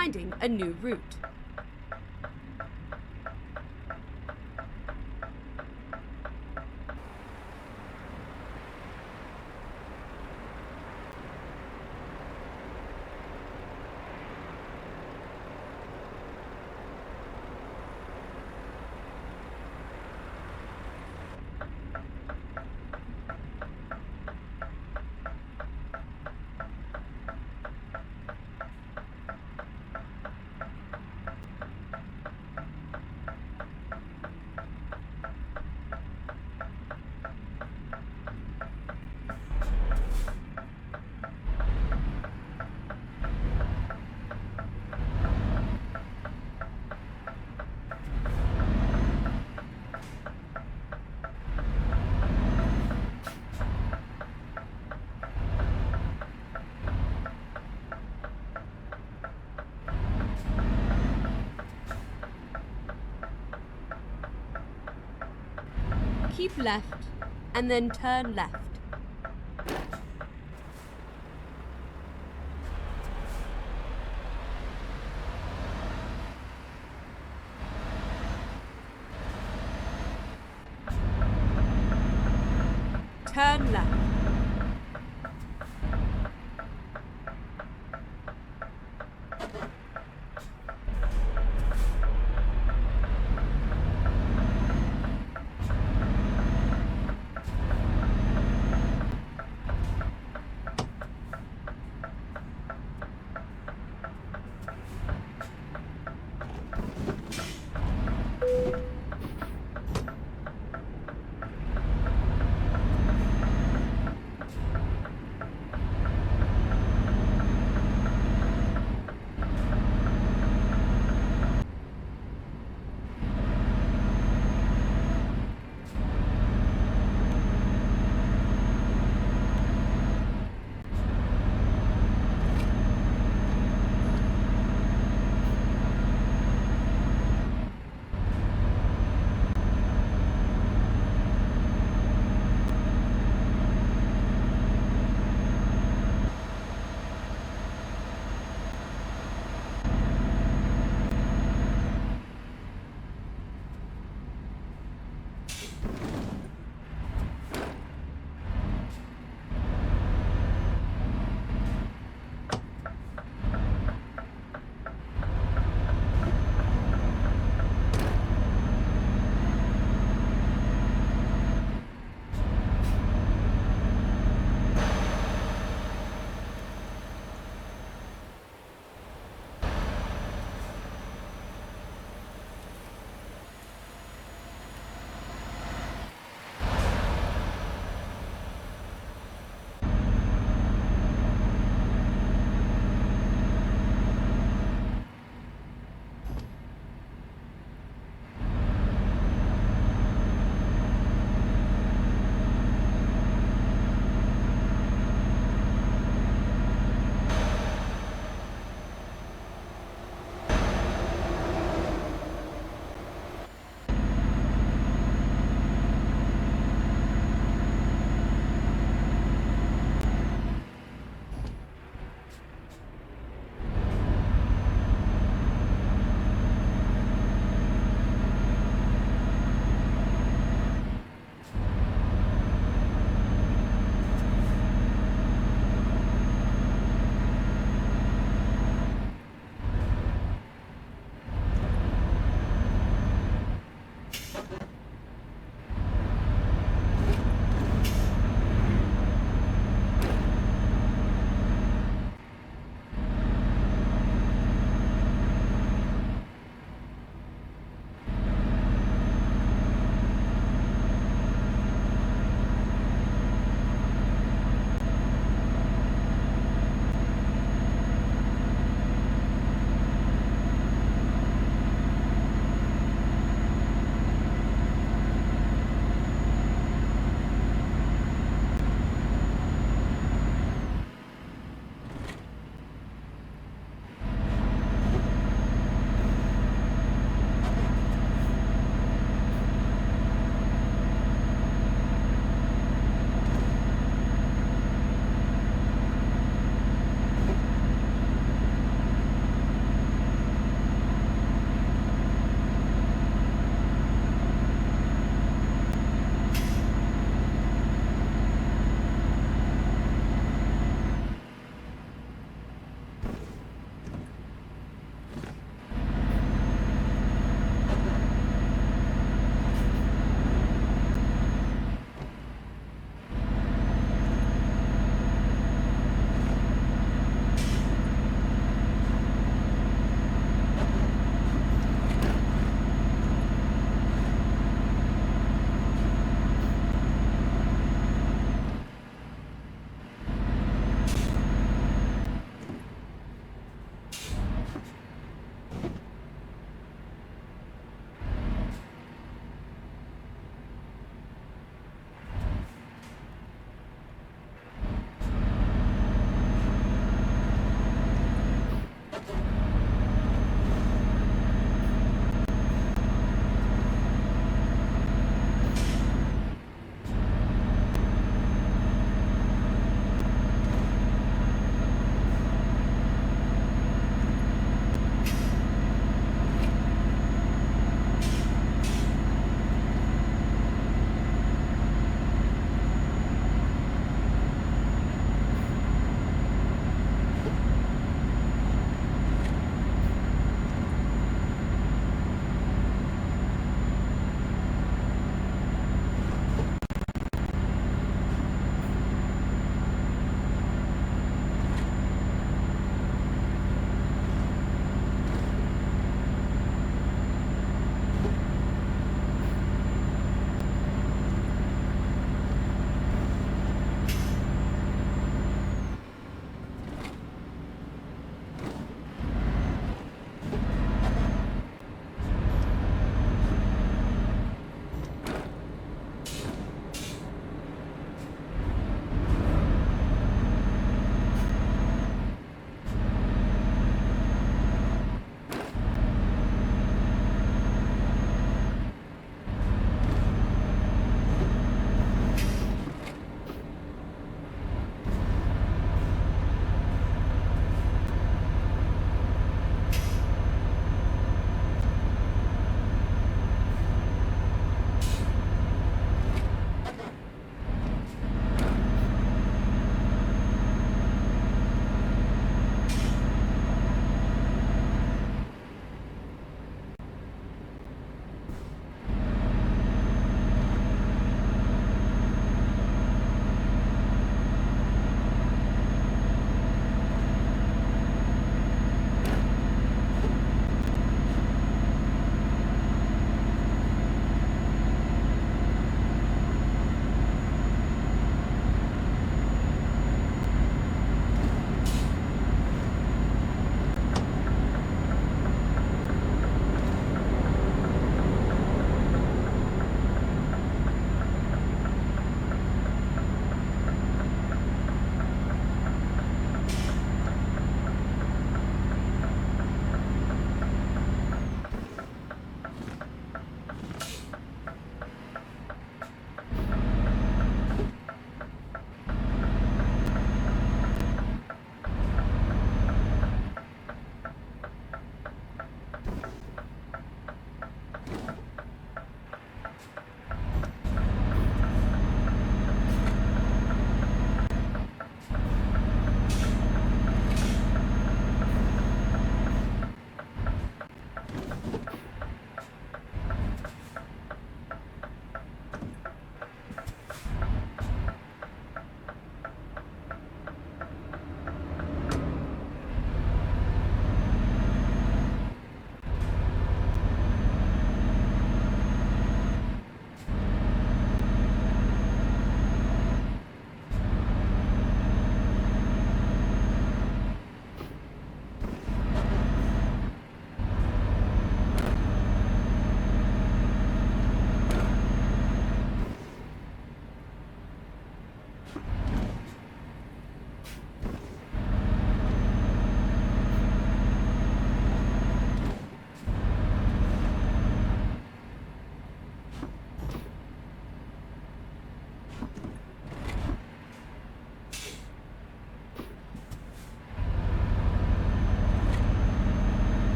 finding a new route. Keep left, and then turn left. Turn left.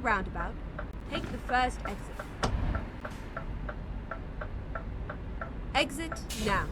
roundabout. Take the first exit. Exit now.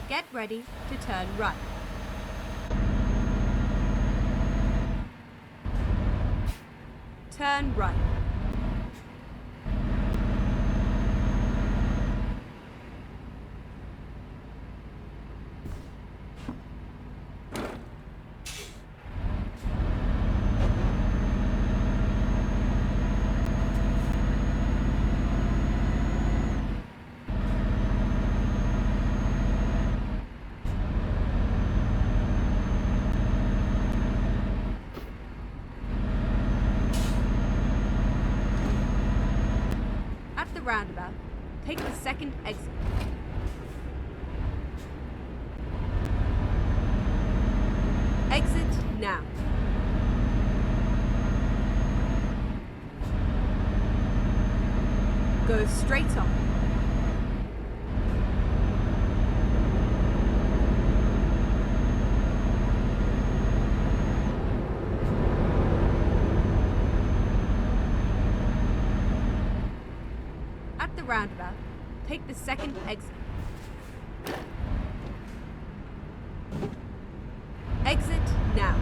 Get ready to turn right. Turn right. At the roundabout, take the second exit. Exit now. Go straight on. At the roundabout, take the second exit. Exit now.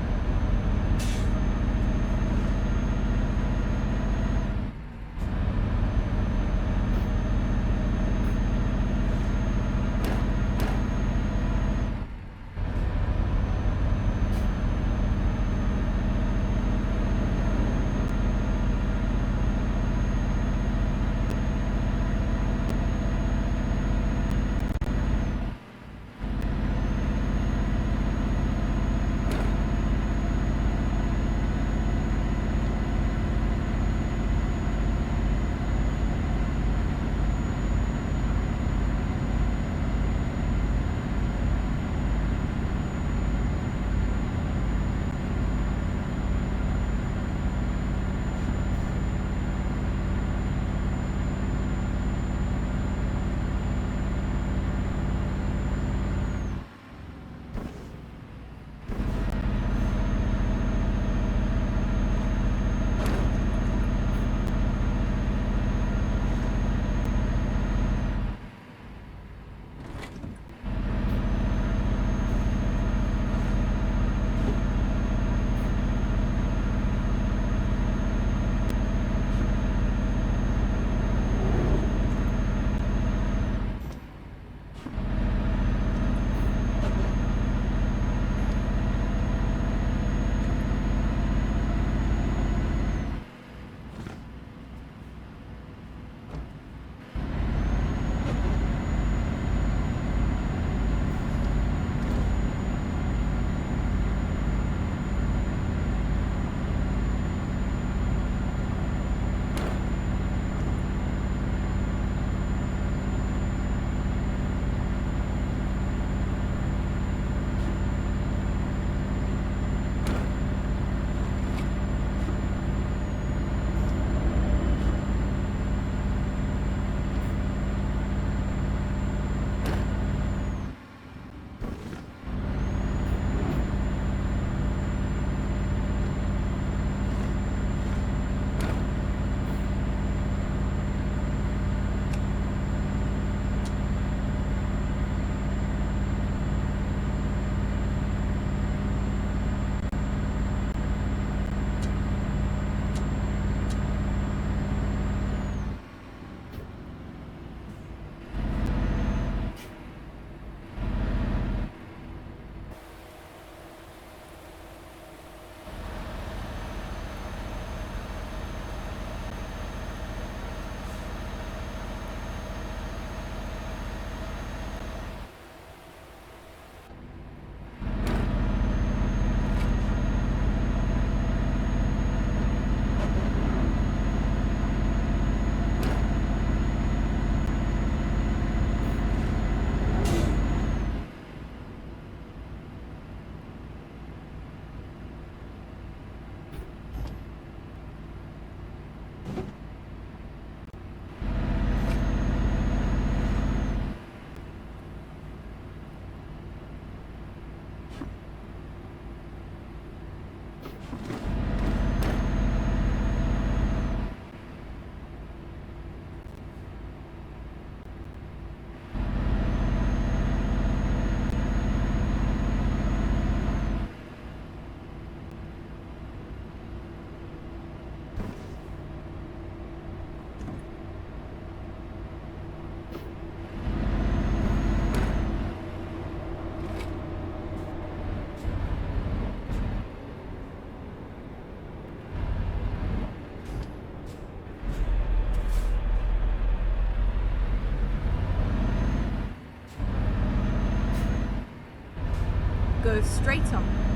go straight on.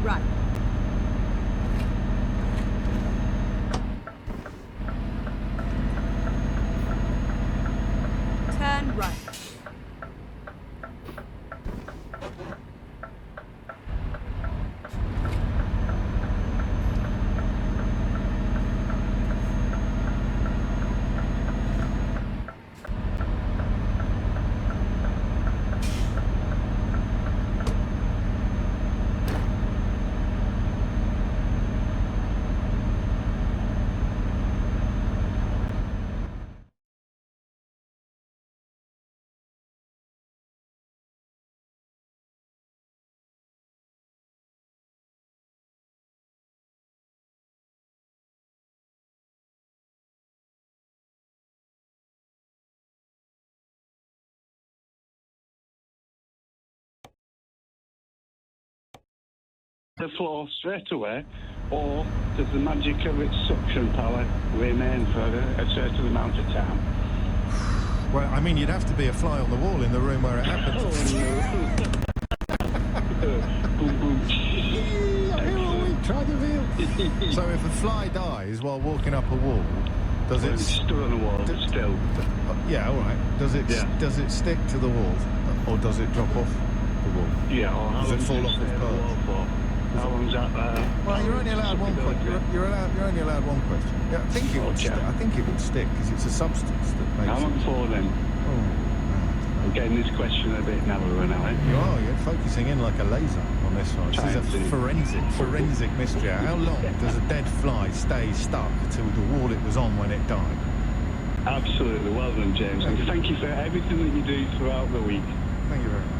right. Turn right. The floor straight away, or does the magic of its suction power remain for a certain amount of time? Well, I mean, you'd have to be a fly on the wall in the room where it happens. Boom, boom. Try the veal. So if a fly dies while walking up a wall, does it... It's stood on the wall, still. Yeah, all right. Does it stick to the wall, or does it drop off the wall? Yeah, or how does it fall long off its the wall perch? for? How long's that there? Well, you're only allowed one question. You're only allowed one question. Yeah, I think it would. I think it would stick because it's a substance that makes. How long for then? Oh, I'm getting this question a bit narrower now. You're focusing in like a laser on this one. This is a forensic mystery. How long does a dead fly stay stuck to the wall it was on when it died? Absolutely. Well done, James. And thank you for everything that you do throughout the week. Thank you very much.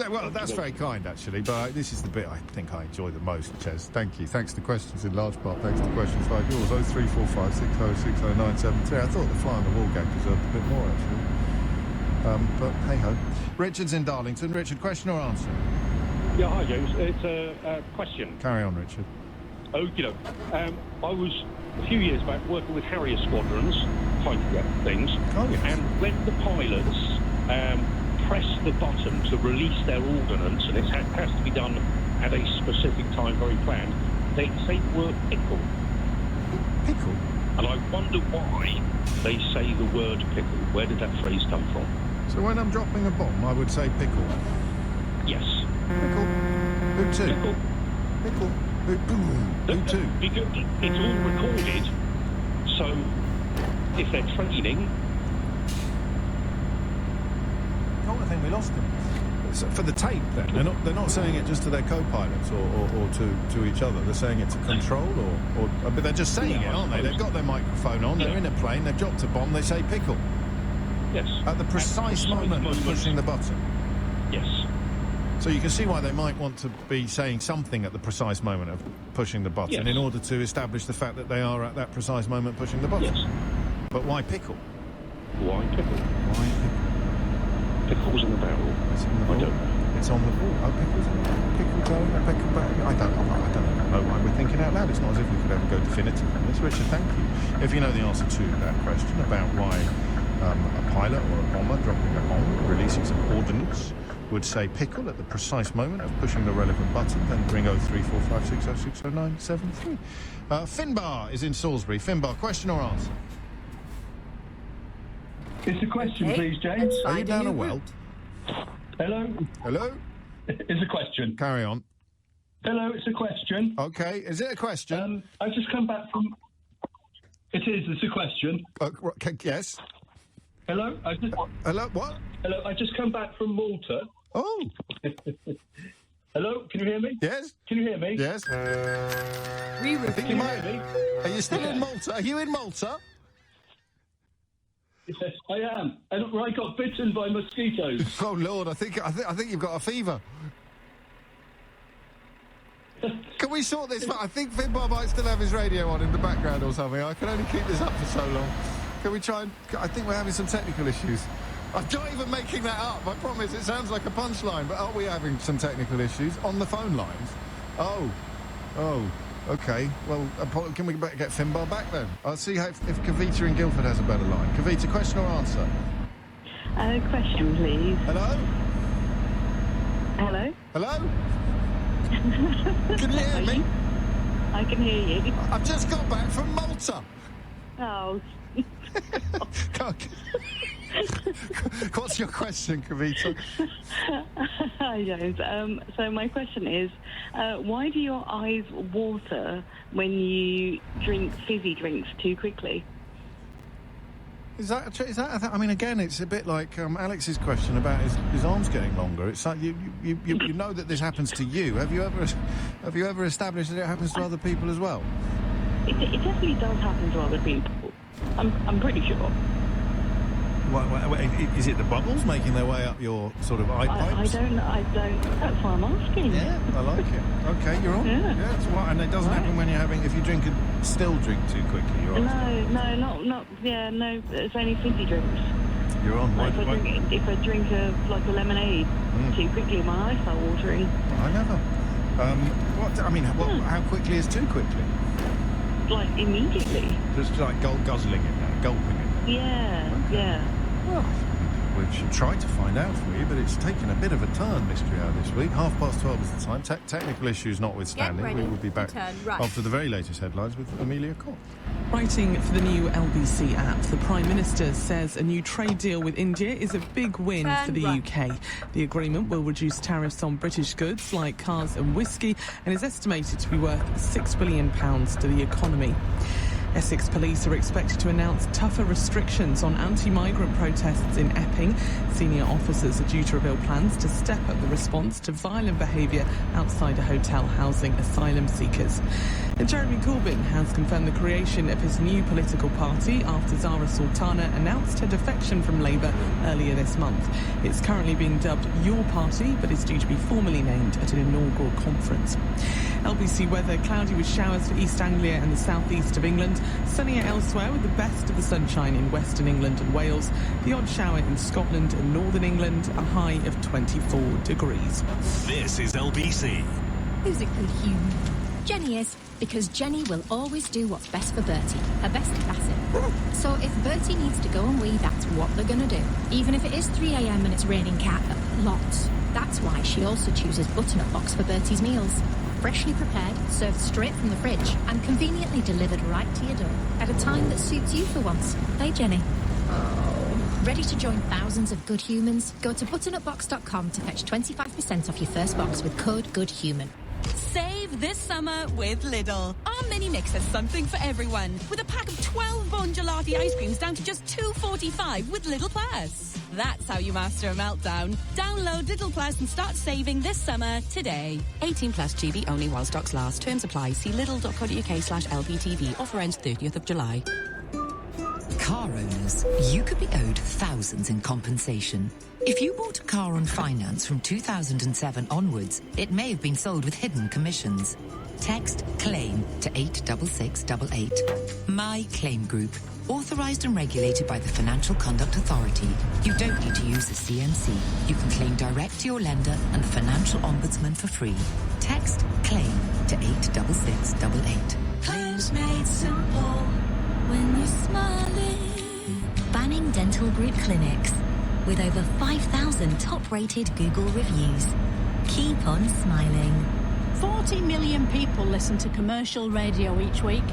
Well, that's very kind, actually, but this is the bit I think I enjoy the most, Ches. Thank you. Thanks to questions in large part. Thanks to questions like yours. 0345 6060973. I thought the fly on the wall gag deserved a bit more, actually. But hey-ho. Richard's in Darlington. Richard, question or answer? Yeah, hi, James. It's a question. Carry on, Richard. Okay, I was, a few years back, working with Harrier squadrons, fighter things. Oh, yes. And when the pilots... press the button to release their ordnance, and it has to be done at a specific time, very planned, they say the word pickle. Pickle? And I wonder why they say the word pickle. Where did that phrase come from? So when I'm dropping a bomb, I would say pickle. Yes. Pickle. Who to? Pickle. Pickle. Who to? Because it's all recorded, so if they're training... Oh, I think we lost them. So for the tape, then they're not saying it just to their co-pilots or to each other. They're saying it to control, but they're just saying it, aren't they? They've got their microphone on. They're in a plane. They've dropped a bomb. They say pickle. Yes. At the precise moment of pushing the button. Yes. So you can see why they might want to be saying something at the precise moment of pushing the button in order to establish the fact that they are at that precise moment pushing the button. Yes. But why pickle? Why pickle? Why pickle? Pickles in the barrel. It's in the I don't know. It's on the wall. Oh, pickles in the barrel. Pickle going, a pickle back. I don't know why we're thinking out loud. It's not as if we could ever go definitive on this. Richard, thank you. If you know the answer to that question about why a pilot or a bomber dropping a bomb, releasing some ordnance, would say pickle at the precise moment of pushing the relevant button, then ring 03456060973. Finbar is in Salisbury. Finbar, question or answer? It's a question, please, James. Are you down a well? Hello? Hello? It's a question. Carry on. Hello, it's a question. Okay, is it a question? I've just come back from... It's a question. Yes. Hello? Hello, what? Hello, I just come back from Malta. Oh. Hello, can you hear me? Yes. Can you hear me? Yes. We Can you hear me? Are you still in Malta? Are you in Malta? Yes, I am. And I got bitten by mosquitoes. Oh Lord, I think you've got a fever. Can we sort this? I think Finbar might still have his radio on in the background or something. I can only keep this up for so long. Can we try and... I think we're having some technical issues. I'm not even making that up, I promise. It sounds like a punchline, but are we having some technical issues on the phone lines? Oh, okay. Well, can we get Finbar back then? I'll see if Kavita in Guildford has a better line. Kavita, question or answer? Question, please. Hello? Hello? Hello? Can you hear me? I can hear you. I've just got back from Malta. Oh. What's your question, Kavita? Hi, James. So my question is, why do your eyes water when you drink fizzy drinks too quickly? Is that? I mean, again, it's a bit like Alex's question about his arms getting longer. It's like you know that this happens to you. Have you ever established that it happens to other people as well? It definitely does happen to other people. I'm pretty sure. Is it the bubbles making their way up your sort of eye pipes? I don't. That's why I'm asking. Yeah, I like it. Okay, you're on. Yeah, and it doesn't happen when you're if you drink a still drink too quickly. You're on. No. Yeah, no. It's only fizzy drinks. You're on. If I drink a lemonade too quickly, my eyes start watering. I never. How quickly is too quickly? Like immediately. Just like guzzling it now, gulping it. Yeah, okay. Yeah. Well, we should try to find out for you, but it's taken a bit of a turn, Mystery Hour, this week. 12:30 is the time. Technical issues notwithstanding, we will be back after the very latest headlines with Amelia Court. Writing for the new LBC app, the Prime Minister says a new trade deal with India is a big win for the UK. The agreement will reduce tariffs on British goods like cars and whiskey and is estimated to be worth £6 billion to the economy. Essex police are expected to announce tougher restrictions on anti-migrant protests in Epping. Senior officers are due to reveal plans to step up the response to violent behaviour outside a hotel housing asylum seekers. And Jeremy Corbyn has confirmed the creation of his new political party after Zara Sultana announced her defection from Labour earlier this month. It's currently being dubbed Your Party, but is due to be formally named at an inaugural conference. LBC weather, cloudy with showers for East Anglia and the southeast of England. Sunnier elsewhere with the best of the sunshine in Western England and Wales. The odd shower in Scotland and Northern England, a high of 24 degrees. This is LBC. Who's a good human? Jenny is, because Jenny will always do what's best for Bertie, her best ambassador. So if Bertie needs to go and wee, that's what they're going to do. Even if it is 3 a.m. and it's raining cat lots. That's why she also chooses Butternut Box for Bertie's meals. Freshly prepared, served straight from the fridge, and conveniently delivered right to your door at a time that suits you for once. Hey, Jenny. Oh. Ready to join thousands of good humans? Go to butternutbox.com to fetch 25% off your first box with code GOODHUMAN. Save this summer with Lidl. Our mini mix has something for everyone. With a pack of 12 Bon Gelati ice creams down to just $2.45 with Lidl Plus. That's how you master a meltdown. Download Lidl Plus and start saving this summer today. 18 plus GB only while stocks last. Terms apply. See lidl.co.uk/LPTV. Offer ends 30th of July. Car owners, you could be owed thousands in compensation. If you bought a car on finance from 2007 onwards, it may have been sold with hidden commissions. Text CLAIM to 86688. My Claim Group. Authorised and regulated by the Financial Conduct Authority. You don't need to use a CMC. You can claim direct to your lender and the Financial Ombudsman for free. Text CLAIM to 86688. Claims made simple when you're smiling. Banning Dental Group clinics with over 5,000 top-rated Google reviews. Keep on smiling. 40 million people listen to commercial radio each week.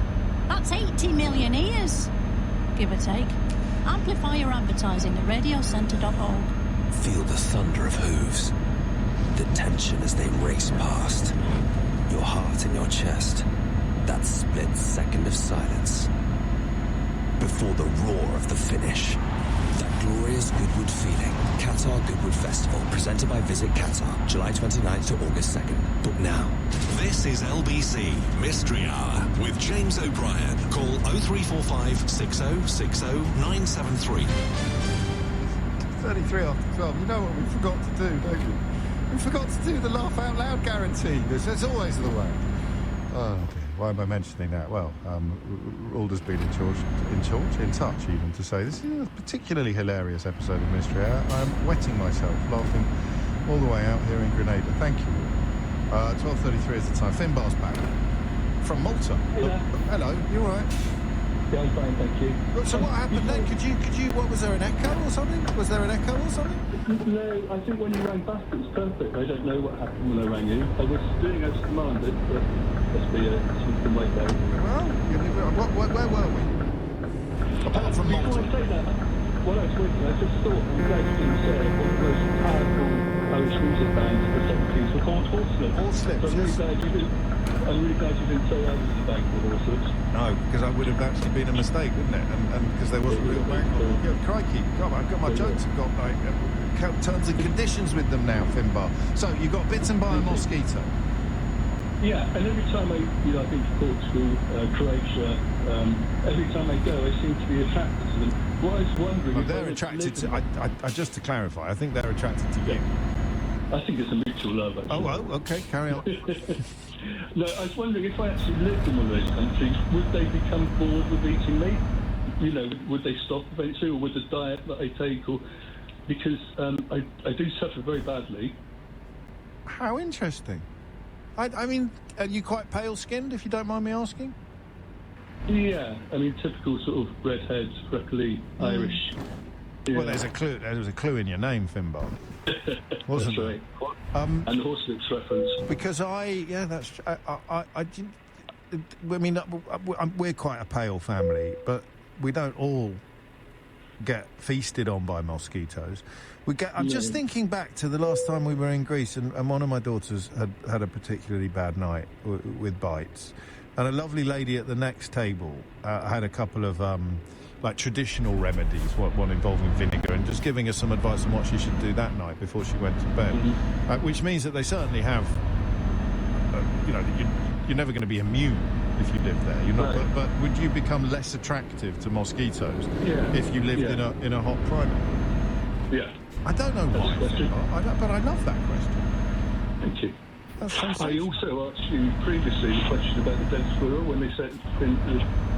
That's 80 million ears, give or take. Amplify your advertising at radiocentre.org. Feel the thunder of hooves, the tension as they race past, your heart in your chest, that split second of silence before the roar of the finish. That glorious Goodwood feeling. Qatar Goodwood Festival, presented by Visit Qatar, July 29th to August 2nd. Book now. This is LBC Mystery Hour with James O'Brien. Call 0345 6060 973. 33 after 12. You know what we forgot to do, don't you? We forgot to do the laugh out loud guarantee. It's always the way. Oh dear. Why am I mentioning that? Well, Alder's been in touch even to say this is a particularly hilarious episode of Mystery Hour. I'm wetting myself, laughing all the way out here in Grenada. Thank you. 12:33 is the time. Finbar's back from Malta. Hello. Hello, you all right? Yeah, I'm fine, thank you. So what happened then? Could you? What was there, an echo or something? Was there an echo or something? No, I think when you rang back it was perfect. I don't know what happened when I rang you. I was doing as commanded, but must be something like that. Well, where were we? Apart from Before I say that, what I was thinking, I just thought, I'm glad you didn't say it, one of the most powerful Irish music bands of the 70s were called Horselips. Horselips, so I'm really glad you didn't say I was the band called Horselips. No, because I would have actually been a mistake, wouldn't it? And because there wasn't a real band called. Yeah, crikey, God, I've got my jokes have got like terms and conditions with them now, Finbar. So you got bitten by a mosquito. Yeah, and every time I've been to Portugal, Croatia, every time I go, I seem to be attracted to them. What I was wondering... Well, they're attracted to... I just to clarify, I think they're attracted to you. I think it's a mutual love, actually. Oh, well, OK, carry on. No, I was wondering if I actually lived in one of those countries, would they become bored with eating meat? You know, would they stop eventually, or would the diet that I take, or... Because I do suffer very badly. How interesting. I mean, are you quite pale-skinned, if you don't mind me asking? Yeah, I mean, typical sort of redheads, freckly, Irish. Yeah. Well, there's a clue. There was a clue in your name, Finbar. Wasn't that's right. And the Horselips reference. Because we're quite a pale family, but we don't all get feasted on by mosquitoes. I'm just thinking back to the last time we were in Greece, and one of my daughters had a particularly bad night with bites, and a lovely lady at the next table had a couple of like traditional remedies, one involving vinegar, and just giving us some advice on what she should do that night before she went to bed. Which means that they certainly have, you're never going to be immune if you live there. You're not. But would you become less attractive to mosquitoes if you lived in a hot climate? Yeah. I don't know why, but I love that question. Thank you. That's I also asked you previously the question about the dead squirrel when they sent the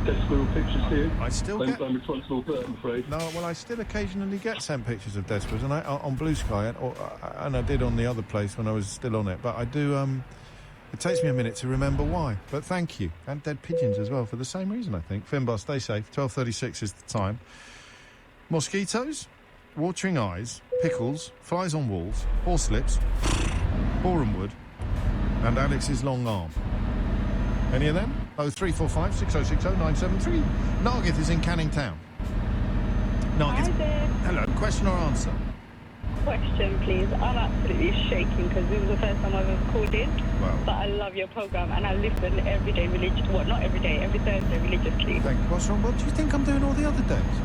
dead squirrel pictures to you. I still get... I'm responsible for that, I'm afraid. No, well, I still occasionally get sent pictures of dead squirrels, and on Blue Sky, and I did on the other place when I was still on it. But I do... it takes me a minute to remember why. But thank you. And dead pigeons as well, for the same reason, I think. Finbar, stay safe. 12:36 is the time. Mosquitoes, watering eyes, pickles, flies on walls, horselips, borehamwood, and Alex's long arm. Any of them? 0345 6060 973. Nargith is in Canning Town. Nargith. Hi there. Hello. Question or answer? Question, please. I'm absolutely shaking because this is the first time I've ever called in. Wow. But I love your program and I listen every day religiously. Well, not every day, every Thursday religiously. Thank you. What's wrong? What do you think I'm doing all the other days?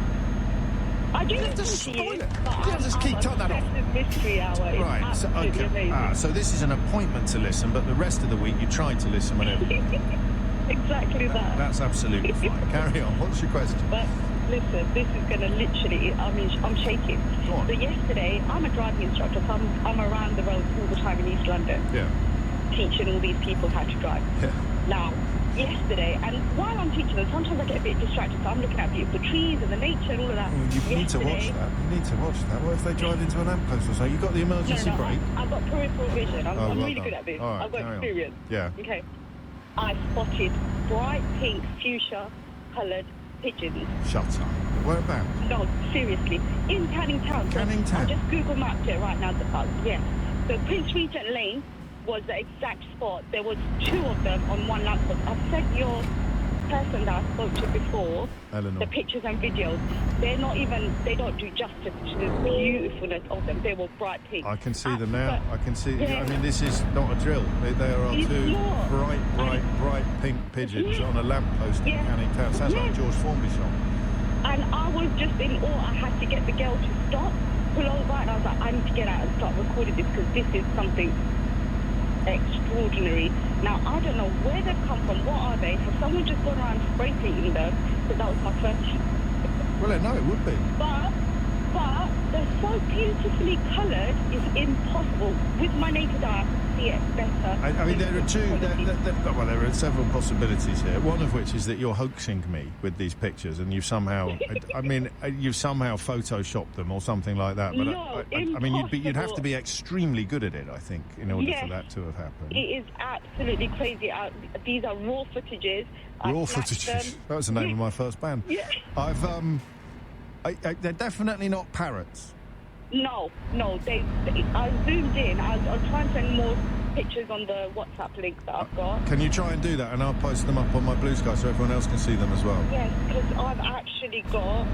I do have to spoil it. Yeah, just keep turning that off. Mystery Hour. It's Right. So, absolutely amazing. So this is an appointment to listen, but the rest of the week you try to listen whenever. Exactly that. That's absolutely fine. Carry on. What's your question? But listen, this is going to literally, I'm shaking. Go on. So yesterday, I'm a driving instructor, so I'm around the roads all the time in East London. Yeah. Teaching all these people how to drive. Yeah. Now, yesterday, and while I'm teaching them, sometimes I get a bit distracted, so I'm looking at beautiful trees and the nature and all of that. Well, you need to watch that. You need to watch that. What if they drive into a lamppost or so? You got the emergency brake? I've got peripheral vision. I'm well really done. good at this. All right, I've got carry on. experience. Yeah. Okay. I spotted bright pink fuchsia coloured pigeons. Shut up. Whereabouts? No, seriously. In Canning Town. Canning Town? I just Google mapped it right now. Yes. So Prince Regent Lane was the exact spot. There was 2 of them on one lamppost. I've sent your person that I spoke to before, Eleanor, the pictures and videos. They don't do justice to the beautifulness of them. They were bright pink. I can see them now. I can see. Yeah. I mean, this is not a drill. There are It's 2 not. bright pink pigeons on a lamppost in Canning Town. Sounds like a George Formby song. And I was just in awe. I had to get the girl to stop, pull over, and I was like, I need to get out and start recording this because this is something extraordinary. Now, I don't know where they've come from. What are they? Has someone just gone around spray painting them? Because that was my first... Well, no, it would be. But they're so beautifully coloured, it's impossible. With my naked eye, see it better. I mean, there are two. There are several possibilities here. One of which is that you're hoaxing me with these pictures, and you've somehow, you've somehow photoshopped them or something like that. But No, I mean, you'd have to impossible. be extremely good at it, I think, in order Yes. for that to have happened. It is absolutely crazy. These are raw footages. Raw I snatched footages. them. That was the name of my first band. Yeah. They're definitely not parrots. No. I zoomed in. I'll try and send more pictures on the WhatsApp link that I've got. Can you try and do that, and I'll post them up on my Blue Sky so everyone else can see them as well? Yes, because I've actually got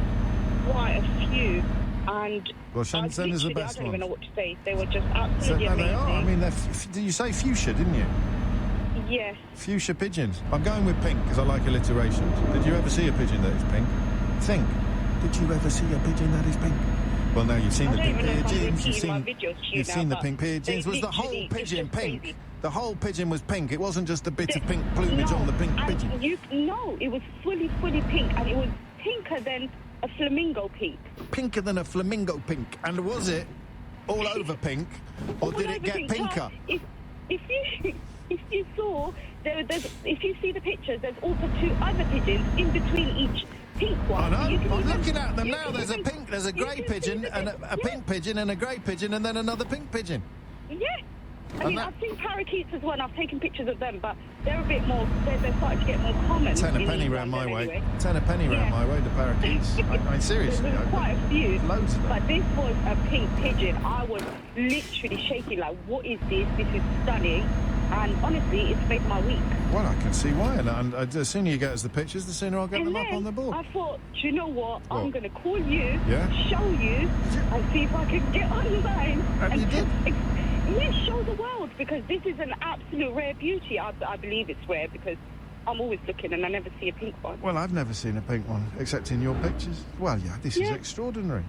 quite a few, and Well, send us the literally, best I don't even know ones. what to say. They were just absolutely No, they amazing. are. I mean, did you say fuchsia, didn't you? Yes. Fuchsia pigeons. I'm going with pink because I like alliterations. Did you ever see a pigeon that is pink? Think. Did you ever see a pigeon that is pink? Well, now you've seen the pink pigeons. You've seen the pink pigeons. Was the whole pigeon pink? The whole pigeon was pink. It wasn't just a bit of pink plumage on the pink pigeon. No, it was fully pink, and it was pinker than a flamingo pink. Pinker than a flamingo pink. And was it all over pink, or did it get pinker? If you saw, if you see the pictures, there's also two other pigeons in between each pink one. I know. I'm looking at them now. There's a grey pigeon, and a pink pigeon, and a grey pigeon, and then another pink pigeon. Yeah. I mean, I've seen parakeets as well, and I've taken pictures of them, but they're a bit more, they're starting to get more common. Ten a penny round my way. Anyway. 10 a penny round my way, the parakeets. I seriously. There's quite a few. Loads of them. But this was a pink pigeon. I was literally shaking, like, what is this? This is stunning. And honestly, it's made my week. Well, I can see why. And the sooner you get us the pictures, the sooner I'll get them up on the board. I thought, do you know what? I'm going to call you, Yeah? show you, and see if I can get online. And you did? Yes, show the world, because this is an absolute rare beauty. I believe it's rare because I'm always looking and I never see a pink one. Well, I've never seen a pink one, except in your pictures. Well, yeah, this is extraordinary.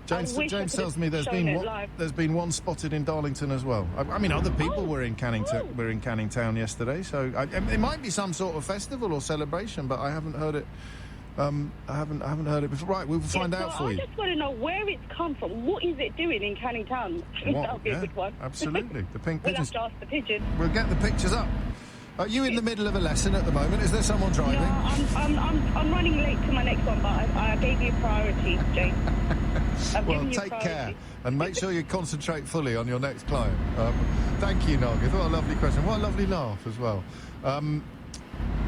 James tells me there's been one spotted in Darlington as well. I mean, other people were in Canning Town yesterday, so it might be some sort of festival or celebration, but I haven't heard it. I haven't heard it before. Right, we'll find out for you. I just want to know where it's come from. What is it doing in Canning Town? That'll be a good one. Absolutely, the pink we'll pigeons. have to ask the pigeon. We'll get the pictures up. Are you in the middle of a lesson at the moment? Is there someone driving? No, I'm running late to my next one, but I gave you priority, James. Well, take care and make sure you concentrate fully on your next client. Thank you, Nargis. What a lovely question. What a lovely laugh as well.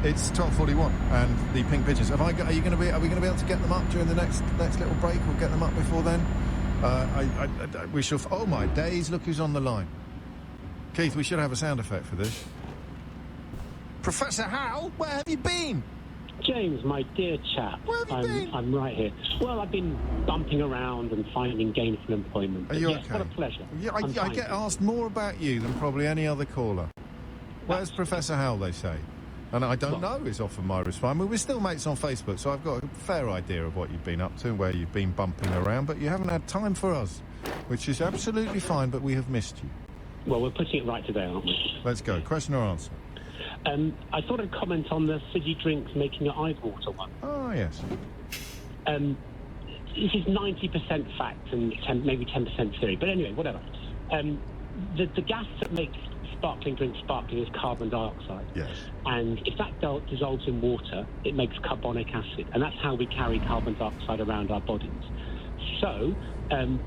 It's 12:41, and the pink pigeons. Are we going to be able to get them up during the next little break? We'll get them up before then. We shall. Oh my days! Look who's on the line. Keith, we should have a sound effect for this. Professor Hal, where have you been? James, my dear chap, I'm right here. Well, I've been bumping around and finding gainful employment. Are you yes, okay? What a pleasure. Yeah, I get asked more about you than probably any other caller. Where's Professor Hal, they say? And I don't know is often my response. I mean, we're still mates on Facebook, so I've got a fair idea of what you've been up to and where you've been bumping around, but you haven't had time for us, which is absolutely fine, but we have missed you. Well, we're putting it right today, aren't we? Let's go. Question or answer? I thought I'd comment on the fizzy drinks making your eyes water one. Oh, yes. This is 90% fact and maybe 10% theory, but anyway, whatever. The gas that makes sparkling drinks sparkling is carbon dioxide. Yes. And if that dissolves in water, it makes carbonic acid, and that's how we carry carbon dioxide around our bodies. So,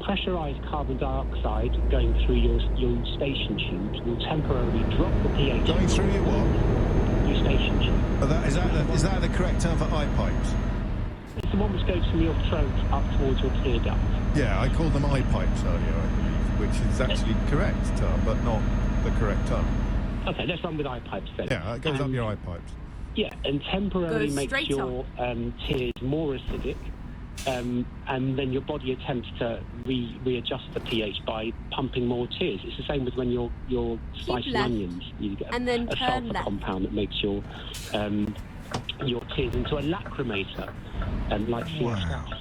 pressurized carbon dioxide going through your eustachian tubes will temporarily drop the pH. Going through your what? Eustachian tube. Is that the correct term for eye pipes? It's the one which goes from your throat up towards your tear duct. Yeah, I called them eye pipes earlier, I believe, which is actually correct term, but not the correct term. Okay, let's run with eye pipes then. Yeah, it goes up your eye pipes. Yeah, and temporarily makes your tears more acidic. And then your body attempts to readjust the pH by pumping more tears. It's the same with when you're slicing onions. You get a sulfur compound that makes your tears into a lacrimator, like CSF.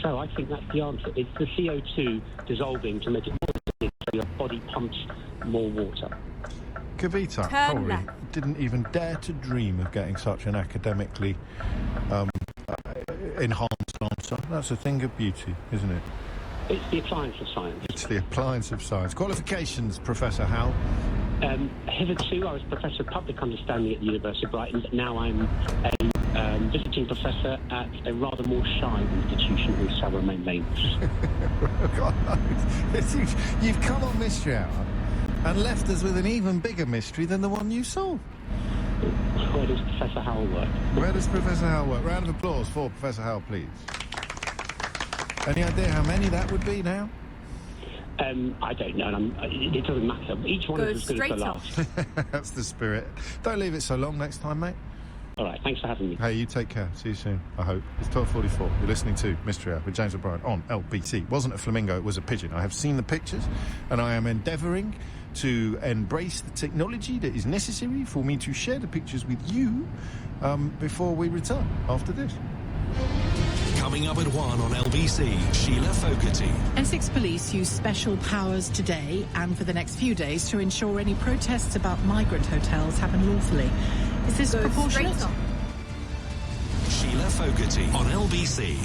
So I think that's the answer. It's the CO2 dissolving to make it more acidic, so your body pumps more water. Kavita probably didn't even dare to dream of getting such an academically enhanced answer. That's a thing of beauty, isn't it? It's the appliance of science. It's the appliance of science. Qualifications, Professor Hal? Hitherto, I was Professor of Public Understanding at the University of Brighton, but now I'm a visiting professor at a rather more shy institution in Southern Main Lane. God knows. You've come on Mystery Hour and left us with an even bigger mystery than the one you solved. Where does Professor Howell work? Where does Professor Howell work? Round of applause for Professor Howell, please. Any idea how many that would be now? I don't know, and it doesn't matter. Each one is as good as the last. That's the spirit. Don't leave it so long next time, mate. All right, thanks for having me. Hey, you take care. See you soon, I hope. It's 12:44. You're listening to Mystery Hour with James O'Brien on LBC. It wasn't a flamingo, it was a pigeon. I have seen the pictures, and I am endeavouring to embrace the technology that is necessary for me to share the pictures with you before we return after this. Coming up at 1 on LBC, Sheila Fogarty. Essex Police use special powers today and for the next few days to ensure any protests about migrant hotels happen lawfully. Is this proportionate? Sheila Fogarty on LBC.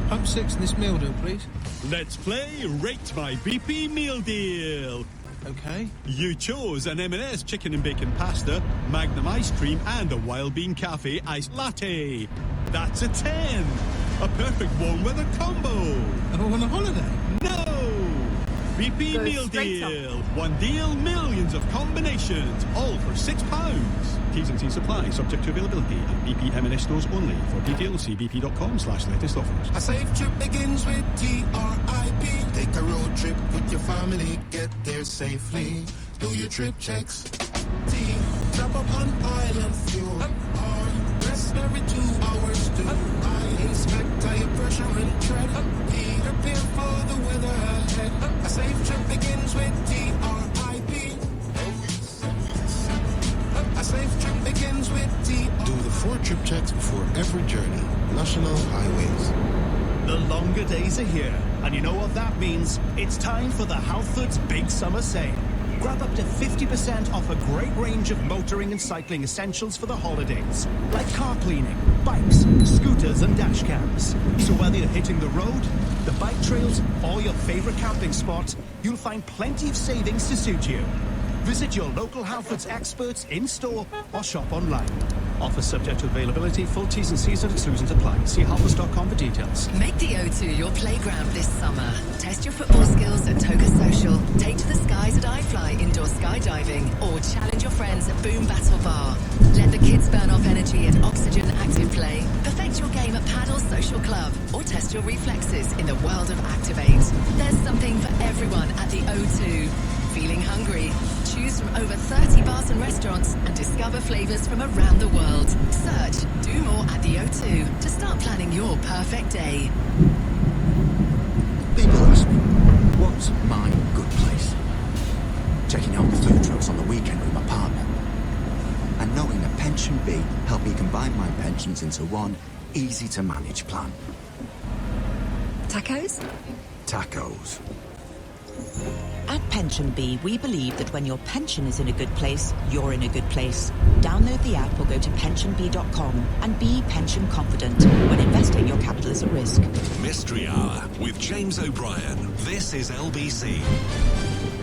Pump 6 in this meal deal, please. Let's play Rate My BP Meal Deal. Okay. You chose an M&S chicken and bacon pasta, Magnum ice cream, and a Wild Bean Cafe iced latte. That's a 10. A perfect warm weather combo. Oh, on a holiday? No. BP Meal Deal. One deal, millions of combinations, all for £6. T's and C's supply, subject to availability at BP M&S stores only. For details, see bp.com/latest offers. A safe trip begins with TRIP. Take a road trip with your family, get there safely. Do your trip checks. T, drop up on island fuel. R, rest every 2 hours. Do I inspect tire pressure and tread? P, prepare for the weather ahead. A safe trip begins with TRIP. A safe trip begins with TRIP. Do the 4 trip checks before every journey. National Highways. The longer days are here, and you know what that means. It's time for the Halfords Big Summer Sale. Grab up to 50% off a great range of motoring and cycling essentials for the holidays, like car cleaning, bikes, scooters and dash cams. So whether you're hitting the road, the bike trails, or your favourite camping spot, you'll find plenty of savings to suit you. Visit your local Halfords experts in-store or shop online. Offer subject to availability, full T's and C's and exclusions apply. See halfords.com for details. Make the O2 your playground this summer. Test your football skills at Toga Social. Take to the skies at iFly indoor skydiving. Or challenge your friends at Boom Battle Bar. Let the kids burn off energy at Oxygen Active Play. Perfect your game at Paddle Social Club. Or test your reflexes in the world of Activate. There's something for everyone at the O2. Feeling hungry? Choose from over 30 bars and restaurants and discover flavours from around the world. Search Do More at the O2 to start planning your perfect day. People ask me, what's my good place? Checking out the food trucks on the weekend with my partner. And knowing that Pension B helped me combine my pensions into one easy-to-manage plan. Tacos? Tacos. At Pension B, we believe that when your pension is in a good place, you're in a good place. Download the app or go to pensionb.com and be pension confident. When investing, your capital is at risk. Mystery Hour with James O'Brien. This is LBC.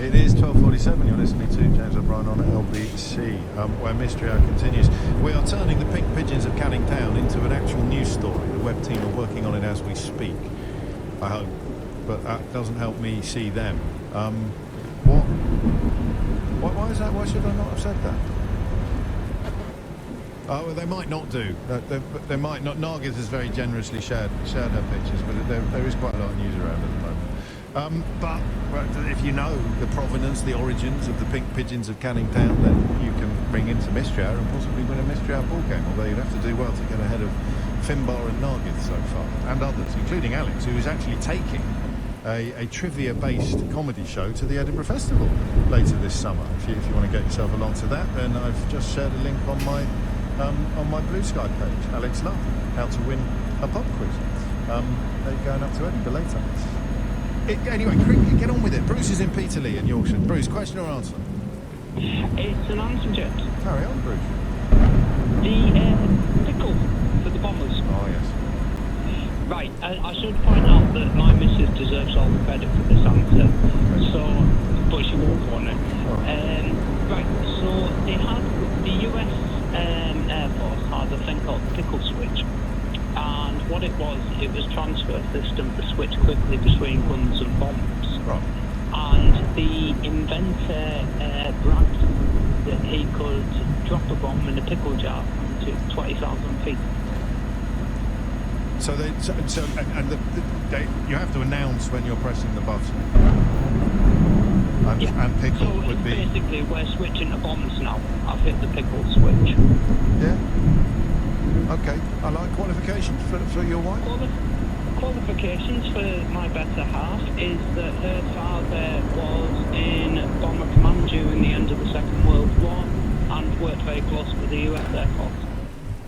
It is 12:47. You're listening to James O'Brien on LBC, where Mystery Hour continues. We are turning the pink pigeons of Canning Town into an actual news story. The web team are working on it as we speak, I hope. But that doesn't help me see them. Why is that? Why should I not have said that? Oh, well, they might not do. They might not. Nargis has very generously shared her pictures, but there is quite a lot of news around at the moment. But if you know the provenance, the origins of the pink pigeons of Canning Town, then you can ring into Mystery Hour and possibly win a Mystery Hour ball game. Although you'd have to do well to get ahead of Finbar and Nargis so far, and others, including Alex, who is actually taking a trivia-based comedy show to the Edinburgh Festival later this summer. If you want to get yourself along to that, then I've just shared a link on my Blue Sky page. Alex Love, how to win a pub quiz. They're going up to Edinburgh later. Anyway, quickly, get on with it. Bruce is in Peterlee in Yorkshire. Bruce, question or answer? It's an answer, James. Carry on, Bruce. The pickle for the bombers. Oh, yes. Right, I should point out that my missus deserves all the credit for this answer, so, but she won't go on it. between guns and bombs. Right. And the inventor bragged that he could drop a bomb in a pickle jar to 20,000 feet. So you have to announce when you're pressing the button. And pickle so would be... basically, we're switching to bombs now. I've hit the pickle switch. Yeah. Okay. I like qualifications for your wife. Qualifications for my better half is that her father was in Bomber Command during the end of the Second World War and worked very close with the US Air Force.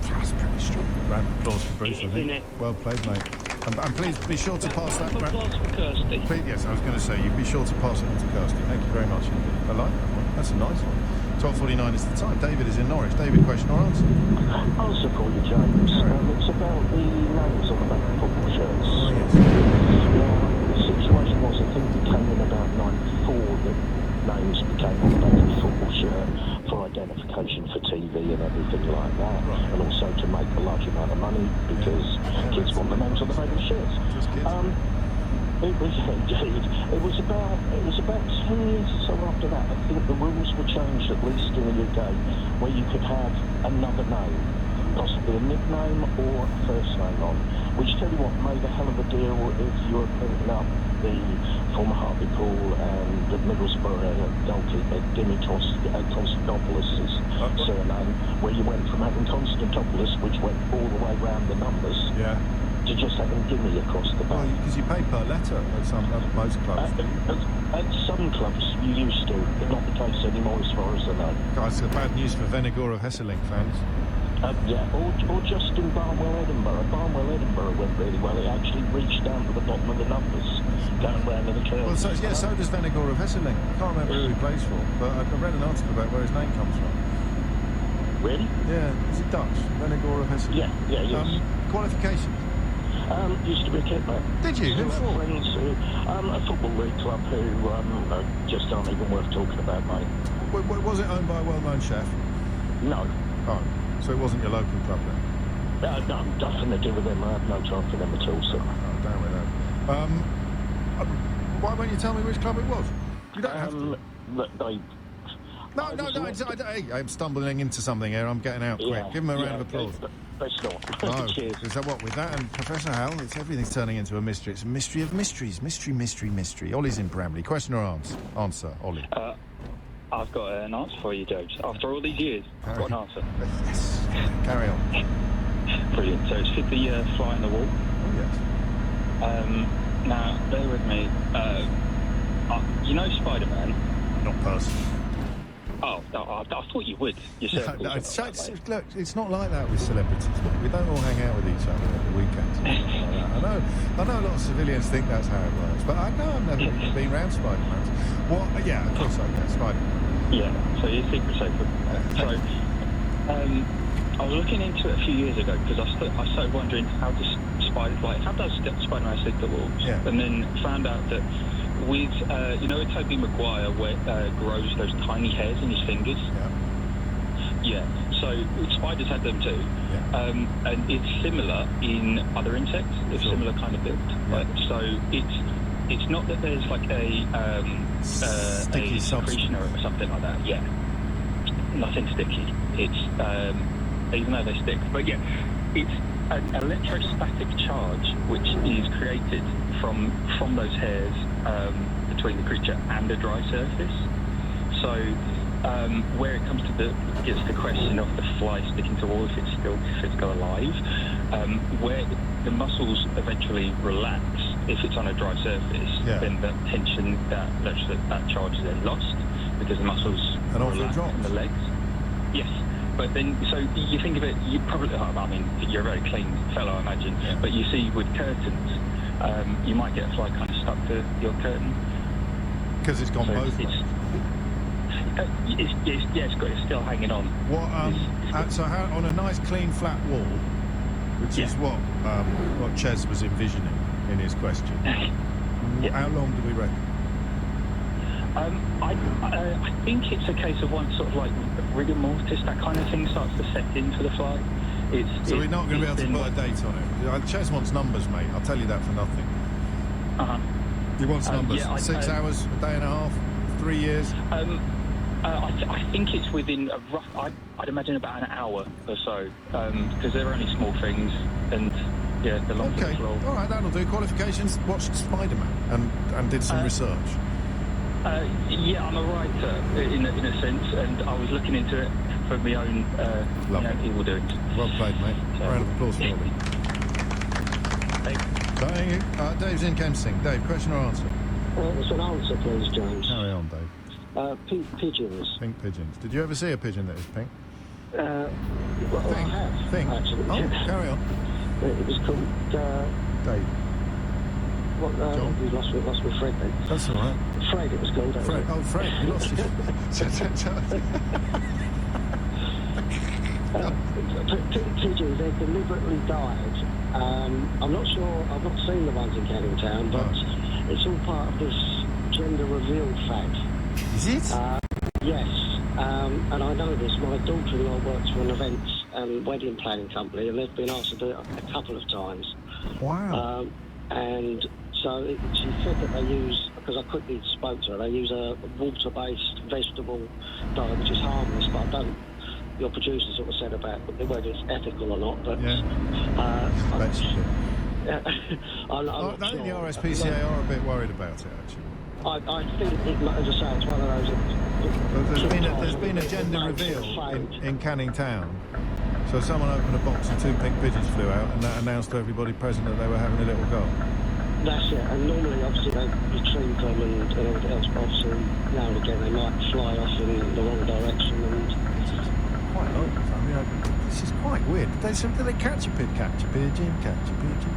That's pretty strong. Round of applause for Bruce, I think. It? Well played, mate. And please be sure to pass that... Applause for Kirsty. Please, yes, I was going to say, you be sure to pass it on to Kirsty. Thank you very much indeed. I like that one. That's a nice one. 12:49 is the time. David is in Norwich. David, question or answer? Answer for you, James. It's about the names on the back of football shirts. Oh, yes. Now, the situation was, I think it came in about 94 that names became on the back of the football shirt for identification for TV and everything like that, and also to make a large amount of money because kids want the names on the back of the shirts. It was indeed. It was about 10 years or so after that. I think the rules were changed, at least in the UK, where you could have another name, possibly a nickname or a first name on. Which, tell you what, made a hell of a deal if you were putting up the former Hartlepool and the Middlesbrough goalkeeper Dimitrios Konstantopoulos' surname, where you went from having Konstantopoulos, which went all the way round the numbers, to just having Dimmy across the back. Because you pay per letter at most clubs. At some clubs you used to, but not the case anymore as far as I know. Guys, it's bad news for Vennegoor of Hesselink fans. Or just in Barnwell, Edinburgh. Barnwell, Edinburgh went really well. It actually reached down to the bottom of the numbers, down round in the curve. Well, so does Vennegoor of Hesselink. I can't remember who he plays for, but I read an article about where his name comes from. Really? Yeah, is it Dutch? Vennegoor of Hesselink. Yeah, yes. Qualifications? Used to be a kid, mate. Did you? Who for? Friends who, a football league club who just aren't even worth talking about, mate. Was it owned by a well-known chef? No. Oh, so it wasn't your local club then? No, nothing to do with them. I have no time for them at all, sir. Oh, down with that. Why won't you tell me which club it was? You don't have to. No, I'm stumbling into something here. I'm getting out quick. Give him a round of applause. Best not. No. Cheers. Is that what? With that and Professor Hal, everything's turning into a mystery. It's a mystery of mysteries. Mystery. Ollie's in Bramley. Question or answer? Answer, Ollie. I've got an answer for you, James. After all these years, I've got an answer. Yes. Carry on. Brilliant. So it's 50 Fly on the Wall. Oh, yes. Now, bear with me. You know Spider-Man? Not personally. Oh, I thought you would. Look, it's not like that with celebrities. We don't all hang out with each other at the weekends. Like that. I know a lot of civilians think that's how it works, but I know I've never been round Spider-Man's. Well, yeah, of course I guess, Spider-Man. Yeah, so you're secret safer. So, I was looking into it a few years ago because I started wondering how does Spider-Man stick to walls? Yeah. And then found out that with, with Tobey Maguire where grows those tiny hairs in his fingers. Yeah. So spiders have them too. Yeah. And it's similar in other insects. It's similar kind of build. Yeah. Right? So it's not that there's like a secretion or something like that. Yeah. Nothing sticky. It's even though they stick. But yeah, it's an electrostatic charge which is created from those hairs between the creature and a dry surface. So where it comes to the question of the fly sticking to wall if it's still alive, where the muscles eventually relax if it's on a dry surface, then that tension that charge is then lost because the muscles relax in the legs. Yes. But then, so you think of it, you probably, I mean, you're a very clean fellow, I imagine, but you see with curtains, you might get a fly kind of stuck to your curtain. Because it's gone both ways. It's still hanging on. So how, on a nice, clean, flat wall, which is what Ches was envisioning in his question, how long do we reckon? I think it's a case of one sort of like rigor mortis, that kind of thing starts to set in for the fly. So we're not going to be able to put a date on it. Ches wants numbers, mate. I'll tell you that for nothing. You want numbers? Yeah, 6 hours, a day and a half, 3 years? I think it's within a rough... I'd imagine about an hour or so, because they're only small things, and, yeah, the long Okay, floor. all right, that'll do. Qualifications, watched Spider-Man and did some research. Yeah, I'm a writer, in a sense, and I was looking into it for my own evil doings. Well played, mate. Round of applause for Ollie. Thank you. Dave's in Kempsing. Dave, question or answer? It's an answer, please, James. Carry on, Dave. Pink pigeons. Pink pigeons. Did you ever see a pigeon that is pink? Well, I have. Think. Actually. Oh, carry on. It was called... Dave. What, John? You lost me Fred then. That's all right. Fred, it was called. Fred. Oh, Fred. You lost your... Pigeons, they're deliberately died. I'm not sure, I've not seen the ones in Canning Town, but it's all part of this gender reveal fact. Is it? Yes, and I know this. My daughter-in-law works for an events and wedding planning company, and they've been asked to do it a couple of times. Wow. And so she said that they use, because I quickly spoke to her, they use a water-based vegetable dye, which is harmless, but I don't... Your producer sort of said about whether it's ethical or not, but... Yeah. I'm not sure. I think the RSPCA are a bit worried about it, actually. I think, as I say, it's one of those... There's been a gender reveal in Canning Town. So someone opened a box and 2 pink pigeons flew out, and that announced to everybody present that they were having a little go. That's it, and normally, obviously, they retrieve them and everything else, but obviously, now and again, they might fly off in the wrong direction, and... Quite open. I mean, this is quite weird. Did they catch a pigeon? Catch a pigeon?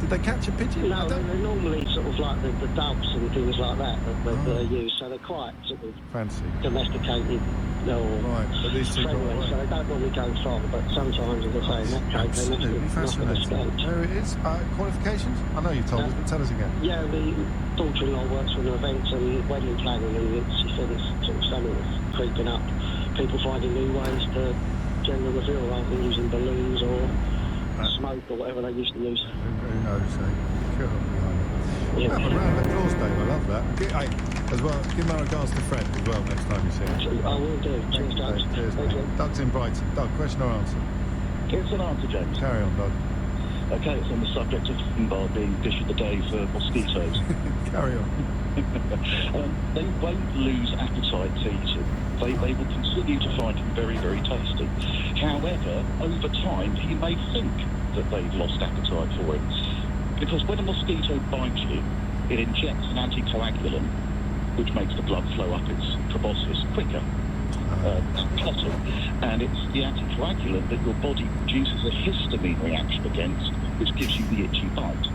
Did they catch a pigeon? No, they're normally sort of like the doves and things like that they use, so they're quite sort of... Fancy. Domesticated, right, but these two friendly, so they don't normally go far, but sometimes, as I say, in that case, they must be fascinating. There it is. Qualifications? I know you've told us, but tell us again. Yeah, the daughter-in-law works for an events and wedding planning, and she said it's sort of something that's creeping up. People finding new ways to gender reveal rather than using balloons or smoke or whatever they used to use. Who knows, eh? Cool. Yeah. Have a round of applause, Dave. I love that. As well, give my regards to Fred as well next time you see him. I will do. Cheers, James. Cheers, mate. Doug's in Brighton. Doug, question or answer? It's an answer, James. Carry on, Doug. Okay, it's on the subject of Finbar being dish of the day for mosquitoes. Carry on. They won't lose appetite to eat it. They will continue to find him very, very tasty. However, over time, he may think that they've lost appetite for him. Because when a mosquito bites you, it injects an anticoagulant, which makes the blood flow up its proboscis quicker. Clotting, and it's the anticoagulant that your body produces a histamine reaction against, which gives you the itchy bite.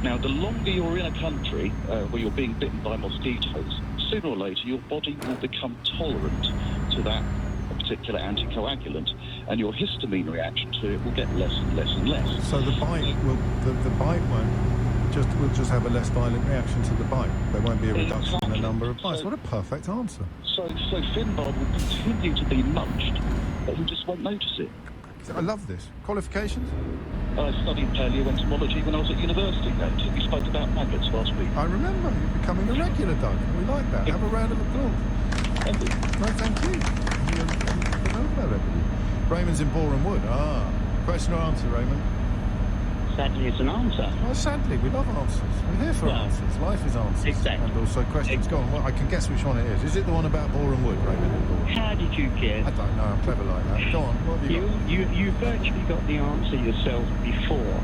Now, the longer you're in a country where you're being bitten by mosquitoes, sooner or later your body will become tolerant to that particular anticoagulant, and your histamine reaction to it will get less and less and less. So the bite will just have a less violent reaction to the bite. There won't be a reduction in the number of bites. What a perfect answer. So Finbar will continue to be munched, but he just won't notice it. I love this. Qualifications? I studied paleoentomology when I was at university, and we spoke about maggots last week. I remember. You're becoming a regular, Doug. We like that. Have a round of applause. Thank you. No, thank you. Raymond's in Boreham Wood. Question or answer, Raymond? Sadly, it's an answer. Well, sadly, we love answers. We're here for answers. Life is answers. Exactly. And also questions. Go on. Well, I can guess which one it is. Is it the one about Boreham Wood, Raymond? How did you guess? I don't know. I'm clever like that. Go on. What have you got? You virtually got the answer yourself before.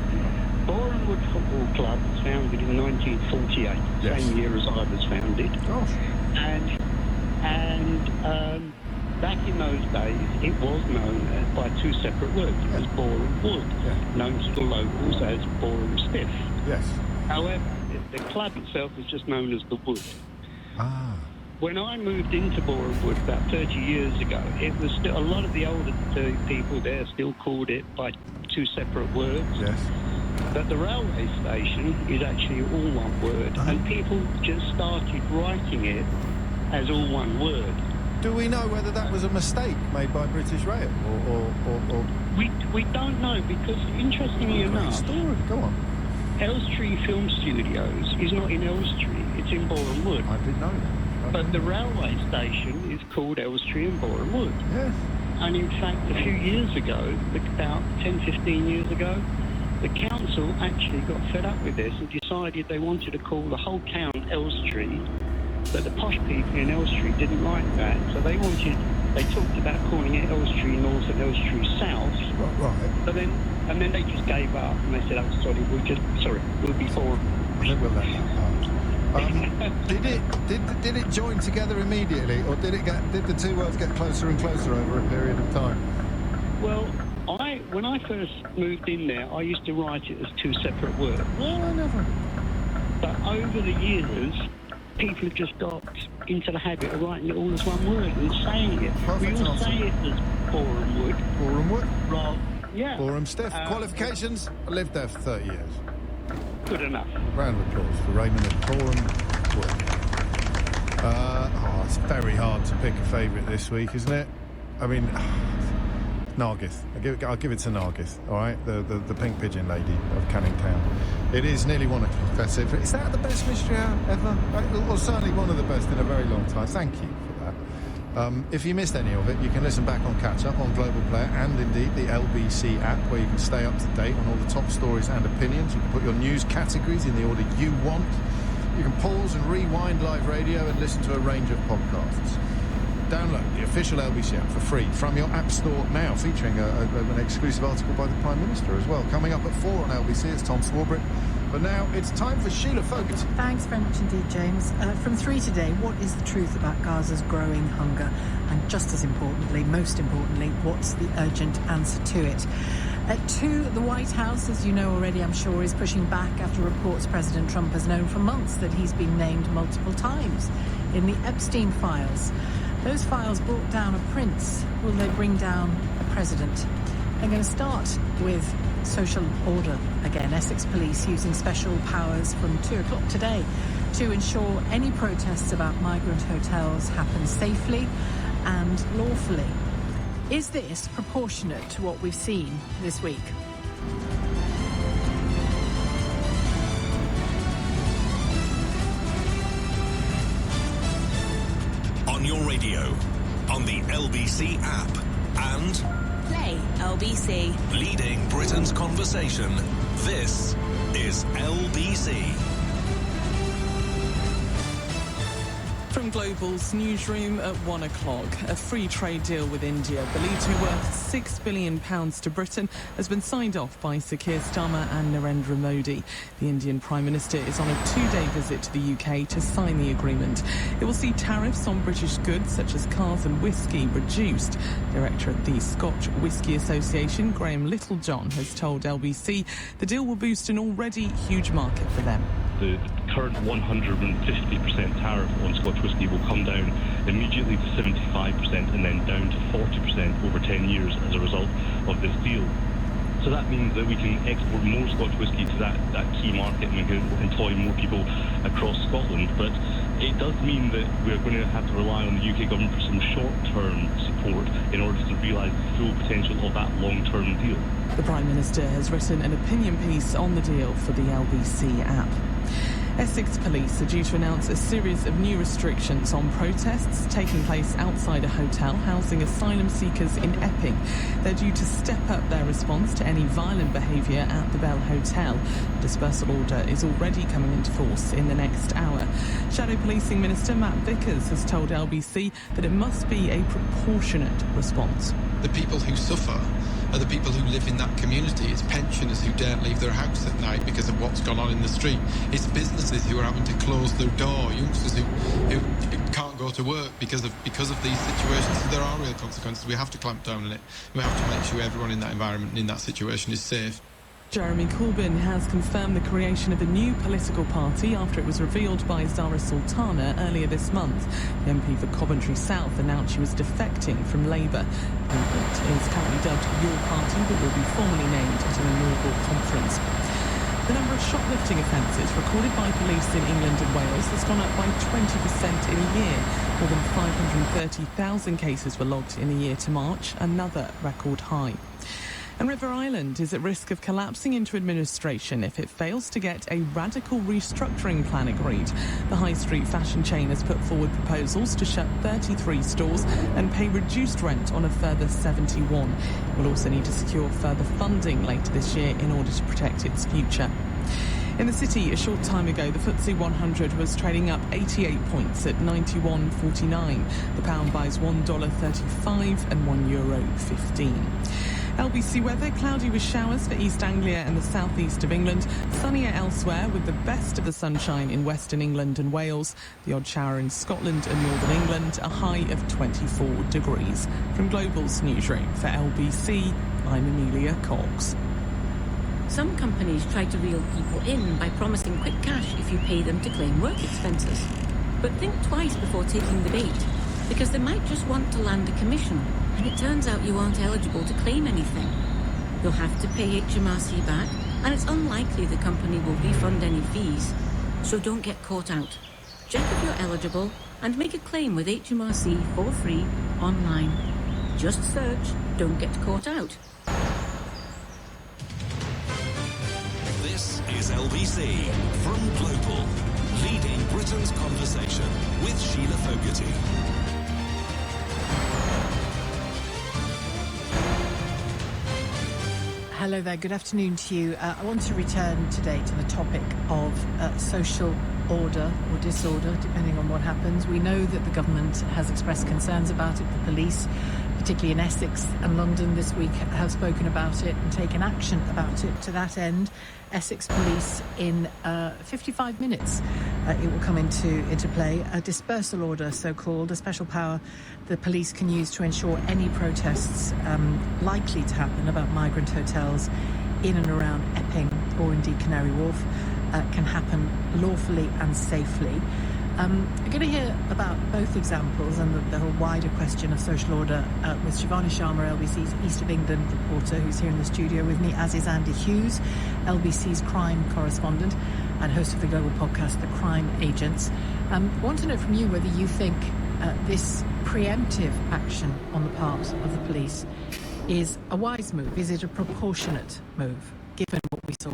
Boreham Wood Football Club was founded in 1948, same year as I was founded. Gosh. And back in those days, it was known by 2 separate words. It was Boreham Wood, known to the locals as Boreham Stiff. Yes. However, the club itself was just known as the Wood. When I moved into Boreham Wood about 30 years ago, it was still, a lot of the older people there still called it by 2 separate words. Yes. But the railway station is actually all one word, and people just started writing it as all one word. Do we know whether that was a mistake made by British Rail, or... We don't know, because interestingly enough... story. Go on. Elstree Film Studios is not in Elstree, it's in Boreham Wood. I didn't know that. But the railway station is called Elstree and Boreham Wood. Yes. And in fact, a few years ago, about 10, 15 years ago, the council actually got fed up with this and decided they wanted to call the whole town Elstree, but the posh people in Elstree didn't like that, so they talked about calling it Elstree North and Elstree South. Right. But then they just gave up and they said, "Oh, sorry, we'll be forward." I think we'll let that pass. Did it join together immediately, or did the two words get closer and closer over a period of time? Well, when I first moved in there, I used to write it as two separate words. Well, I never. But over the years, people have just got into the habit of writing it all as one word and saying it. Perfect we all answer. say it as Boreham Wood. Boreham Wood? Right. Yeah. Boreham Stiff. Qualifications? I lived there for 30 years. Good enough. Round of applause for Raymond at Boreham Wood. It's very hard to pick a favourite this week, isn't it? I mean, Nargith. I'll give it to Nargith, all right? The pink pigeon lady of Canning Town. It is nearly 1 o'clock. That's it. Is that the best mystery hour ever? Or certainly one of the best in a very long time. Thank you for that. If you missed any of it, you can listen back on Catch Up on Global Player and indeed the LBC app, where you can stay up to date on all the top stories and opinions. You can put your news categories in the order you want. You can pause and rewind live radio and listen to a range of podcasts. Download the official LBC app for free from your app store now, featuring an exclusive article by the Prime Minister as well. Coming up at 4 on LBC, it's Tom Swarbrick. But now it's time for Sheila Fogarty. Thanks very much indeed, James. From 3 today, what is the truth about Gaza's growing hunger? And just as importantly, most importantly, what's the urgent answer to it? At 2, the White House, as you know already, I'm sure, is pushing back after reports President Trump has known for months that he's been named multiple times in the Epstein files. Those files brought down a prince. Will they bring down a president? I'm going to start with social order again. Essex Police using special powers from 2 o'clock today to ensure any protests about migrant hotels happen safely and lawfully. Is this proportionate to what we've seen this week? On your radio, on the LBC app, and Play LBC. leading Britain's conversation. This is LBC. From Global's newsroom at 1 o'clock, a free trade deal with India, believed to be worth £6 billion to Britain, has been signed off by Sir Keir Starmer and Narendra Modi. The Indian Prime Minister is on a 2-day visit to the UK to sign the agreement. It will see tariffs on British goods such as cars and whisky reduced. Director at the Scotch Whisky Association, Graham Littlejohn, has told LBC the deal will boost an already huge market for them. The current 150% tariff on Scotch whisky will come down immediately to 75% and then down to 40% over 10 years as a result of this deal. So that means that we can export more Scotch whisky to that key market and we can employ more people across Scotland. But it does mean that we're going to have to rely on the UK government for some short-term support in order to realise the full potential of that long-term deal. The Prime Minister has written an opinion piece on the deal for the LBC app. Essex Police are due to announce a series of new restrictions on protests taking place outside a hotel housing asylum seekers in Epping. They're due to step up their response to any violent behaviour at the Bell Hotel. The dispersal order is already coming into force in the next hour. Shadow Policing Minister Matt Vickers has told LBC that it must be a proportionate response. The people who suffer are the people who live in that community. It's pensioners who daren't leave their house at night because of what's gone on in the street. It's businesses who are having to close their door, youngsters who can't go to work because of these situations. So there are real consequences. We have to clamp down on it. We have to make sure everyone in that environment, in that situation, is safe. Jeremy Corbyn has confirmed the creation of a new political party after it was revealed by Zara Sultana earlier this month. The MP for Coventry South announced she was defecting from Labour. The movement is currently dubbed Your Party, but will be formally named at an inaugural conference. The number of shoplifting offences recorded by police in England and Wales has gone up by 20% in a year. More than 530,000 cases were logged in the year to March, another record high. And River Island is at risk of collapsing into administration if it fails to get a radical restructuring plan agreed. The high street fashion chain has put forward proposals to shut 33 stores and pay reduced rent on a further 71. It will also need to secure further funding later this year in order to protect its future. In the city, a short time ago, the FTSE 100 was trading up 88 points at 91.49. The pound buys $1.35 and €1.15. LBC weather, cloudy with showers for East Anglia and the southeast of England. Sunnier elsewhere with the best of the sunshine in Western England and Wales. The odd shower in Scotland and Northern England, a high of 24 degrees. From Global's newsroom for LBC, I'm Amelia Cox. Some companies try to reel people in by promising quick cash if you pay them to claim work expenses. But think twice before taking the bait, because they might just want to land a commission, and it turns out you aren't eligible to claim anything. You'll have to pay HMRC back, and it's unlikely the company will refund any fees. So don't get caught out. Check if you're eligible and make a claim with HMRC for free online. Just search "Don't Get Caught Out." This is LBC from Global, leading Britain's conversation with Sheila Fogarty. Hello there, good afternoon to you. I want to return today to the topic of social order or disorder, depending on what happens. We know that the government has expressed concerns about it. The police, particularly in Essex and London this week, have spoken about it and taken action about it. To that end, Essex Police, in 55 minutes, it will come into play, a dispersal order, so-called, a special power the police can use to ensure any protests likely to happen about migrant hotels in and around Epping or indeed Canary Wharf can happen lawfully and safely. I'm going to hear about both examples and the whole wider question of social order with Shivani Sharma, LBC's East of England reporter, who's here in the studio with me, as is Andy Hughes, LBC's crime correspondent and host of the global podcast, The Crime Agents. I want to know from you whether you think this preemptive action on the part of the police is a wise move. Is it a proportionate move, given what we saw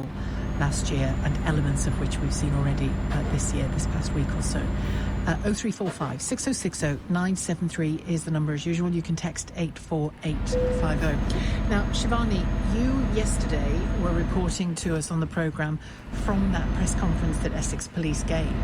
last year and elements of which we've seen already this year, this past week or so? 0345 6060 973 is the number as usual. You can text 84850. Now, Shivani, you yesterday were reporting to us on the programme from that press conference that Essex Police gave.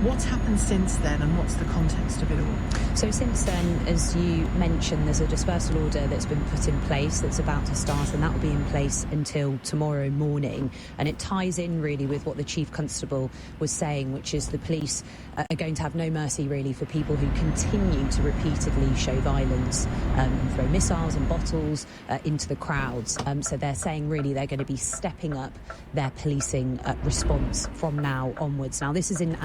What's happened since then and what's the context of it all? So since then, as you mentioned, there's a dispersal order that's been put in place that's about to start, and that will be in place until tomorrow morning. And it ties in really with what the Chief Constable was saying, which is the police are going to have no mercy really for people who continue to repeatedly show violence and throw missiles and bottles into the crowds. So they're saying really they're going to be stepping up their policing response from now onwards. Now, this is in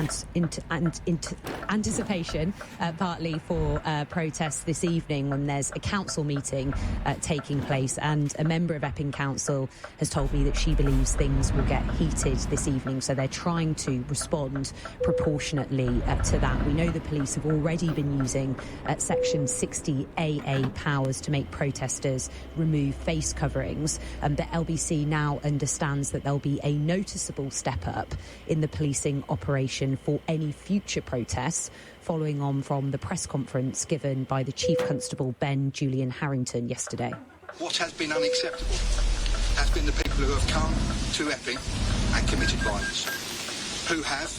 anticipation partly for protests this evening when there's a council meeting taking place, and a member of Epping Council has told me that she believes things will get heated this evening, so they're trying to respond proportionately to that. We know the police have already been using Section 60 AA powers to make protesters remove face coverings, but LBC now understands that there'll be a noticeable step up in the policing operation for any future protests, following on from the press conference given by the Chief Constable Ben Julian Harrington yesterday. What has been unacceptable has been the people who have come to Epping and committed violence, who have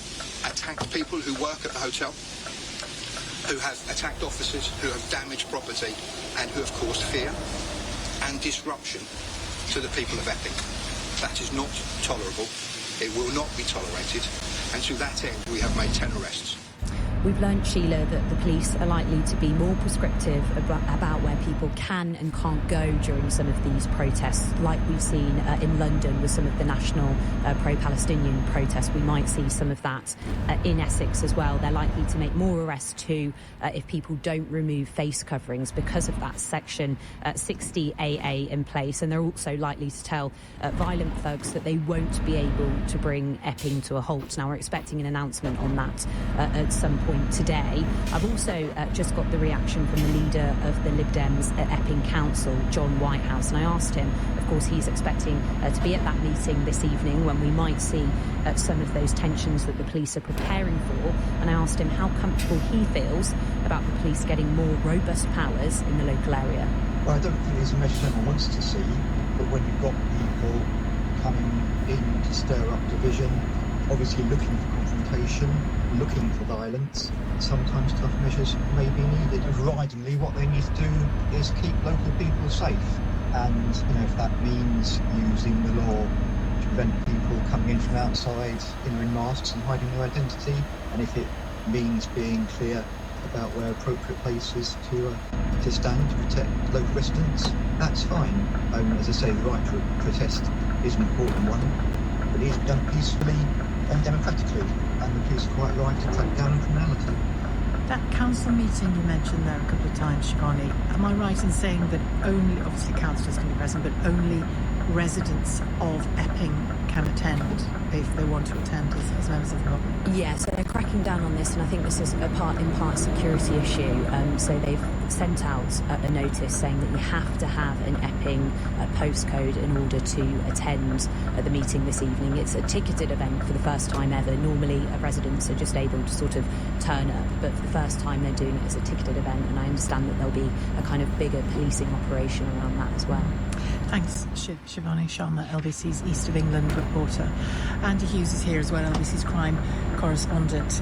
attacked people who work at the hotel, who have attacked officers, who have damaged property and who have caused fear and disruption to the people of Epping. That is not tolerable. It will not be tolerated, and to that end we have made 10 arrests. We've learned, Sheila, that the police are likely to be more prescriptive about where people can and can't go during some of these protests, like we've seen in London with some of the national pro-Palestinian protests. We might see some of that in Essex as well. They're likely to make more arrests too if people don't remove face coverings because of that Section 60 AA in place. And they're also likely to tell violent thugs that they won't be able to bring Epping to a halt. Now, we're expecting an announcement on that at some point point today. I've also just got the reaction from the leader of the Lib Dems at Epping Council, John Whitehouse, and I asked him, of course, he's expecting to be at that meeting this evening when we might see some of those tensions that the police are preparing for, and I asked him how comfortable he feels about the police getting more robust powers in the local area. Well, I don't think it's a measure anyone wants to see, but when you've got people coming in to stir up division, obviously looking for confrontation, looking for violence, sometimes tough measures may be needed. Overridingly, what they need to do is keep local people safe. And, if that means using the law to prevent people coming in from outside, in masks and hiding their identity, and if it means being clear about where appropriate places to stand to protect local residents, that's fine. As I say, the right to protest is an important one, but it is done peacefully and democratically, and the police are quite right to crack down on criminality. That council meeting you mentioned there a couple of times, Shivani, am I right in saying that only, obviously councillors can be present, but only residents of Epping can attend if they want to attend as members of the public? Yeah, so they're cracking down on this, and I think this is in part security issue. So they've sent out a notice saying that you have to have an Epping postcode in order to attend the meeting this evening. It's a ticketed event for the first time ever. Normally residents are just able to sort of turn up, but for the first time they're doing it as a ticketed event, and I understand that there'll be a kind of bigger policing operation around that as well. Thanks, Shivani Sharma, LBC's East of England reporter. Andy Hughes is here as well, LBC's crime correspondent.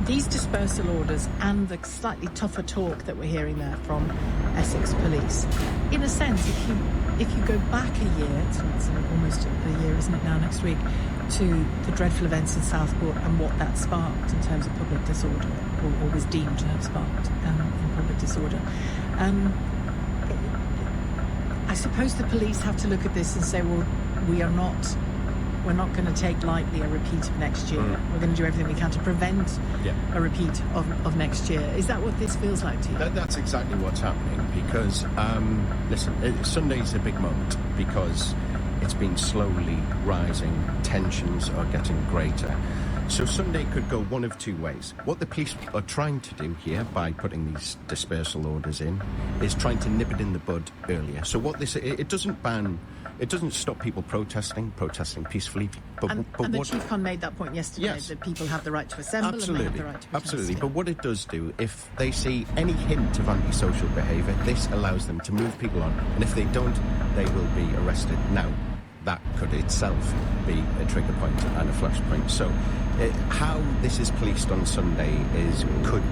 These dispersal orders and the slightly tougher talk that we're hearing there from Essex Police, in a sense, if you go back a year, it's almost a year, isn't it now, next week, to the dreadful events in Southport and what that sparked in terms of public disorder, or was deemed to have sparked in public disorder. I suppose the police have to look at this and say, well, we're not going to take lightly a repeat of next year. We're going to do everything we can to prevent a repeat of next year. Is that what this feels like to you? That's exactly what's happening, because, listen, Sunday's a big moment because it's been slowly rising. Tensions are getting greater. So Sunday could go one of two ways. What the police are trying to do here by putting these dispersal orders in is trying to nip it in the bud earlier. So what this, it doesn't stop people protesting peacefully. But the Chief Con made that point yesterday, that people have the right to assemble and they have the right to protest. Absolutely. But what it does do, if they see any hint of antisocial behaviour, this allows them to move people on. And if they don't, they will be arrested. Now, that could itself be a trigger point and a flashpoint. So how this is policed on Sunday could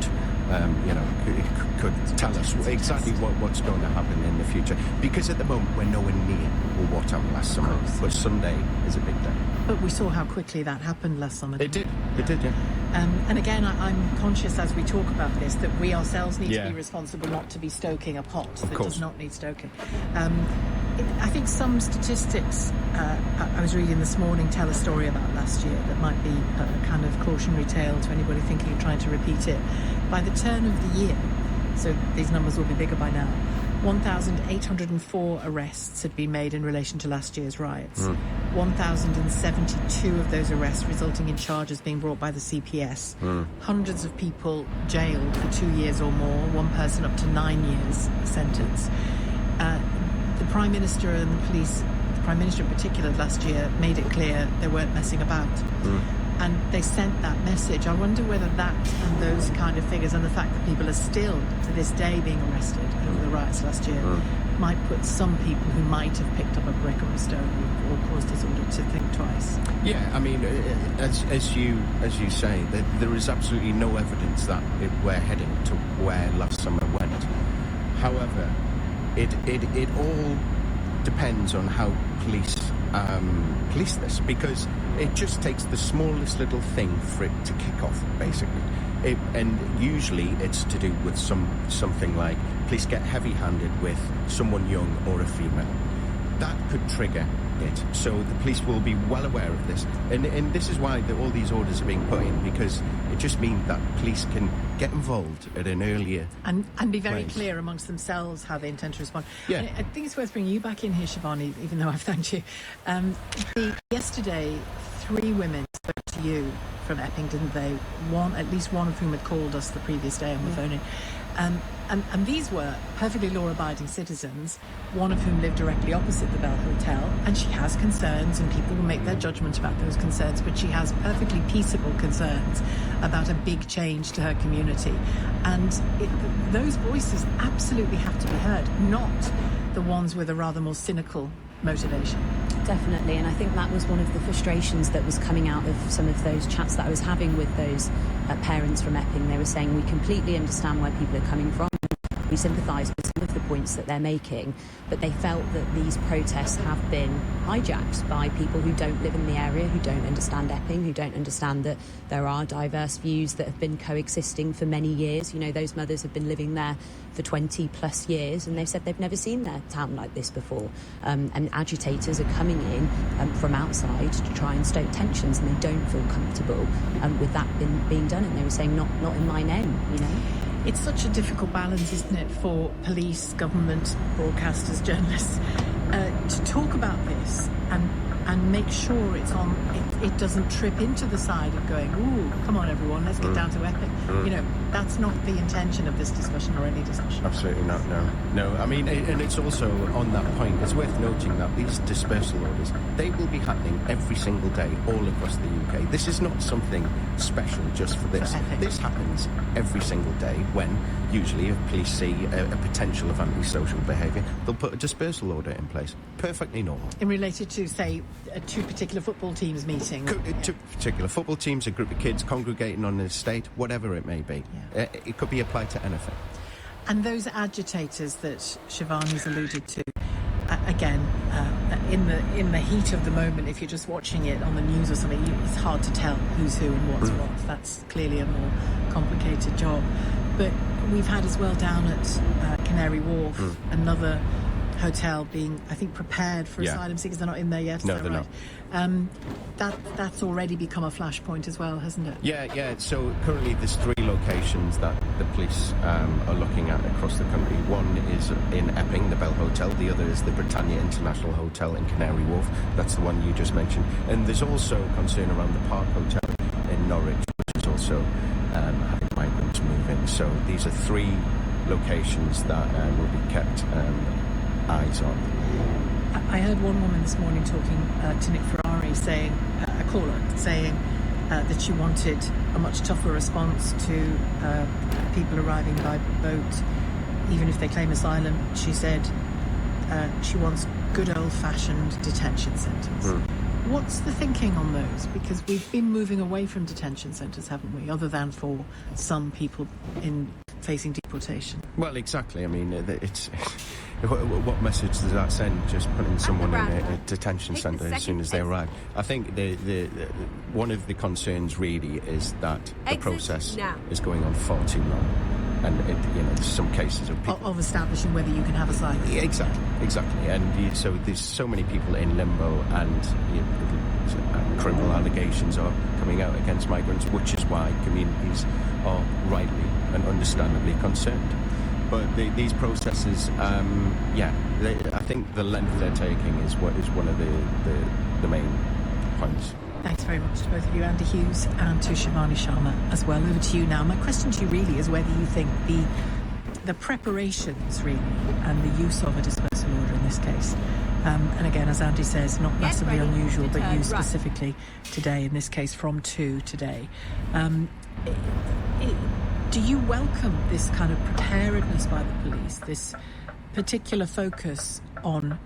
tell us exactly what's going to happen in the future. Because at the moment, we're nowhere near what happened last summer. But Sunday is a big day. But we saw how quickly that happened last summer. It did, yeah. And again, I'm conscious as we talk about this that we ourselves need to be responsible not to be stoking a pot that does not need stoking. I think some statistics I was reading this morning tell a story about last year that might be a kind of cautionary tale to anybody thinking of trying to repeat it. By the turn of the year, so these numbers will be bigger by now, 1,804 arrests had been made in relation to last year's riots. 1,072 of those arrests resulting in charges being brought by the CPS. Hundreds of people jailed for 2 years or more, one person up to 9 years sentence. The Prime Minister and the police, the Prime Minister in particular last year, made it clear they weren't messing about. And they sent that message. I wonder whether that and those kind of figures and the fact that people are still, to this day, being arrested over the riots last year might put some people who might have picked up a brick or a stone or caused disorder to think twice. Yeah, I mean, as you say, there is absolutely no evidence that we're heading to where last summer went. However, it all depends on how police this, because it just takes the smallest little thing for it to kick off, basically. And usually it's to do with something like police get heavy-handed with someone young or a female. That could trigger it. So the police will be well aware of this. And this is why all these orders are being put in, because it just means that police can get involved at an earlier and be very clear amongst themselves how they intend to respond. Yeah. I think it's worth bringing you back in here, Shivani, even though I've thanked you. Yesterday, 3 women spoke to you from Epping, didn't they? At least one of whom had called us the previous day on the phone. And these were perfectly law-abiding citizens, one of whom lived directly opposite the Bell Hotel, and she has concerns, and people will make their judgment about those concerns, but she has perfectly peaceable concerns about a big change to her community. And those voices absolutely have to be heard, not the ones with a rather more cynical motivation. Definitely, and I think that was one of the frustrations that was coming out of some of those chats that I was having with those parents from Epping. They were saying, we completely understand where people are coming from. We sympathise with some of the points that they're making, but they felt that these protests have been hijacked by people who don't live in the area, who don't understand Epping, who don't understand that there are diverse views that have been coexisting for many years. You know, those mothers have been living there for 20 plus years, and they've said they've never seen their town like this before. And agitators are coming in from outside to try and stoke tensions, and they don't feel comfortable with that being done. And they were saying, not in my name, you know. It's such a difficult balance, isn't it, for police, government, broadcasters, journalists, to talk about this and make sure it doesn't trip into the side of going, ooh, come on everyone, let's get down to Epping. You know, that's not the intention of this discussion or any discussion. Absolutely not, no. I mean, and it's also on that point, it's worth noting that these dispersal orders, they will be happening every single day all across the UK. This is not something special just for this. This happens every single day when, usually, if police see a potential of antisocial behaviour, they'll put a dispersal order in place. Perfectly normal. In related to, say, 2 particular football teams meeting. 2 particular football teams, a group of kids congregating on an estate, whatever it may be. Yeah. It could be applied to anything. And those agitators that Shivani's alluded to, again, in the heat of the moment, if you're just watching it on the news or something, it's hard to tell who's who and what's what. That's clearly a more complicated job. But we've had as well down at Canary Wharf, another hotel being, I think, prepared for asylum seekers. They're not in there yet. No, they're right? Not. That's already become a flashpoint as well, hasn't it? Yeah. So currently there's 3 locations that the police are looking at across the country. One is in Epping, the Bell Hotel. The other is the Britannia International Hotel in Canary Wharf. That's the one you just mentioned. And there's also concern around the Park Hotel in Norwich, which is also having migrants move in. So these are 3 locations that will be kept eyes on. I heard one woman this morning talking to Nick Ferrari saying, a caller, saying that she wanted a much tougher response to people arriving by boat, even if they claim asylum. She said she wants good old-fashioned detention centres. What's the thinking on those? Because we've been moving away from detention centres, haven't we? Other than for some people facing deportation. Well, exactly. I mean, it's what message does that send? Just putting someone in a detention centre as soon as they arrive. I think the one of the concerns really is that the process is going on far too long. And there's some cases of people of establishing whether you can have asylum. Yeah, exactly. And so there's so many people in limbo, and criminal allegations are coming out against migrants, which is why communities are rightly and understandably concerned. But these processes, I think the length they're taking is one of the main points. Thanks very much to both of you, Andy Hughes and to Shivani Sharma as well. Over to you now. My question to you really is whether you think the preparations really and the use of a dispersal order in this case, and again, as Andy says, not massively unusual, but used specifically today, in this case from 2 today. Do you welcome this kind of preparedness by the police, this particular focus on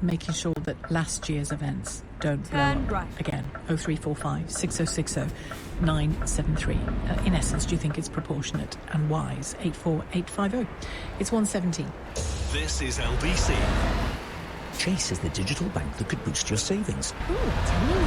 making sure that last year's events don't blow up again? 0345 6060 973. In essence, do you think it's proportionate and wise? 84850. It's 117. This is LBC. Chase is the digital bank that could boost your savings. Ooh, tell me more.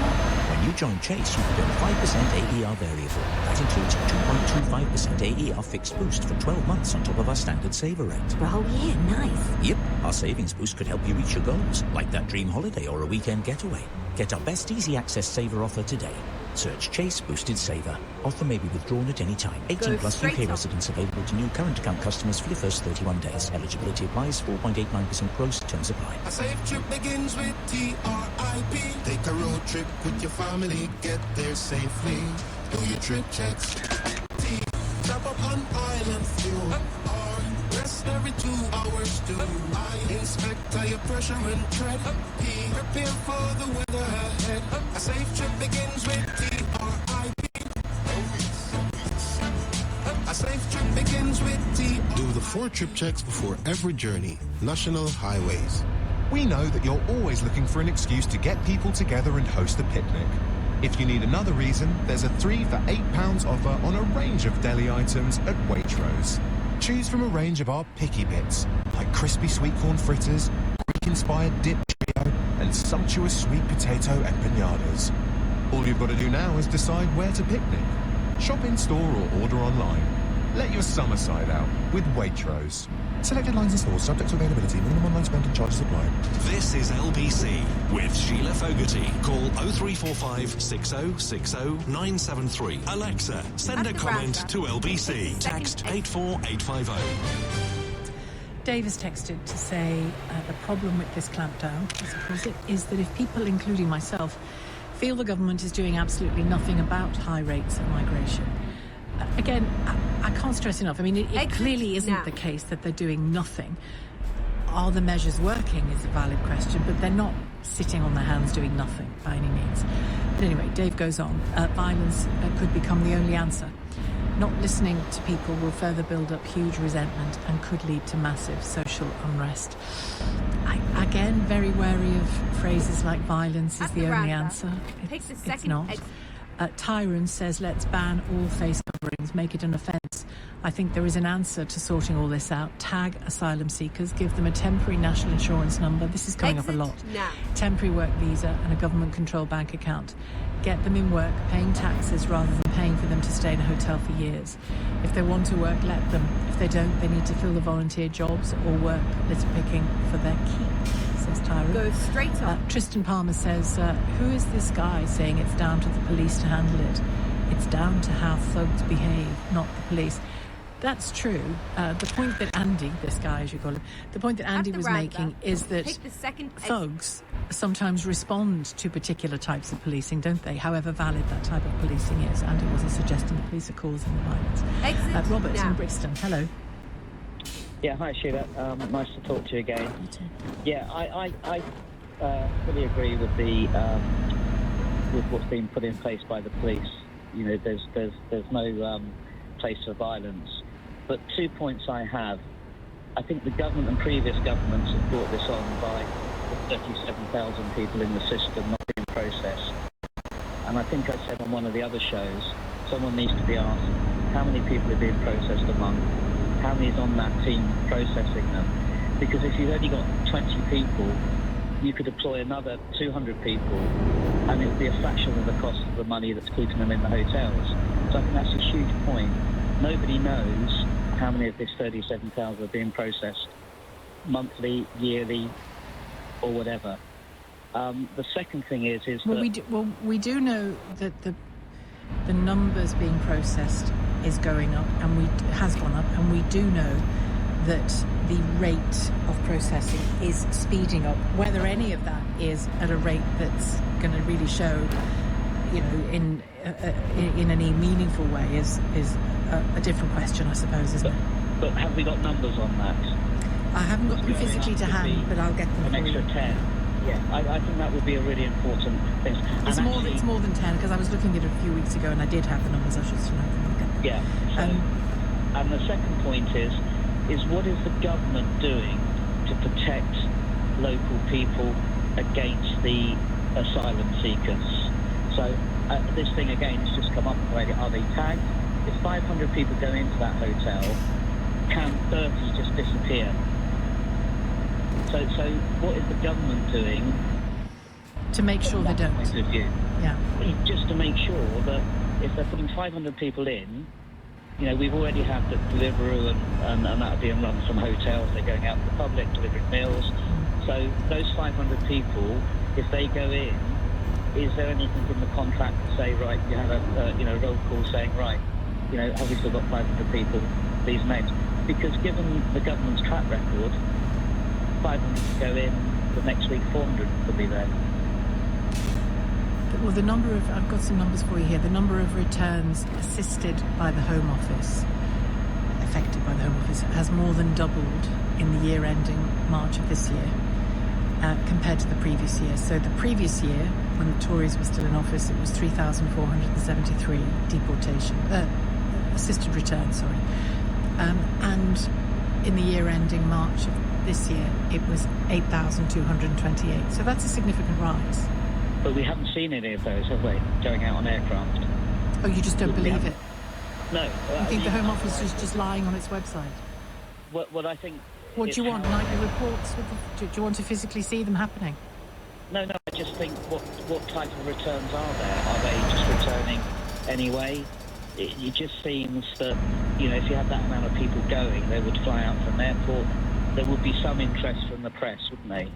When you join Chase, you can earn 5% AER variable. That includes a 2.25% AER fixed boost for 12 months on top of our standard saver rate. Oh yeah, nice. Yep, our savings boost could help you reach your goals, like that dream holiday or a weekend getaway. Get our best easy access saver offer today. Search Chase Boosted Saver. Offer may be withdrawn at any time. 18 plus straight UK up. residents available to new current account customers for the first 31 days. Eligibility applies. 4.89% gross. Terms apply. A safe trip begins with TRIP. Take a road trip with your family. Get there safely. Do your trip checks. Tap up on island fuel. Rest every 2 hours too. I inspect tire pressure and tread. Prepare for the weather ahead. A safe trip begins with TRIP. A safe trip begins with TRIP. Do the 4 trip checks before every journey. National Highways. We know that you're always looking for an excuse to get people together and host a picnic. If you need another reason, there's a 3 for £8 offer on a range of deli items at Waitrose. Choose from a range of our picky bits, like crispy sweet corn fritters, Greek-inspired dip trio, and sumptuous sweet potato empanadas. All you've got to do now is decide where to picnic. Shop in store or order online. Let your summer side out with Waitrose. Selected lines and stores subject to availability. Minimum online spend and charges apply. This is LBC with Sheila Fogarty. Call 0345 6060 973. Alexa, send a comment to LBC. Text 84850. Dave has texted to say the problem with this clampdown, as he calls it, is that if people, including myself, feel the government is doing absolutely nothing about high rates of migration. Again, I can't stress enough. I mean, it clearly isn't the case that they're doing nothing. Are the measures working is a valid question, but they're not sitting on their hands doing nothing by any means. But anyway, Dave goes on. Violence could become the only answer. Not listening to people will further build up huge resentment and could lead to massive social unrest. Again, very wary of phrases like violence is the only answer. It's not. Tyrone says, let's ban all face coverings, make it an offence. I think there is an answer to sorting all this out. Tag asylum seekers, give them a temporary national insurance number. This is coming up a lot. Temporary work visa and a government-controlled bank account. Get them in work, paying taxes rather than paying for them to stay in a hotel for years. If they want to work, let them. If they don't, they need to fill the volunteer jobs or work litter picking for their keep, says Tyrone. Go straight up. Tristan Palmer says, who is this guy saying it's down to the police to handle it? It's down to how thugs behave, not the police. That's true. The point that Andy, this guy as you call him, the point that Andy was making is that thugs sometimes respond to particular types of policing, don't they? However valid that type of policing is. Andy wasn't suggesting the police are causing the violence. Robert in Brixton, hello. Yeah, hi Sheila. Nice to talk to you again. Yeah, I fully agree with the with what's being put in place by the police. You know, there's no place for violence. But 2 points I have. I think the government and previous governments have brought this on by the 37,000 people in the system not being processed. And I think I said on one of the other shows, someone needs to be asked how many people are being processed a month, how many is on that team processing them. Because if you've only got 20 people, you could deploy another 200 people and it would be a fraction of the cost of the money that's keeping them in the hotels. So I think that's a huge point. Nobody knows how many of this 37,000 are being processed monthly, yearly, or whatever. The second thing is we do know that the numbers being processed is going up, and has gone up, and we do know that the rate of processing is speeding up. Whether any of that is at a rate that's going to really show, you know, in any meaningful way is a different question, I suppose, isn't it? But have we got numbers on that? I haven't got them physically to hand, but I'll get them. An extra 10. Yeah, I think that would be a really important thing. It's more than 10, because I was looking at it a few weeks ago and I did have the numbers. I should still have them. Yeah. And the second point is what is the government doing to protect local people against the asylum seekers? So this thing again has just come up already. Are they tagged? If 500 people go into that hotel, can 30 just disappear? So what is the government doing to make sure they don't? Point of view? Yeah. Just to make sure that if they're putting 500 people in, you know, we've already had the Deliveroo and that being run from hotels. They're going out to the public, delivering meals. So those 500 people, if they go in, is there anything in the contract to say, right, you have a roll call saying, right, have we still got 500 people, these names? Because given the government's track record, 500 to go in, the next week 400 could be there. Well, I've got some numbers for you here. The number of returns assisted by the Home Office, affected by the Home Office, has more than doubled in the year ending March of this year compared to the previous year. So the previous year, when the Tories were still in office, it was 3,473 assisted returns, and in the year ending March of this year, it was 8,228. So that's a significant rise. But we haven't seen any of those, have we, going out on aircraft? Oh, you just don't believe it? No. You think the Home Office is just lying on its website? Well, I think... What do you want, nightly reports? Do you want to physically see them happening? No, I just think what type of returns are there? Are they just returning anyway? It just seems that, if you had that amount of people going, they would fly out from the airport. There would be some interest from the press, wouldn't they?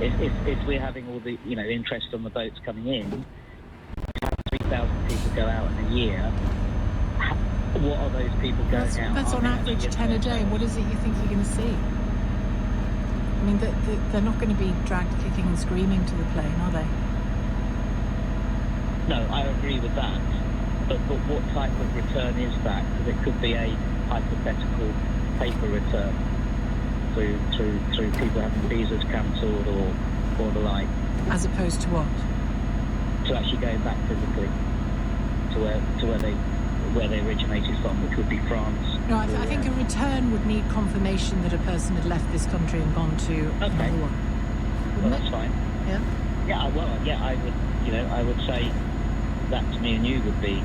If we're having all the, interest on the boats coming in, have 3,000 people go out in a year, what are those people going out? That's on average 10 a day. What is it you think you're going to see? I mean, they're not going to be dragged kicking and screaming to the plane, are they? No, I agree with that. But what type of return is that? Because it could be a hypothetical paper return. Through people having visas cancelled or the like. As opposed to what? To actually going back physically to where they originated from, which would be France. No, I think a return would need confirmation that a person had left this country and gone to another one. Well, that's fine. Yeah. Yeah. Well, yeah. I would say that to me and you would be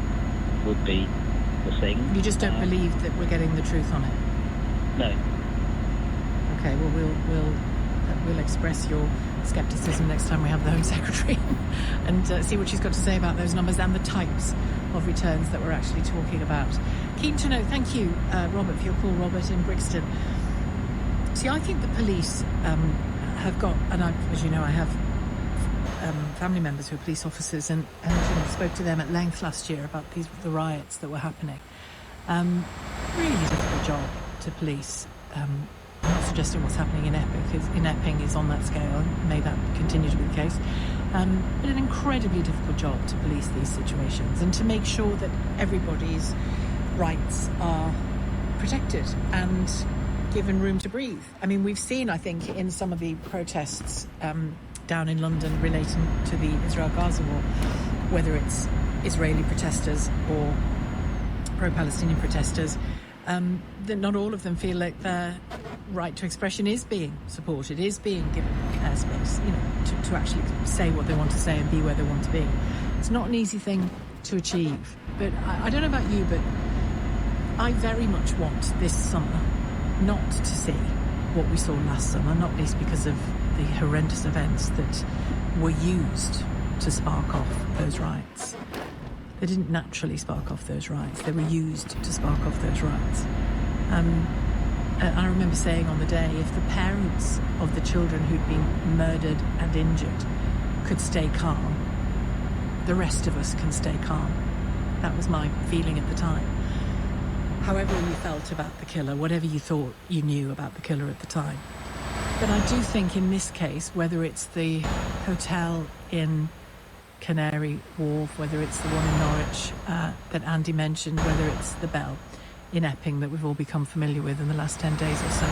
the thing. You just don't believe that we're getting the truth on it. No. Okay, well, we'll express your scepticism next time we have the Home Secretary and see what she's got to say about those numbers and the types of returns that we're actually talking about. Keen to know, thank you, Robert, for your call, Robert in Brixton. See, I think the police have got, and as you know, I have family members who are police officers and spoke to them at length last year about the riots that were happening. Really difficult job to police. I'm not suggesting what's happening in Epping is on that scale, and may that continue to be the case. But an incredibly difficult job to police these situations and to make sure that everybody's rights are protected and given room to breathe. I mean, we've seen, I think, in some of the protests down in London relating to the Israel-Gaza war, whether it's Israeli protesters or pro-Palestinian protesters, that not all of them feel like their right to expression is being supported, is being given airspace, to actually say what they want to say and be where they want to be. It's not an easy thing to achieve. But I don't know about you, but I very much want this summer not to see what we saw last summer, not least because of the horrendous events that were used to spark off those riots. They didn't naturally spark off those riots. They were used to spark off those riots. I remember saying on the day, if the parents of the children who'd been murdered and injured could stay calm, the rest of us can stay calm. That was my feeling at the time. However you felt about the killer, whatever you thought you knew about the killer at the time. But I do think in this case, whether it's the hotel in Canary Wharf, whether it's the one in Norwich that Andy mentioned, whether it's the Bell in Epping that we've all become familiar with in the last 10 days or so.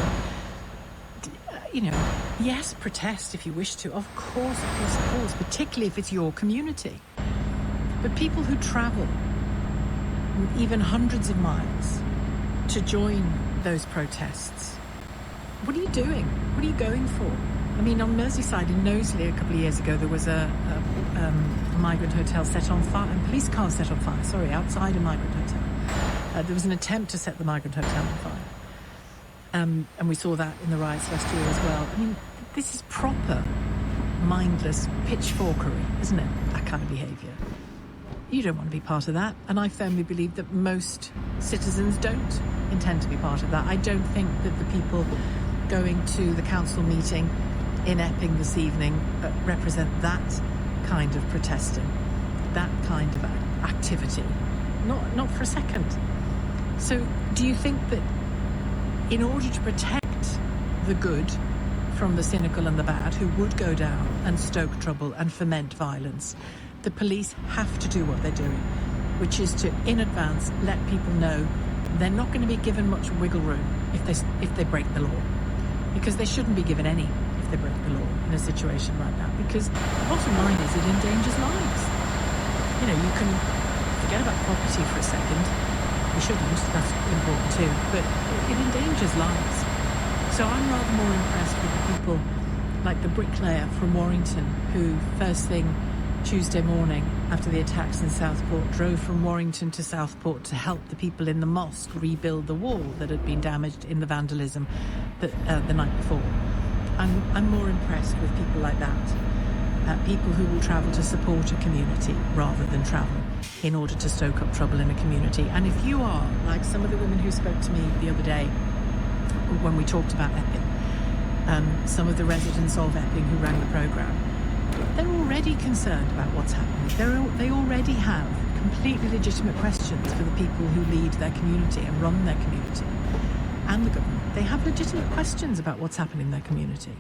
Yes, protest if you wish to. Of course, particularly if it's your community. But people who travel even hundreds of miles to join those protests, what are you doing? What are you going for? I mean, on Merseyside in Knowsley a couple of years ago, there was a migrant hotel set on fire, and police cars set on fire, outside a migrant hotel. There was an attempt to set the migrant hotel on fire. And we saw that in the riots last year as well. I mean, this is proper mindless pitchforkery, isn't it? That kind of behaviour. You don't want to be part of that. And I firmly believe that most citizens don't intend to be part of that. I don't think that the people going to the council meeting in Epping this evening represent that kind of protesting, that kind of activity. Not for a second. So do you think that in order to protect the good from the cynical and the bad who would go down and stoke trouble and foment violence, the police have to do what they're doing, which is to, in advance, let people know they're not going to be given much wiggle room if they break the law, because they shouldn't be given any if they break the law in a situation like that, because the bottom line is it endangers lives. You know, you can forget about property for a second. You shouldn't, that's important too, but it endangers lives. So I'm rather more impressed with the people like the bricklayer from Warrington who first thing Tuesday morning after the attacks in Southport drove from Warrington to Southport to help the people in the mosque rebuild the wall that had been damaged in the vandalism the night before. I'm more impressed with people like that, people who will travel to support a community rather than travel in order to stoke up trouble in a community. And if you are, like some of the women who spoke to me the other day when we talked about Epping, some of the residents of Epping who rang the programme, they're already concerned about what's happening. They already have completely legitimate questions for the people who lead their community and run their community and the government. They have legitimate questions about what's happening in their community.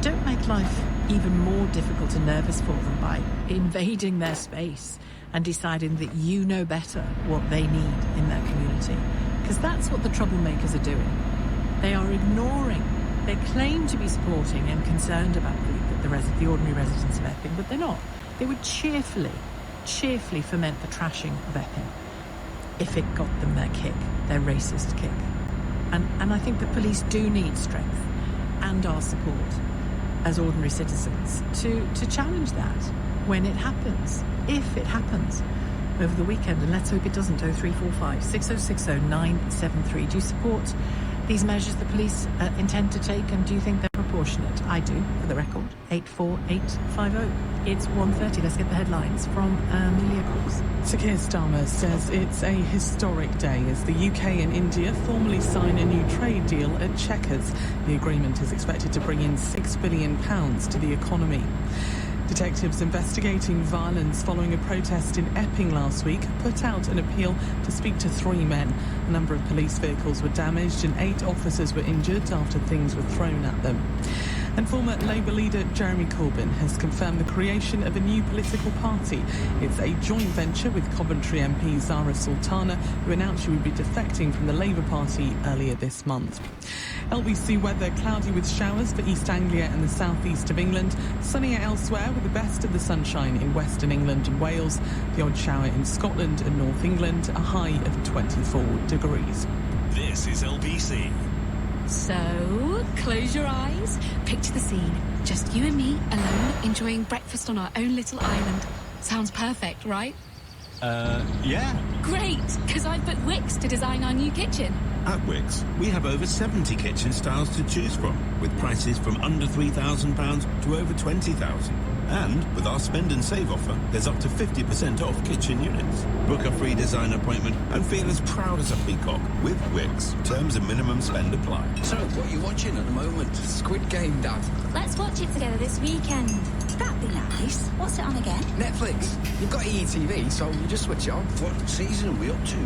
Don't make life even more difficult and nervous for them by invading their space and deciding that you know better what they need in their community. Because that's what the troublemakers are doing. They are ignoring. They claim to be supporting and concerned about the ordinary residents of Epping, but they're not. They would cheerfully foment the trashing of Epping if it got them their kick, their racist kick. And I think the police do need strength and our support as ordinary citizens to challenge that when it happens, if it happens over the weekend, and let's hope it doesn't. 0345 6060 973. Do you support these measures the police intend to take, and do you think they're proportionate? I do, for the record. 84850. It's 1:30. Let's get the headlines from Amelia Cox. Sir Keir Starmer says it's a historic day as the UK and India formally sign a new trade deal at Chequers. The agreement is expected to bring in £6 billion to the economy. Detectives investigating violence following a protest in Epping last week put out an appeal to speak to 3 men. A number of police vehicles were damaged and 8 officers were injured after things were thrown at them. And former Labour leader Jeremy Corbyn has confirmed the creation of a new political party. It's a joint venture with Coventry MP Zara Sultana, who announced she would be defecting from the Labour Party earlier this month. LBC weather: cloudy with showers for East Anglia and the southeast of England, sunnier elsewhere with the best of the sunshine in Western England and Wales, the odd shower in Scotland and North England, a high of 24 degrees. This is LBC. So, close your eyes, picture the scene. Just you and me, alone, enjoying breakfast on our own little island. Sounds perfect, right? Yeah. Great, because I've booked Wix to design our new kitchen. At Wix, we have over 70 kitchen styles to choose from, with prices from under £3,000 to over £20,000. And with our spend and save offer, there's up to 50% off kitchen units. Book a free design appointment and feel as proud as a peacock with Wix. Terms and minimum spend apply. So, what are you watching at the moment? Squid Game, Dad. Let's watch it together this weekend. That'd be nice. What's it on again? Netflix. You've got EETV, so you just switch it on. What season are we up to?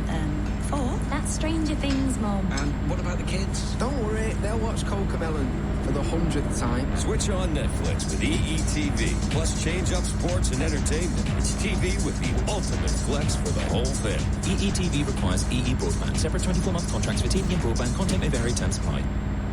4. That's Stranger Things, Mum. And what about the kids? Don't worry, they'll watch Cocomelon for the 100th time. Switch on Netflix with EETV. Plus change up sports and entertainment. It's TV with the ultimate flex for the whole family. EETV requires EE broadband. Separate 24-month contracts for TV and broadband. Content may vary, terms apply.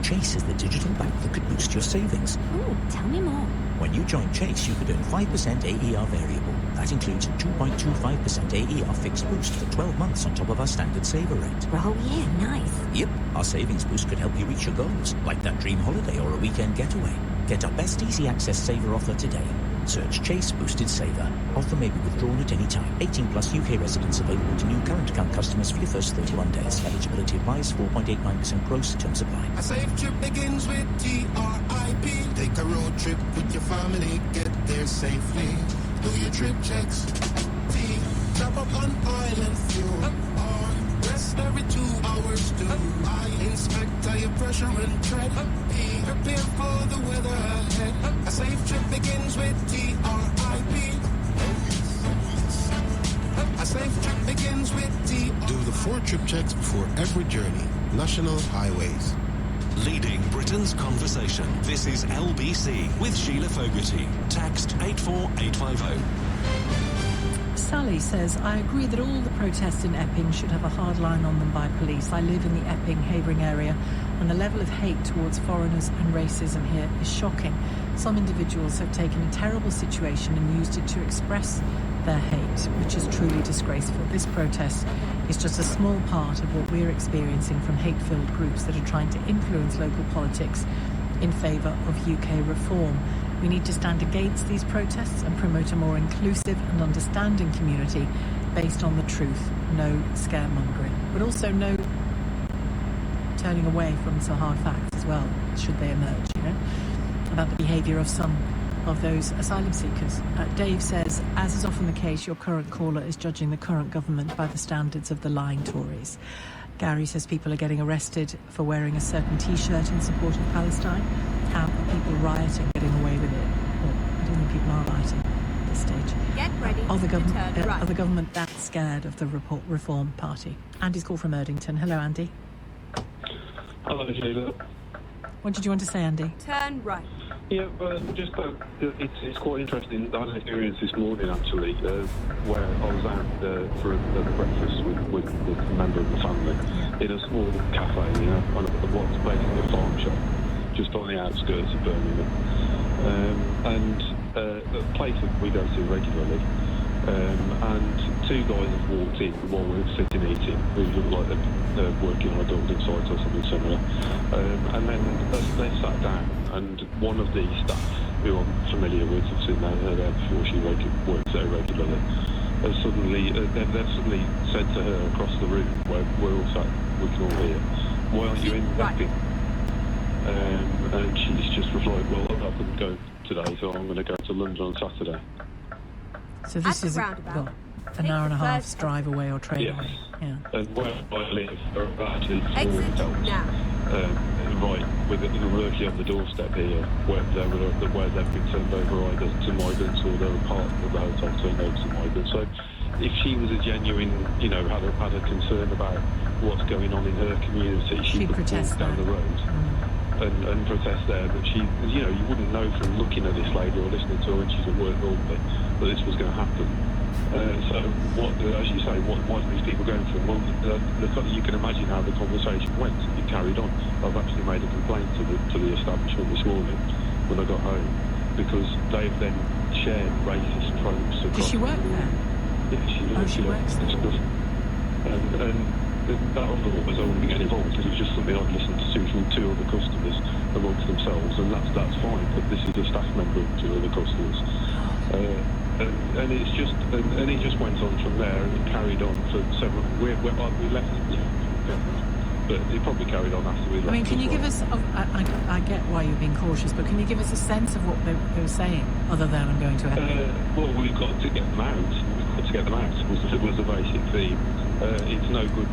Chase is the digital bank that could boost your savings. Ooh, tell me more. When you join Chase, you could earn 5% AER variable. That includes a 2.25% AER fixed boost for 12 months on top of our standard saver rate. For a whole year, nice. Yep, our savings boost could help you reach your goals, like that dream holiday or a weekend getaway. Get our best easy access saver offer today. Search Chase Boosted Saver. Offer may be withdrawn at any time. 18 plus UK residents available to new current account customers for your first 31 days. Eligibility applies. 4.89% gross. Terms apply. A safe trip begins with TRIP. Take a road trip with your family. Get there safely. Do your trip checks. T. Top up on oil and fuel. Rest every 2 hours too. I inspect tire pressure and tread. Prepare for the weather ahead. A safe trip begins with TRIP. safe track begins with TR. Do the 4 trip checks before every journey. National Highways. Leading Britain's conversation. This is LBC with Sheila Fogarty. Text 84850. Sally says, I agree that all the protests in Epping should have a hard line on them by police. I live in the Epping-Havering area, and the level of hate towards foreigners and racism here is shocking. Some individuals have taken a terrible situation and used it to express their hate, which is truly disgraceful. This protest is just a small part of what we're experiencing from hate-filled groups that are trying to influence local politics in favour of UK reform. We need to stand against these protests and promote a more inclusive and understanding community based on the truth. No scaremongering, but also no turning away from some hard facts as well, should they emerge, about the behaviour of some of those asylum seekers. Dave says, as is often the case, your current caller is judging the current government by the standards of the lying Tories. Gary says people are getting arrested for wearing a certain T-shirt in support of Palestine. How are people rioting, getting away with it? Well, I don't think people are rioting at this stage. Get ready Are the to turn right. Are the government that scared of the Reform Party? Andy's called from Erdington. Hello, Andy. Hello, Sheila. What did you want to say, Andy? Turn right. Yeah, it's quite interesting. I had an experience this morning, actually, where I was out for a breakfast with a member of the family in a small cafe, on what's basically a farm shop, just on the outskirts of Birmingham. And a place that we go to regularly. And 2 guys have walked in while we were sitting eating, who looked like they're working on a building site or something similar. And then they sat down, and one of the staff, who I'm familiar with, I've seen her there before, she works there regularly, they've suddenly said to her across the room, where we're all sat, we can all hear, why aren't you in Epping? And she's just replied, well, I couldn't go today, so I'm going to go to London on Saturday. So this is an hour and a half's drive away or train away. Yeah. And where I live, there are actually Exit hotels, right, with lurking on the doorstep here, where they've been turned over either to migrants or they're a part of the hotel turned over to migrants. So if she was a genuine, had a concern about what's going on in her community, she could walk down the road. And protest there, but you wouldn't know from looking at this lady or listening to her when she's at work normally that this was going to happen. So, as you say, what are these people going for? Well, you can imagine how the conversation went. It carried on. I've actually made a complaint to the establishment this morning when I got home, because they've then shared racist tropes across. Does she work there? Yeah, she works there. And that other was I wouldn't get involved because it was just something I'd listened to from 2 other customers amongst themselves, and that's fine. But this is a staff member of 2 other customers, and it's just and it just went on from there, and it carried on for several. We left, but it probably carried on after we left. I mean, can you give us? I get why you're being cautious, but can you give us a sense of what they were saying, other than I'm going to Epping? Well, we've got to get them out. To get them out was the basic theme. It's no good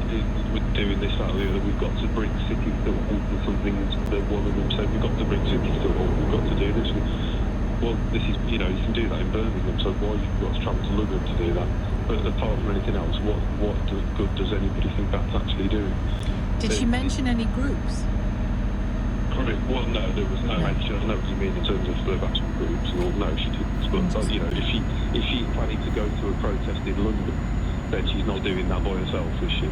with doing this, that, or the other. We've got to bring cities to halt, and something that one of them said, we've got to bring cities to halt, we've got to do this. Well, this is, you can do that in Birmingham, so why you've got to travel to London to do that? But apart from anything else, what good does anybody think that's actually doing? Did she mention any groups? Well, no, there was no mention. I know what you mean in terms of actual groups and all. No, she didn't. But if she's planning to go to a protest in London, then she's not doing that by herself, is she?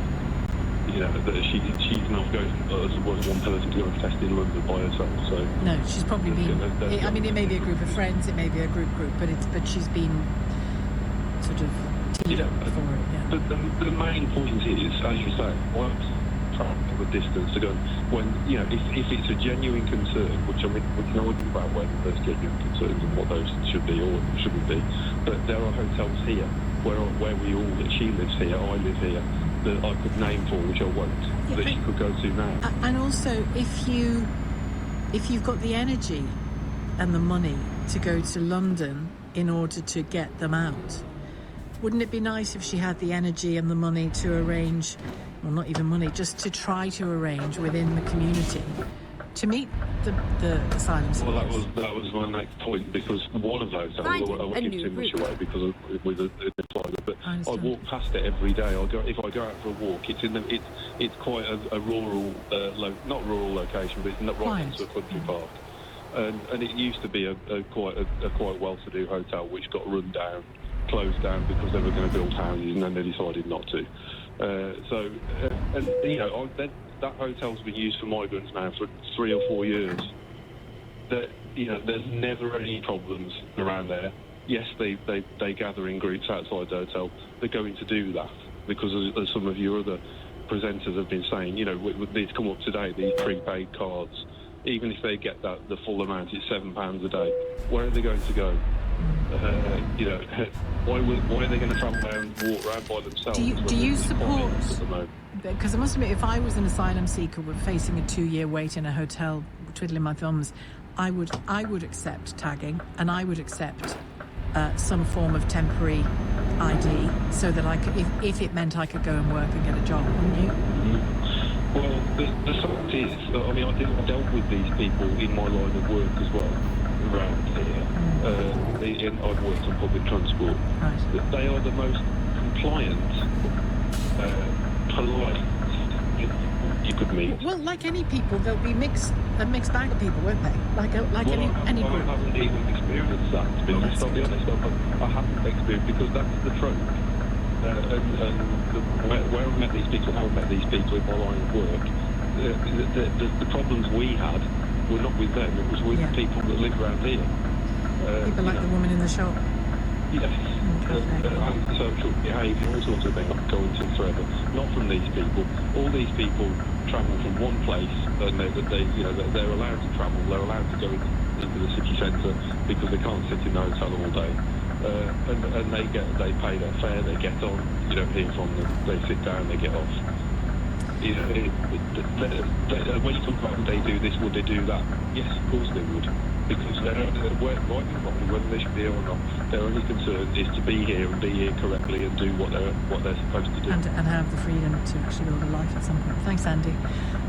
That she's not going as one person to go and protest in London by herself. So no, she's probably been. I mean, it may be a group of friends, it may be a group, but she's been sort of teed up for it. Yeah. But the main point is, as you say, travel the distance to go. When if it's a genuine concern, which I mean, we can argue about whether there's genuine concerns and what those should be or shouldn't be. But there are hotels here where we all. She lives here, I live here, that I could name for, which I won't. That she could go to now. And also, if you've got the energy and the money to go to London in order to get them out, wouldn't it be nice if she had the energy and the money to arrange? Well, not even money, just to try to arrange within the community to meet the asylum seekers? Well, that was my next point, because one of those, I won't give too much away because with the private, but I walk past it every day. If I go out for a walk, it's quite a rural, not rural location, but it's not right into a country park. And it used to be a quite well-to-do hotel, which got closed down because they were going to build houses, and then they decided not to. That hotel's been used for migrants now for 3 or 4 years. There's never any problems around there. Yes, they gather in groups outside the hotel. They're going to do that because, as some of your other presenters have been saying, these come up today, these prepaid cards. Even if they get the full amount, it's £7 a day. Where are they going to go? Why are they going to travel around and walk around by themselves? Do you support? Because I must admit, if I was an asylum seeker facing a 2-year wait in a hotel, twiddling my thumbs, I would accept tagging, and I would accept some form of temporary ID, so that I could, if it meant I could go and work and get a job, wouldn't you? Well, the fact is, I dealt with these people in my line of work as well around here. I've worked on public transport. Right. They are the most compliant, polite you could meet. Well, like any people, there'll be a mixed bag of people, won't they? Like any group. I haven't even experienced that, to be honest. I'll be honest, I haven't experienced, because that's the truth. Where I met these people, how I met these people in my line of work, the problems we had were not with them, it was with the people that live around here. People like the woman in the shop. Yes. Social behaviour, all sorts of things I could go into forever. Not from these people. All these people travel from one place, and they're allowed to travel. They're allowed to go into the city centre because they can't sit in the hotel all day. And they pay their fare. They get on. You don't hear from them. They sit down. They get off. When you talk about would they do this, would they do that? Yes, of course they would. Because they're right and wrong, whether they should be here or not. Their only concern is to be here and be here correctly and do what they're supposed to do. And have the freedom to actually build a life at some point. Thanks, Andy.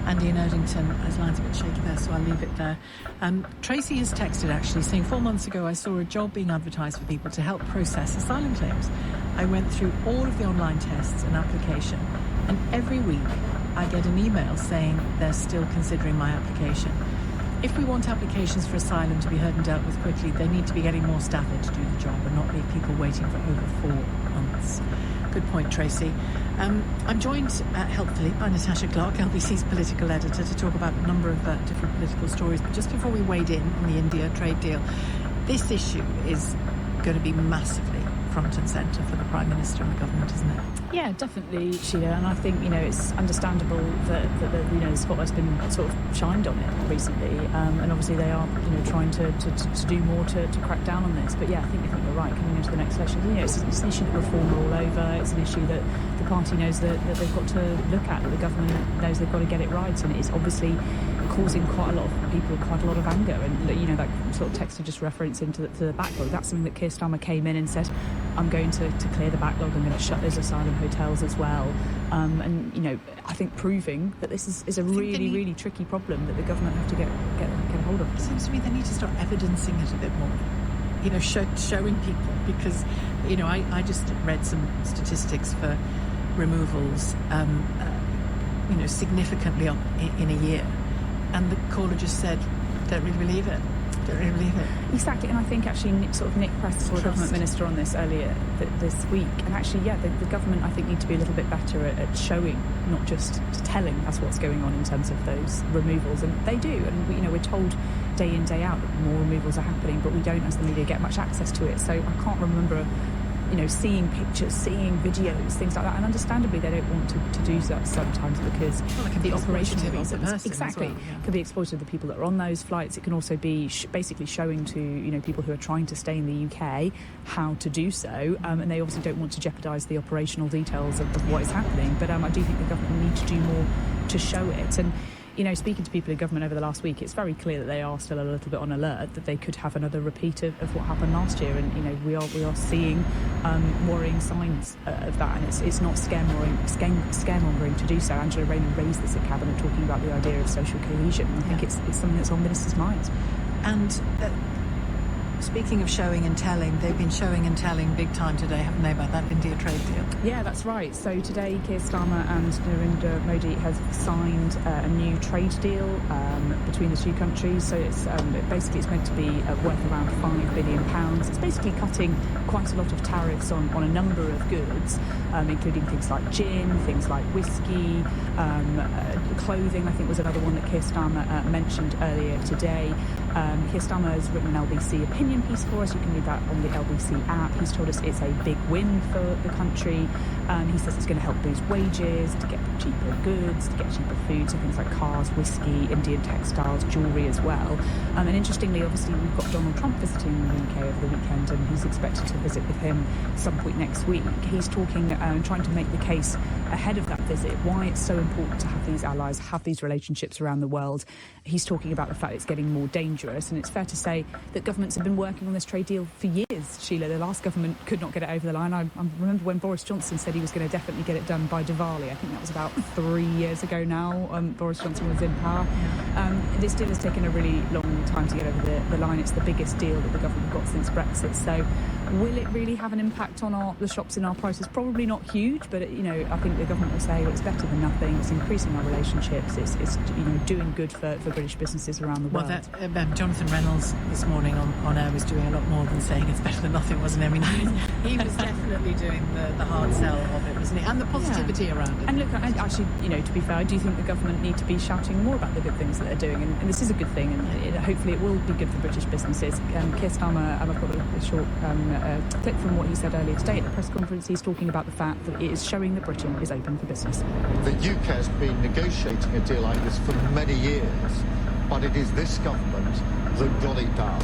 Andy in Erdington. His line's a bit shaky there, so I'll leave it there. Tracy has texted, actually, saying 4 months ago I saw a job being advertised for people to help process asylum claims. I went through all of the online tests and application, and every week I get an email saying they're still considering my application. If we want applications for asylum to be heard and dealt with quickly, they need to be getting more staff in to do the job and not leave people waiting for over 4 months. Good point, Tracy. I'm joined, helpfully, by Natasha Clark, LBC's political editor, to talk about a number of different political stories. But just before we wade in on the India trade deal, this issue is going to be massively front and centre for the Prime Minister and the government, isn't it? Yeah, definitely, Sheila, and I think, it's understandable that the spotlight's been sort of shined on it recently, and obviously they are, trying to do more to crack down on this. But yeah, I think you're right, coming into the next election, it's an issue that reform are all over, it's an issue that the party knows that they've got to look at, that the government knows they've got to get it right, and it's obviously causing quite a lot of people quite a lot of anger, and that sort of text you just referenced into the backlog, that's something that Keir Starmer came in and said, I'm going to clear the backlog, I'm going to shut those asylum hotels as well, and I think proving that this is a really tricky problem that the government have to get a hold of. It seems to me they need to start evidencing it a bit more, showing people, because I just read some statistics for removals significantly up in a year, and the caller just said, don't really believe it. Exactly, and I think actually Nick Press, the government minister, on this earlier this week, and actually, the government I think need to be a little bit better at showing, not just telling us what's going on in terms of those removals, and they do, and we're told day in, day out that more removals are happening, but we don't, as the media, get much access to it. So I can't remember seeing pictures, seeing videos, things like that, and understandably they don't want to do that sometimes because the operational reasons. Exactly, can be exploited to the people that are on those flights. It can also be basically showing to people who are trying to stay in the UK how to do so, and they obviously don't want to jeopardise the operational details of what is happening. But I do think the government need to do more to show it. And speaking to people in government over the last week, it's very clear that they are still a little bit on alert that they could have another repeat of what happened last year. And we are seeing worrying signs of that, and it's not scaremongering to do so. Angela Rayner raised this at Cabinet, talking about the idea of social cohesion. I think it's something that's on ministers' minds. And speaking of showing and telling, they've been showing and telling big time today, haven't they, about that India trade deal? Yeah, that's right. So today, Keir Starmer and Narendra Modi have signed a new trade deal between the two countries. So it's meant to be worth around £5 billion. It's basically cutting quite a lot of tariffs on a number of goods, including things like gin, things like whiskey, clothing, I think was another one that Keir Starmer mentioned earlier today. Keir Starmer has written an LBC opinion piece for us. You can read that on the LBC app. He's told us it's a big win for the country. He says it's going to help boost wages, to get cheaper goods, to get cheaper food, so things like cars, whiskey, Indian textiles, jewellery as well. And interestingly, obviously, we've got Donald Trump visiting the UK over the weekend, and he's expected to visit with him some point next week. He's talking and trying to make the case ahead of that visit why it's so important to have these allies, have these relationships around the world. He's talking about the fact it's getting more dangerous, and it's fair to say that governments have been working on this trade deal for years, Sheila. The last government could not get it over the line. I remember when Boris Johnson said he was going to definitely get it done by Diwali. I think that was about 3 years ago now. Boris Johnson was in power. This deal has taken a really long time to get over the line. It's the biggest deal that the government got since Brexit. So will it really have an impact on the shops in our prices? Probably not huge, but I think the government will say, well, it's better than nothing. It's increasing our relationships. It's doing good for British businesses around the world. Well, Jonathan Reynolds this morning on air was doing a lot more than saying it's better than nothing, wasn't he? I mean, he was definitely doing the hard sell of it, wasn't he? And the positivity around it. And look, actually, to be fair, I do think the government need to be shouting more about the good things that they're doing, and this is a good thing, and hopefully it will be good for British businesses. Keir Starmer, I've got a short clip from what he said earlier today at the press conference. He's talking about the fact that it is showing that Britain is open for business. The UK has been negotiating a deal like this for many years, but it is this government that got it done.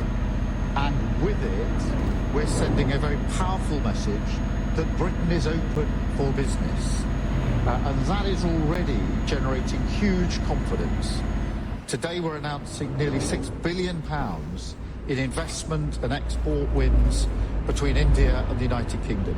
And with it, we're sending a very powerful message that Britain is open for business. And that is already generating huge confidence. Today we're announcing nearly £6 billion in investment and export wins between India and the United Kingdom,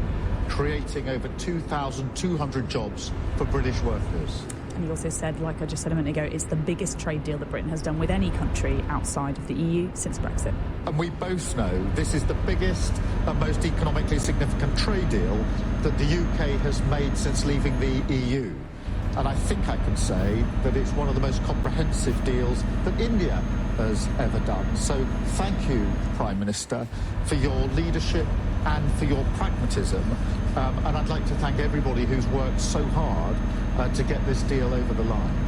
creating over 2,200 jobs for British workers. And he also said, like I just said a minute ago, it's the biggest trade deal that Britain has done with any country outside of the EU since Brexit. And we both know this is the biggest and most economically significant trade deal that the UK has made since leaving the EU. And I think I can say that it's one of the most comprehensive deals that India has ever done. So thank you, Prime Minister, for your leadership and for your pragmatism. And I'd like to thank everybody who's worked so hard to get this deal over the line.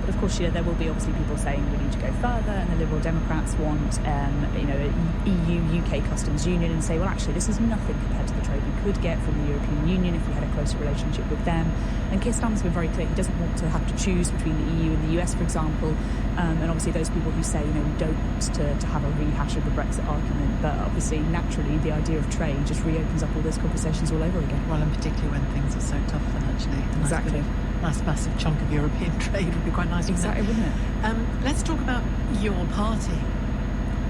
But of course, there will be obviously people saying we need to go further, and the Liberal Democrats want, EU-UK customs union, and say, well, actually, this is nothing compared to the trade we could get from the European Union if we had a closer relationship with them. And Keir Starmer's been very clear; he doesn't want to have to choose between the EU and the US, for example. And obviously, those people who say, we don't want to have a rehash of the Brexit argument, but obviously, naturally, the idea of trade just reopens up all those conversations all over again. Well, and particularly when things are so tough, and actually, exactly. Nice massive chunk of European trade would be quite nice. Exactly, wouldn't it? Let's talk about your party.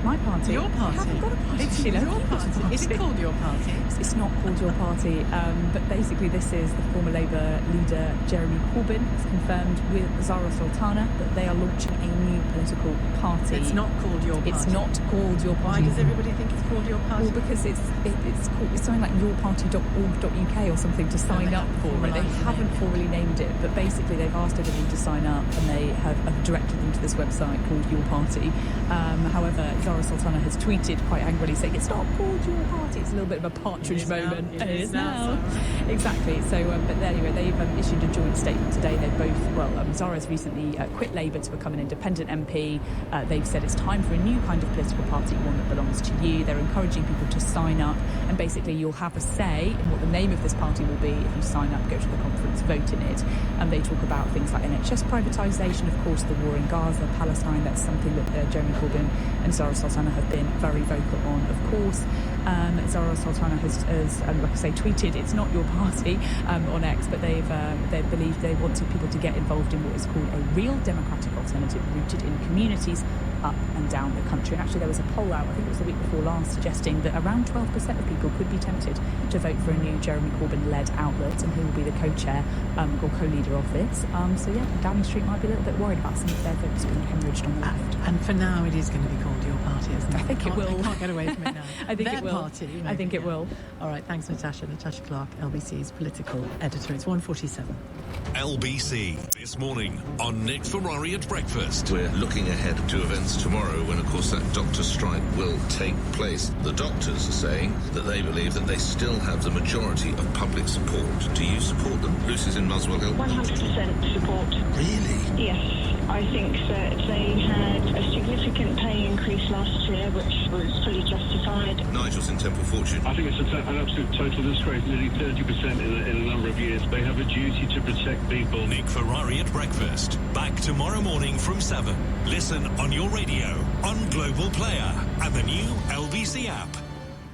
My party? Your party. I haven't got a party. It's your party. Is it called your party? It's not called your party, but basically this is the former Labour leader Jeremy Corbyn has confirmed with Zara Sultana that they are launching a new political party. It's not called your party. It's not called your party. Why does everybody think it's called your party? Well, because it's something like yourparty.org.uk or something to sign up for it. They haven't formally named it, but basically they've asked everybody to sign up, and they have directed them to this website called Your Party. However, Zara Sultana has tweeted quite angrily saying it's not called Your Party. It's a little bit of a Partridge moment. It is now. Exactly. So, but anyway, they've issued a joint statement today. They both, Zara's recently quit Labour to become an independent MP. They've said it's time for a new kind of political party, one that belongs to you. They're encouraging people to sign up, and basically you'll have a say in what the name of this party will be if you sign up, go to the conference, vote in it. And they talk about things like NHS privatisation, of course, the war in Gaza, Palestine. That's something that Jeremy Corbyn and Zara Sultana have been very vocal on, of course. Zara Sultana has like I say, tweeted, "It's not your party," on X, but they believe they wanted people to get involved in what is called a real democratic alternative rooted in communities up and down the country. And actually there was a poll out, I think it was the week before last, suggesting that around 12% of people could be tempted to vote for a new Jeremy Corbyn-led outlet, and he will be the co-chair or co-leader of this. So yeah, Downing Street might be a little bit worried about some of their votes being hemorrhaged on the left. And for now, it is going to be called Your Party, isn't it? I think it will. I can't get away from it now. I think Their it will. Party, maybe, I think it will. All right, thanks, Natasha. Natasha Clark, LBC's political editor. It's 1:47. LBC this morning on Nick Ferrari at breakfast. We're looking ahead to events tomorrow when, of course, that doctor strike will take place. The doctors are saying that they believe that they still have the majority of public support. Do you support them? Lucy's in Muswell Hill. 100% support. Really? Yes. I think that they had a significant pay increase last year, which was fully justified. Nigel's in Temple Fortune. I think it's an absolute total disgrace, nearly 30% in a number of years. They have a duty to protect people. Nick Ferrari at breakfast. Back tomorrow morning from 7. Listen on your radio, on Global Player, and the new LBC app.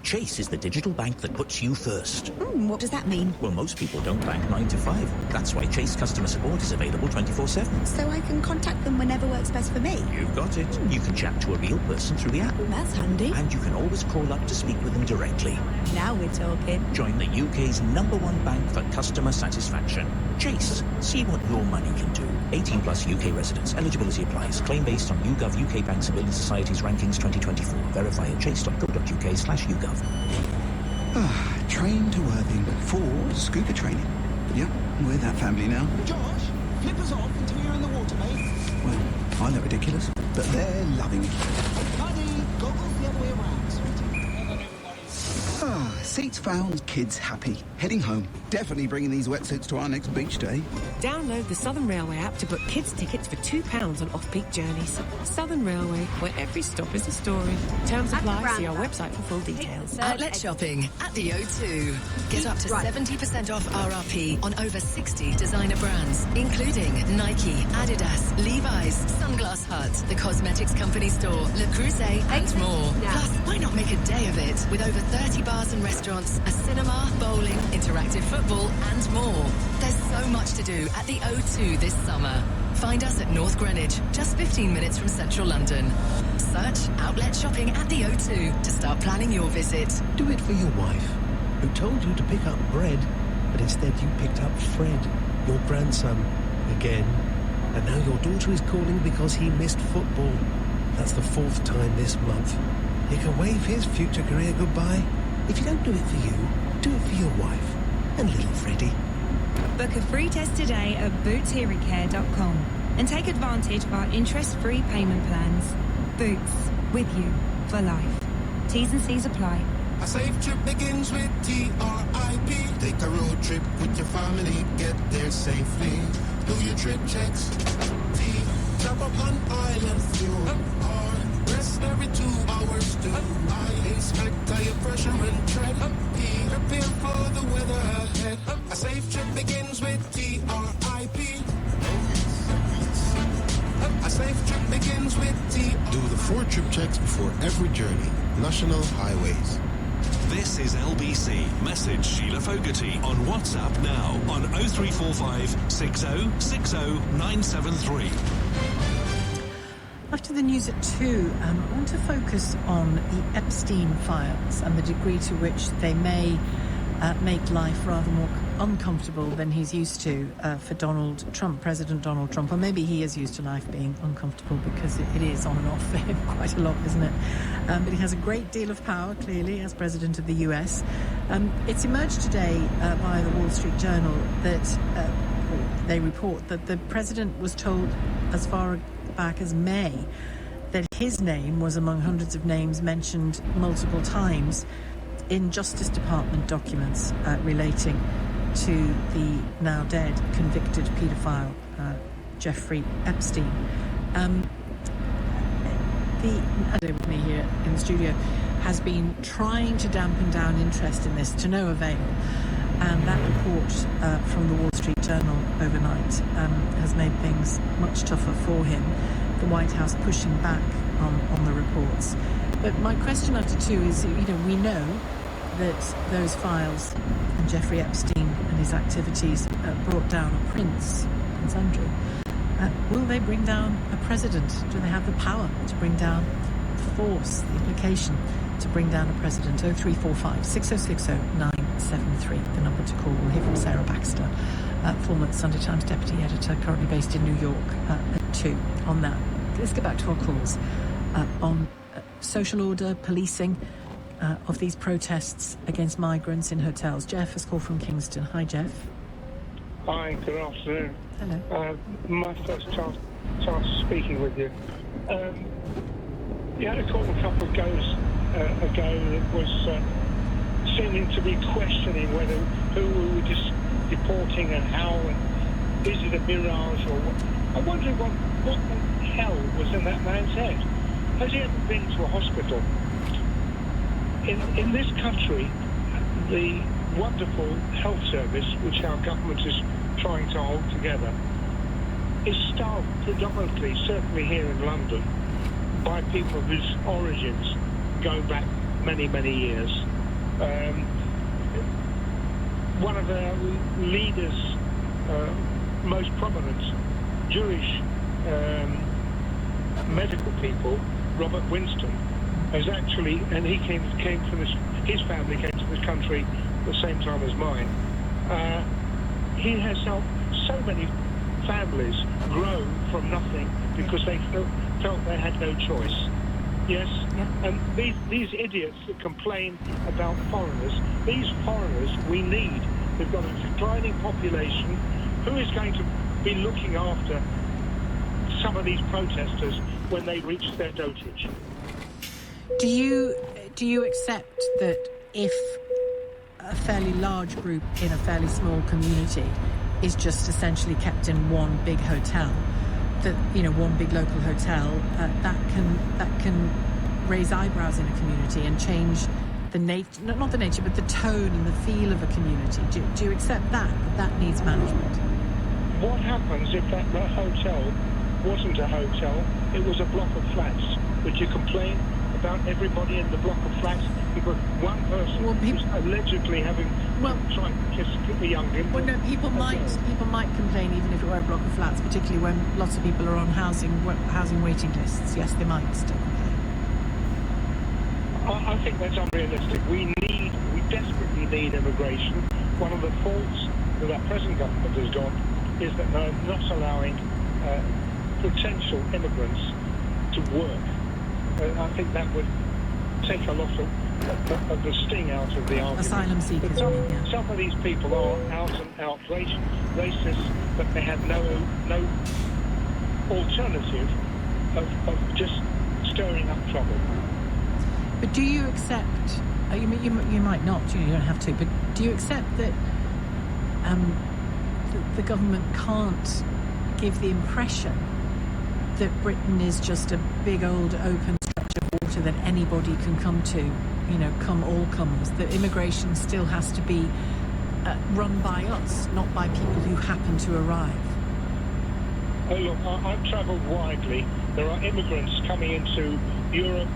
Chase is the digital bank that puts you first. What does that mean? Well, most people don't bank 9 to 5. That's why Chase customer support is available 24/7. So I can contact them whenever works best for me? You've got it. You can chat to a real person through the app. That's handy. And you can always call up to speak with them directly. Now we're talking. Join the UK's #1 bank for customer satisfaction. Chase. See what your money can do. 18 plus UK residents. Eligibility applies. Claim based on YouGov UK Banks and Building Societies Rankings 2024. Verify at chase.co.uk/YouGov. Train to Worthing for scuba training. Yeah, we're that family now. Josh, flip us off until you're in the water, mate. Well, I look ridiculous, but they're loving it. Buddy, goggles the other way around, sweetie. Seats found, kids happy. Heading home. Definitely bringing these wetsuits to our next beach day. Download the Southern Railway app to book kids' tickets for £2 on off-peak journeys. Southern Railway, where every stop is a story. Terms apply. See our website for full details. Outlet shopping at the O2. Get up to 70% off RRP on over 60 designer brands, including Nike, Adidas, Levi's, Sunglass Hut, the Cosmetics Company Store, Le Creuset, and more. Plus, why not make a day of it with over 30 bars and restaurants, a cinema, bowling, interactive football, and more. There's so much to do at the O2 this summer. Find us at North Greenwich, just 15 minutes from central London. Search Outlet Shopping at the O2 to start planning your visit. Do it for your wife, who told you to pick up bread, but instead you picked up Fred, your grandson, again. And now your daughter is calling because he missed football. That's the 4th time this month. He can wave his future career goodbye. If you don't do it for you, do it for your wife and little Freddie. Book a free test today at bootshearingcare.com and take advantage of our interest-free payment plans. Boots, with you for life. T's and C's apply. A safe trip begins with TRIP. Take a road trip with your family, get there safely. Do your trip checks. T. Top up on island fuel. R. Rest every 2 hours too. I. Inspect tire pressure and tread. P. Prepare for the weather ahead. A safe trip begins with TRIP. A safe trip begins with TRIP. Do the 4 trip checks before every journey. National Highways. This is LBC. Message Sheila Fogarty on WhatsApp now on 0345 6060 973. After the news at 2, I want to focus on the Epstein files and the degree to which they may make life rather more uncomfortable than he's used to for Donald Trump, President Donald Trump. Or maybe he is used to life being uncomfortable because it is on and off for him quite a lot, isn't it? But he has a great deal of power, clearly, as President of the US. It's emerged today via the Wall Street Journal that they report that the president was told as far back as May that his name was among hundreds of names mentioned multiple times in Justice Department documents relating to the now dead convicted paedophile Jeffrey Epstein. The editor with me here in the studio has been trying to dampen down interest in this to no avail, and that report from the Wall Street Journal overnight has made things much tougher for him. The White House pushing back on the reports. But my question after 2 is, we know that those files and Jeffrey Epstein and his activities brought down a Prince Andrew. Will they bring down a president? Do they have the power to bring down force, the implication to bring down a president? 0345 6060 973, the number to call. We'll hear from Sarah Baxter, former Sunday Times deputy editor, currently based in New York, at 2 on that. Let's get back to our calls on social order, policing of these protests against migrants in hotels. Jeff has called from Kingston. Hi, Jeff. Hi, good afternoon. Hello. My first chance speaking with you. You had a call a couple of goes ago that was seeming to be questioning who we were just deporting and how, and is it a mirage or what? I wonder what the hell was in that man's head. Has he ever been to a hospital? In this country, the wonderful health service, which our government is trying to hold together, is staffed predominantly, certainly here in London, by people whose origins go back many, many years. One of our leaders, most prominent Jewish medical people, Robert Winston, has actually, and he came from this, his family came to this country at the same time as mine. He has helped so many families grow from nothing because they felt they had no choice. Yes? Yeah. And these idiots that complain about foreigners, these foreigners we need. We've got a declining population. Who is going to be looking after some of these protesters when they reach their dotage? Do you accept that if a fairly large group in a fairly small community is just essentially kept in one big hotel, that one big local hotel, that can raise eyebrows in a community and change the nature, not the nature, but the tone and the feel of a community? Do you accept that needs management? What happens if that hotel wasn't a hotel? It was a block of flats. Would you complain about everybody in the block of flats because one person was allegedly trying to kiss a young dimple? Well, no, people might complain even if it were a block of flats, particularly when lots of people are on housing waiting lists. Yes, they might still complain. I think that's unrealistic. We desperately need immigration. One of the faults that our present government has got is that they're not allowing potential immigrants to work. I think that would take a lot of the sting out of the argument. Asylum seekers. Some of these people are out and out racists, but they have no alternative of just stirring up trouble. But do you accept? You might not. You don't have to. But do you accept that the government can't give the impression that Britain is just a big old open stretch of water that anybody can come to, come all comers, that immigration still has to be run by us, not by people who happen to arrive? Oh, look, I've travelled widely. There are immigrants coming into Europe.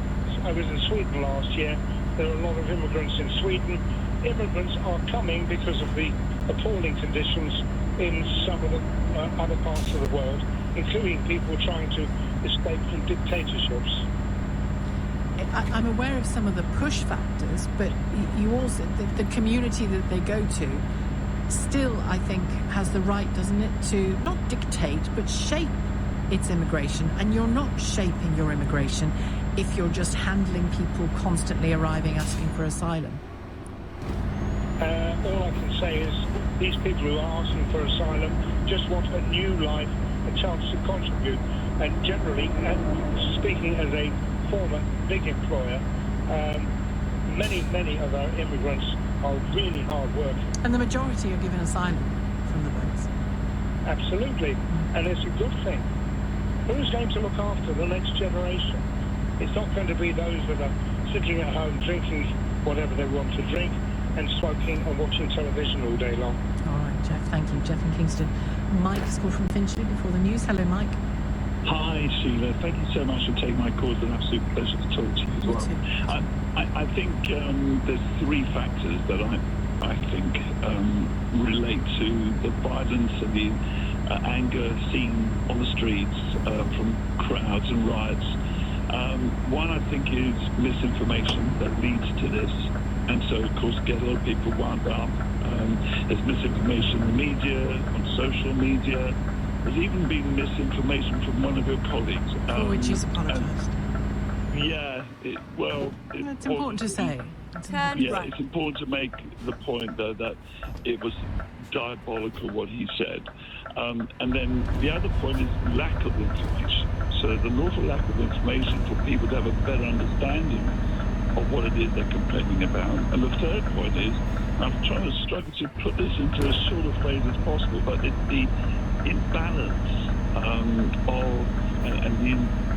I was in Sweden last year. There are a lot of immigrants in Sweden. Immigrants are coming because of the appalling conditions in some of the other parts of the world, including people trying to escape from dictatorships. I'm aware of some of the push factors, but you also, the community that they go to still, I think, has the right, doesn't it, to not dictate, but shape its immigration. And you're not shaping your immigration if you're just handling people constantly arriving asking for asylum. All I can say is these people who are asking for asylum just want a new life, a chance to contribute. And generally, speaking as a former big employer, many of our immigrants are really hard working. And the majority are given asylum from the boats. Absolutely. And it's a good thing. Who's going to look after the next generation? It's not going to be those that are sitting at home drinking whatever they want to drink and smoking and watching television all day long. All right, Jeff, thank you. Jeff in Kingston. Mike has called from Finchley before the news. Hello, Mike. Hi, Sheila. Thank you so much for taking my call. It's an absolute pleasure to talk to you as well. I think there's three factors that I think relate to the violence and the anger seen on the streets from crowds and riots. One, I think, is misinformation that leads to this. And so, of course, get a lot of people wound up. There's misinformation in the media, on social media. There's even been misinformation from one of your colleagues. For which he's apologised. It's important to say. It's important to make the point, though, that it was diabolical what he said. And then the other point is lack of information. So there's an awful lack of information for people to have a better understanding of what it is they're complaining about. And the third point is, I'm trying to struggle to put this into as short a phrase as possible, but it's the imbalance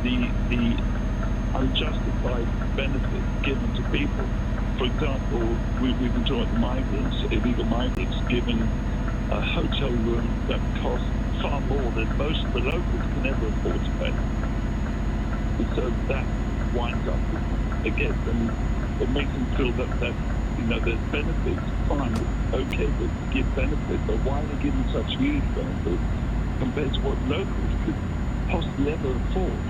the unjustified benefit given to people. For example, we've been talking about migrants, illegal migrants, given a hotel room that costs far more than most of the locals can ever afford to pay. And so that winds up against them. It makes them feel that there's benefits, fine, okay, to give benefits, but why are they giving such huge benefits compared to what locals could possibly ever afford?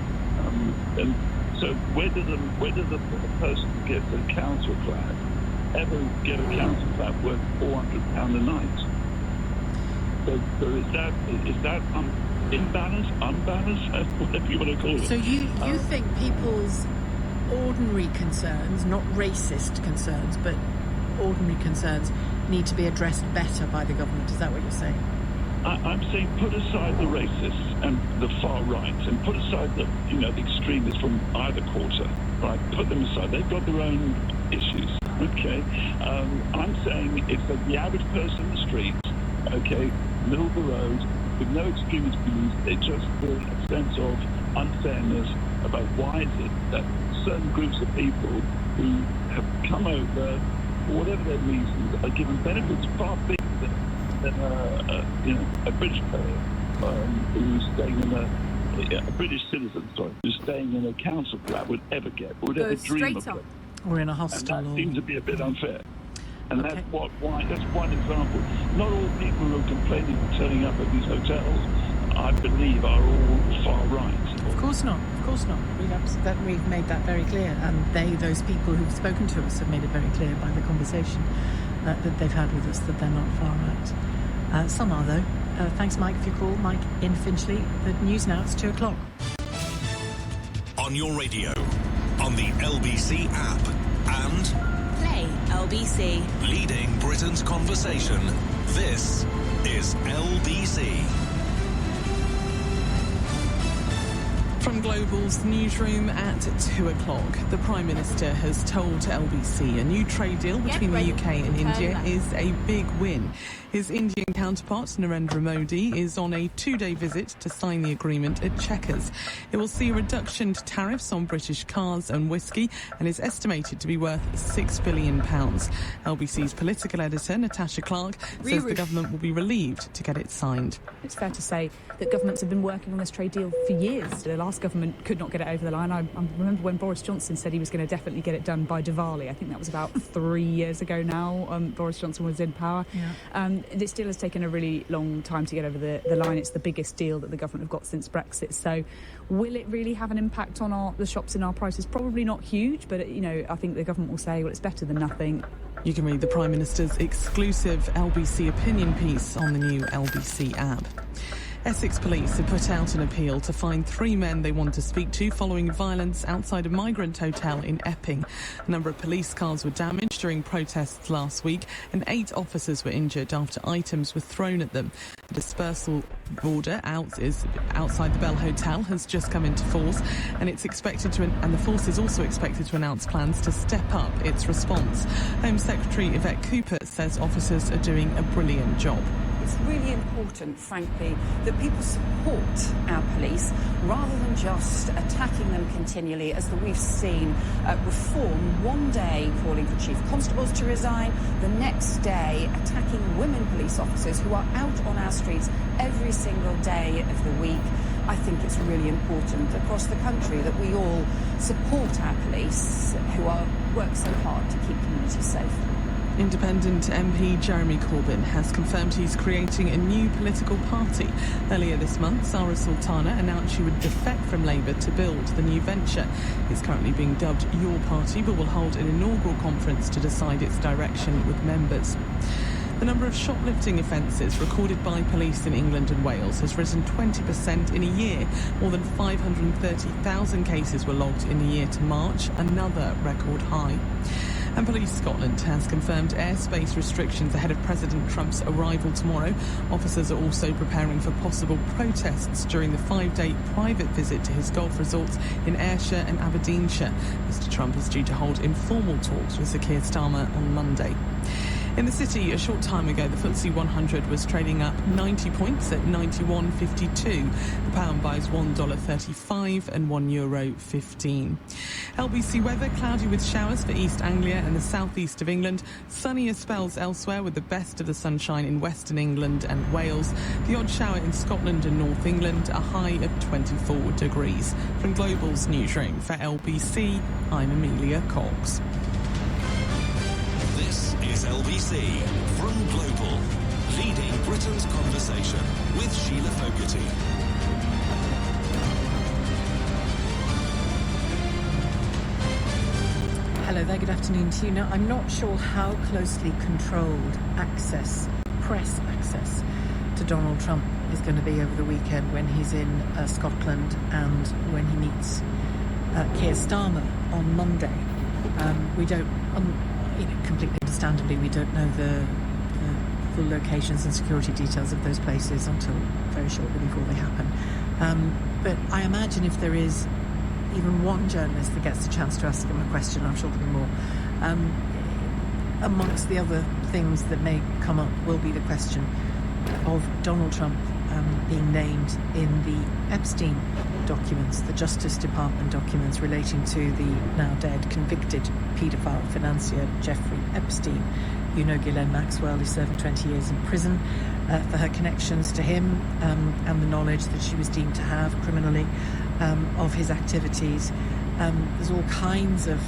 And so where does a person who gets a council flat ever get a council flat worth £400 a night? So is that imbalance, unbalanced, whatever you want to call it? So you think people's ordinary concerns, not racist concerns, but ordinary concerns, need to be addressed better by the government? Is that what you're saying? I'm saying put aside the racists and the far right, and put aside the extremists from either quarter, right? Put them aside. They've got their own issues, okay? I'm saying it's the average person in the street, okay, middle of the road, with no extremist views. They just feel a sense of unfairness about why is it that certain groups of people who have come over, for whatever their reasons, are given benefits far bigger than a British player who's staying in a British citizen, who's staying in a council flat would ever get, would ever dream of it. Or in a hostel. And that seems to be a bit unfair. And that's one example. Not all people who are complaining and turning up at these hotels, I believe, are all far right. Of course not. We've made that very clear, and those people who've spoken to us have made it very clear by the conversation that they've had with us that they're not far right. Some are, though. Thanks, Mike, for your call. Mike in Finchley. The news now, it's 2 o'clock. On your radio, on the LBC app, and Play LBC. leading Britain's conversation, this is LBC. From Global's newsroom at 2 o'clock, the Prime Minister has told LBC a new trade deal between the UK and India is a big win. His Indian counterpart, Narendra Modi, is on a 2-day visit to sign the agreement at Chequers. It will see a reduction to tariffs on British cars and whiskey and is estimated to be worth £6 billion. LBC's political editor, Natasha Clark, says the government will be relieved to get it signed. It's fair to say that governments have been working on this trade deal for years. The last government could not get it over the line. I remember when Boris Johnson said he was going to definitely get it done by Diwali. I think that was about 3 years ago now. Boris Johnson was in power. Yeah. This deal has taken a really long time to get over the line. It's the biggest deal that the government have got since Brexit. So will it really have an impact on the shops and our prices? Probably not huge, but I think the government will say, well, it's better than nothing. You can read the Prime Minister's exclusive LBC opinion piece on the new LBC app. Essex police have put out an appeal to find 3 men they want to speak to following violence outside a migrant hotel in Epping. A number of police cars were damaged during protests last week and 8 officers were injured after items were thrown at them. The dispersal order outside the Bell Hotel has just come into force, and the force is also expected to announce plans to step up its response. Home Secretary Yvette Cooper says officers are doing a brilliant job. It's really important, frankly, that people support our police rather than just attacking them continually, as we've seen Reform one day calling for chief constables to resign, the next day attacking women police officers who are out on our streets every single day of the week. I think think it's really important across the country that we all support our police who work so hard to keep communities safe. Independent MP Jeremy Corbyn has confirmed he's creating a new political party. Earlier this month, Sara Sultana announced she would defect from Labour to build the new venture. It's currently being dubbed Your Party, but will hold an inaugural conference to decide its direction with members. The number of shoplifting offences recorded by police in England and Wales has risen 20% in a year. More than 530,000 cases were logged in the year to March, another record high. And Police Scotland has confirmed airspace restrictions ahead of President Trump's arrival tomorrow. Officers are also preparing for possible protests during the 5-day private visit to his golf resorts in Ayrshire and Aberdeenshire. Mr Trump is due to hold informal talks with Sir Keir Starmer on Monday. In the city, a short time ago, the FTSE 100 was trading up 90 points at 91.52. The pound buys $1.35 and €1.15. LBC weather, cloudy with showers for East Anglia and the southeast of England. Sunnier spells elsewhere with the best of the sunshine in Western England and Wales. The odd shower in Scotland and North England, a high of 24 degrees. From Global's newsroom for LBC, I'm Amelia Cox. This is LBC from Global, leading Britain's conversation with Sheila Fogarty. Hello there, good afternoon to you. Now, I'm not sure how closely controlled press access to Donald Trump is going to be over the weekend when he's in Scotland and when he meets Keir Starmer on Monday. We don't, completely understandably, we don't know the full locations and security details of those places until very shortly before they happen. But I imagine if there is even one journalist that gets the chance to ask him a question, I'm sure there'll be more. Amongst the other things that may come up will be the question of Donald Trump being named in the Epstein documents, the Justice Department documents relating to the now dead convicted paedophile financier Jeffrey Epstein. You know Ghislaine Maxwell is serving 20 years in prison for her connections to him and the knowledge that she was deemed to have criminally of his activities. There's all kinds of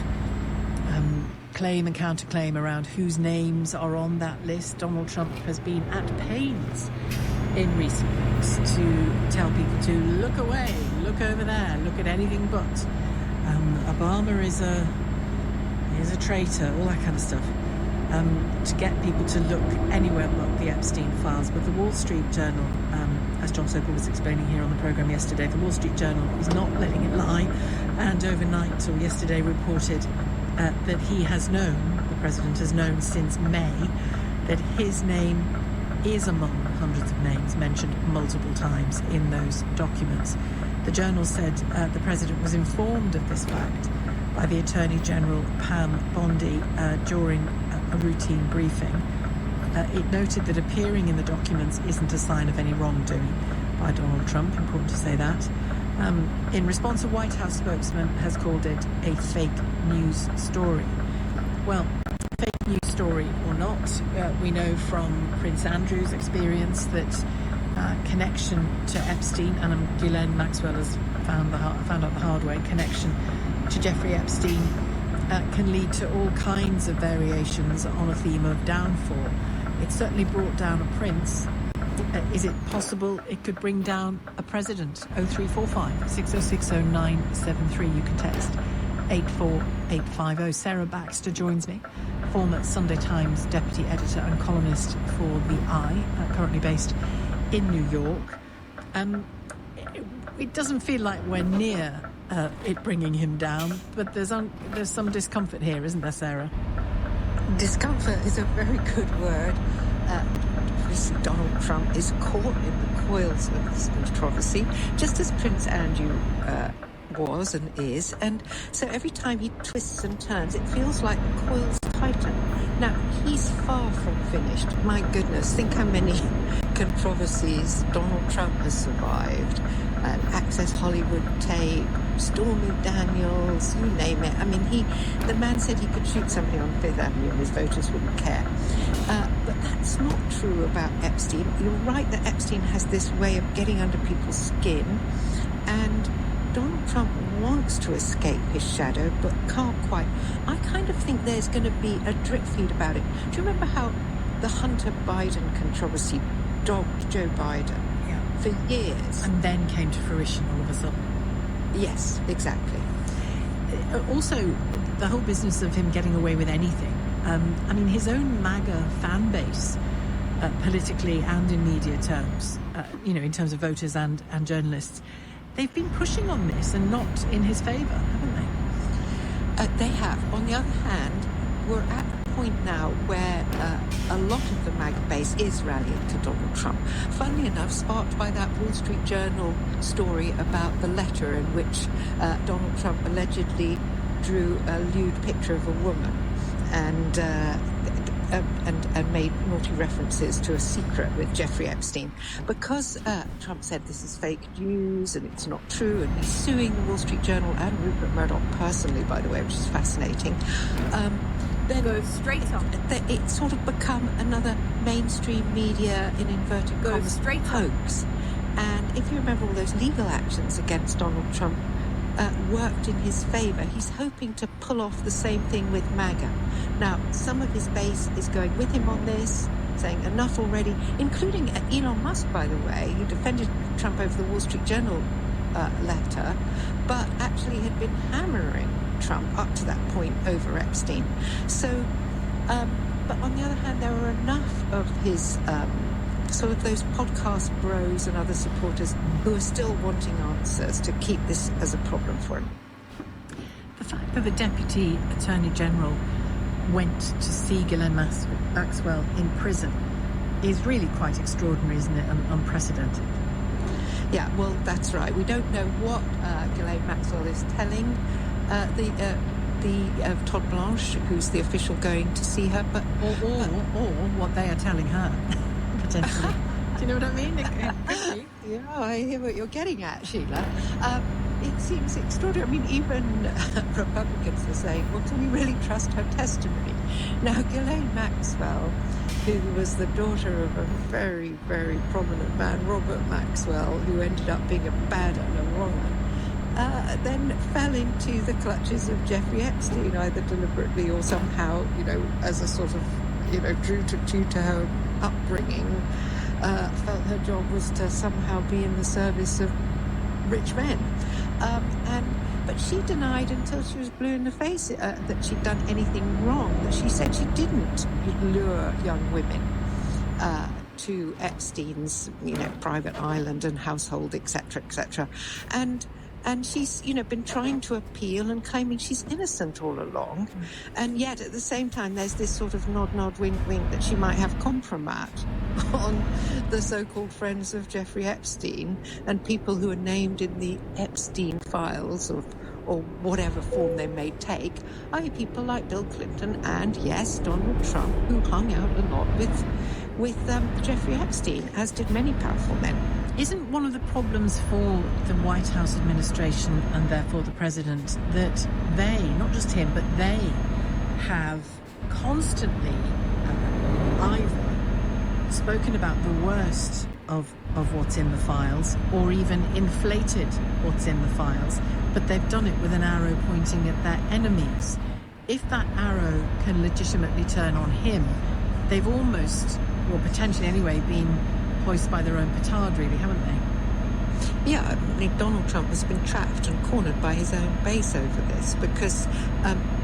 claim and counterclaim around whose names are on that list. Donald Trump has been at pains in recent weeks to tell people to look away, look over there, look at anything but. Obama is a traitor, all that kind of stuff. To get people to look anywhere but the Epstein files. But the Wall Street Journal, as John Sokol was explaining here on the programme yesterday, the Wall Street Journal is not letting it lie, and overnight or yesterday reported that he has known, the president has known since May, that his name is among hundreds of names mentioned multiple times in those documents. The Journal said the president was informed of this fact by the Attorney General Pam Bondi during a routine briefing. It noted that appearing in the documents isn't a sign of any wrongdoing by Donald Trump, important to say that. In response, a White House spokesman has called it a fake news story. Well, fake news story or not, we know from Prince Andrew's experience that connection to Epstein, and Ghislaine Maxwell has found out the hard way, connection to Jeffrey Epstein can lead to all kinds of variations on a theme of downfall. It certainly brought down a prince. Is it possible it could bring down a president? 0345 6060 973. You can text 84850. Sarah Baxter joins me, former Sunday Times deputy editor and columnist for The Eye, currently based in New York. It doesn't feel like we're near it bringing him down, but there's some discomfort here, isn't there, Sarah? Discomfort is a very good word. Donald Trump is caught in the coils of this controversy, just as Prince Andrew was and is. And so every time he twists and turns, it feels like the coils tighten. Now, he's far from finished. My goodness, think how many controversies Donald Trump has survived. Access Hollywood tape, Stormy Daniels, you name it. I mean, the man said he could shoot somebody on Fifth Avenue and his voters wouldn't care. But that's not true about Epstein. You're right that Epstein has this way of getting under people's skin to escape his shadow, but can't quite. I kind of think there's going to be a drip feed about it. Do you remember how the Hunter Biden controversy dogged Joe Biden for years? And then came to fruition all of a sudden. Yes, exactly. Also, the whole business of him getting away with anything. I mean, his own MAGA fan base, politically and in media terms, in terms of voters and journalists, they've been pushing on this and not in his favour, haven't they? They have. On the other hand, we're at a point now where a lot of the MAGA base is rallying to Donald Trump. Funnily enough, sparked by that Wall Street Journal story about the letter in which Donald Trump allegedly drew a lewd picture of a woman and made naughty references to a secret with Jeffrey Epstein. Because Trump said this is fake news and it's not true, and he's suing the Wall Street Journal and Rupert Murdoch personally, by the way, which is fascinating. Then goes straight on. It's sort of become another mainstream media, in inverted commas, hoax. And if you remember all those legal actions against Donald Trump worked in his favour, he's hoping to pull off the same thing with MAGA. Now, some of his base is going with him on this, saying enough already, including Elon Musk, by the way, who defended Trump over the Wall Street Journal letter, but actually had been hammering Trump up to that point over Epstein. So, but on the other hand, there are enough of his sort of those podcast bros and other supporters who are still wanting answers to keep this as a problem for him. The fact that the Deputy Attorney General went to see Ghislaine Maxwell in prison is really quite extraordinary, isn't it? Unprecedented. Yeah, well, that's right. We don't know what Ghislaine Maxwell is telling the Todd Blanche, who's the official going to see her, but or what they are telling her, potentially. Do you know what I mean? Yeah, I hear what you're getting at, Sheila. It seems extraordinary. I mean, even Republicans are saying, well, can we really trust her testimony? Now, Ghislaine Maxwell, who was the daughter of a very, very prominent man, Robert Maxwell, who ended up being a bad and a wrong one, then fell into the clutches of Jeffrey Epstein, either deliberately or somehow, as a sort of, due to her upbringing, felt her job was to somehow be in the service of rich men. But she denied until she was blue in the face that she'd done anything wrong. That she said she didn't lure young women to Epstein's, private island and household, etc., etc. And she's, been trying to appeal and claiming she's innocent all along. And yet, at the same time, there's this sort of nod, wink, that she might have compromat on the so-called friends of Jeffrey Epstein and people who are named in the Epstein files or whatever form they may take, i.e. people like Bill Clinton and, yes, Donald Trump, who hung out a lot with Jeffrey Epstein, as did many powerful men. Isn't one of the problems for the White House administration and therefore the president that they, not just him, but they have constantly either spoken about the worst of what's in the files or even inflated what's in the files, but they've done it with an arrow pointing at their enemies. If that arrow can legitimately turn on him, they've almost, or potentially anyway, been hoisted by their own petard, really, haven't they? Yeah, I mean, Donald Trump has been trapped and cornered by his own base over this because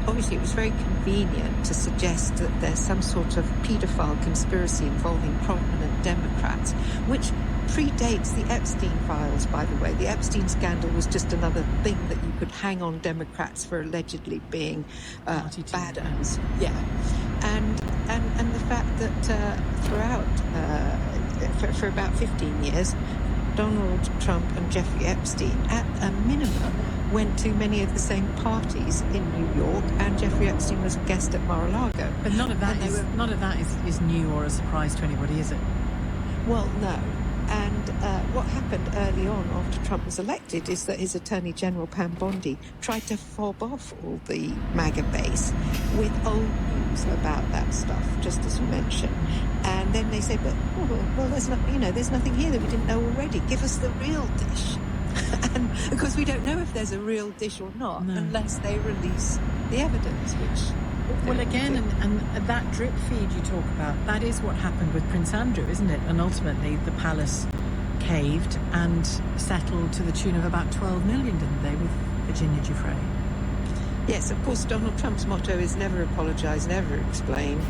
obviously it was very convenient to suggest that there's some sort of paedophile conspiracy involving prominent Democrats, which predates the Epstein files, by the way. The Epstein scandal was just another thing that you could hang on Democrats for allegedly being bad uns. Yeah. And the fact that throughout, for about 15 years, Donald Trump and Jeffrey Epstein, at a minimum, went to many of the same parties in New York, and Jeffrey Epstein was a guest at Mar-a-Lago. But none of that is new or a surprise to anybody, is it? Well, no. And what happened early on after Trump was elected is that his Attorney General, Pam Bondi, tried to fob off all the MAGA base with old news about that stuff, just as you mentioned. And then they said, well, there's nothing here that we didn't know already. Give us the real dish. Because we don't know if there's a real dish or not unless they release the evidence, which... Well, again, and that drip feed you talk about, that is what happened with Prince Andrew, isn't it? And ultimately the palace caved and settled to the tune of about 12 million, didn't they, with Virginia Giuffre? Yes, of course, Donald Trump's motto is never apologise, never explain,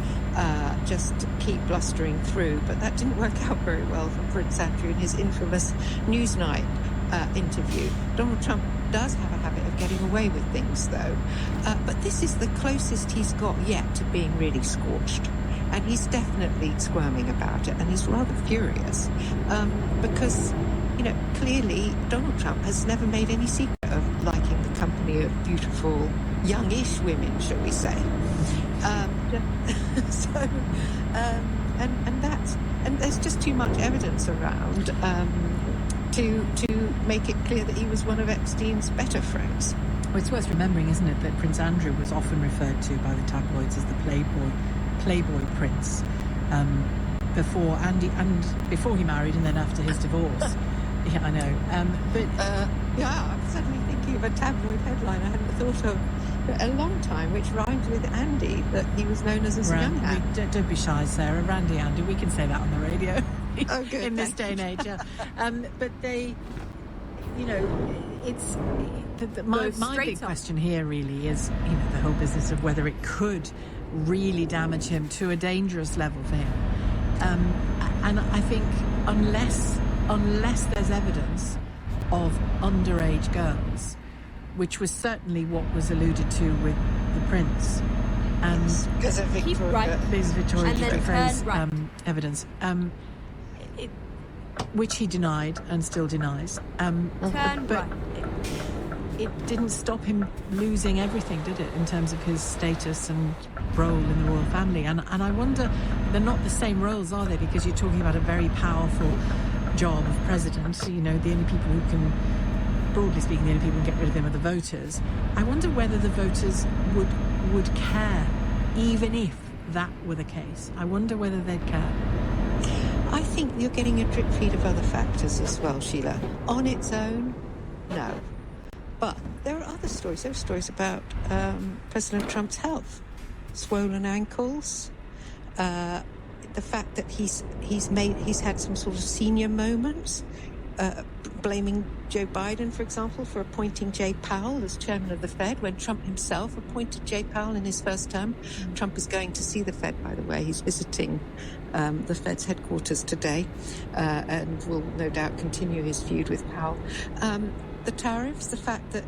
just keep blustering through. But that didn't work out very well for Prince Andrew in his infamous Newsnight interview. Donald Trump does have a habit of getting away with things, though. But this is the closest he's got yet to being really scorched. And he's definitely squirming about it, and he's rather furious because, clearly Donald Trump has never made any secret of liking the company of beautiful, youngish women, shall we say. And there's just too much evidence around to make it clear that he was one of Epstein's better friends. Well, it's worth remembering, isn't it, that Prince Andrew was often referred to by the tabloids as the Playboy Prince before he married and then after his divorce. Yeah, I know. I'm suddenly thinking of a tabloid headline I hadn't thought of for a long time, which rhymes with Andy, that he was known as a young man. Don't be shy, Sarah. Randy Andy, we can say that on the radio. Oh, good. In this day and age, yeah. But they, it's... My big question here really is, the whole business of whether it could really damage him to a dangerous level for him. And I think unless there's evidence of underage girls, which was certainly what was alluded to with the Prince, because of Victoria Giuffre's evidence, which he denied and still denies. It didn't stop him losing everything, did it, in terms of his status and role in the royal family? And I wonder, they're not the same roles, are they? Because you're talking about a very powerful job of president. The only people who can, broadly speaking, the only people who can get rid of him are the voters. I wonder whether the voters would care, even if that were the case. I wonder whether they'd care. I think you're getting a drip feed of other factors as well, Sheila. On its own, no. But there are other stories. There are stories about President Trump's health, swollen ankles, the fact that he's had some sort of senior moments, blaming Joe Biden, for example, for appointing Jay Powell as chairman of the Fed when Trump himself appointed Jay Powell in his first term. Trump is going to see the Fed, by the way. He's visiting the Fed's headquarters today and will no doubt continue his feud with Powell. The tariffs, the fact that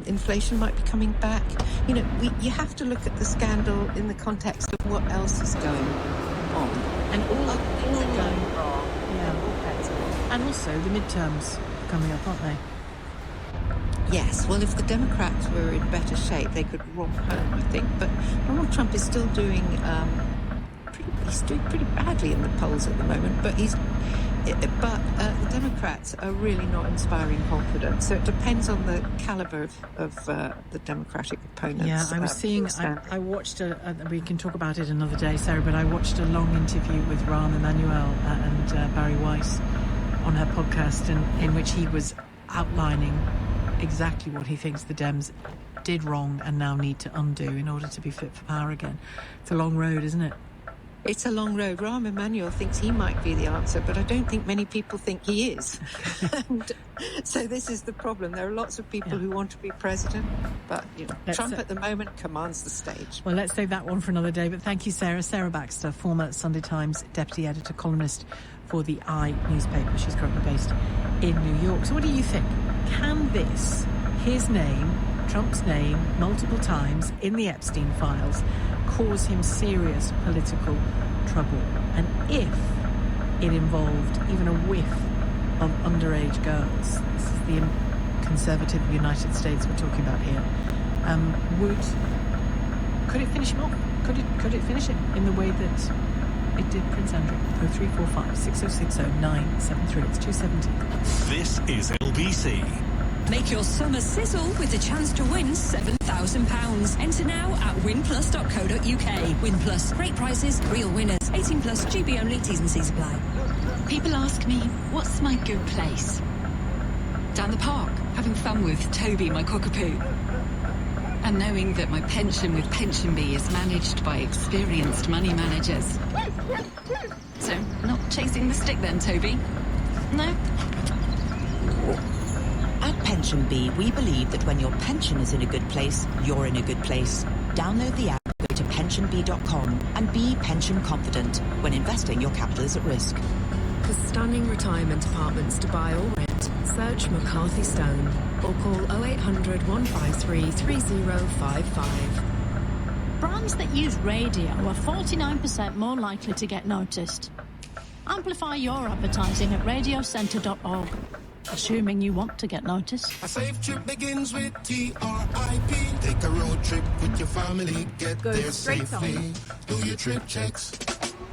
inflation might be coming back. You have to look at the scandal in the context of what else is going on. And all things are going wrong. Yeah. And also the midterms coming up, aren't they? Yes. Well, if the Democrats were in better shape, they could romp home, I think. But Donald Trump is still doing pretty badly in the polls at the moment. But the Democrats are really not inspiring confidence. So it depends on the caliber of the Democratic opponents. Yeah, I was seeing. I watched we can talk about it another day, Sarah. But I watched a long interview with Rahm Emanuel and Barry Weiss on her podcast, in which he was outlining exactly what he thinks the Dems did wrong and now need to undo in order to be fit for power again. It's a long road, isn't it? It's a long road. Rahm Emanuel thinks he might be the answer, but I don't think many people think he is. And so this is the problem. There are lots of people who want to be president, but Trump at the moment commands the stage. Well, let's save that one for another day, but thank you, Sarah. Sarah Baxter, former Sunday Times deputy editor, columnist for the I newspaper. She's currently based in New York. So what do you think? Can this, his name, Trump's name, multiple times in the Epstein files, cause him serious political trouble? And if it involved even a whiff of underage girls, this is the conservative United States we're talking about here, could it finish him off? Could it finish him in the way that it did Prince Andrew? 0345 6060 973. It's 270. This is LBC. Make your summer sizzle with the chance to win £7,000. Enter now at winplus.co.uk. Win Plus. Great prizes, real winners. 18 plus, GB only. T's and C's apply. People ask me, what's my good place? Down the park, having fun with Toby, my cockapoo. And knowing that my pension with PensionBee is managed by experienced money managers. So, not chasing the stick then, Toby? No? At PensionBee, we believe that when your pension is in a good place, you're in a good place. Download the app, go to pensionbee.com and be pension confident. When investing, your capital is at risk. For stunning retirement apartments to buy or rent, search McCarthy Stone or call 0800 153 3055. Brands that use radio are 49% more likely to get noticed. Amplify your advertising at radiocentre.org, assuming you want to get noticed. A safe trip begins with TRIP. Take a road trip with your family, get there safely. Do your trip checks.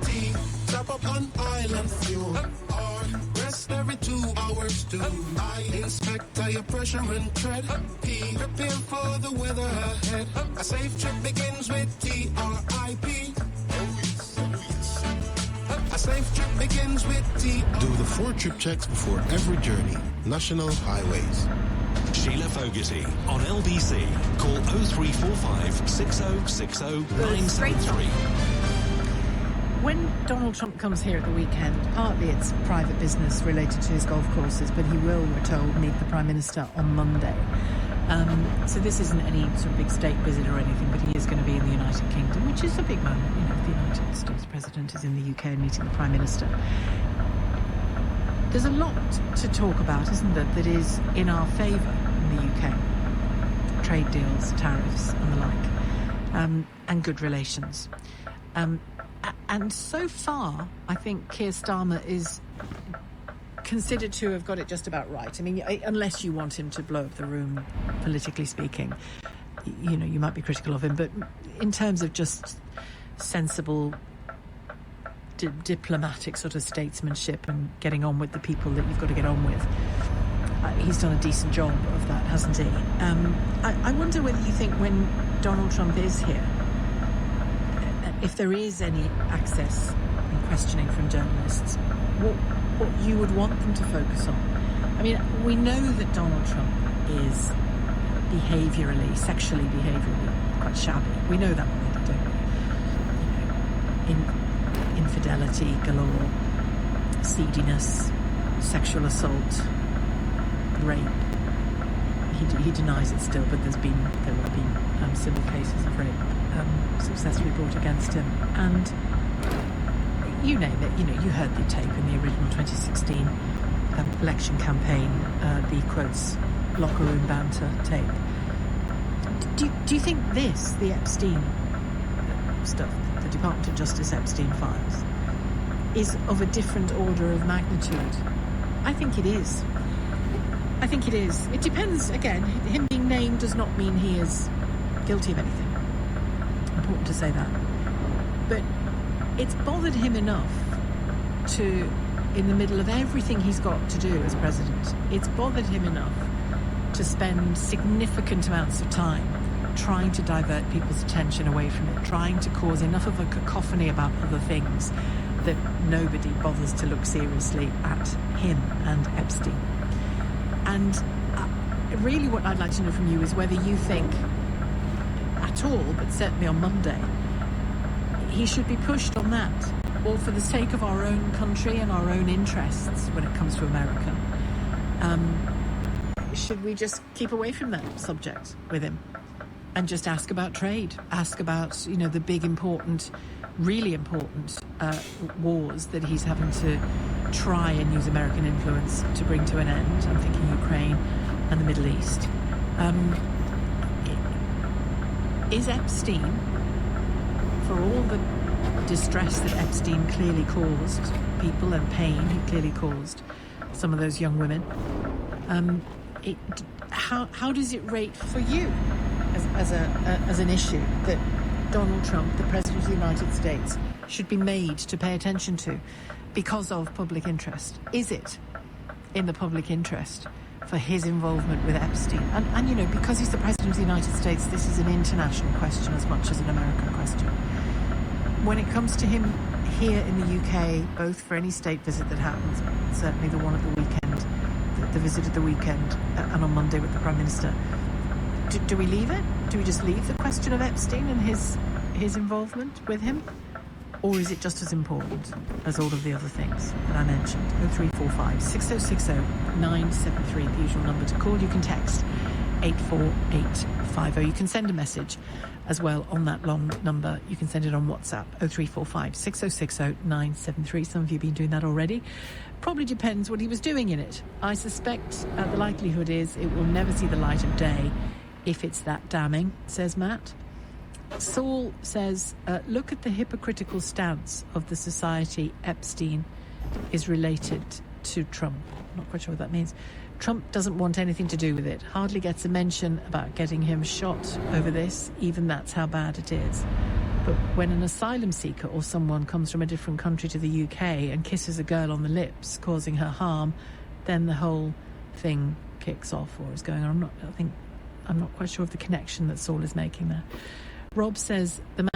T, top up on island fuel. R, rest every 2 hours too. I, inspect tire pressure and tread. P, prepare for the weather ahead. A safe trip begins with TRIP. A safe trip begins with TRIP. Do the 4 trip checks before every journey. National Highways. Sheila Fogarty on LBC. Call 0345 6060 973. When Donald Trump comes here at the weekend, partly it's private business related to his golf courses, but he will, we're told, meet the Prime Minister on Monday. So this isn't any sort of big state visit or anything, but he is going to be in the United Kingdom, which is a big moment. You know, the United States President is in the UK meeting the Prime Minister. There's a lot to talk about, isn't there, that is in our favour in the UK. Trade deals, tariffs and the like, and good relations. And so far, I think Keir Starmer is considered to have got it just about right. I mean, unless you want him to blow up the room, politically speaking, you know, you might be critical of him. But in terms of just sensible, diplomatic sort of statesmanship and getting on with the people that you've got to get on with, he's done a decent job of that, hasn't he? I wonder whether you think when Donald Trump is here, if there is any access and questioning from journalists, what you would want them to focus on. I mean, we know that Donald Trump is sexually behaviourally quite shabby. We know that already, don't we? You know, infidelity galore, seediness, sexual assault, rape. He denies it still, but there have been civil cases of rape successfully brought against him, and you name it. You know, you heard the tape in the original 2016 election campaign, the quotes locker room banter tape. Do you think this, the Epstein stuff, the Department of Justice Epstein files, is of a different order of magnitude? I think it is. It depends. Again, him being named does not mean he is guilty of anything. Important to say that. But it's bothered him enough to, in the middle of everything he's got to do as president, it's bothered him enough to spend significant amounts of time trying to divert people's attention away from it, trying to cause enough of a cacophony about other things that nobody bothers to look seriously at him and Epstein. And really what I'd like to know from you is whether you think at all, but certainly on Monday, he should be pushed on that, or for the sake of our own country and our own interests when it comes to America, should we just keep away from that subject with him and just ask about trade, ask about, you know, the big important, really important wars that he's having to try and use American influence to bring to an end? I'm thinking Ukraine and the Middle East. Is Epstein, for all the distress that Epstein clearly caused people and pain he clearly caused some of those young women, how does it rate for you as an issue that Donald Trump, the President of the United States, should be made to pay attention to because of public interest? Is it in the public interest for his involvement with Epstein? And you know, because he's the President of the United States, this is an international question as much as an American question. When it comes to him here in the UK, both for any state visit that happens, certainly the one at the weekend the visit of the weekend and on Monday with the Prime Minister. Do we leave it? Do we just leave the question of Epstein and his involvement with him? Or is it just as important as all of the other things that I mentioned? 0345 6060 973, the usual number to call. You can text 84850. You can send a message as well on that long number. You can send it on WhatsApp, 0345 6060 973. Some of you have been doing that already. Probably depends what he was doing in it. I suspect the likelihood is it will never see the light of day if it's that damning, says Matt. Saul says, look at the hypocritical stance of the society Epstein is related to Trump. I'm not quite sure what that means. Trump doesn't want anything to do with it. Hardly gets a mention about getting him shot over this. Even that's how bad it is. But when an asylum seeker or someone comes from a different country to the UK and kisses a girl on the lips, causing her harm, then the whole thing kicks off or is going on. I'm not quite sure of the connection that Saul is making there. Rob says the man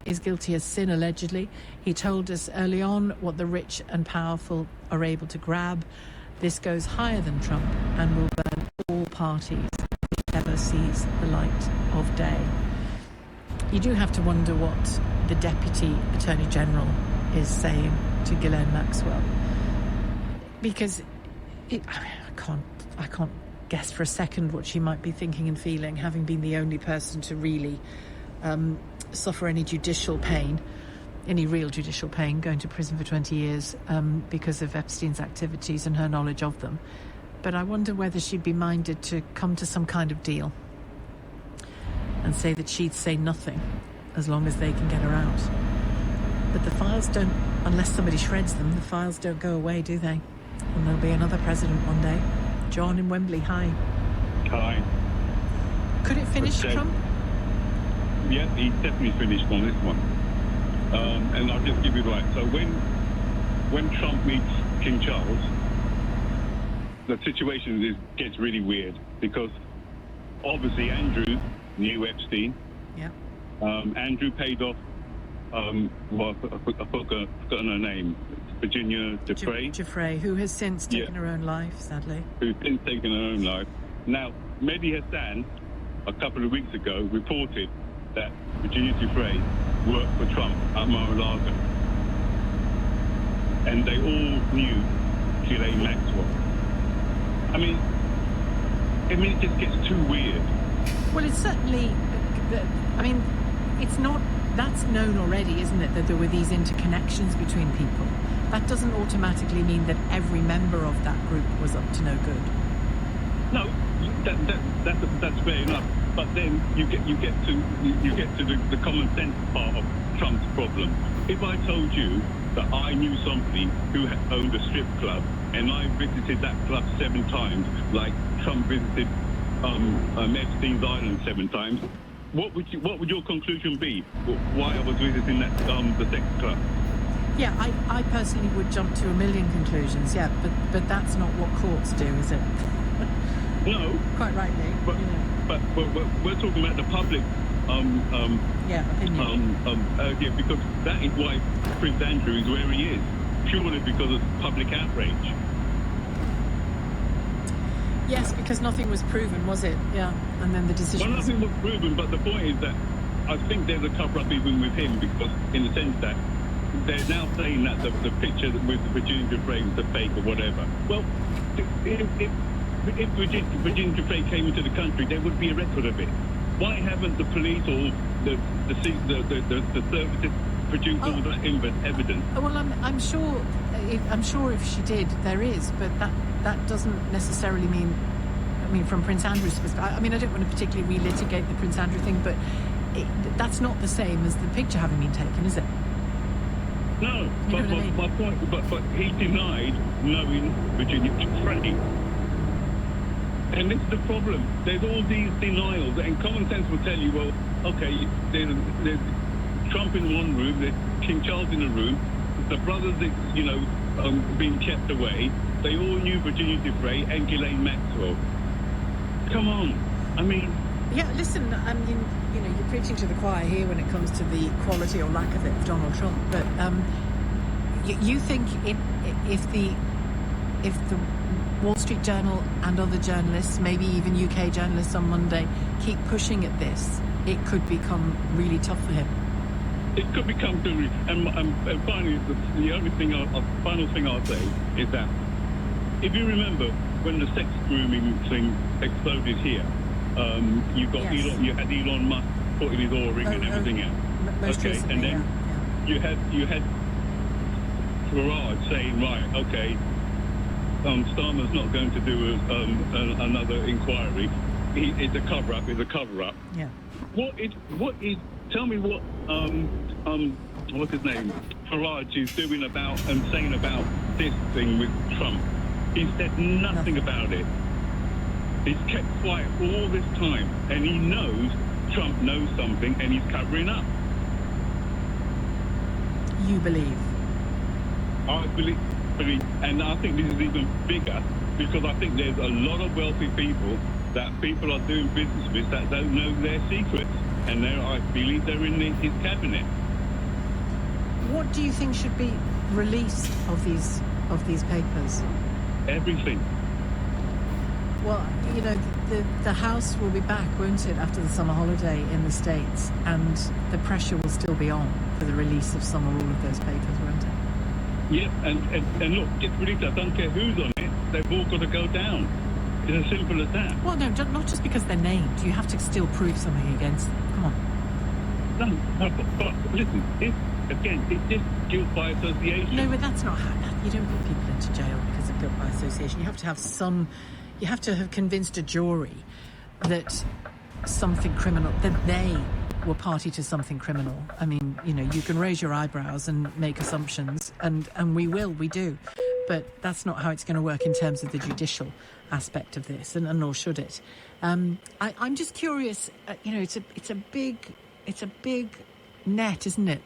is guilty as sin, allegedly. He told us early on what the rich and powerful are able to grab. This goes higher than Trump and will burn all parties if it ever sees the light of day. You do have to wonder what the Deputy Attorney General is saying to Ghislaine Maxwell, because I can't guess for a second what she might be thinking and feeling, having been the only person to really suffer any judicial pain, any real judicial pain, going to prison for 20 years because of Epstein's activities and her knowledge of them. But I wonder whether she'd be minded to come to some kind of deal and say that she'd say nothing as long as they can get her out. But the files don't, unless somebody shreds them, the files don't go away, do they? And there'll be another president one day. John in Wembley, hi. Hi. Could it finish Trump? Yeah, he's definitely finished on this one. And I'll just give you right. So when Trump meets King Charles, the situation gets really weird because obviously Andrew knew Epstein. Yeah. Andrew paid off. I've forgotten her name. Virginia Giuffre, who has since taken her own life, sadly. Who's since taken her own life. Now, Mehdi Hassan, a couple of weeks ago, reported that Virginia Giuffre worked for Trump at Mar-a-Lago. And they all knew Ghislaine Maxwell. I mean, it just gets too weird. Well, it's certainly, it's not, that's known already, isn't it, that there were these interconnections between people. That doesn't automatically mean that every member of that group was up to no good. No, that's fair enough. But then you get to the common sense part of Trump's problem. If I told you that I knew somebody who had owned a strip club and I visited that club 7 times, like Trump visited Epstein's Island 7 times, what would your conclusion be? Why I was visiting that the sex club? Yeah, I personally would jump to a million conclusions. Yeah, but that's not what courts do, is it? No. Quite rightly. But, but we're talking about the public opinion. Yeah, because that is why Prince Andrew is where he is, purely because of public outrage. Yes, because nothing was proven, was it? Yeah, and then the decision. Well, nothing was proven, but the point is that I think there's a cover-up even with him, because in the sense that they're now saying that the picture with Virginia Giuffre was a fake or whatever. Well, if Virginia Giuffre came into the country, there would be a record of it. Why haven't the police or the services produced all that evidence? Well, I'm sure if she did, there is, but that doesn't necessarily mean. I mean, from Prince Andrew's perspective, I mean, I don't want to particularly relitigate the Prince Andrew thing, but that's not the same as the picture having been taken, is it? No, but my point, but he denied knowing Virginia Giuffre. And this is the problem. There's all these denials, and common sense will tell you, well, okay, there's Trump in one room, there's King Charles in a room, the brothers, being kept away. They all knew Virginia Giuffre and Ghislaine Maxwell. Come on, I mean. Yeah, listen, I mean, you're preaching to the choir here when it comes to the quality or lack of it of Donald Trump, but you think if the Wall Street Journal and other journalists, maybe even UK journalists on Monday, keep pushing at this, it could become really tough for him. It could become really, and finally, the only thing, final thing I'll say is that if you remember when the sex grooming thing exploded here, you got Yes. you had Elon Musk putting his O-ring and everything out. Most Okay, recently, and then you had Farage saying, right, okay, Starmer's not going to do another inquiry. It's a cover-up. It's a cover-up. Yeah. What is? Tell me what what's his name? Farage is doing about and saying about this thing with Trump. He said nothing about it. He's kept quiet all this time, and he knows Trump knows something, and he's covering up. You believe? I believe, and I think this is even bigger because I think there's a lot of wealthy people that people are doing business with that don't know their secrets, and I believe they're in his cabinet. What do you think should be released of these papers? Everything. Well, you know, the House will be back, won't it, after the summer holiday in the States, and the pressure will still be on for the release of some or all of those papers, won't it? Yeah, and look, get released. I don't care who's on it. They've all got to go down. It's as simple as that. Well, no, not just because they're named. You have to still prove something against them. Come on. No, but listen, it's just guilt by association. No, but that's not how. You don't put people into jail because of guilt by association. You have to have some. You have to have convinced a jury that something criminal, that they were party to something criminal. I mean, you know, you can raise your eyebrows and make assumptions, and we do. But that's not how it's going to work in terms of the judicial aspect of this, and nor should it. I'm just curious. You know, it's a big net, isn't it?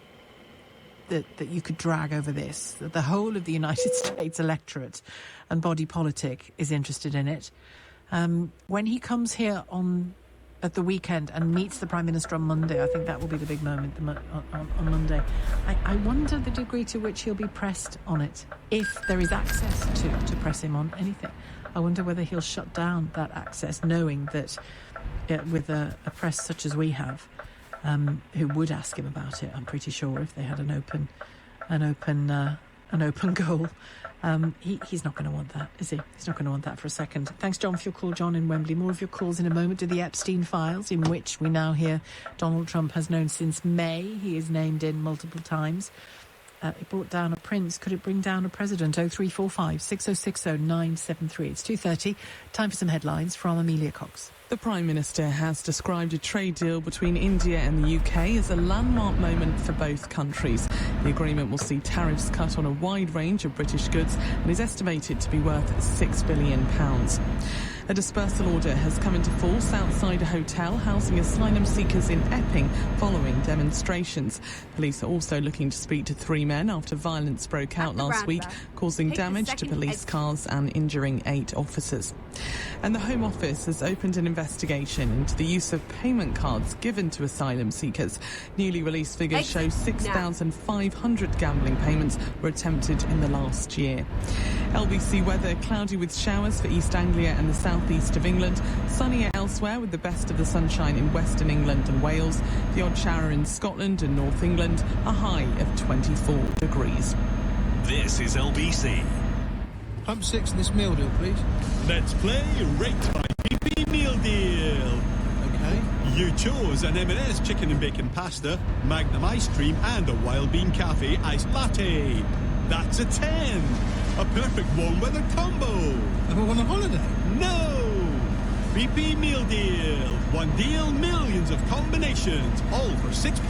That you could drag over this. That the whole of the United States electorate and body politic is interested in it. When he comes here at the weekend and meets the Prime Minister on Monday, I think that will be the big moment on Monday. I wonder the degree to which he'll be pressed on it, if there is access to press him on anything. I wonder whether he'll shut down that access, knowing that with a press such as we have, who would ask him about it, I'm pretty sure, if they had an open goal. He's not going to want that, is he? He's not going to want that for a second. Thanks, John, for your call. John in Wembley. More of your calls in a moment to the Epstein files, in which we now hear Donald Trump has known since May. He is named in multiple times. It brought down a prince. Could it bring down a president? 0345 6060 973. It's 2:30. Time for some headlines from Amelia Cox. The Prime Minister has described a trade deal between India and the UK as a landmark moment for both countries. The agreement will see tariffs cut on a wide range of British goods and is estimated to be worth £6 billion. A dispersal order has come into force outside a hotel housing asylum seekers in Epping following demonstrations. Police are also looking to speak to 3 men after violence broke out last week, causing damage to police cars and injuring 8 officers. And the Home Office has opened an investigation into the use of payment cards given to asylum seekers. Newly released figures show 6,500 gambling payments were attempted in the last year. LBC weather: cloudy with showers for East Anglia and the southeast of England. Sunnier elsewhere with the best of the sunshine in Western England and Wales. The odd shower in Scotland and North England. A high of 24 degrees. This is LBC. Pump 6 in this meal deal, please. Let's play Rate My PP Meal Deal. Okay. You chose an M&S chicken and bacon pasta, Magnum ice cream, and a Wild Bean Cafe iced latte. That's a 10. A perfect warm weather combo. Am I on a holiday? No. BP Meal Deal. One deal, millions of combinations, all for £6.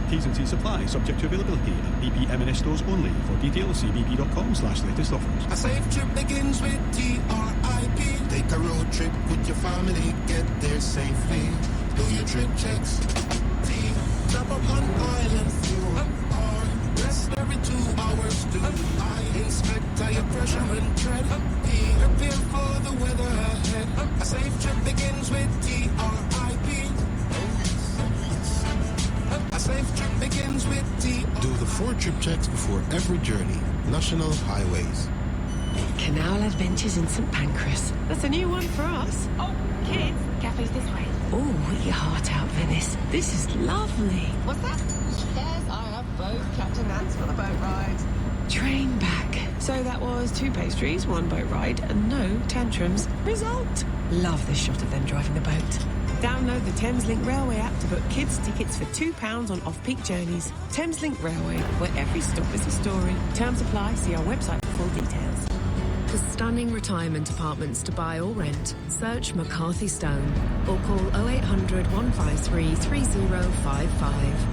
T's and C's supply, subject to availability at BP M&S stores only. For details, see bp.com/latest offers. A safe trip begins with TRIP. Take a road trip with your family, get there safely. Do your trip checks. T. Stop up on island fuel. R. Rest every 2 hours. Do I inspect tire pressure and tread? P. Prepare for the weather ahead. A safe trip begins with TRIP. A safe trip begins with Do the 4 trip checks before every journey. National Highways. Canal Adventures in St Pancras. That's a new one for us. Oh, kids, cafe's this way. Oh, eat your heart out, Venice. This is lovely. What's that? Yes, I have both Captain Nance for the boat ride. Train back. So that was 2 pastries, 1 boat ride, and no tantrums. Result. Love this shot of them driving the boat. Download the Thameslink Railway app to book kids' tickets for £2 on off-peak journeys. Thameslink Railway, where every stop is a story. Terms apply. See our website for full details. For stunning retirement apartments to buy or rent, search McCarthy Stone or call 0800 153 3055.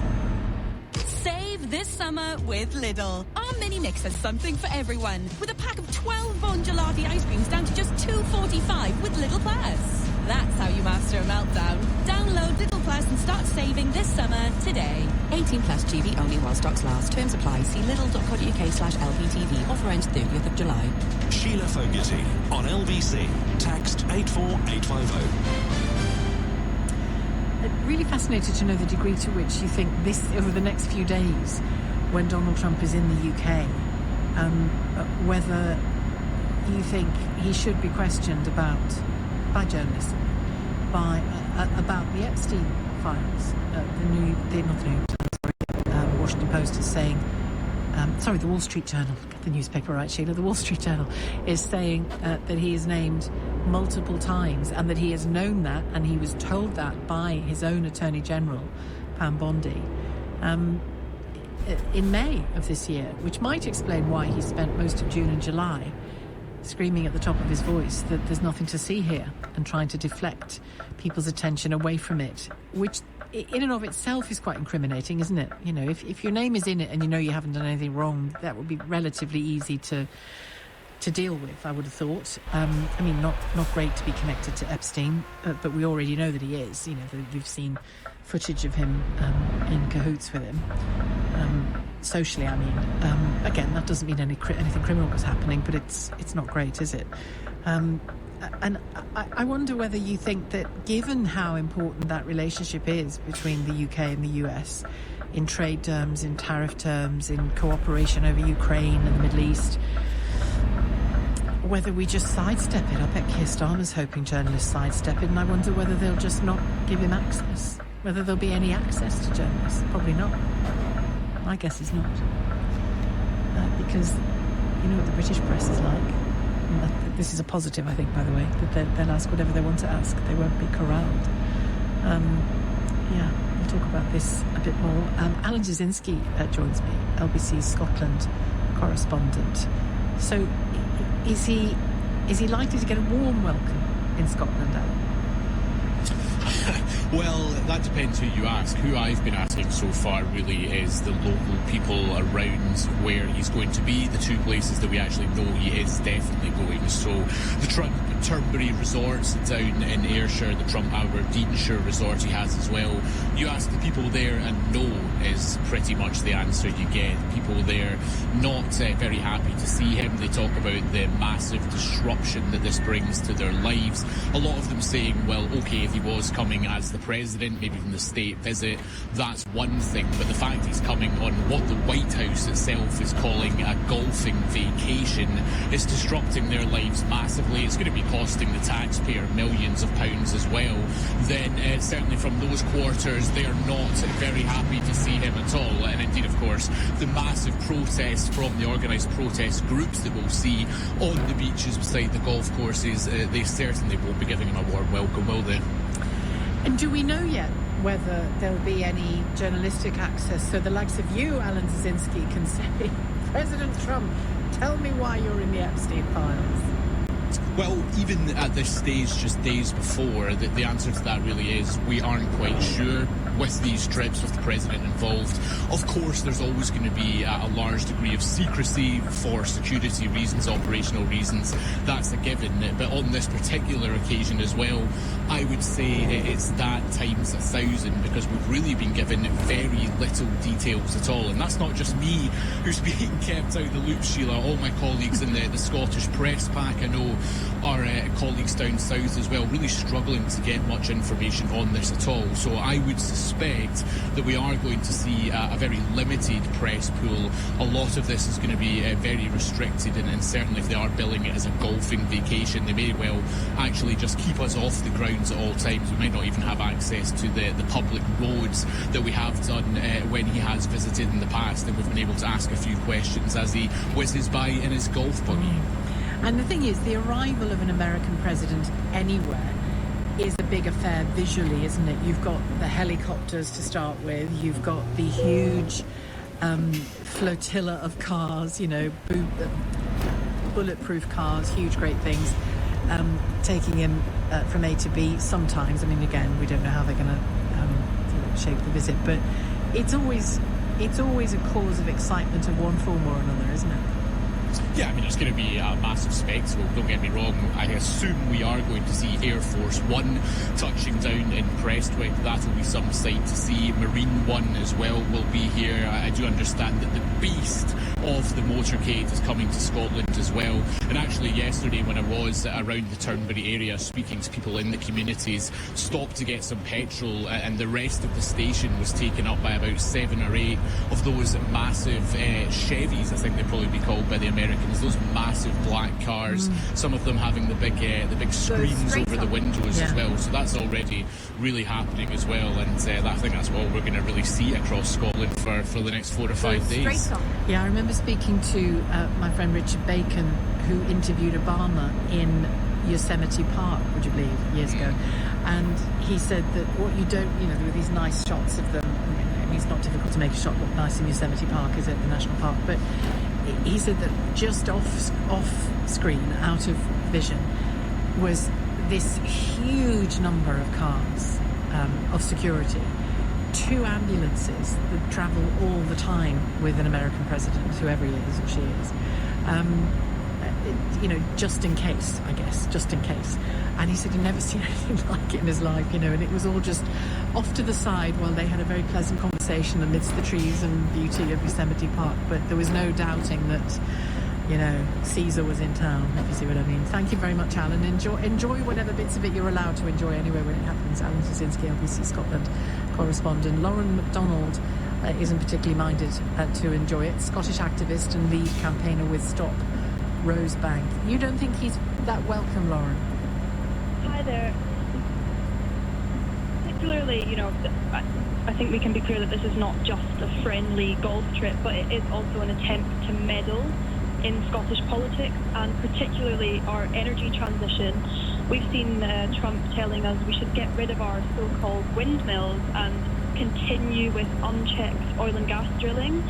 Save this summer with Lidl. Our mini mix has something for everyone, with a pack of 12 Bon Gelati ice creams down to just $2.45 with Lidl Plus. That's how you master a meltdown. Download Lidl Plus and start saving this summer today. 18 plus GB only while stocks last. Terms apply. See lidl.co.uk/LPTV. Offer ends 30th of July. Sheila Fogarty on LBC. Text 84855. Really fascinated to know the degree to which you think this, over the next few days, when Donald Trump is in the UK, whether you think he should be questioned by journalists, about the Epstein files. The Washington Post is saying, the Wall Street Journal, get the newspaper right, Sheila, the Wall Street Journal is saying that he is named multiple times and that he has known that and he was told that by his own Attorney General, Pam Bondi, in May of this year, which might explain why he spent most of June and July screaming at the top of his voice that there's nothing to see here and trying to deflect people's attention away from it, which in and of itself is quite incriminating, isn't it? You know, if your name is in it and you know you haven't done anything wrong, that would be relatively easy to deal with, I would have thought. Not great to be connected to Epstein, but we already know that he is. You know, we've seen footage of him in cahoots with him. Socially, again, that doesn't mean anything criminal was happening, but it's not great, is it? And I wonder whether you think that, given how important that relationship is between the UK and the US, in trade terms, in tariff terms, in cooperation over Ukraine and the Middle East, whether we just sidestep it. I bet Keir Starmer's hoping journalists sidestep it, and I wonder whether they'll just not give him access, whether there'll be any access to journalists. Probably not. My guess is not. Because you know what the British press is like. This is a positive, I think, by the way, that they'll ask whatever they want to ask. They won't be corralled. We'll talk about this a bit more. Alan Jasinski joins me, LBC's Scotland correspondent. So is he likely to get a warm welcome in Scotland, Alan? Well, that depends who you ask. Who I've been asking so far really is the local people around where he's going to be, the 2 places that we actually know he is definitely going. So the Trump Turnberry Resort down in Ayrshire, the Trump Aberdeenshire Resort he has as well. You ask the people there and no is pretty much the answer you get. People there not very happy to see him. They talk about the massive disruption that this brings to their lives. A lot of them saying, well, okay, if he was coming as the president, maybe from the state visit, that's one thing, but the fact he's coming on what the White House itself is calling a golfing vacation is disrupting their lives massively. It's going to be costing the taxpayer millions of pounds as well. Then certainly from those quarters, they're not very happy to see him at all. And indeed, of course, the massive protests from the organised protest groups that we'll see on the beaches beside the golf courses, they certainly won't be giving him a warm welcome, will they? And do we know yet whether there'll be any journalistic access so the likes of you, Alan Zazinski, can say, President Trump, tell me why you're in the Epstein files? Well, even at this stage, just days before, the answer to that really is we aren't quite sure. With these trips, with the president involved, of course there's always going to be a large degree of secrecy for security reasons, operational reasons. That's a given. But on this particular occasion as well, I would say it's that times 1,000, because we've really been given very little details at all. And that's not just me who's being kept out of the loop, Sheila. All my colleagues in the Scottish press pack, I know, our colleagues down south as well, really struggling to get much information on this at all. So I would suspect that we are going to see a very limited press pool. A lot of this is going to be very restricted, and certainly if they are billing it as a golfing vacation, they may well actually just keep us off the grounds at all times. We might not even have access to the public roads that we have done when he has visited in the past, and we've been able to ask a few questions as he whizzes by in his golf buggy. And the thing is, the arrival of an American president anywhere is a big affair visually, isn't it? You've got the helicopters to start with, you've got the huge flotilla of cars, you know, bulletproof cars, huge great things, taking him from A to B sometimes. I mean, again, we don't know how they're going to shape the visit, but it's always a cause of excitement of one form or another, isn't it? Yeah, I mean, it's going to be a massive spectacle, don't get me wrong. I assume we are going to see Air Force One touching down in Prestwick. That will be some sight to see. Marine One as well will be here. I do understand that the beast of the motorcade is coming to Scotland as well. And actually yesterday when I was around the Turnberry area speaking to people in the communities, stopped to get some petrol, and the rest of the station was taken up by about 7 or 8 of those massive Chevys, I think they'd probably be called by the Americans, those massive black cars, some of them having the big screens over the windows as well. So that's already really happening as well, and I think that's what we're going to really see across Scotland for the next 4 to 5 days. Yeah, I remember speaking to my friend Richard Bacon, who interviewed Obama in Yosemite Park, would you believe, years ago. And he said that what you don't, you know, there were these nice shots of them. I mean, it's not difficult to make a shot look nice in Yosemite Park, is it, the national park? But he said that just off screen, out of vision, was this huge number of cars of security, 2 ambulances that travel all the time with an American president, whoever he is or she is, you know, just in case, I guess, just in case. And he said he'd never seen anything like it in his life, you know, and it was all just off to the side while they had a very pleasant conversation amidst the trees and beauty of Yosemite Park. But there was no doubting that, you know, Caesar was in town, if you see what I mean. Thank you very much, Alan. Enjoy whatever bits of it you're allowed to enjoy anyway when it happens. Alan Tuzinski, LBC Scotland correspondent. Lauren MacDonald isn't particularly minded to enjoy it. Scottish activist and lead campaigner with Stop Rosebank. You don't think he's that welcome, Lauren? Hi there. Particularly, you know, I think we can be clear that this is not just a friendly golf trip, but it is also an attempt to meddle in Scottish politics, and particularly our energy transition. We've seen Trump telling us we should get rid of our so-called windmills and continue with unchecked oil and gas drilling.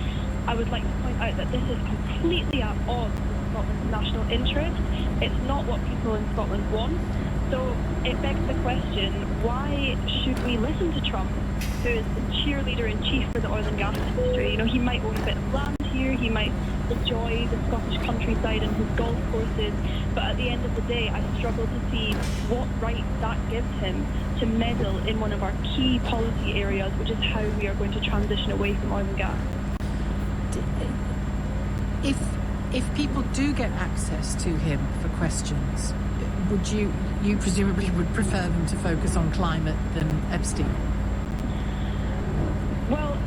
I would like to point out that this is completely at odds with Scotland's national interest. It's not what people in Scotland want. So it begs the question, why should we listen to Trump, who is the cheerleader-in-chief for the oil and gas industry? You know, he might own a bit of land here, he might enjoy the Scottish countryside and his golf courses, but at the end of the day, I struggle to see what right that gives him to meddle in one of our key policy areas, which is how we are going to transition away from oil and gas. If people do get access to him for questions, would you presumably would prefer them to focus on climate than Epstein? Well,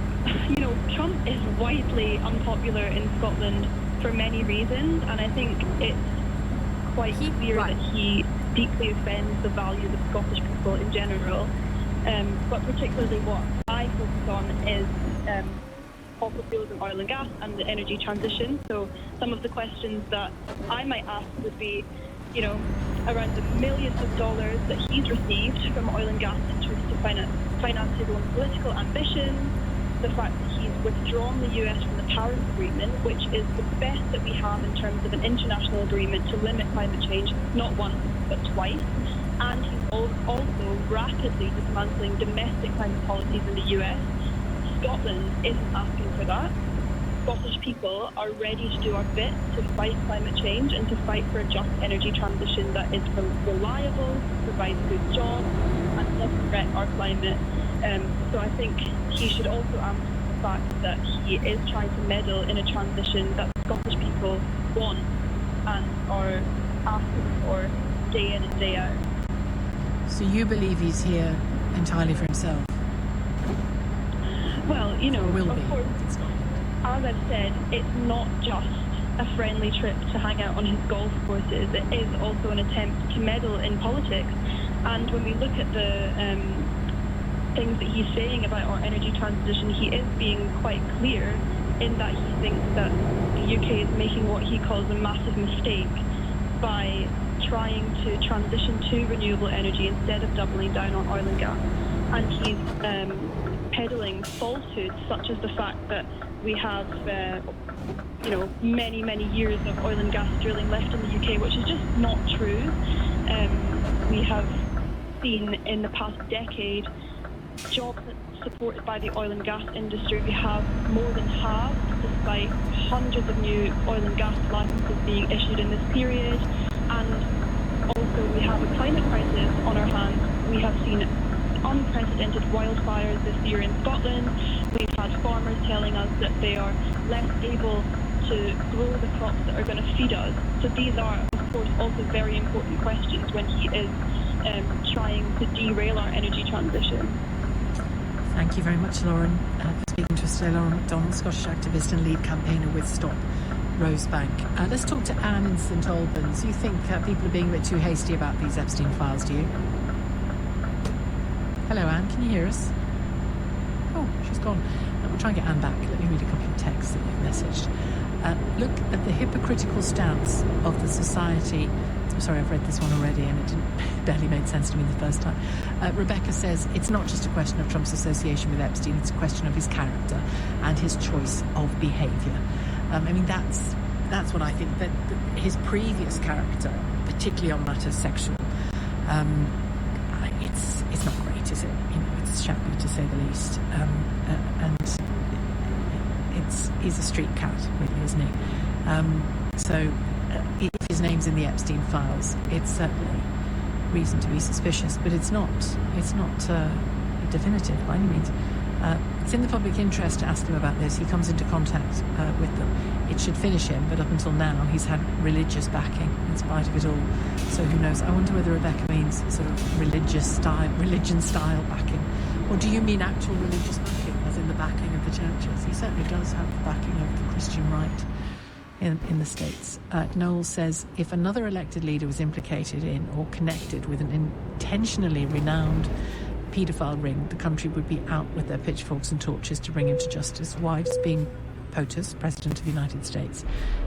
you know, Trump is widely unpopular in Scotland for many reasons, and I think it's quite clear that he deeply offends the values of Scottish people in general. But particularly what I focus on is fossil fuels and oil and gas and the energy transition. So some of the questions that I might ask would be, you know, around the millions of dollars that he's received from oil and gas interests to finance his own political ambitions, the fact that he's withdrawn the US from the Paris Agreement, which is the best that we have in terms of an international agreement to limit climate change, not once but twice. And he's also rapidly dismantling domestic climate policies in the US. Scotland isn't asking for that. Scottish people are ready to do our bit to fight climate change and to fight for a just energy transition that is reliable, provides good jobs, and doesn't wreck our climate. So I think he should also answer the fact that he is trying to meddle in a transition that Scottish people want and are asking for day in and day out. So you believe he's here entirely for himself? Well, you know, will of be. course, as I've said, it's not just a friendly trip to hang out on his golf courses. It is also an attempt to meddle in politics. And when we look at the things that he's saying about our energy transition, he is being quite clear in that he thinks that the UK is making what he calls a massive mistake by trying to transition to renewable energy instead of doubling down on oil and gas. And he's peddling falsehoods such as the fact that we have many years of oil and gas drilling left in the UK, which is just not true. We have seen in the past decade jobs supported by the oil and gas industry. We have more than halved, despite hundreds of new oil and gas licenses being issued in this period. And also we have a climate crisis on our hands. We have seen unprecedented wildfires this year in Scotland. We've had farmers telling us that they are less able to grow the crops that are going to feed us. So these are, of course, also very important questions when he is trying to derail our energy transition. Thank you very much, Lauren, for speaking to us today. Lauren MacDonald, Scottish activist and lead campaigner with Stop Rosebank. Let's talk to Anne in St Albans. You think people are being a bit too hasty about these Epstein files, do you? Hello, Anne. Can you hear us? Oh, she's gone. We'll try and get Anne back. Let me read a couple of texts that you've messaged. Look at the hypocritical stance of the society. I'm sorry, I've read this one already and it barely made sense to me the first time. Rebecca says it's not just a question of Trump's association with Epstein, it's a question of his character and his choice of behaviour. That's what I think, that his previous character, particularly on matters sexual, it's not great, is it? It's shabby to say the least. And he's a street cat, really, isn't he? So if his name's in the Epstein files, it's certainly reason to be suspicious, but it's not definitive by any means. It's in the public interest to ask him about this. He comes into contact with them. It should finish him, but up until now he's had religious backing in spite of it all. So who knows? I wonder whether Rebecca means sort of religion style backing, or do you mean actual religious backing, as in the backing of the churches? He certainly does have the backing of the Christian right in the States. Noel says, if another elected leader was implicated in or connected with an intentionally renowned paedophile ring, the country would be out with their pitchforks and torches to bring him to justice. Why does being POTUS, President of the United States,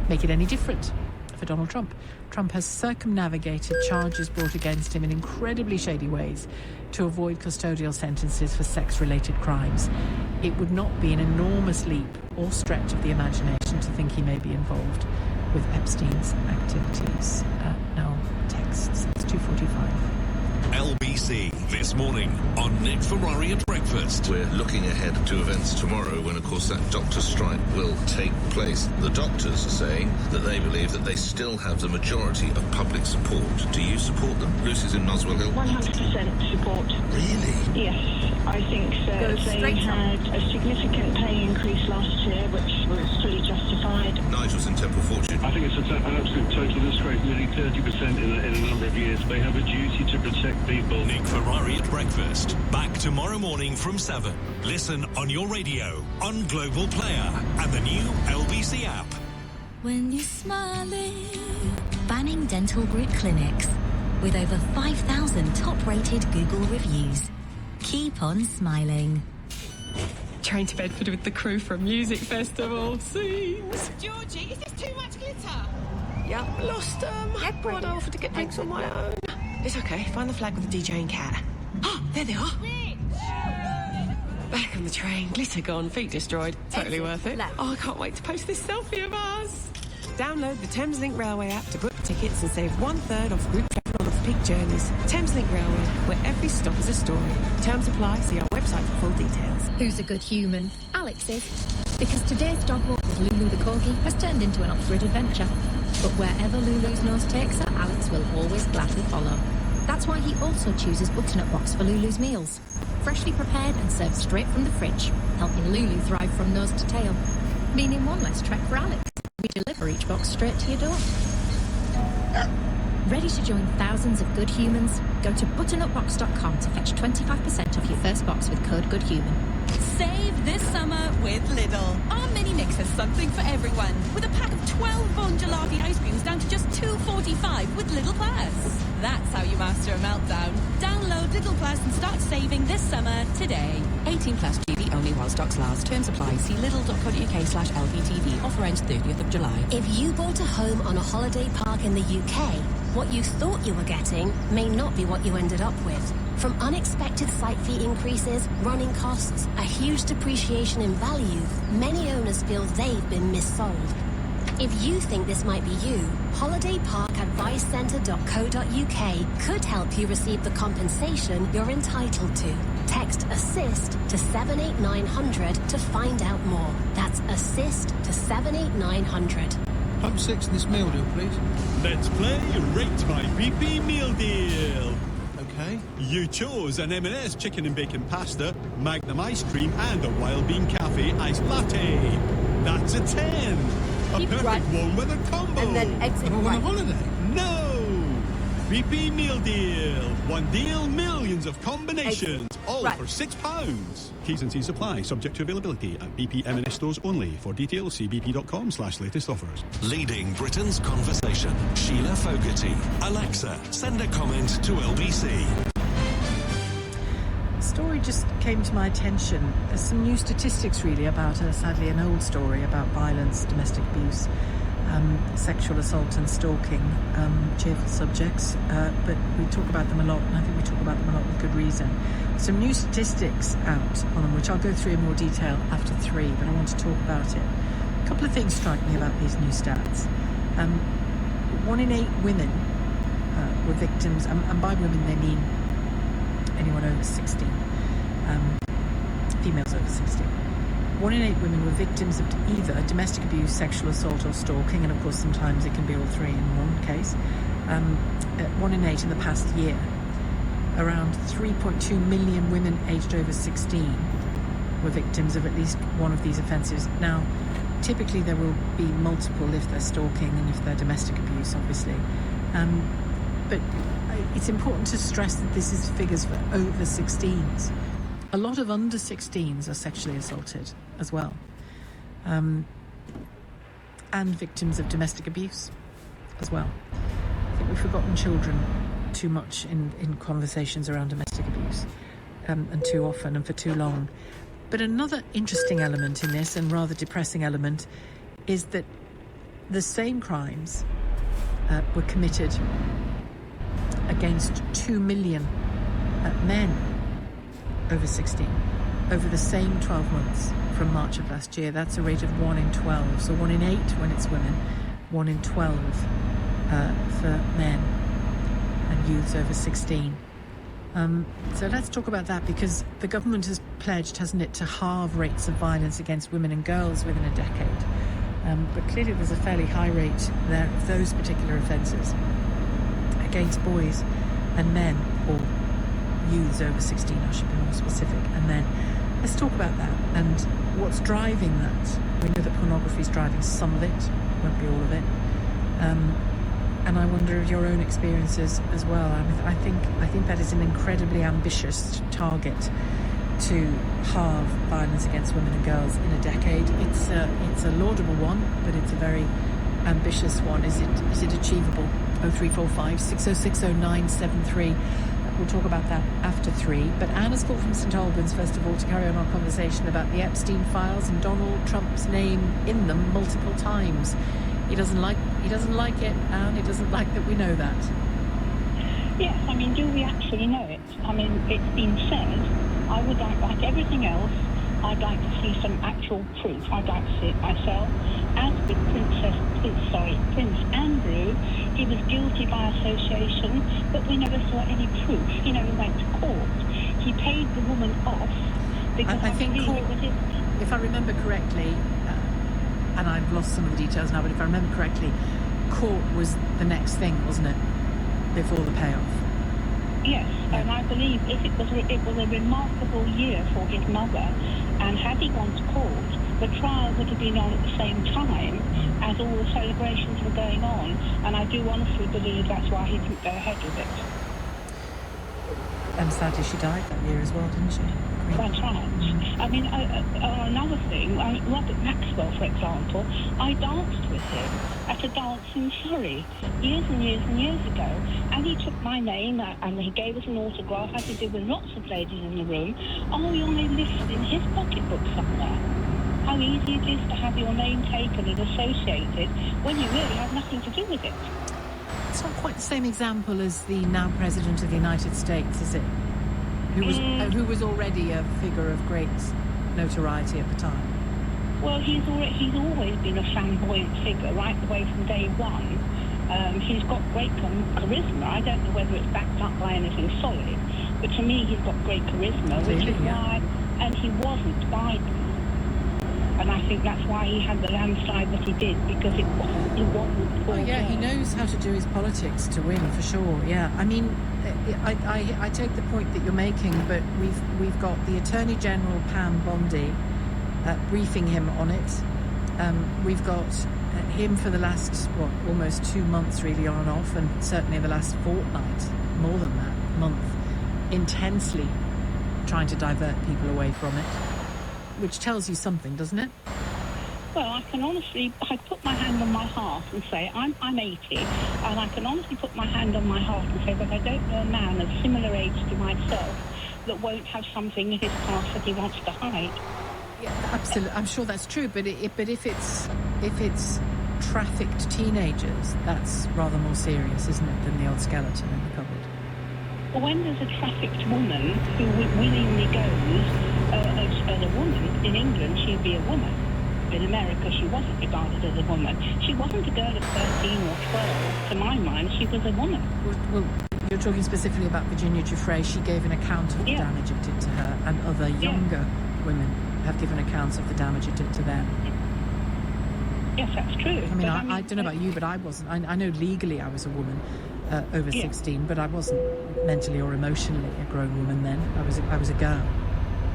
make it any different for Donald Trump? Trump has circumnavigated charges brought against him in incredibly shady ways to avoid custodial sentences for sex-related crimes. It would not be an enormous leap or stretch of the imagination to think he may be involved with Epstein's activities. Now, texts. It's 2:45. LBC this morning on Nick Ferrari at breakfast. We're looking ahead to events tomorrow when, of course, that doctor strike will take place. The doctors are saying that they believe that they still have the majority of public support. Do you support them? Lucy's in Muswell Hill. 100% support. Really? Yes. I think that they had a significant pay increase last year, which was fully justified. Nigel's in Temple Fortune. I think it's an absolute total disgrace, nearly 30% in a number of years. They have a duty to protect people. Nick Ferrari at breakfast. Back tomorrow morning from 7. Listen on your radio, on Global Player, and the new LBC app. When you're smiling. Banning Dental Group clinics with over 5,000 top-rated Google reviews. Keep on smiling. Train to Bedford with the crew for a music festival. Scenes. Georgie, is this too much glitter? Yep, lost them. I'd offered to get drinks on my own. It's okay, find the flag with the DJ and cat. Oh, there they are. Back on the train, glitter gone, feet destroyed. Totally worth it. Oh, I can't wait to post this selfie of us. Download the Thameslink Railway app to book tickets and save 1/3 off group travel on off-peak journeys. Thameslink Railway, where every stop is a story. Terms apply, see our website for full details. Who's a good human? Alex is. Because today's dog walk with Lulu the Corgi has turned into an Oxford adventure. But wherever Lulu's nose takes her, Alex will always gladly follow. That's why he also chooses butternut box for Lulu's meals. Freshly prepared and served straight from the fridge, helping Lulu thrive from nose to tail. Meaning one less trek for Alex. We deliver each box straight to your door. Ready to join thousands of good humans? Go to buttonupbox.com to fetch 25% off your first box with code GOODHUMAN. Save this summer with Lidl. Our mini mix has something for everyone. With a pack of 12 Bon Gelati ice creams down to just $2.45 with Lidl Plus. That's how you master a meltdown. Download Lidl Plus and start saving this summer today. 18 plus GB only while stocks last. Terms apply. See lidl.co.uk/LBTV. Offer ends 30th of July. If you bought a home on a holiday park in the UK, what you thought you were getting may not be what you ended up with. From unexpected site fee increases, running costs, a huge depreciation in value, many owners feel they've been missold. If you think this might be you, holidayparkadvicecentre.co.uk could help you receive the compensation you're entitled to. Text ASSIST to 78900 to find out more. That's ASSIST to 78900. Pump 6 in this meal deal, please. Let's play Rate My BP Meal Deal. Okay. You chose an M&S chicken and bacon pasta, Magnum ice cream, and a Wild Bean Cafe iced latte. That's a 10. A perfect warm weather combo. And then exit on a holiday? No. BP Meal Deal. One deal, millions of combinations. All for £6. T's and C's apply, subject to availability at BP M&S stores only. For details, see bp.com/latest offers. Leading Britain's conversation, Sheila Fogarty. Alexa, send a comment to LBC. A story just came to my attention. There's some new statistics really about, sadly, an old story about violence, domestic abuse, sexual assault and stalking, cheerful subjects, but we talk about them a lot, and I think we talk about them a lot with good reason. Some new statistics out on them, which I'll go through in more detail after 3, but I want to talk about it. A couple of things strike me about these new stats. 1 in 8 women were victims, and by women they mean anyone over 16, females over 16. 1 in 8 women were victims of either domestic abuse, sexual assault or stalking, and of course sometimes it can be all 3 in one case. 1 in 8 in the past year. Around 3.2 million women aged over 16 were victims of at least one of these offences. Now, typically there will be multiple if they're stalking and if they're domestic abuse, obviously. But it's important to stress that this is figures for over 16s. A lot of under 16s are sexually assaulted as well. And victims of domestic abuse as well. I think we've forgotten children too much in conversations around domestic abuse, and too often and for too long. But another interesting element in this, and rather depressing element, is that the same crimes were committed against 2 million men over 16 over the same 12 months from March of last year. That's a rate of 1 in 12. So 1 in 8 when it's women, 1 in 12 for men and youths over 16. So let's talk about that, because the government has pledged, hasn't it, to halve rates of violence against women and girls within a decade. But clearly there's a fairly high rate there of those particular offences against boys and men, or youths over 16, I should be more specific. And then let's talk about that and what's driving that. We know that pornography is driving some of it, won't be all of it. And I wonder of your own experiences as well. I mean, I think that is an incredibly ambitious target to halve violence against women and girls in a decade. It's a laudable one, but it's a very ambitious one. Is it achievable? 0345 6060 973. We'll talk about that after 3. But Anna's called from St Albans, first of all, to carry on our conversation about the Epstein files and Donald Trump's name in them multiple times. He doesn't like it, and he doesn't like that we know that. Yes, I mean, do we actually know it? I mean, it's been said. I would like everything else, I'd like to see some actual proof. I'd like to see it myself. As with Prince Andrew, he was guilty by association, but we never saw any proof. He never went to court. He paid the woman off because I think court, if I remember correctly, and I've lost some of the details now, but if I remember correctly, court was the next thing, wasn't it, before the payoff? Yes, and I believe it was a remarkable year for his mother, and had he gone to court, the trial would have been on at the same time as all the celebrations were going on, and I do honestly believe that's why he didn't go ahead with it. And sadly, she died that year as well, didn't she? That's right. I mean, another thing, Robert Maxwell, for example, I danced with him at a dance in Surrey years and years and years ago, and he took my name and he gave us an autograph, as he did with lots of ladies in the room. Oh, you're a list in his pocketbook somewhere. How easy it is to have your name taken and associated when you really have nothing to do with it. It's not quite the same example as the now President of the United States, is it? Who was already a figure of great notoriety at the time. Well, he's always been a flamboyant figure right the way from day one. He's got great charisma. I don't know whether it's backed up by anything solid, but to me he's got great charisma, which is why, and he wasn't Biden. And I think that's why he had the landslide that he did, because he wasn't. Oh yeah, he knows how to do his politics to win, for sure. Yeah, I mean, I take the point that you're making, but we've got the Attorney General Pam Bondi briefing him on it. We've got him for the last almost 2 months, really, on and off, and certainly the last fortnight, more than that, month, intensely trying to divert people away from it. Which tells you something, doesn't it? Well, I put my hand on my heart and say, I'm 80, and I can honestly put my hand on my heart and say that I don't know a man of similar age to myself that won't have something in his past that he wants to hide. Yeah, absolutely. I'm sure that's true, but if it's trafficked teenagers, that's rather more serious, isn't it, than the old skeleton in the cupboard? Well, when there's a trafficked woman who willingly goes as a woman, in England she'd be a woman. In America she wasn't regarded as a woman. She wasn't a girl of 13 or 12. To my mind, she was a woman. Well, you're talking specifically about Virginia Giuffre. She gave an account of the damage it did to her, and other younger women have given accounts of the damage it did to them. Yes, that's true. I mean, I don't know about you, but I wasn't. I know legally I was a woman over 16, but I wasn't mentally or emotionally a grown woman then. I was a girl.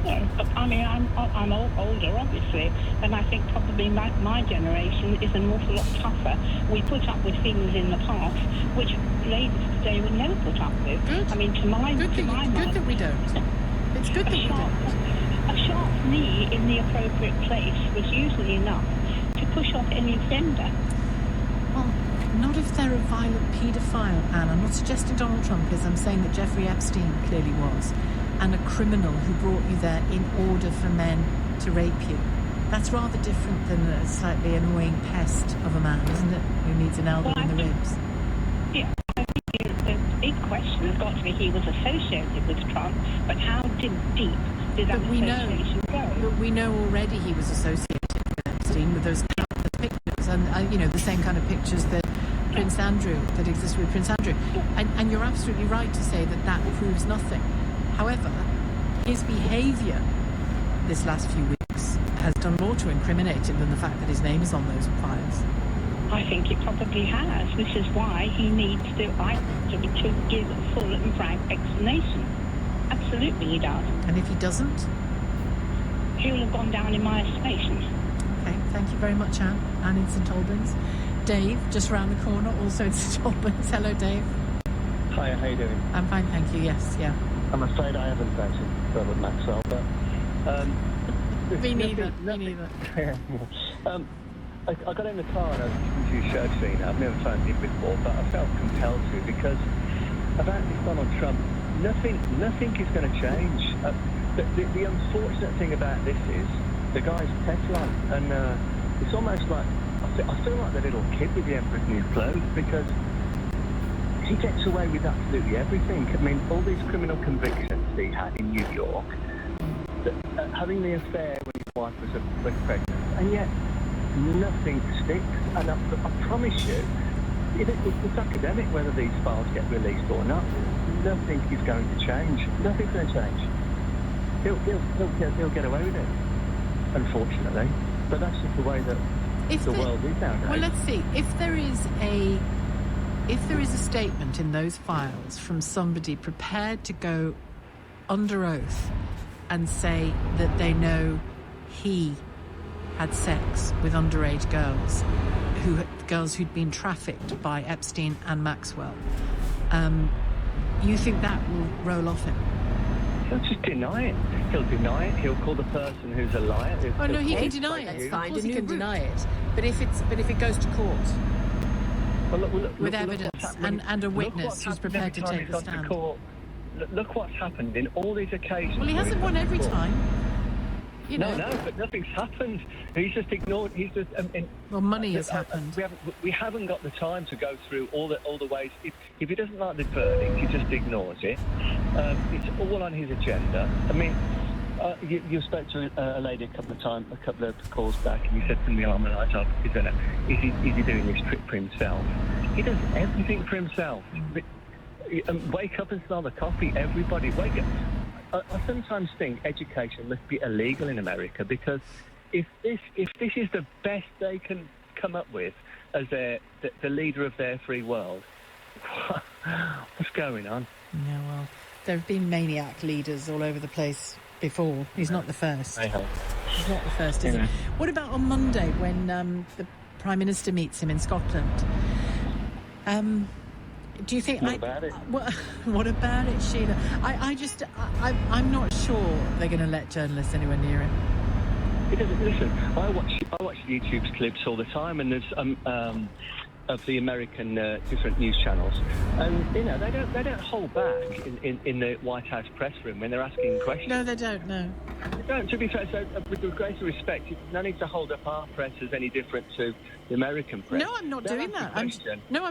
Yeah, but I mean, I'm older, obviously, and I think probably my generation is an awful lot tougher. We put up with things in the past which ladies today would never put up with. Good. I mean, to my mind, good that we don't. It's good that we don't. A sharp knee in the appropriate place was usually enough to push off any offender. Well, not if they're a violent paedophile, Anne. I'm not suggesting Donald Trump is. I'm saying that Jeffrey Epstein clearly was. And a criminal who brought you there in order for men to rape you. That's rather different than a slightly annoying pest of a man, isn't it? Who needs an elbow in the ribs. Yeah, I think the big question has got to be he was associated with Trump, but how deep did that association go? But we know already he was associated with Epstein, with those countless pictures, and the same kind of pictures that Prince Andrew, that exist with Prince Andrew. And you're absolutely right to say that proves nothing. However, his behaviour this last few weeks has done more to incriminate him than the fact that his name is on those files. I think it probably has, which is why he needs to give a full and frank explanation. Absolutely he does. And if he doesn't? He'll have gone down in my estimation. Okay, thank you very much, Anne. Anne in St Albans. Dave, just round the corner, also in St Albans. Hello, Dave. Hi, how you doing? I'm fine, thank you, yes, yeah. I'm afraid I haven't mentioned Robert Maxwell, but... Me neither. I got in the car and I was listening to your show, Trina. I've never phoned in before, but I felt compelled to, because about this Donald Trump, nothing is going to change. The unfortunate thing about this is the guy's Teflon, and it's almost like... I feel like the little kid with the Emperor's New Clothes, because he gets away with absolutely everything. I mean, all these criminal convictions he had in New York, having the affair when his wife was pregnant, and yet nothing sticks. And I promise you, it's academic whether these files get released or not. Nothing is going to change. Nothing's going to change. He'll get away with it, unfortunately. But that's just the way that the world is nowadays. Well, let's see. If there is a if there is a statement in those files from somebody prepared to go under oath and say that they know he had sex with underage girls who'd been trafficked by Epstein and Maxwell, you think that will roll off him? He'll just deny it. He'll deny it. He'll call the person who's a liar. Oh no, he can deny it. Of course he can deny it. But if it goes to court with evidence and a witness who's prepared to take the stand. Look what's happened in all these occasions. Well, he hasn't won every time. You know. No, but nothing's happened. He's just ignored. He's just. Well, money has happened. We haven't got the time to go through all the ways. If he doesn't like the verdict, he just ignores it. It's all on his agenda. I mean, you spoke to a lady a couple of calls back, and you said to me, "Oh, my light up. Is he doing this trip for himself? He does everything for himself. Wake up and smell the coffee. Everybody, wake up." I sometimes think education must be illegal in America, because if this is the best they can come up with as the leader of their free world, what's going on? Yeah, well, there have been maniac leaders all over the place before. He's not the first. He's not the first, is he? What about on Monday when the Prime Minister meets him in Scotland? Do you think... What about it? What about it, Sheila? I'm not sure they're going to let journalists anywhere near him. Listen, I watch YouTube's clips all the time, and there's of the American different news channels, and you know they don't hold back in the White House press room when they're asking questions. No, they don't. No, they don't. To be fair, so with the greater respect, no need to hold up our press as any different to the American press. No, I'm not doing that. I'm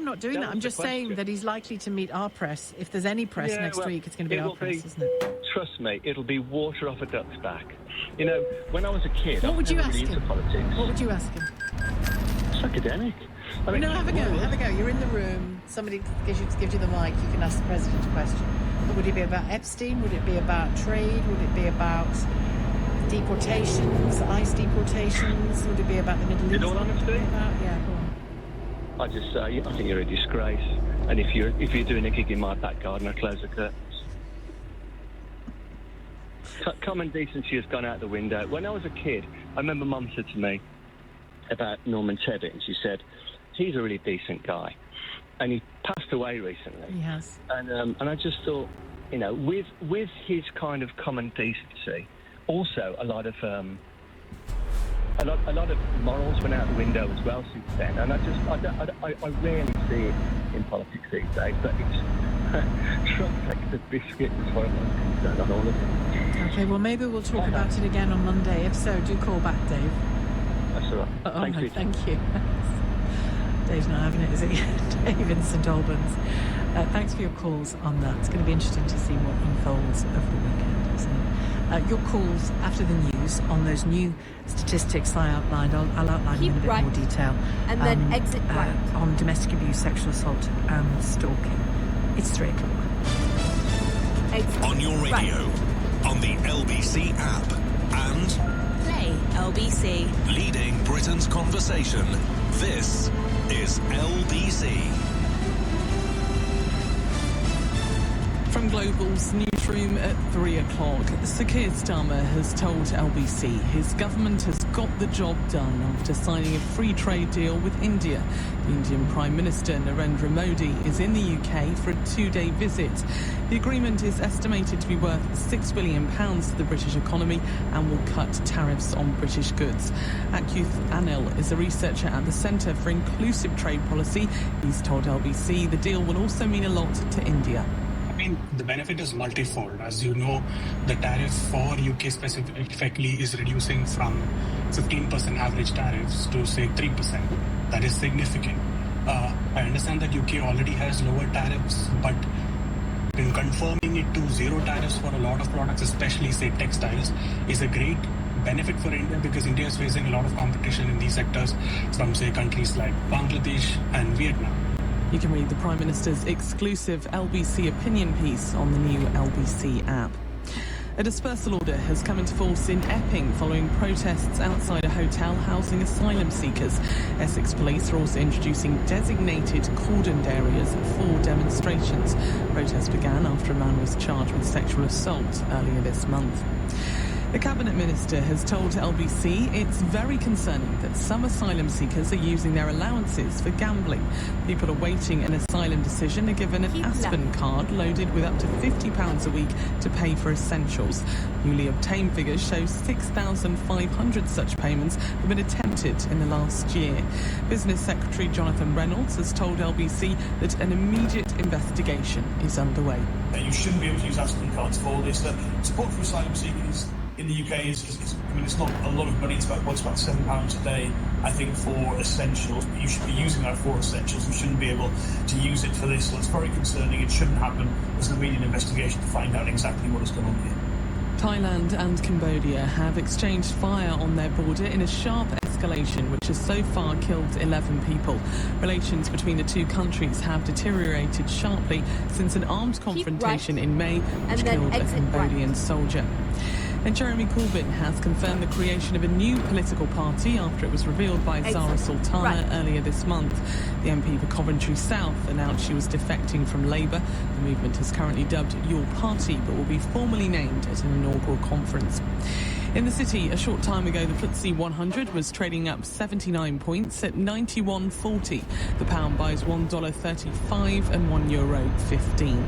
not doing that. I'm just saying that he's likely to meet our press. If there's any press next week, it's going to be our press, isn't it? Trust me, it'll be water off a duck's back. You know, when I was a kid, what would you ask him? Politics. What would you ask him? It's academic. I mean, no, have a go. You're in the room. Somebody gives you the mic. You can ask the president a question. But would it be about Epstein? Would it be about trade? Would it be about deportations, ICE deportations? Would it be about the Middle East? In all honesty? Yeah, go on. I just say, I think you're a disgrace. And if you're doing a gig in my back garden, I close the curtains. Common decency has gone out the window. When I was a kid, I remember Mum said to me about Norman Tebbit, and she said, he's a really decent guy. And he passed away recently. He has. And I just thought, you know, with his kind of common decency, also a lot of morals went out the window as well since then. And I rarely see it in politics these days, but it's Trump takes the biscuit as far as I'm concerned on all of it. Okay, well, maybe we'll talk about it again on Monday. If so, do call back, Dave. That's all right. Thank you. Dave's not having it, is he? Dave in St Albans. Thanks for your calls on that. It's going to be interesting to see what unfolds over the weekend, isn't it? Your calls after the news on those new statistics I outlined. I'll outline them in a bit more detail. And then exit right. On domestic abuse, sexual assault and stalking. It's 3 o'clock. On your radio, on the LBC app, and... Play LBC. Leading Britain's conversation. This is LBC. From Global's newsroom at 3 o'clock, Sir Keir Starmer has told LBC his government has got the job done after signing a free trade deal with India. The Indian Prime Minister Narendra Modi is in the UK for a 2-day visit. The agreement is estimated to be worth £6 billion to the British economy and will cut tariffs on British goods. Akyuth Anil is a researcher at the Centre for Inclusive Trade Policy. He's told LBC the deal will also mean a lot to India. I mean, the benefit is multifold. As you know, the tariff for UK specifically is reducing from 15% average tariffs to, say, 3%. That is significant. I understand that UK already has lower tariffs, but in confirming it to zero tariffs for a lot of products, especially, say, textiles, is a great benefit for India because India is facing a lot of competition in these sectors from, say, countries like Bangladesh and Vietnam. You can read the Prime Minister's exclusive LBC opinion piece on the new LBC app. A dispersal order has come into force in Epping following protests outside a hotel housing asylum seekers. Essex police are also introducing designated cordoned areas for demonstrations. Protests began after a man was charged with sexual assault earlier this month. The Cabinet Minister has told LBC it's very concerning that some asylum seekers are using their allowances for gambling. People awaiting an asylum decision are given an Aspen card loaded with up to £50 a week to pay for essentials. Newly obtained figures show 6,500 such payments have been attempted in the last year. Business Secretary Jonathan Reynolds has told LBC that an immediate investigation is underway. You shouldn't be able to use Aspen cards for this. The support for asylum seekers in the UK is it's not a lot of money. It's about £7 a day, I think, for essentials. But you should be using that for essentials. You shouldn't be able to use it for this. So it's very concerning. It shouldn't happen. There's an immediate investigation to find out exactly what has gone on here. Thailand and Cambodia have exchanged fire on their border in a sharp escalation which has so far killed 11 people. Relations between the two countries have deteriorated sharply since an armed confrontation in May which killed a Cambodian soldier. And Jeremy Corbyn has confirmed the creation of a new political party after it was revealed by Zara Sultana earlier this month. The MP for Coventry South announced she was defecting from Labour. The movement is currently dubbed Your Party, but will be formally named at an inaugural conference. In the city, a short time ago, the FTSE 100 was trading up 79 points at 91.40. The pound buys $1.35 and €1.15.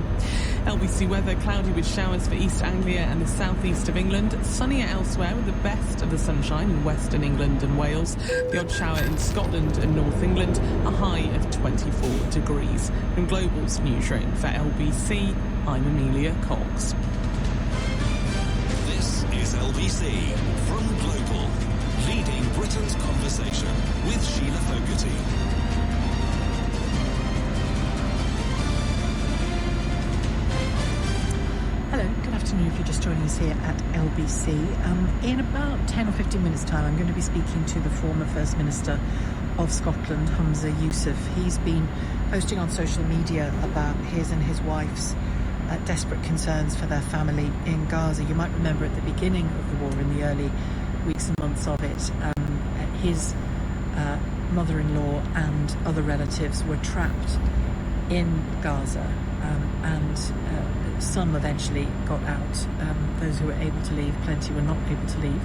LBC weather, cloudy with showers for East Anglia and the southeast of England. Sunnier elsewhere with the best of the sunshine in western England and Wales. The odd shower in Scotland and North England, a high of 24 degrees. From Global's newsroom for LBC, I'm Amelia Cox. This is LBC from Global, leading Britain's conversation with Sheila Fogarty. Hello, good afternoon if you're just joining us here at LBC. In about 10 or 15 minutes' time, I'm going to be speaking to the former First Minister of Scotland, Humza Yousaf. He's been posting on social media about his and his wife's desperate concerns for their family in Gaza. You might remember at the beginning of the war, in the early weeks and months of it, his mother-in-law and other relatives were trapped in Gaza, and some eventually got out. Those who were able to leave, plenty were not able to leave,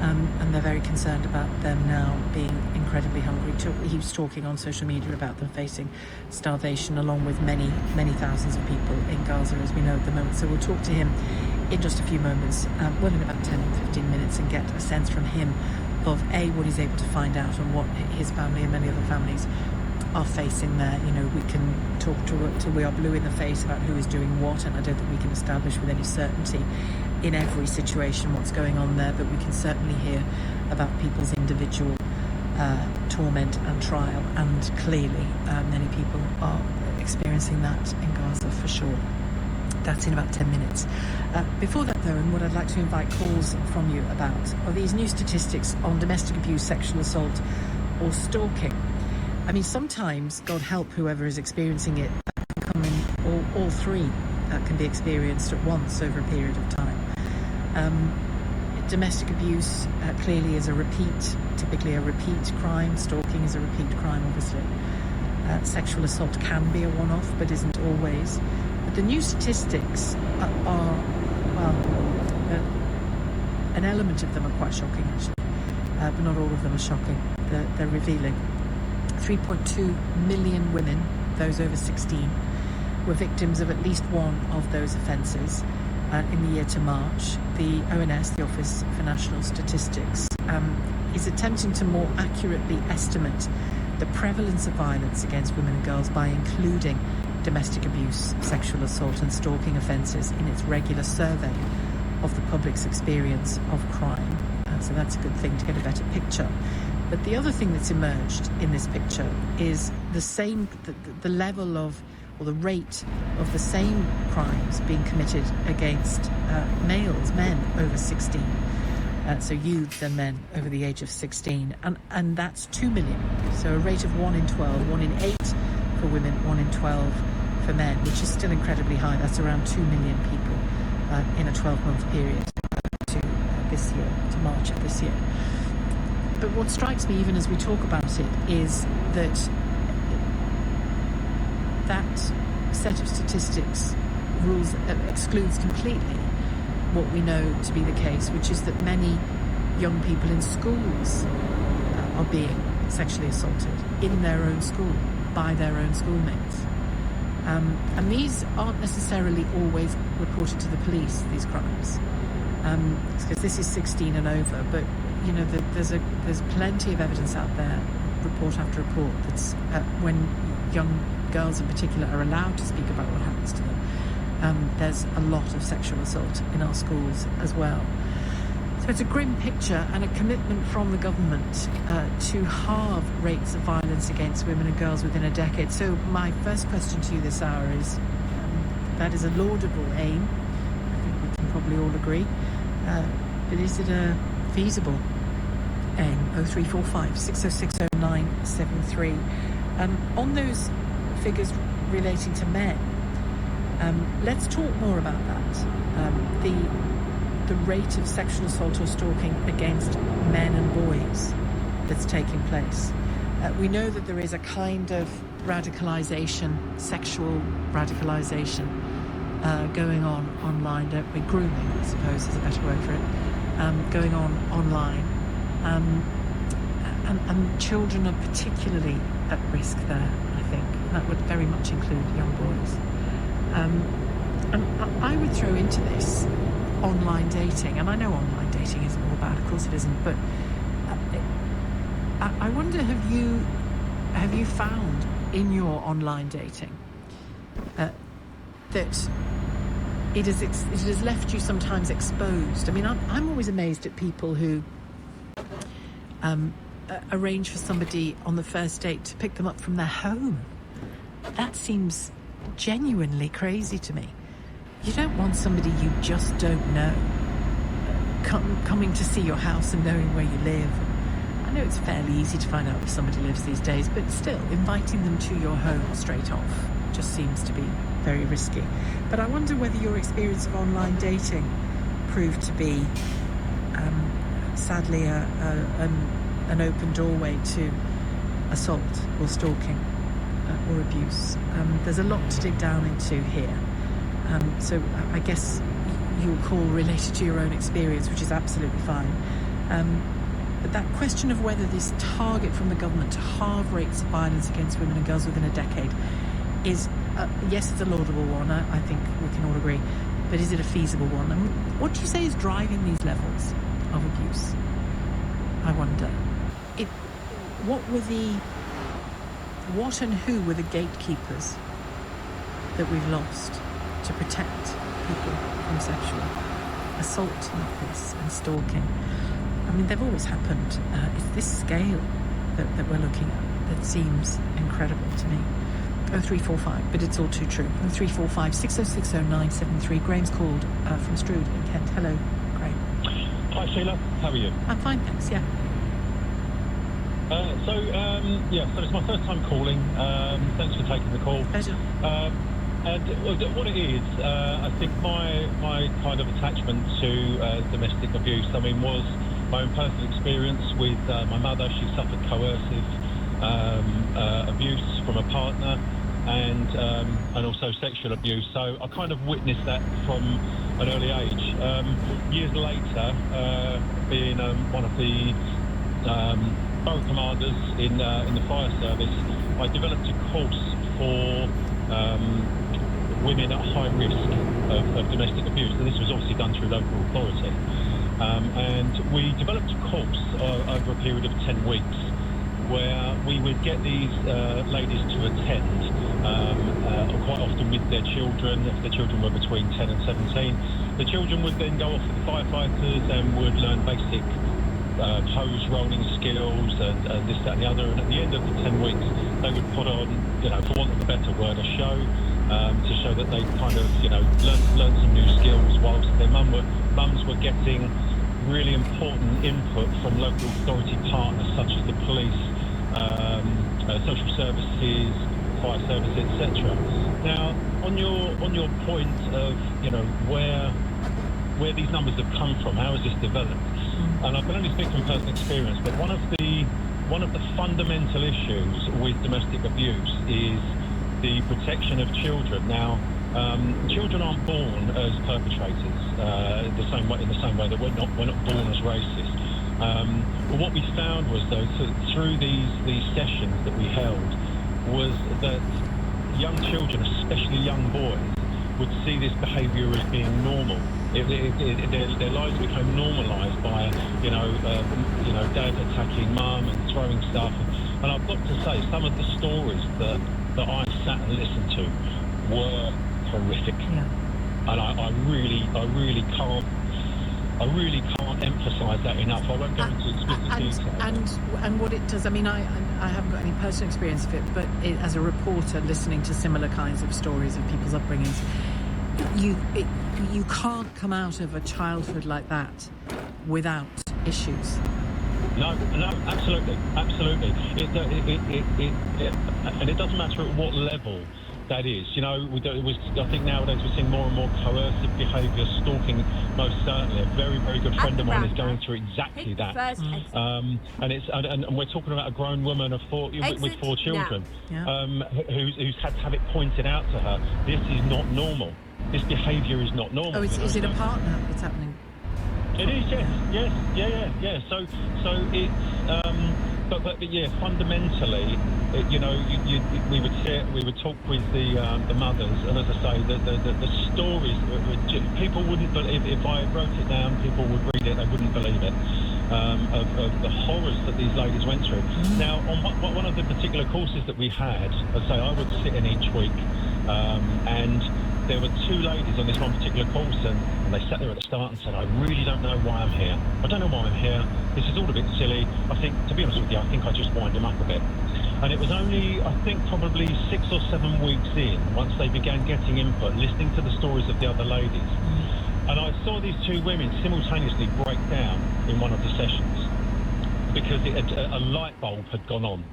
and they're very concerned about them now being incredibly hungry. He was talking on social media about them facing starvation, along with many, many thousands of people in Gaza, as we know at the moment. So we'll talk to him in just a few moments, well, in about 10 15 minutes, and get a sense from him of A, what he's able to find out and what his family and many other families are facing there. You know, we can talk till we are blue in the face about who is doing what, and I don't think we can establish with any certainty in every situation what's going on there, but we can certainly hear about people's individual torment and trial, and clearly many people are experiencing that in Gaza for sure. That's in about 10 minutes. Before that, though, and what I'd like to invite calls from you about are these new statistics on domestic abuse, sexual assault or stalking. I mean, sometimes, God help whoever is experiencing it, come in, all three can be experienced at once over a period of time. Domestic abuse clearly is typically a repeat crime. Stalking is a repeat crime, obviously. Sexual assault can be a one-off, but isn't always. But the new statistics are an element of them are quite shocking, actually. But not all of them are shocking. They're revealing. 3.2 million women, those over 16, were victims of at least one of those offences in the year to March. The ONS, the Office for National Statistics, is attempting to more accurately estimate the prevalence of violence against women and girls by including domestic abuse, sexual assault and stalking offences in its regular survey of the public's experience of crime. So that's a good thing to get a better picture. But the other thing that's emerged in this picture is the level of, or the rate of the same crimes being committed against men over 16. So youths and men over the age of 16. And that's 2 million. So a rate of 1 in 12, 1 in 8 for women, 1 in 12 for men, which is still incredibly high. That's around 2 million people in a 12-month period to this year, to March of this year. But what strikes me, even as we talk about it, is that that set of statistics excludes completely what we know to be the case, which is that many young people in schools are being sexually assaulted in their own school by their own schoolmates. And these aren't necessarily always reported to the police, these crimes, because this is 16 and over, but you know, there's plenty of evidence out there, report after report, that's when young girls in particular are allowed to speak about what happens to them, there's a lot of sexual assault in our schools as well. So it's a grim picture and a commitment from the government to halve rates of violence against women and girls within a decade. So my first question to you this hour is, that is a laudable aim, I think we can probably all agree, but is it a feasible aim? 0345 606 0973. On those figures relating to men, let's talk more about that. The rate of sexual assault or stalking against men and boys that's taking place. We know that there is a kind of radicalisation, sexual radicalisation, going on online, don't we? Grooming, I suppose, is a better word for it, going on online. And children are particularly at risk there, I think. That would very much include young boys. And I would throw into this online dating, and I know online dating isn't all bad, of course it isn't, but I wonder, have you found in your online dating that it has left you sometimes exposed? I mean, I'm always amazed at people who arrange for somebody on the first date to pick them up from their home. That seems genuinely crazy to me. You don't want somebody you just don't know coming to see your house and knowing where you live. I know it's fairly easy to find out if somebody lives these days, but still, inviting them to your home straight off just seems to be very risky. But I wonder whether your experience of online dating proved to be, sadly, an open doorway to assault or stalking or abuse. There's a lot to dig down into here. So I guess you'll call related to your own experience, which is absolutely fine. But that question of whether this target from the government to halve rates of violence against women and girls within a decade is, yes, it's a laudable one, I think we can all agree, but is it a feasible one? And what do you say is driving these levels of abuse? I wonder. What and who were the gatekeepers that we've lost to protect people from sexual assault like this and stalking? I mean, they've always happened. It's this scale that we're looking at that seems incredible to me. 0345, but it's all too true. 0345 606 0973. Graham's called from Strood in Kent. Hello, Graham. Hi, Sheila. How are you? I'm fine, thanks, yeah. So it's my first time calling. Thanks for taking the call. Pleasure. And what it is, I think my kind of attachment to domestic abuse, I mean, was my own personal experience with my mother. She suffered coercive abuse from a partner and also sexual abuse. So I kind of witnessed that from an early age. Years later, being one of the borough commanders in the fire service, I developed a course for women at high risk of domestic abuse, and this was obviously done through local authority. And we developed a course over a period of 10 weeks where we would get these ladies to attend, quite often with their children, if their children were between 10 and 17. The children would then go off with the firefighters and would learn basic hose rolling skills and this, that and the other, and at the end of the 10 weeks they would put on, for want of a better word, a show to show that they kind of, learned some new skills, whilst their mums were getting really important input from local authority partners such as the police, social services, fire service, etc. Now, on your point of, where where these numbers have come from. How has this developed? And I can only speak from personal experience, but one of the fundamental issues with domestic abuse is the protection of children. Now, children aren't born as perpetrators in the same way that we're not born as racists. But what we found was, though, through these sessions that we held, was that young children, especially young boys, would see this behaviour as being normal. Their lives became normalised by, dad attacking mum and throwing stuff. And I've got to say, some of the stories that I sat and listened to were horrific. Yeah. And I really can't emphasise that enough. I won't go into explicit detail. And what it does, I mean, I haven't got any personal experience of it, but as a reporter, listening to similar kinds of stories of people's upbringings, you can't come out of a childhood like that without issues. No, absolutely. And it doesn't matter at what level that is. I think nowadays we're seeing more and more coercive behaviour, stalking, most certainly. A very, very good friend of mine is going through exactly that. And we're talking about a grown woman of with 4 children, who's had to have it pointed out to her. This is not normal. This behaviour is not normal. Oh, is it a partner that's happening? It is, yes. So it's, but yeah, fundamentally, we would sit, we would talk with the mothers, and as I say, the stories, people wouldn't believe, if I wrote it down, people would read it, they wouldn't believe it, of the horrors that these ladies went through. Now, on one of the particular courses that we had, as I say, I would sit in each week, and there were 2 ladies on this one particular course, and they sat there at the start and said, I really don't know why I'm here. I don't know why I'm here. This is all a bit silly. I think, to be honest with you, I think I just wind them up a bit. And it was only, I think, probably 6 or 7 weeks in, once they began getting input, listening to the stories of the other ladies. And I saw these 2 women simultaneously break down in one of the sessions because a light bulb had gone on.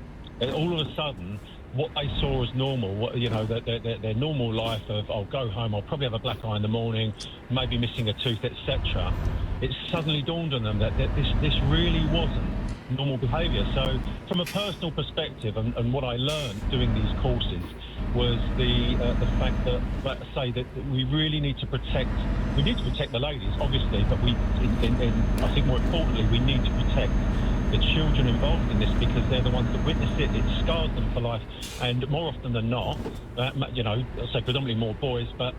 And all of a sudden, what they saw as normal, their normal life of, I'll go home, I'll probably have a black eye in the morning, maybe missing a tooth, etc. It suddenly dawned on them that this really wasn't normal behaviour. So from a personal perspective, and what I learned doing these courses was the fact that, let's say, that we really need to protect the ladies, obviously, but I think more importantly, we need to protect the children involved in this, because they're the ones that witness it. It scars them for life, and more often than not, I'll say predominantly more boys, but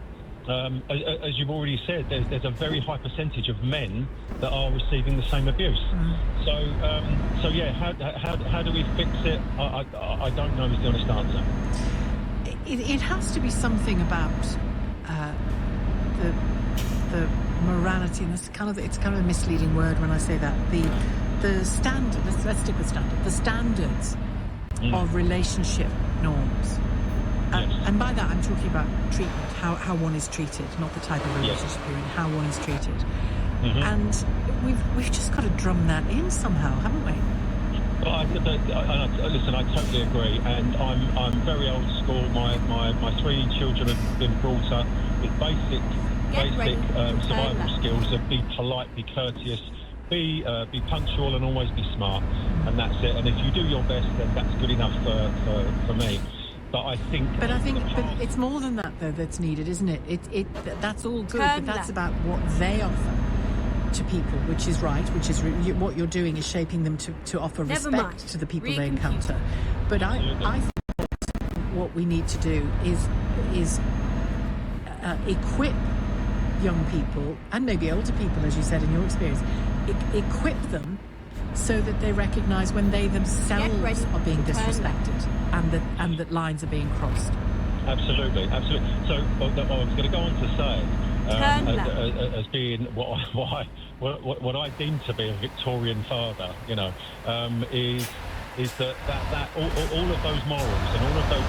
as you've already said, there's a very high percentage of men that are receiving the same abuse. So yeah, how do we fix it? I don't know is the honest answer. It has to be something about the morality, and it's kind of a misleading word when I say that. The standard, let's stick with standard, the standards of relationship norms. And by that I'm talking about treatment, how one is treated, not the type of relationship you're in, how one is treated. And we've just got to drum that in somehow, haven't we? Listen, I totally agree, and I'm very old school. My 3 children have been brought up with basic survival skills of be polite, be courteous, be punctual, and always be smart, and that's it. And if you do your best, then that's good enough for me. But I think it's more than that, though, that's needed, isn't it? That's all good, but that's about what they offer to people, which is right, which is what you're doing is shaping them to offer respect to the people they encounter. But I think what we need to do is equip young people, and maybe older people, as you said in your experience, equip them so that they recognise when they themselves are being disrespected and that lines are being crossed. Absolutely. So I was going to go on to say, as being what I deem to be a Victorian father, is that all of those morals and all of those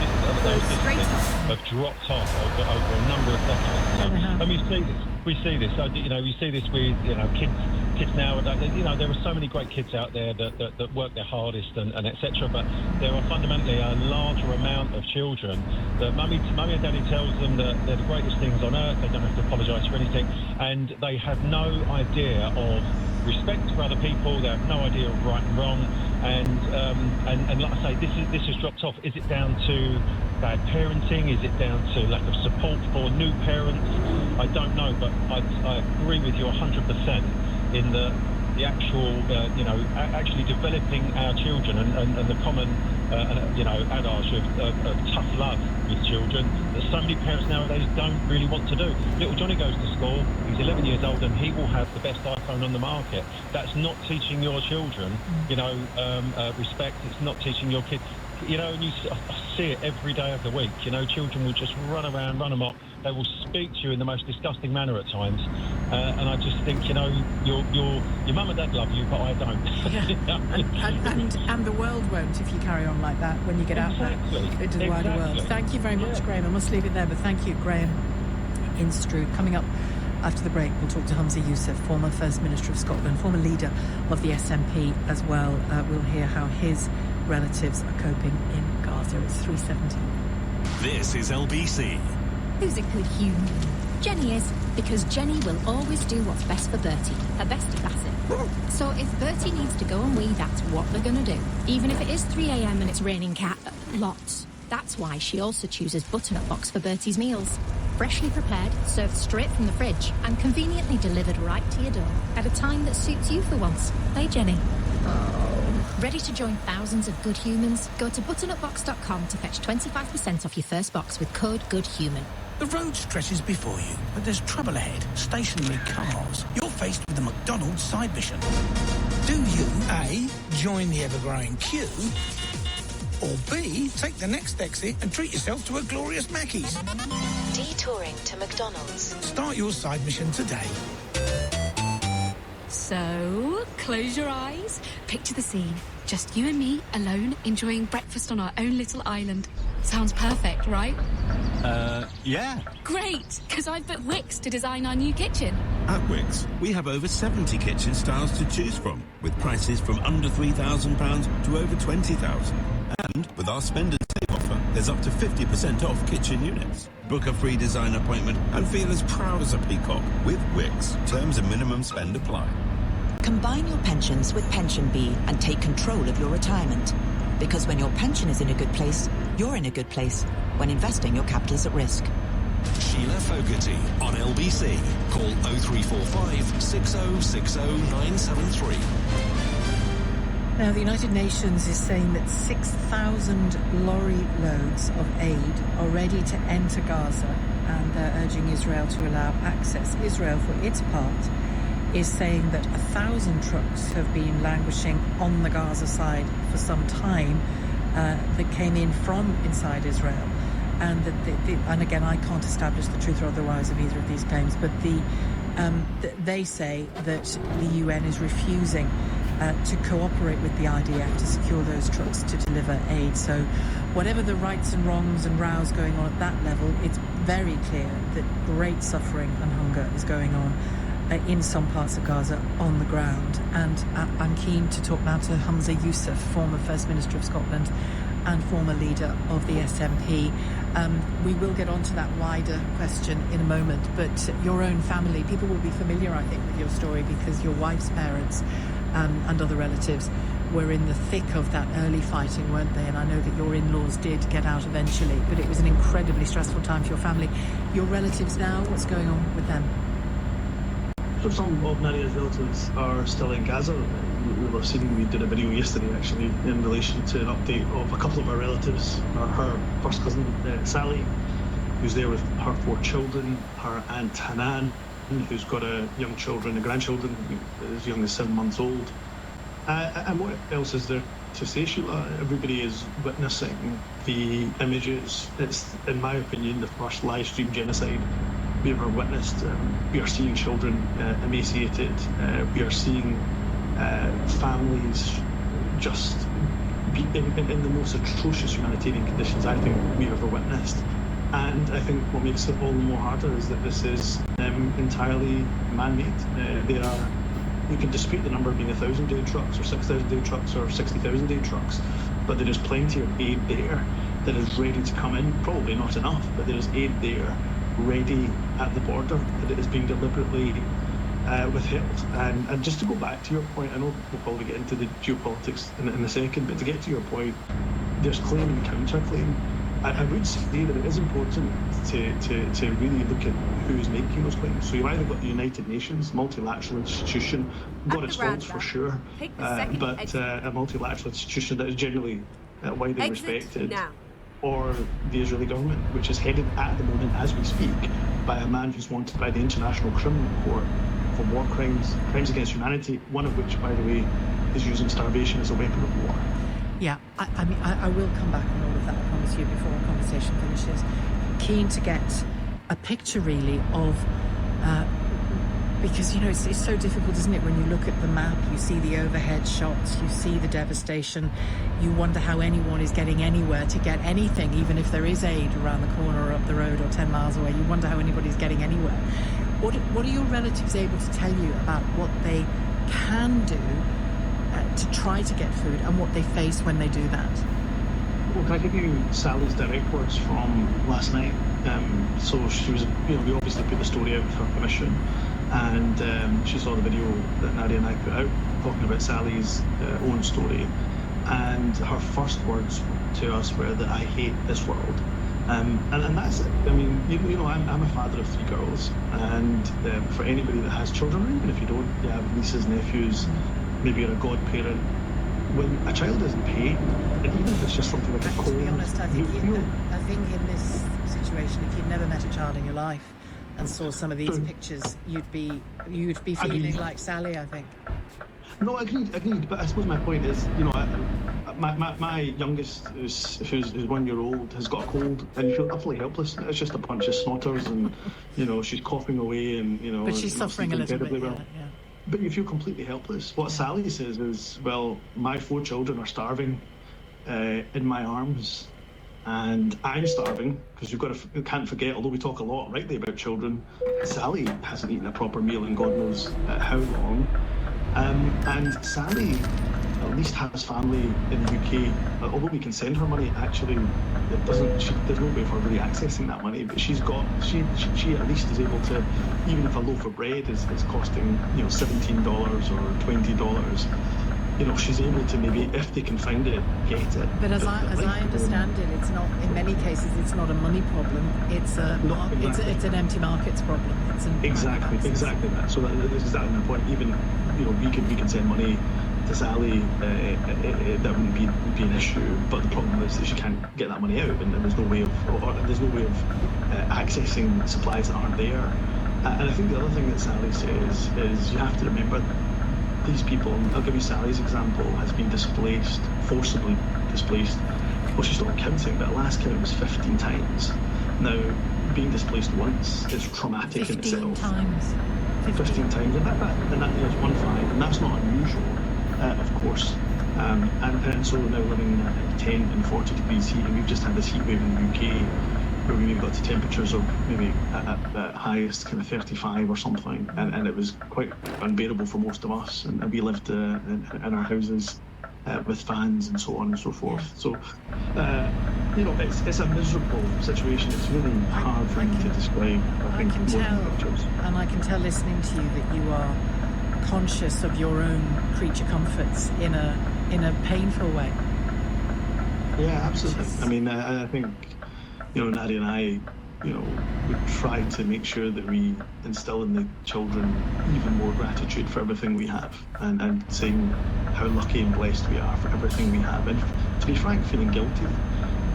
disciplines have dropped off over a number of decades. And we see this. we see this. We see this with kids nowadays. There are so many great kids out there that work their hardest and etc. But there are fundamentally a larger amount of children that mummy and daddy tells them that they're the greatest things on earth. They don't have to apologise for anything, and they have no idea of respect for other people. They have no idea of right and wrong. And like I say, this has dropped off. Is it down to bad parenting? Is it down to lack of support for new parents? I don't know, but I agree with you 100% in the actual, actually developing our children and the common, adage of tough love with children that so many parents nowadays don't really want to do. Little Johnny goes to school, he's 11 years old and he will have the best iPhone on the market. That's not teaching your children, respect. It's not teaching your kids, and you see it every day of the week. Children will just run around, run amok. They will speak to you in the most disgusting manner at times. And I just think, your mum and dad love you, but I don't. and the world won't if you carry on like that when you get out there into the wider world. Thank you very much, Graham. I must leave it there, but thank you, Graham in Stroud. Coming up after the break, we'll talk to Humza Yousaf, former First Minister of Scotland, former leader of the SNP as well. We'll hear how his relatives are coping in Gaza. It's 3:17. This is LBC. Who's a good human? Jenny is, because Jenny will always do what's best for Bertie, her bestie Bassett. So if Bertie needs to go and wee, that's what they're going to do. Even if it is 3 a.m. and it's raining lots. That's why she also chooses Butternut Box for Bertie's meals. Freshly prepared, served straight from the fridge, and conveniently delivered right to your door at a time that suits you for once. Hey, Jenny. Oh. Ready to join thousands of good humans? Go to butternutbox.com to fetch 25% off your first box with code GOODHUMAN. The road stretches before you, but there's trouble ahead. Stationary cars. You're faced with a McDonald's side mission. Do you, A, join the ever-growing queue, or B, take the next exit and treat yourself to a glorious Mackey's? Detouring to McDonald's. Start your side mission today. So, close your eyes, picture the scene. Just you and me, alone, enjoying breakfast on our own little island. Sounds perfect, right? Yeah. Great, because I've booked Wix to design our new kitchen. At Wix, we have over 70 kitchen styles to choose from, with prices from under £3,000 to over £20,000. And with our spend and save offer, there's up to 50% off kitchen units. Book a free design appointment and feel as proud as a peacock with Wix. Terms and minimum spend apply. Combine your pensions with Pension Bee and take control of your retirement. Because when your pension is in a good place, you're in a good place. When investing, your capital is at risk. Sheila Fogarty on LBC. Call 0345 6060 973. Now, the United Nations is saying that 6,000 lorry loads of aid are ready to enter Gaza, and they're urging Israel to allow access. Israel, for its part, is saying that 1,000 trucks have been languishing on the Gaza side for some time that came in from inside Israel. And and again, I can't establish the truth or otherwise of either of these claims, but they say that the UN is refusing to cooperate with the IDF to secure those trucks to deliver aid. So whatever the rights and wrongs and rows going on at that level, it's very clear that great suffering and hunger is going on in some parts of Gaza on the ground. And I'm keen to talk now to Humza Yousaf, former First Minister of Scotland and former leader of the SNP. We will get on to that wider question in a moment, but your own family, people will be familiar, I think, with your story because your wife's parents and other relatives were in the thick of that early fighting, weren't they? And I know that your in-laws did get out eventually, but it was an incredibly stressful time for your family. Your relatives now, what's going on with them? So some of Nadia's relatives are still in Gaza. We did a video yesterday actually in relation to an update of a couple of our relatives. Her first cousin Sally, who's there with her 4 children, her aunt Hanan, who's got young children and grandchildren as young as 7 months old. And what else is there to say, Sheila? Everybody is witnessing the images. It's, in my opinion, the first live stream genocide we ever witnessed. We are seeing children emaciated. We are seeing families just be in the most atrocious humanitarian conditions I think we've ever witnessed. And I think what makes it all the more harder is that this is entirely man-made. You can dispute the number being 1,000-day trucks or 6,000-day trucks or 60,000-day trucks, but there is plenty of aid there that is ready to come in. Probably not enough, but there is aid there ready at the border that is being deliberately withheld. And just to go back to your point, I know we'll probably get into the geopolitics in a second, but to get to your point, there's claim and counterclaim. I would say that it is important to really look at who is making those claims. So you've either got the United Nations, multilateral institution, got its faults for sure, but a multilateral institution that is generally widely respected, or the Israeli government, which is headed at the moment as we speak by a man who's wanted by the International Criminal Court for war crimes, crimes against humanity, one of which, by the way, is using starvation as a weapon of war. Yeah, I will come back on all of that, I promise you, before our conversation finishes. Keen to get a picture, really, of... because, you know, it's so difficult, isn't it, when you look at the map, you see the overhead shots, you see the devastation, you wonder how anyone is getting anywhere to get anything, even if there is aid around the corner or up the road or 10 miles away. You wonder how anybody's getting anywhere. What are your relatives able to tell you about what they can do to try to get food and what they face when they do that? Well, can I give you Sally's direct words from last night? So she was, we obviously put the story out with her permission, and she saw the video that Nadia and I put out talking about Sally's own story, and her first words to us were that I hate this world. And that's it. I mean, I'm a father of 3 girls, and for anybody that has children, or even if you don't, you have nieces, nephews, maybe you're a godparent, when a child is in pain, and even if it's just something like a cold... To be honest, I think in this situation, if you'd never met a child in your life and saw some of these pictures, you'd be feeling like Sally, I think. No, agreed. But I suppose my point is, my youngest, who's 1 year old, has got a cold, and you feel utterly helpless. It's just a bunch of snotters, and she's coughing away, and But she's suffering a little bit. Yeah. But you feel completely helpless. What Sally says is, well, my 4 children are starving in my arms, and I'm starving because you can't forget, although we talk a lot rightly about children, Sally hasn't eaten a proper meal in God knows how long. And Sally at least has family in the UK. Although we can send her money, actually, there's no way for her really accessing that money. But she at least is able to, even if a loaf of bread is costing $17 or $20. She's able to maybe, if they can find it, get it. But as I understand it, it's not, in many cases, it's not a money problem. It's it's an empty markets problem. Exactly that. So that is exactly my point. Even we can send money to Sally, that wouldn't be an issue. But the problem is that she can't get that money out, and there's no way of accessing supplies that aren't there. And I think the other thing that Sally says is you have to remember, these people, I'll give you Sally's example, has been forcibly displaced. Well, she's not counting, but last count was 15 times. Now, being displaced once is traumatic in itself. 15 times. And that is 15, and that's not unusual, of course. And so now living in 10 and 40 degrees heat, and we've just had this heat wave in the UK, where we maybe got to temperatures of maybe at highest kind of 35 or something, and it was quite unbearable for most of us, and we lived in our houses with fans and so on and so forth. So it's a miserable situation. It's really hard for me to describe. I can tell listening to you that you are conscious of your own creature comforts in a painful way. Yeah, absolutely. I mean, I think Nadia and I, we try to make sure that we instill in the children even more gratitude for everything we have, and saying how lucky and blessed we are for everything we have, and to be frank, feeling guilty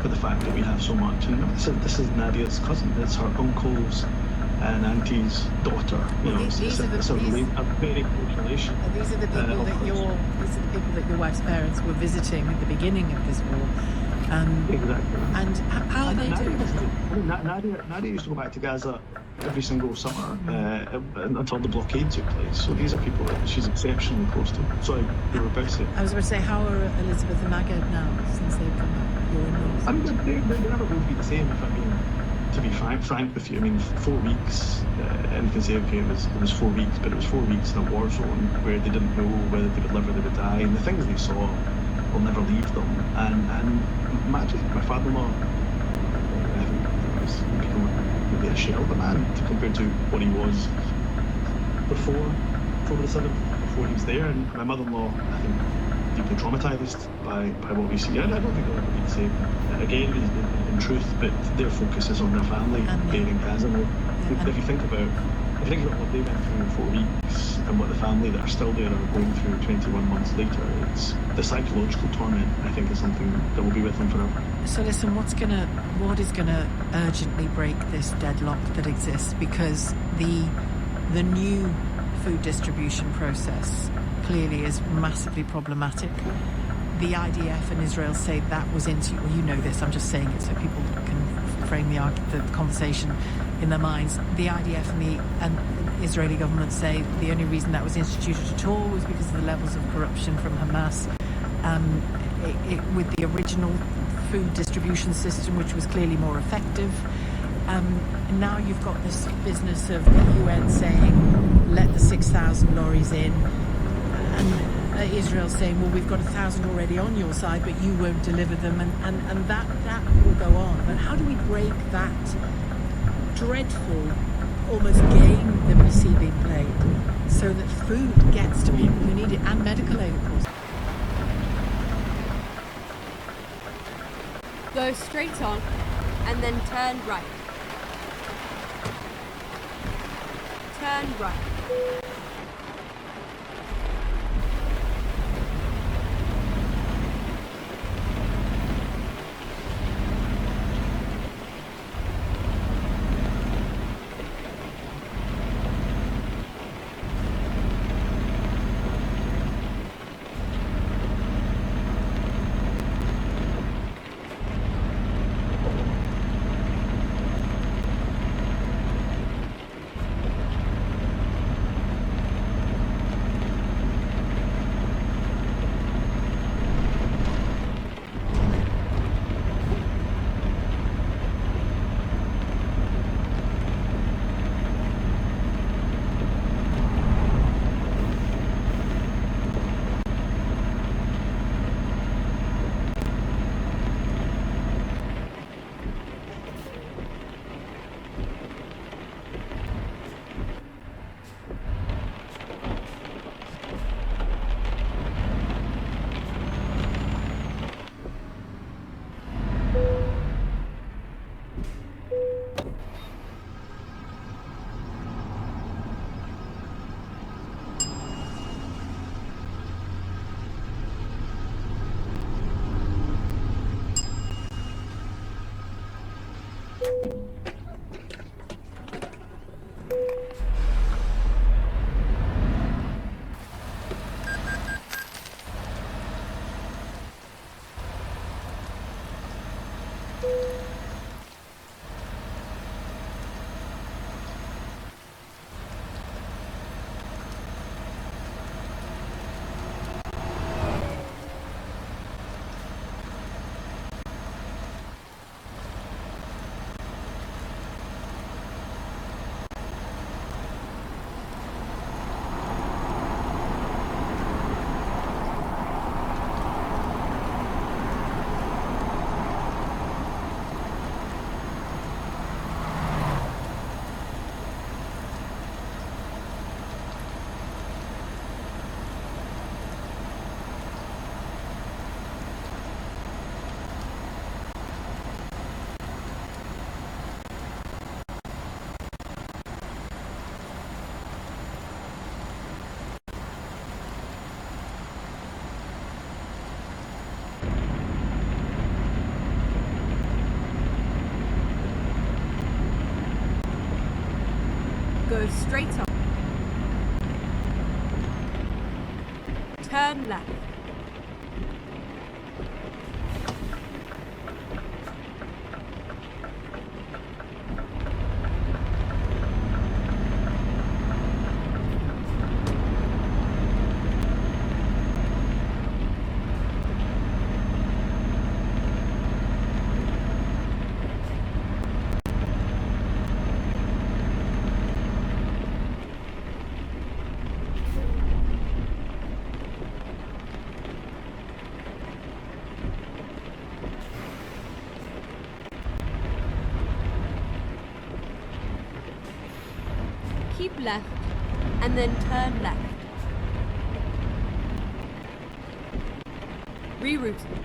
for the fact that we have so much. And this is Nadia's cousin, it's her uncle's and auntie's daughter. It's a very close relation. These are the people that your wife's parents were visiting at the beginning of this war. Exactly. And how are they doing? Nadia used to go back to Gaza every single summer until the blockade took place. So these are people that she's exceptionally close to. Sorry, you were about to say. I was about to say, how are Elizabeth and Magad now since they've come back? I mean, they're never going to be the same, if I'm being to be frank with you, I mean, 4 weeks, and you can say, okay, it was 4 weeks, but it was 4 weeks in a war zone where they didn't know whether they would live or they would die, and the things they saw will never leave them. And my father-in-law, I think, has become maybe a shell of a man compared to what he was before October the 7th, before he was there. And my mother-in-law, I think, deeply traumatised by what we see. And I don't think they'll ever be the same again, in truth, but their focus is on their family there in Gaza now. If you think about what they went through in 4 weeks and what the family that are still there are going through 21 months later, it's the psychological torment, I think, is something that will be with them forever. So listen, what is gonna urgently break this deadlock that exists? Because the new food distribution process clearly is massively problematic. The IDF and Israel say that was well, you know this, I'm just saying it so people can frame the conversation in their minds. The IDF and the Israeli government say the only reason that was instituted at all was because of the levels of corruption from Hamas. With the original food distribution system, which was clearly more effective. Now you've got this business of the UN saying, let the 6,000 lorries in, and Israel saying, well, we've got 1,000 already on your side, but you won't deliver them, and that will go on. But how do we break that dreadful, almost game that we see being played, so that food gets to people who need it, and medical aid, of course? Go straight on, and then turn right. Turn right. Go straight on. Turn left. left, and then turn left. Rerouting.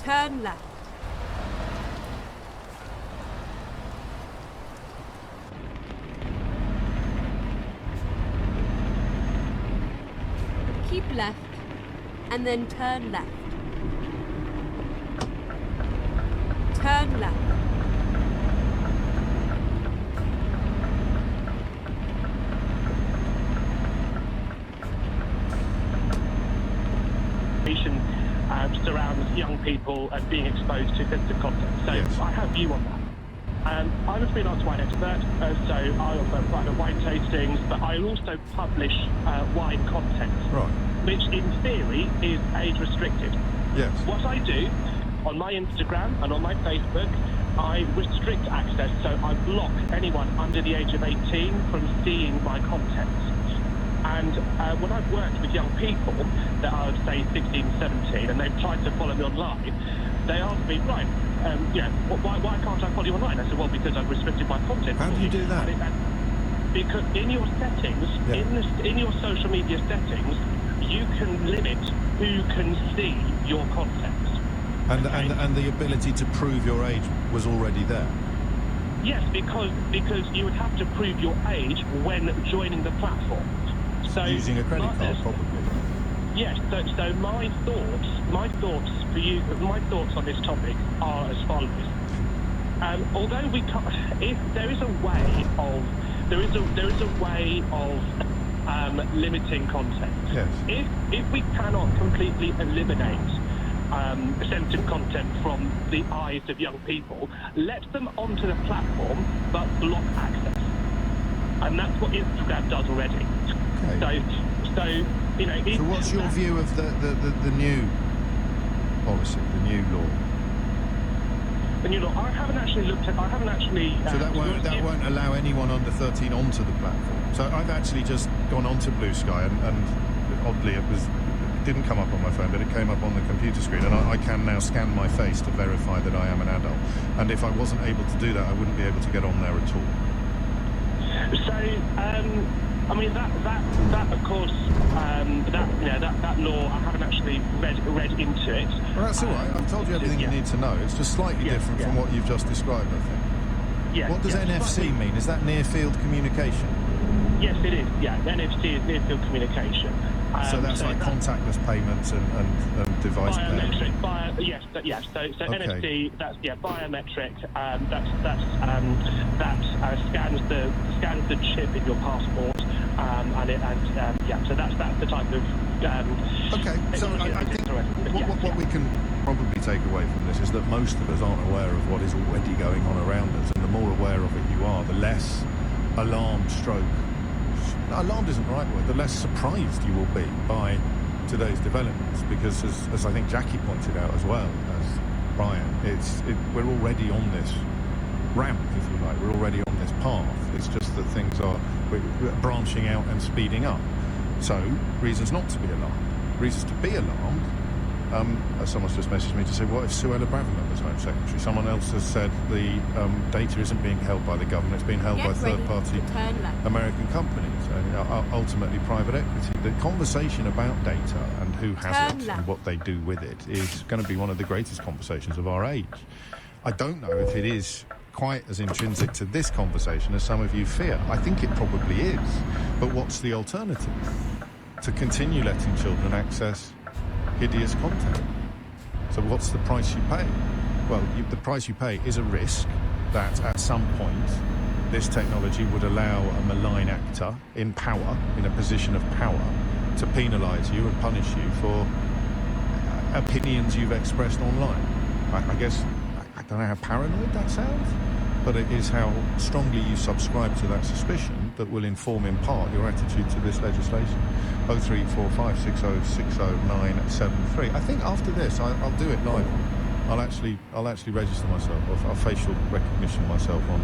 Turn left. Keep left, and then turn left. Turn left. Surrounds young people and being exposed to sensitive content. So I have a view on that. I'm a freelance wine expert, so I offer private wine tastings, but I also publish wine content, which in theory is age restricted. Yes. What I do on my Instagram and on my Facebook, I restrict access, so I block anyone under the age of 18 from seeing my content. And when I've worked with young people that are, say, 16, 17, and they've tried to follow me online, they ask me, right, why can't I follow you online? I said, well, because I've restricted my content. How do you do that? Because in your settings, in your social media settings, you can limit who can see your content. And the ability to prove your age was already there? Yes, because you would have to prove your age when joining the platform. So using a credit card, probably. Yes. So my thoughts for you, my thoughts on this topic are as follows. Although we can't, if there is a way of limiting content. Yes. If we cannot completely eliminate sensitive content from the eyes of young people, let them onto the platform, but block access. And that's what Instagram does already. Okay. So you know. So what's your view of the new policy, the new law? The new law. I haven't actually looked at. So that won't allow anyone under 13 onto the platform. So I've actually just gone onto Blue Sky, and oddly it didn't come up on my phone, but it came up on the computer screen, and I can now scan my face to verify that I am an adult. And if I wasn't able to do that, I wouldn't be able to get on there at all. So. I mean that of course that law I haven't actually read into it. Well, that's all right. I've told you everything you need to know. It's just slightly different from what you've just described, I think. Yeah. What does NFC mean? Is that near field communication? Yes, it is. Yeah, NFC is near field communication. So that's like contactless payments and device biometric. Yes. So okay. NFC. That's biometric. That scans the chip in your passport. So that's the type of. Okay. So I think what we can probably take away from this is that most of us aren't aware of what is already going on around us, and the more aware of it you are, the less alarmed isn't the right word, the less surprised you will be by today's developments, because as I think Jackie pointed out as well as Brian, we're already on this ramp, if you like, we're already on this path. It's just that things are we're branching out and speeding up. So, reasons not to be alarmed. Reasons to be alarmed, someone's just messaged me to say, what if Suella Braverman was Home Secretary? Someone else has said the data isn't being held by the government, it's being held by third-party American companies, ultimately private equity. The conversation about data and who has it and what they do with it is going to be one of the greatest conversations of our age. I don't know if it is quite as intrinsic to this conversation as some of you fear. I think it probably is. But what's the alternative? To continue letting children access hideous content. So what's the price you pay? Well, the price you pay is a risk that at some point this technology would allow a malign actor in power, in a position of power, to penalise you and punish you for opinions you've expressed online. I guess, I don't know how paranoid that sounds, but it is how strongly you subscribe to that suspicion that will inform in part your attitude to this legislation. 03456060973. I think after this, I'll do it live. I'll actually register myself. I'll facial recognition myself on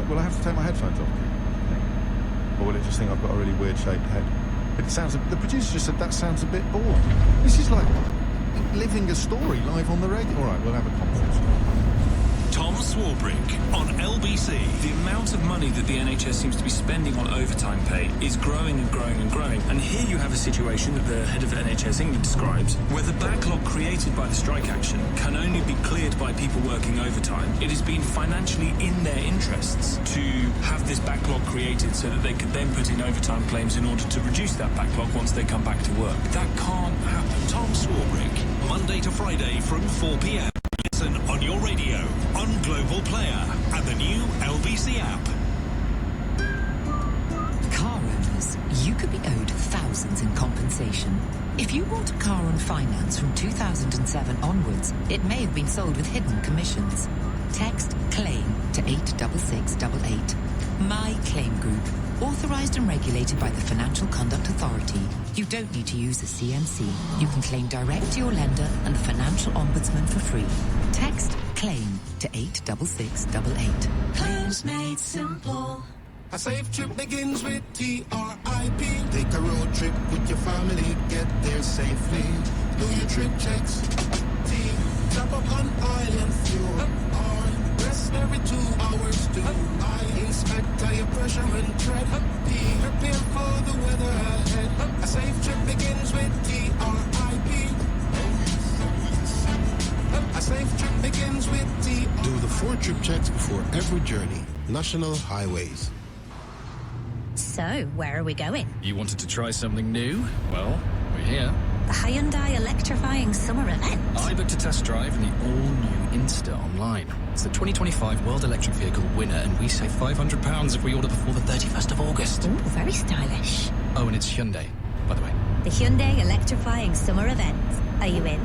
will I have to take my headphones off? Or will it just think I've got a really weird shaped head? It sounds. The producer just said that sounds a bit boring. This is like living a story live on the radio. All right, we'll have a conference. Tom Swarbrick on LBC. The amount of money that the NHS seems to be spending on overtime pay is growing and growing and growing. And here you have a situation that the head of NHS England describes, where the backlog created by the strike action can only be cleared by people working overtime. It has been financially in their interests to have this backlog created so that they could then put in overtime claims in order to reduce that backlog once they come back to work. That can't happen. Tom Swarbrick, Monday to Friday from 4 p.m. Listen on your radio, on Global Player, and the new LBC app. Car owners, you could be owed thousands in compensation. If you bought a car on finance from 2007 onwards, it may have been sold with hidden commissions. Text CLAIM to 86688. My Claim Group, authorised and regulated by the Financial Conduct Authority. You don't need to use a CMC. You can claim direct to your lender and the Financial Ombudsman for free. Text CLAIM to 86688. Claims made simple. A safe trip begins with TRIP. Take a road trip with your family, get there safely. Do your trip checks. Top up on island fuel. Rest every 2 hours too. Inspect tire pressure and tread. Prepare for the weather ahead. A safe trip begins with TRIP. A safe trip begins with TRIP. Do the 4 trip checks before every journey. National Highways. So, where are we going? You wanted to try something new? Well, we're here. The Hyundai electrifying summer event. I booked a test drive in the all-new Insta online. It's the 2025 World Electric Vehicle winner, and we save £500 if we order before the 31st of August. Ooh, very stylish. Oh, and it's Hyundai, by the way. The Hyundai electrifying summer event. Are you in?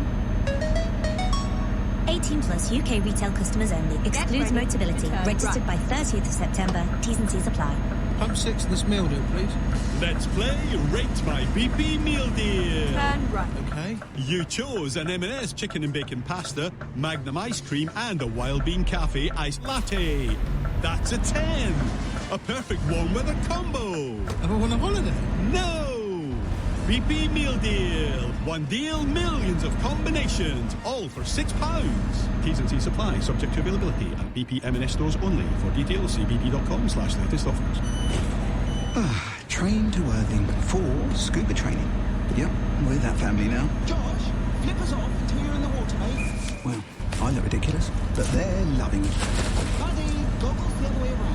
18 plus UK retail customers only. Excludes Motability. Registered by 30th of September. T's and C's apply. Pump 6 in this meal deal, please. Let's play Rate My BP Meal Deal. Turn right. Okay. You chose an M&S chicken and bacon pasta, Magnum ice cream, and a Wild Bean Cafe iced latte. That's a 10. A perfect warm weather combo. Everyone on holiday? No. BP Meal Deal. One deal, millions of combinations, all for £6. T's and C's apply, subject to availability at BP M&S stores only. For details, see bp.com/latest offers. Train to Worthing for scuba training. Yep, I'm with that family now. Josh, flip us off until you're in the water, mate. Well, I look ridiculous, but they're loving it. Buddy, goggles the other way around,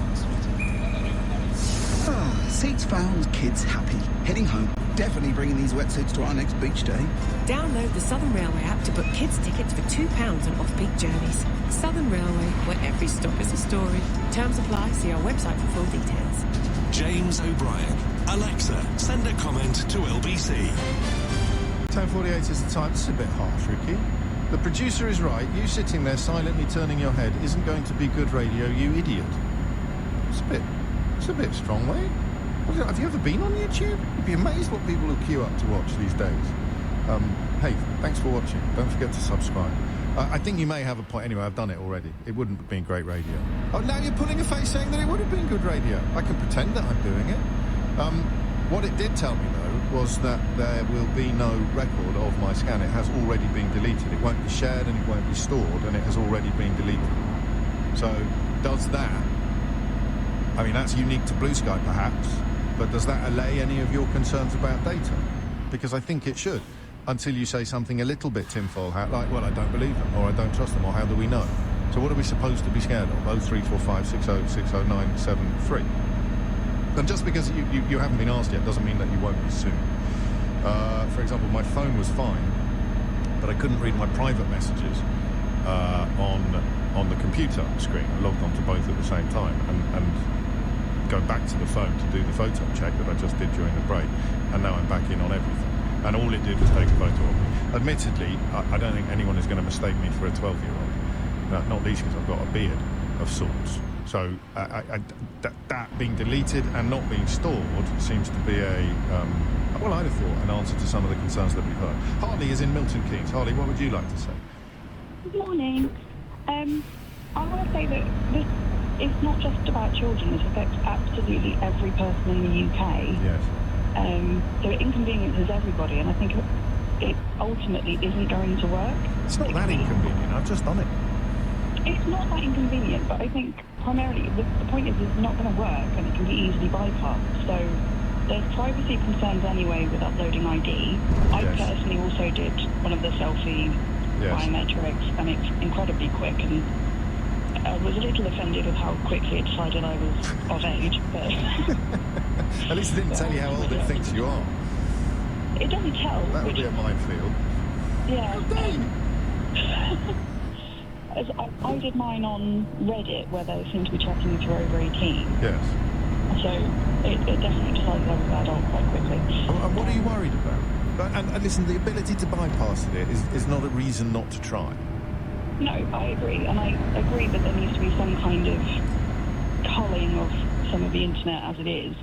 Seats found, kids happy. Heading home. Definitely bringing these wetsuits to our next beach day. Download the Southern Railway app to book kids' tickets for £2 on off-peak journeys. Southern Railway, where every stop is a story. Terms apply. See our website for full details. James O'Brien. Alexa, send a comment to LBC. 10:48 is the time. This is a bit harsh, Ricky. The producer is right. You sitting there silently turning your head isn't going to be good radio, you idiot. It's a bit strong, mate. Have you ever been on YouTube? You'd be amazed what people will queue up to watch these days. Hey, thanks for watching. Don't forget to subscribe. I think you may have a point. Anyway, I've done it already. It wouldn't have been great radio. Oh, now you're pulling a face saying that it would have been good radio. I can pretend that I'm doing it. What it did tell me, though, was that there will be no record of my scan. It has already been deleted. It won't be shared and it won't be stored, and it has already been deleted. So, does that... I mean, that's unique to Blue Sky, perhaps, but does that allay any of your concerns about data? Because I think it should, until you say something a little bit tinfoil hat, like, well, I don't believe them, or I don't trust them, or how do we know? So what are we supposed to be scared of? 0345 60 60 973. And just because you haven't been asked yet doesn't mean that you won't be soon. For example, my phone was fine, but I couldn't read my private messages on the computer screen. I logged onto both at the same time and go back to the phone to do the photo check that I just did during the break, and now I'm back in on everything. And all it did was take a photo of me. Admittedly, I don't think anyone is going to mistake me for a 12-year-old. Not least because I've got a beard of sorts. So that being deleted and not being stored seems to be well, I'd have thought an answer to some of the concerns that we've heard. Harley is in Milton Keynes. Harley, what would you like to say? Good morning. I want to say that this is not just about children. This affects absolutely every person in the UK. Yes. So it inconveniences everybody, and I think it ultimately isn't going to work. It's not that inconvenient. I've just done it. It's not that inconvenient, but I think primarily the point is it's not going to work, and it can be easily bypassed. So there's privacy concerns anyway with uploading ID. I personally also did one of the selfie biometrics, and it's incredibly quick, and I was a little offended with how quickly it decided I was of age, but... At least it didn't tell you how old it thinks you are. It doesn't tell. That would be a minefield. Yeah. I did mine on Reddit, where they seem to be checking if you're over 18. Yes. So it definitely decided I was an adult quite quickly. And what are you worried about? And listen, the ability to bypass it is not a reason not to try. No, I agree. And I agree that there needs to be some kind of culling of some of the internet as it is.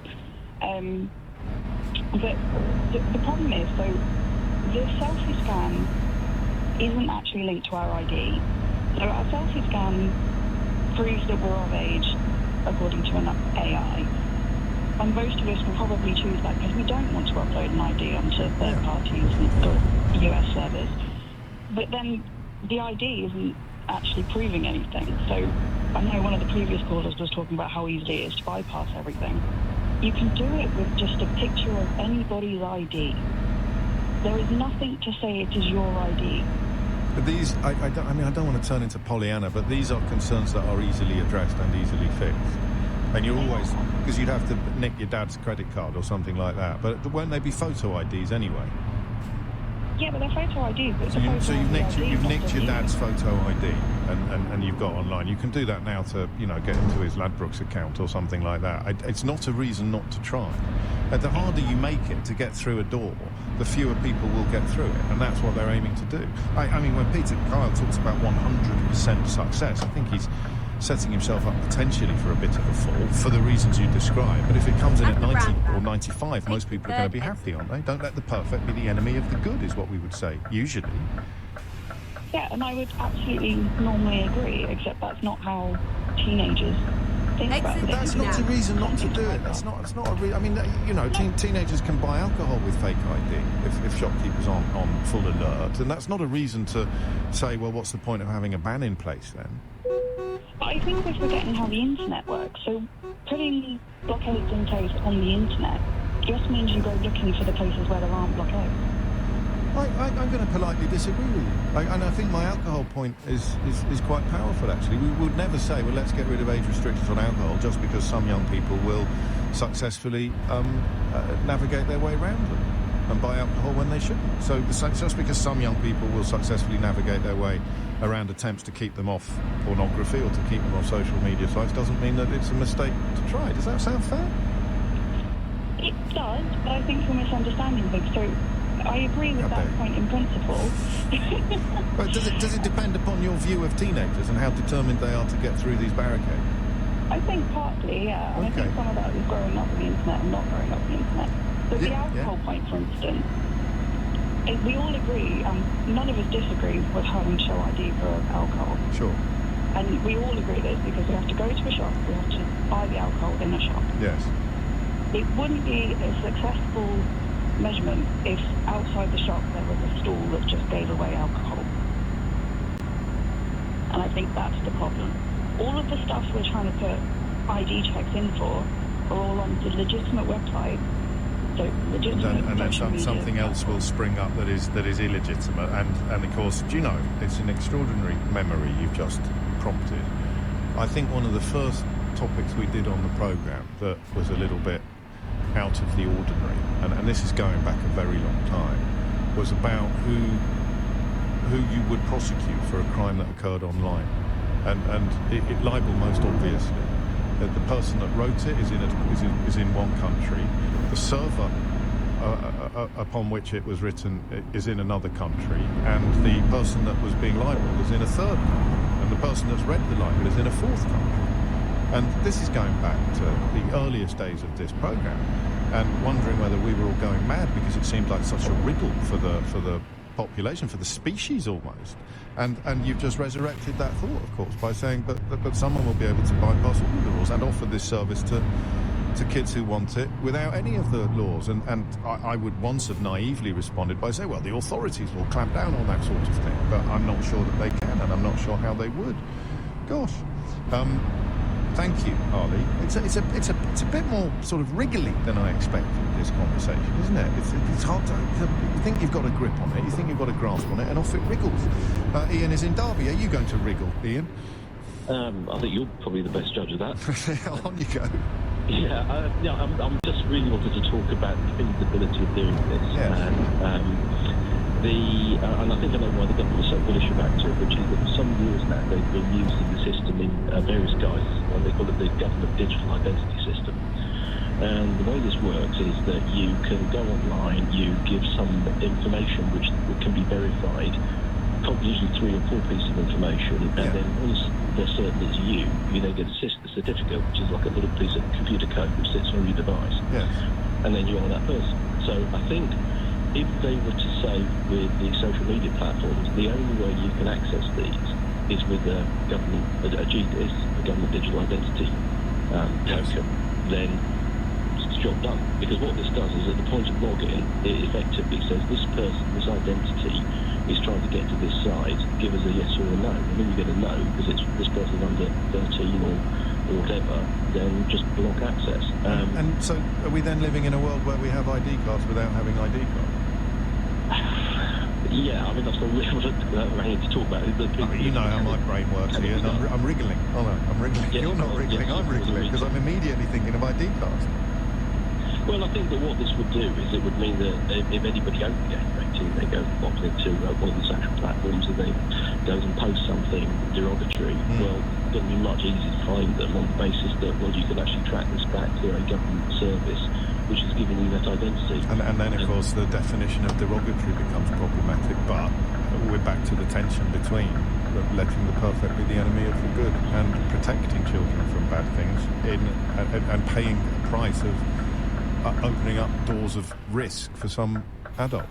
But the problem is, so the selfie scan isn't actually linked to our ID. So our selfie scan proves that we're of age according to an AI. And most of us will probably choose that because we don't want to upload an ID onto third parties or US servers. But then the ID isn't actually proving anything. So I know one of the previous callers was talking about how easy it is to bypass everything. You can do it with just a picture of anybody's ID. There is nothing to say it is your ID. But these, I don't want to turn into Pollyanna, but these are concerns that are easily addressed and easily fixed. And you're always, because you'd have to nick your dad's credit card or something like that. But won't they be photo IDs anyway? Yeah, but they're photo IDs. But So you've nicked your dad's photo ID and you've got online. You can do that now to, get into his Ladbrokes account or something like that. It's not a reason not to try. The harder you make it to get through a door, the fewer people will get through it, and that's what they're aiming to do. I mean, when Peter Kyle talks about 100% success, I think he's setting himself up potentially for a bit of a fall for the reasons you describe. But if it comes in at 90 or 95, most people are going to be happy, aren't they? Don't let the perfect be the enemy of the good, is what we would say, usually. Yeah, and I would absolutely normally agree, except that's not how teenagers think about it. But that's not a reason not to do it. It's not a reason. I mean, teenagers can buy alcohol with fake ID if shopkeepers aren't on full alert, and that's not a reason to say, well, what's the point of having a ban in place then? But I think we're forgetting how the internet works. So putting blockades in place on the internet just means you go looking for the places where there aren't blockades. I'm going to politely disagree with you. And I think my alcohol point is quite powerful, actually. We would never say, well, let's get rid of age restrictions on alcohol just because some young people will successfully navigate their way around them and buy alcohol when they shouldn't. So just because some young people will successfully navigate their way around attempts to keep them off pornography or to keep them off social media sites doesn't mean that it's a mistake to try. Does that sound fair? It does, but I think we're misunderstanding things. So I agree with that point in principle. But does it depend upon your view of teenagers and how determined they are to get through these barricades? I think partly, yeah. And I think some of that is growing up with the internet and not growing up with the internet. But the alcohol point, for instance, we all agree, none of us disagree with having to show ID for alcohol. Sure. And we all agree this because we have to go to a shop, we have to buy the alcohol in a shop. Yes. It wouldn't be a successful measurement if outside the shop there was a stall that just gave away alcohol. And I think that's the problem. All of the stuff we're trying to put ID checks in for are all on the legitimate website. So legitimate and then something else will spring up that is illegitimate. And of course, do you know, it's an extraordinary memory you've just prompted. I think one of the first topics we did on the programme that was a little bit out of the ordinary, and this is going back a very long time, was about who you would prosecute for a crime that occurred online. And it libel most obviously. The person that wrote it is in one country. The server upon which it was written is in another country, and the person that was being libelled is in a third country, and the person that's read the libel is in a fourth country. And this is going back to the earliest days of this programme, and wondering whether we were all going mad because it seemed like such a riddle for the population, for the species almost. And you've just resurrected that thought, of course, by saying but someone will be able to bypass all the rules and offer this service to kids who want it without any of the laws. And I would once have naively responded by saying, well, the authorities will clamp down on that sort of thing, but I'm not sure that they can, and I'm not sure how they would. Gosh. Thank you, Harley. It's a bit more sort of wriggly than I expected, this conversation, isn't it? It's hard to... You think you've got a grip on it, you think you've got a grasp on it, and off it wriggles. Ian is in Derby. Are you going to wriggle, Ian? I think you're probably the best judge of that. On you go. Yeah, I'm just really wanted to talk about the feasibility of doing this. Yes. And I think I know why the government is so bullish about it, which is that for some years now they've been using the system in various guises, and they call it the government digital identity system. And the way this works is that you can go online, you give some information which can be verified, probably usually 3 or 4 pieces of information, and then once they're certain it's you then get a certificate, which is like a little piece of computer code which sits on your device. Yes. And then you are that person. So I think if they were to say with the social media platforms, the only way you can access these is with a government, a GDIS, a government digital identity token, then it's job done. Because what this does is at the point of login, it effectively says this person, this identity is trying to get to this site, give us a yes or a no. And when you get a no, because it's this person's under 13 or whatever, then just block access. And so are we then living in a world where we have ID cards without having ID cards? Yeah, I mean, that's not really what I need to talk about. You know how my brain works here, and I'm wriggling. Oh no, I'm wriggling. You're not wriggling, I'm wriggling, because I'm immediately thinking of ID cards. Well, I think that what this would do is it would mean that if anybody over the age of 18, they go opt into one of the social platforms and they goes and posts something derogatory, well, it's going to be much easier to find them on the basis that, well, you can actually track this back to a government service which is giving you that identity. And then, of course, the definition of derogatory becomes problematic, but we're back to the tension between letting the perfect be the enemy of the good and protecting children from bad things and paying a price of opening up doors of risk for some adults.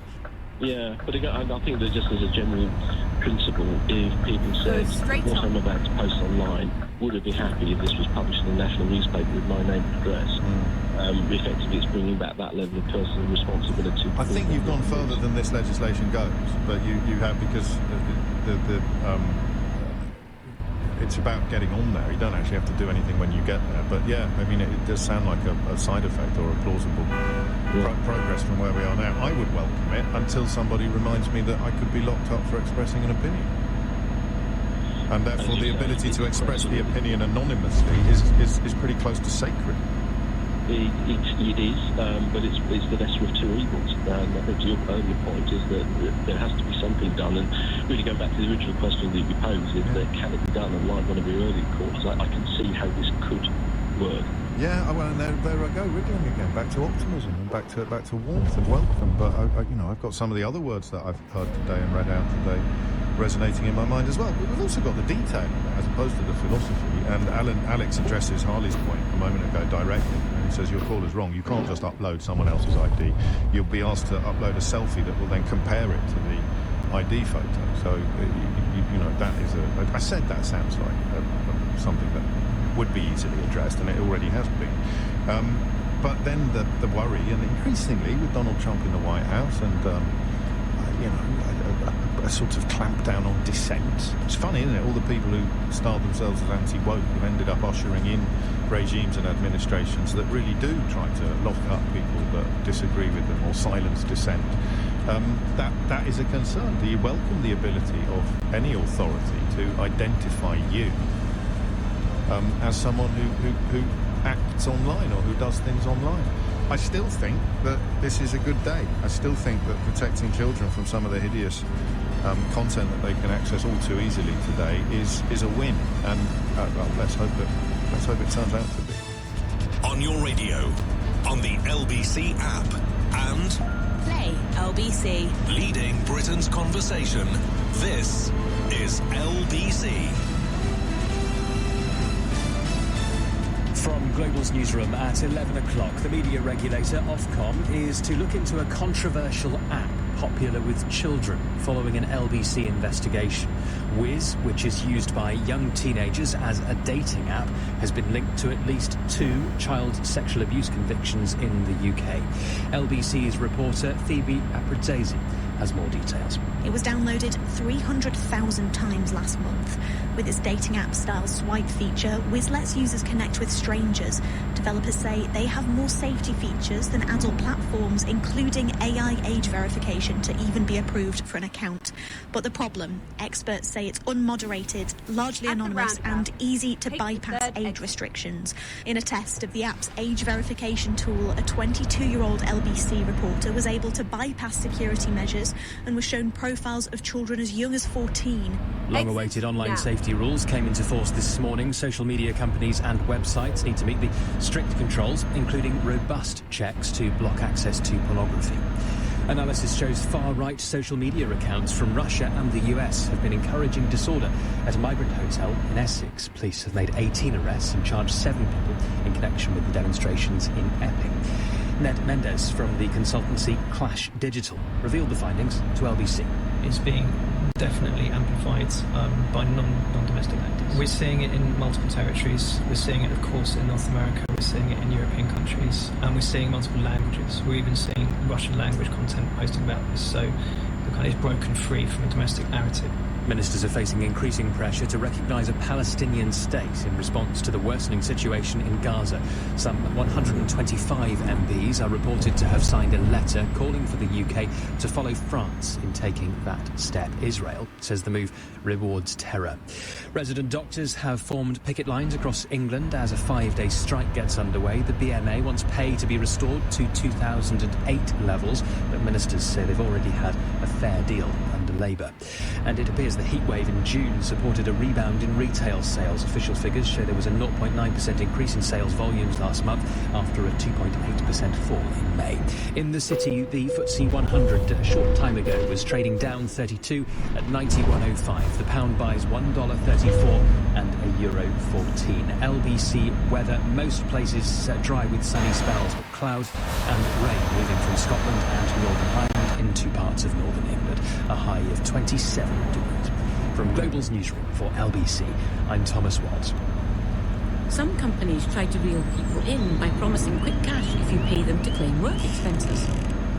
Yeah, but again, I think that just as a general principle, if people said what I'm about to post online, would I be happy if this was published in a national newspaper with my name and address? Effectively, it's bringing back that level of personal responsibility. I think you've gone further than this legislation goes, but you have, because it's about getting on there. You don't actually have to do anything when you get there. But yeah, I mean, it does sound like a side effect or a plausible progress from where we are now. I would welcome it until somebody reminds me that I could be locked up for expressing an opinion. And therefore the ability to express the opinion anonymously is pretty close to sacred. It is, but it's the lesser of two evils. And I think to your earlier point is that there has to be something done. And really going back to the original question that you posed, is that can it be done? And like one of your earlier calls, I can see how this could work. Yeah, well, and there I go, wriggling again, back to optimism and back to warmth and welcome. But I've got some of the other words that I've heard today and read out today resonating in my mind as well. But we've also got the detail as opposed to the philosophy. And Alex addresses Harley's point a moment ago directly, and he says your call is wrong. You can't just upload someone else's ID. You'll be asked to upload a selfie that will then compare it to the ID photo. So that is I said that sounds like something that would be easily addressed, and it already has been. But then the worry, and increasingly with Donald Trump in the White House, and a sort of clamp down on dissent. It's funny, isn't it? All the people who styled themselves as anti-woke have ended up ushering in regimes and administrations that really do try to lock up people that disagree with them or silence dissent. That is a concern. Do you welcome the ability of any authority to identify you as someone who acts online or who does things online. I still think that this is a good day. I still think that protecting children from some of the hideous content that they can access all too easily today is a win. And well, let's hope it turns out to be. On your radio, on the LBC app, and Play LBC. Leading Britain's conversation. This is LBC. From Global's newsroom at 11 o'clock, the media regulator, Ofcom, is to look into a controversial app popular with children following an LBC investigation. Wiz, which is used by young teenagers as a dating app, has been linked to at least 2 child sexual abuse convictions in the UK. LBC's reporter Phoebe Aprazesi has more details. It was downloaded 300,000 times last month. With its dating app-style swipe feature, Wiz lets users connect with strangers. Developers say they have more safety features than adult platforms, including AI age verification to even be approved for an account. But the problem, experts say it's unmoderated, largely anonymous and easy to bypass age restrictions. In a test of the app's age verification tool, a 22-year-old LBC reporter was able to bypass security measures and was shown profiles of children as young as 14. Long-awaited online safety rules came into force this morning. Social media companies and websites need to meet the strict controls, including robust checks to block access to pornography. Analysis shows far-right social media accounts from Russia and the US have been encouraging disorder at a migrant hotel in Essex. Police have made 18 arrests and charged 7 people in connection with the demonstrations in Epping. Ned Mendes from the consultancy Clash Digital revealed the findings to LBC. It's being definitely amplified by non-domestic actors. We're seeing it in multiple territories. We're seeing it, of course, in North America. We're seeing it in European countries. And we're seeing multiple languages. We're even seeing Russian language content posting about this. So the kind of broken free from a domestic narrative. Ministers are facing increasing pressure to recognise a Palestinian state in response to the worsening situation in Gaza. Some 125 MPs are reported to have signed a letter calling for the UK to follow France in taking that step. Israel says the move rewards terror. Resident doctors have formed picket lines across England as a 5-day strike gets underway. The BMA wants pay to be restored to 2008 levels, but ministers say they've already had a fair deal under Labour. And it appears the heatwave in June supported a rebound in retail sales. Official figures show there was a 0.9% increase in sales volumes last month after a 2.8% fall in May. In the city, the FTSE 100 a short time ago was trading down 32 at 91.05. The pound buys $1.34 and a euro 14. LBC weather, most places dry with sunny spells, but cloud and rain moving from Scotland and Northern Ireland into parts of northern England. A high of 27 degrees. From Global's newsroom for LBC, I'm Thomas Watts. Some companies try to reel people in by promising quick cash if you pay them to claim work expenses.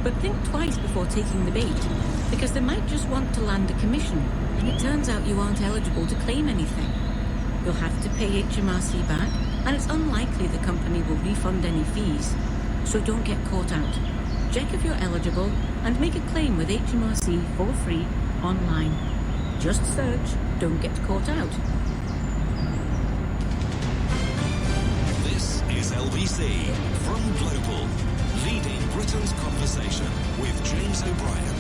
But think twice before taking the bait, because they might just want to land a commission, and it turns out you aren't eligible to claim anything. You'll have to pay HMRC back, and it's unlikely the company will refund any fees. So don't get caught out. Check if you're eligible and make a claim with HMRC for free online. Just search Don't Get Caught Out. This is LBC from Global, leading Britain's conversation with James O'Brien.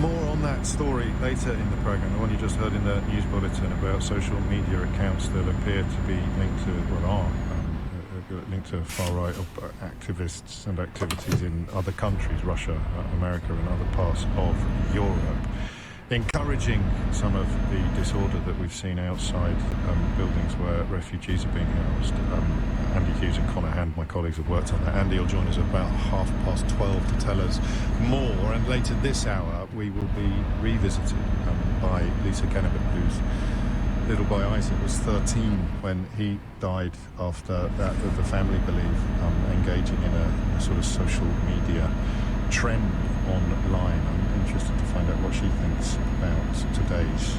More on that story later in the programme. The one you just heard in the news bulletin about social media accounts that appear to be linked to, linked to far-right activists and activities in other countries, Russia, America and other parts of Europe, encouraging some of the disorder that we've seen outside buildings where refugees are being housed. Andy Hughes and Connor Hand, my colleagues, have worked on that. Andy will join us at about 12:30 to tell us more. And later this hour, we will be revisited by Lisa Kennebec, whose little boy Isaac was 13 when he died after that, the family believe, engaging in a sort of social media trend online. I'm interested to find out what she thinks about today's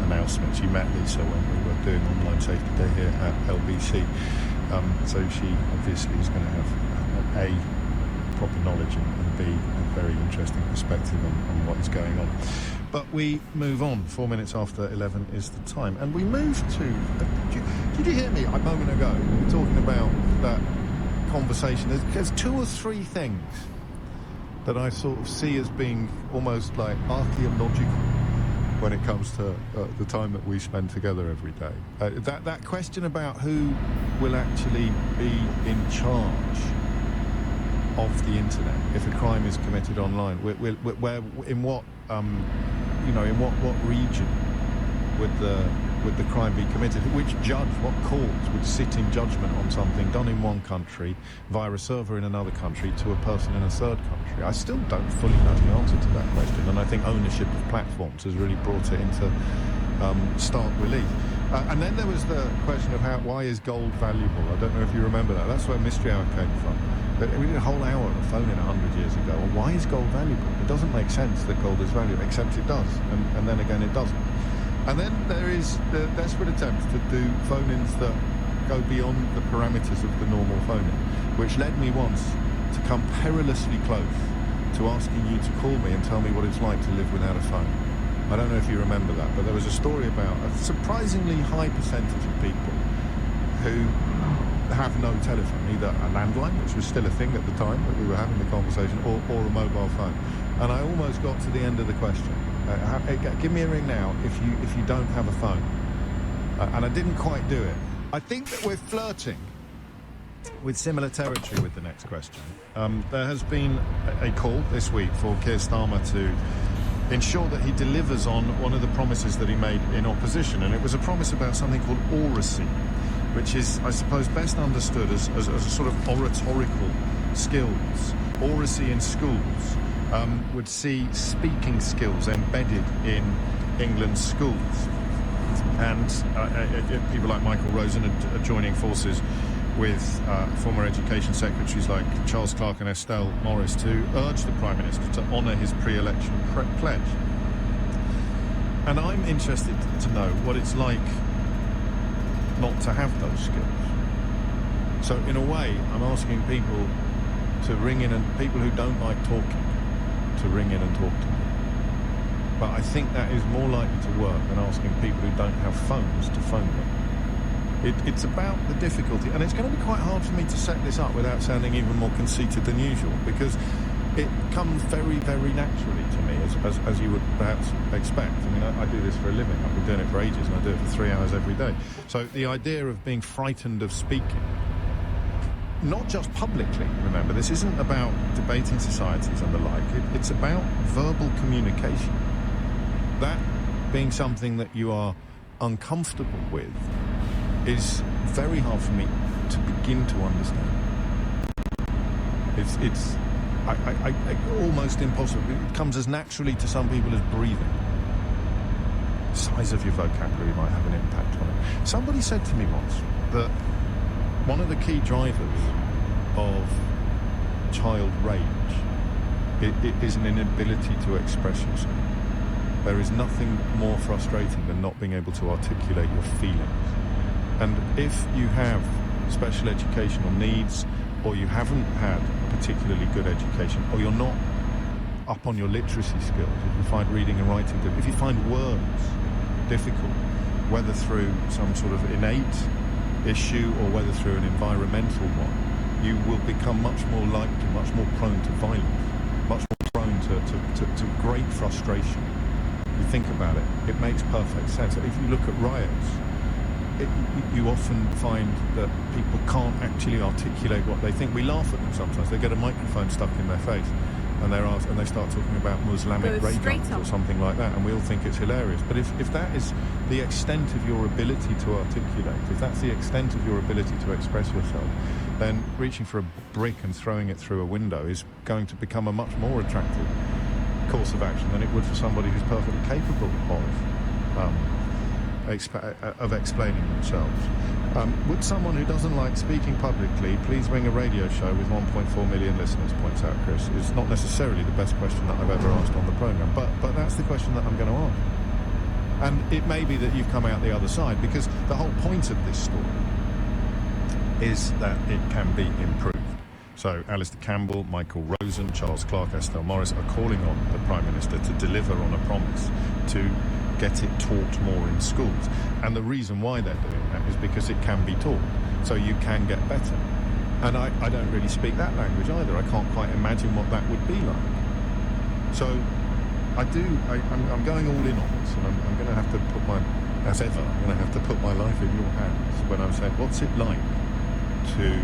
announcement. She met Lisa when we were doing Online Safety Day here at LBC. So she obviously is going to have A, proper knowledge, and B, very interesting perspective on what is going on. But we move on. 4 minutes after 11 is the time. And we move to... Did you hear me a moment ago talking about that conversation? There's two or three things that I sort of see as being almost like archaeological when it comes to the time that we spend together every day. That question about who will actually be in charge of the internet if a crime is committed online, where in what in what region would the crime be committed? Which judge, what court would sit in judgment on something done in one country via a server in another country to a person in a third country? I still don't fully know the answer to that question, and I think ownership of platforms has really brought it into stark relief. And then there was the question of why is gold valuable? I don't know if you remember that. That's where Mystery Hour came from. We did a whole hour of phoning 100 years ago. Well, why is gold valuable? It doesn't make sense that gold is valuable, except it does, and then again it doesn't. And then there is the desperate attempts to do phone-ins that go beyond the parameters of the normal phone-in, which led me once to come perilously close to asking you to call me and tell me what it's like to live without a phone. I don't know if you remember that, but there was a story about a surprisingly high percentage of people who have no telephone, either a landline, which was still a thing at the time that we were having the conversation, or a mobile phone. And I almost got to the end of the question. Give me a ring now if you don't have a phone. And I didn't quite do it. I think that we're flirting with similar territory with the next question. There has been a call this week for Keir Starmer to ensure that he delivers on one of the promises that he made in opposition, and it was a promise about something called oracy, which is, I suppose, best understood as a sort of oratorical skills. Oracy in schools would see speaking skills embedded in England's schools. And people like Michael Rosen are joining forces with former education secretaries like Charles Clarke and Estelle Morris to urge the Prime Minister to honour his pre-election pledge. And I'm interested to know what it's like not to have those skills. So in a way, I'm asking people to ring in, and people who don't like talking, to ring in and talk to me. But I think that is more likely to work than asking people who don't have phones to phone them. It's about the difficulty, and it's going to be quite hard for me to set this up without sounding even more conceited than usual, because it comes very, very naturally to me, as you would perhaps expect. I mean, I do this for a living. I've been doing it for ages, and I do it for 3 hours every day. So the idea of being frightened of speaking, not just publicly, remember, this isn't about debating societies and the like. It's about verbal communication. That being something that you are uncomfortable with is very hard for me to begin to understand. It's almost impossible. It comes as naturally to some people as breathing. The size of your vocabulary might have an impact on it. Somebody said to me once that one of the key drivers of child rage is an inability to express yourself. There is nothing more frustrating than not being able to articulate your feelings. And if you have special educational needs, or you haven't had a particularly good education, or you're not up on your literacy skills, if you find reading and writing good, if you find words difficult, whether through some sort of innate issue or whether through an environmental one, you will become much more likely, much more prone to violence, much more prone to great frustration. You think about it, it makes perfect sense. If you look at riots, you often find that people can't actually articulate what they think. We laugh at them sometimes. They get a microphone stuck in their face and they start talking about Muslimic raiders or something like that, and we all think it's hilarious. But if that is the extent of your ability to articulate, if that's the extent of your ability to express yourself, then reaching for a brick and throwing it through a window is going to become a much more attractive course of action than it would for somebody who's perfectly capable of explaining themselves. Would someone who doesn't like speaking publicly please ring a radio show with 1.4 million listeners, points out Chris. It's not necessarily the best question that I've ever asked on the programme, but that's the question that I'm going to ask. And it may be that you've come out the other side, because the whole point of this story is that it can be improved. So Alistair Campbell, Michael Rosen, Charles Clark, Estelle Morris are calling on the Prime Minister to deliver on a promise to get it taught more in schools. And the reason why they're doing that is because it can be taught, so you can get better. And I don't really speak that language either. I can't quite imagine what that would be like. So I'm going all in on this, and I'm going to have to put as ever, I'm going to have to put my life in your hands when I'm saying, what's it like to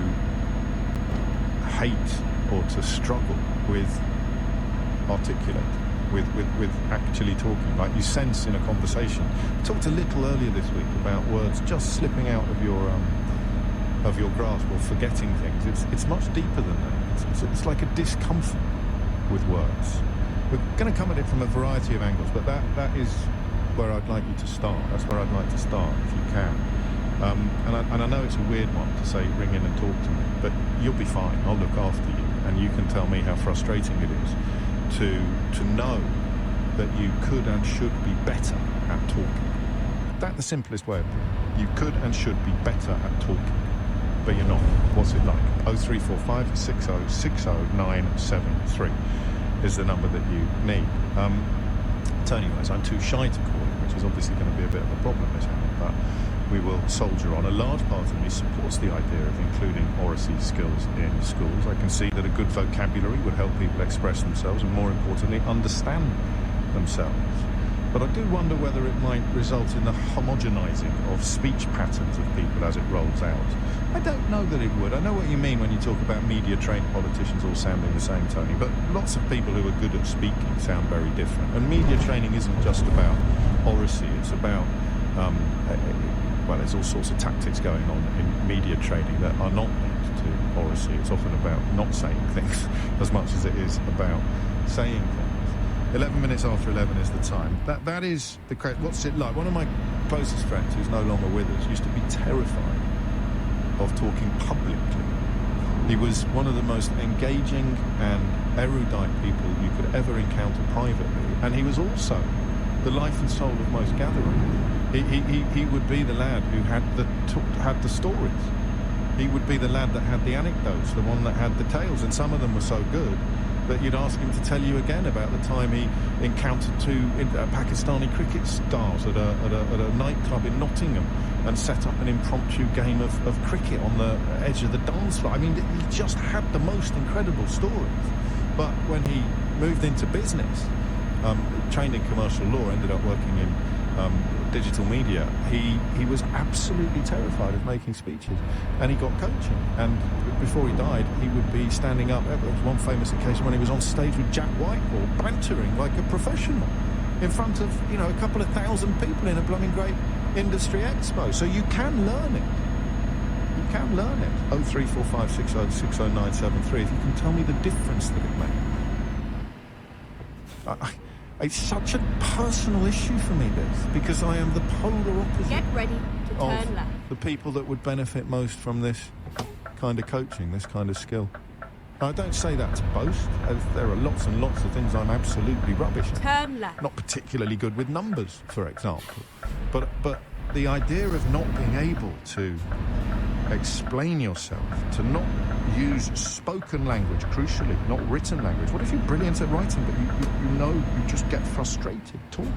hate or to struggle with articulating, with actually talking, like you sense in a conversation. I talked a little earlier this week about words just slipping out of your grasp or forgetting things. It's much deeper than that. It's like a discomfort with words. We're going to come at it from a variety of angles, but that is where I'd like you to start. That's where I'd like to start, if you can. And I know it's a weird one to say ring in and talk to me, but you'll be fine. I'll look after you, and you can tell me how frustrating it is to know that you could and should be better at talking. That's the simplest way of putting it. You could and should be better at talking, but you're not. What's it like? 0345 60 60 973 is the number that you need. Turning ways, I'm too shy to call it, which is obviously going to be a bit of a problem this hour, but we will soldier on. A large part of me supports the idea of including oracy skills in schools. I can see that a good vocabulary would help people express themselves and, more importantly, understand themselves. But I do wonder whether it might result in the homogenising of speech patterns of people as it rolls out. I don't know that it would. I know what you mean when you talk about media-trained politicians all sounding the same, Tony, but lots of people who are good at speaking sound very different. And media training isn't just about oracy, it's about, well, there's all sorts of tactics going on in media training that are not linked to oracy. It's often about not saying things as much as it is about saying things. 11 minutes after 11 is the time. That is the correct. What's it like? One of my closest friends, who's no longer with us, used to be terrified of talking publicly. He was one of the most engaging and erudite people you could ever encounter privately, and he was also the life and soul of most gatherings. He would be the lad who had the stories. He would be the lad that had the anecdotes, the one that had the tales, and some of them were so good that you'd ask him to tell you again about the time he encountered two Pakistani cricket stars at a nightclub in Nottingham and set up an impromptu game of cricket on the edge of the dance floor. I mean, he just had the most incredible stories. But when he moved into business, trained in commercial law, ended up working in digital media, he was absolutely terrified of making speeches, and he got coaching. And before he died, he would be standing up. There was one famous occasion when he was on stage with Jack Whitehall, bantering like a professional in front of, a couple of thousand people in a blooming great industry expo. So you can learn it. You can learn it. 0345 60 60 973. If you can tell me the difference that it makes. It's such a personal issue for me, this, because I am the polar opposite. Get ready to turn left. The people that would benefit most from this kind of coaching, this kind of skill. I don't say that to boast, as there are lots and lots of things I'm absolutely rubbish at. Turn left. Not particularly good with numbers, for example. But the idea of not being able to explain yourself, to not use spoken language, crucially, not written language. What if you're brilliant at writing, but you just get frustrated talking?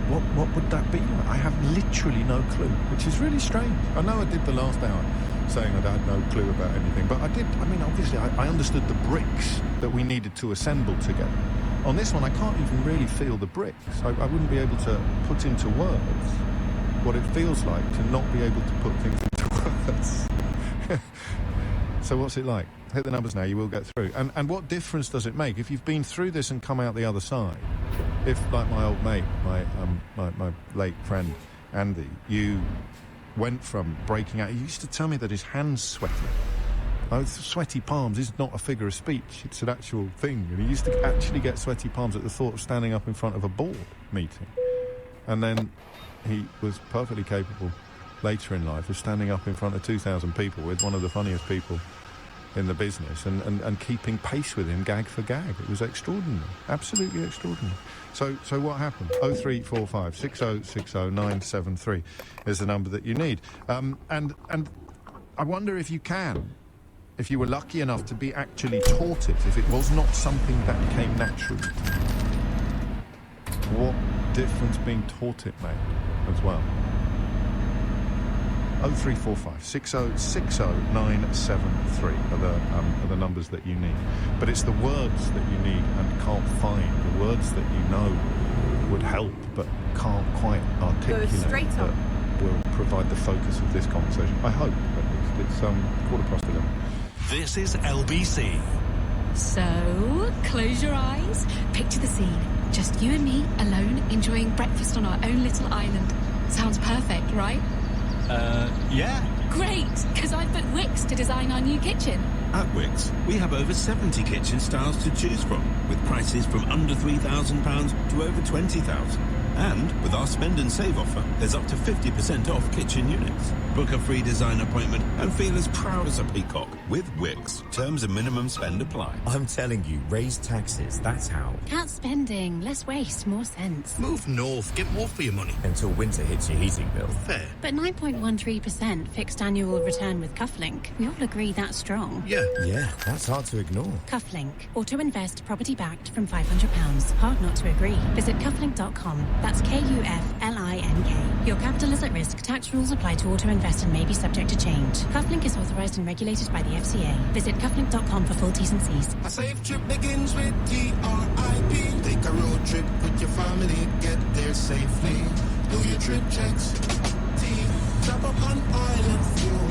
What would that be like? I have literally no clue, which is really strange. I know I did the last hour saying I had no clue about anything, but I did. I mean, obviously, I understood the bricks that we needed to assemble together. On this one, I can't even really feel the bricks. I wouldn't be able to put into words what it feels like to not be able to put things into words. So what's it like? Hit the numbers now, you will get through. And what difference does it make if you've been through this and come out the other side? If, like my old mate, my late friend Andy, you went from breaking out, he used to tell me that his hands sweated. Sweaty palms is not a figure of speech, it's an actual thing. And he used to actually get sweaty palms at the thought of standing up in front of a board meeting. And then he was perfectly capable later in life of standing up in front of 2,000 people with one of the funniest people in the business and keeping pace with him gag for gag. It was extraordinary, absolutely extraordinary. So what happened? 0345 60 60 973 is the number that you need. And I wonder if you can, if you were lucky enough to be actually taught it, if it was not something that came naturally, what difference being taught it made as well. 0345 6060 973 are the numbers that you need. But it's the words that you need and can't find, the words that you know would help but can't quite articulate, that will provide the focus of this conversation. I hope, but it's 11:15. This is LBC. So, close your eyes, picture the scene. Just you and me, alone, enjoying breakfast on our own little island. Sounds perfect, right? Yeah. Great, because I've booked Wix to design our new kitchen. At Wix, we have over 70 kitchen styles to choose from, with prices from under £3,000 to over £20,000. And with our spend and save offer, there's up to 50% off kitchen units. Book a free design appointment and feel as proud as a peacock with Wix. Terms and minimum spend apply. I'm telling you, raise taxes, that's how. Cat spending, less waste, more sense. Move north, get more for your money. Until winter hits your heating bill. Fair. But 9.13% fixed annual return with Cufflink. We all agree that's strong. Yeah, that's hard to ignore. Cufflink. Auto-invest property backed from £500. Hard not to agree. Visit cufflink.com. That's Kuflink. Your capital is at risk. Tax rules apply to auto-invest and may be subject to change. Cufflink is authorised and regulated by the FCA. Visit cufflink.com for full T's and C's. A safe trip begins with TRIP. Take a road trip with your family, get there safely. Do your trip checks. Drop up on island fuel.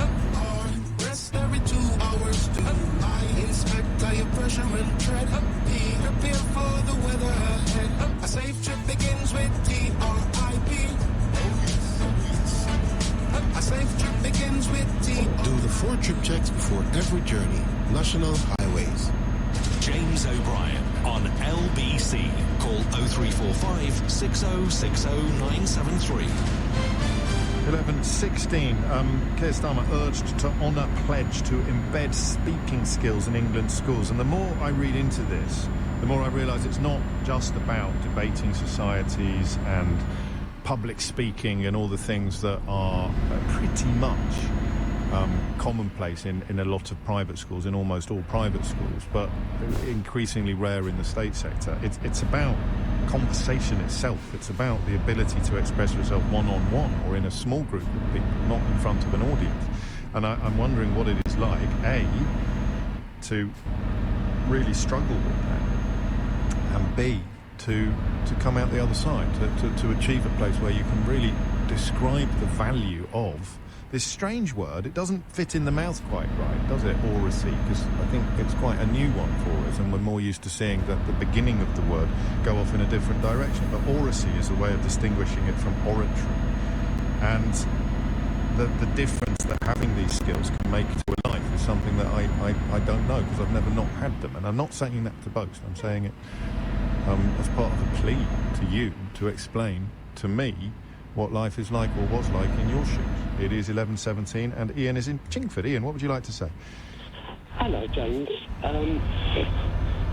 Rest every 2 hours. Do I inspect tire pressure and tread? Prepare for the weather ahead. A safe trip begins with TRIP. A safe trip begins with TRIP. Do the 4 trip checks before every journey. National Highways. James O'Brien on LBC. Call 0345 6060 973. 11:16. Keir Starmer urged to honour pledge to embed speaking skills in England's schools. And the more I read into this, the more I realise it's not just about debating societies and public speaking and all the things that are pretty much commonplace in a lot of private schools, in almost all private schools, but increasingly rare in the state sector. It's about conversation itself. It's about the ability to express yourself one-on-one or in a small group of people, not in front of an audience. And I'm wondering what it is like, A, to really struggle with that, and B, to come out the other side, to achieve a place where you can really describe the value of this strange word. It doesn't fit in the mouth quite right, does it, oracy? Because I think it's quite a new one for us, and we're more used to seeing the beginning of the word go off in a different direction. But oracy is a way of distinguishing it from oratory. And the difference that having these skills can make to a life is something that I don't know, because I've never not had them. And I'm not saying that to boast. I'm saying it as part of a plea to you to explain to me what life is like or was like in your shoes. It is 11:17 and Ian is in Chingford. Ian, what would you like to say? Hello, James. I'm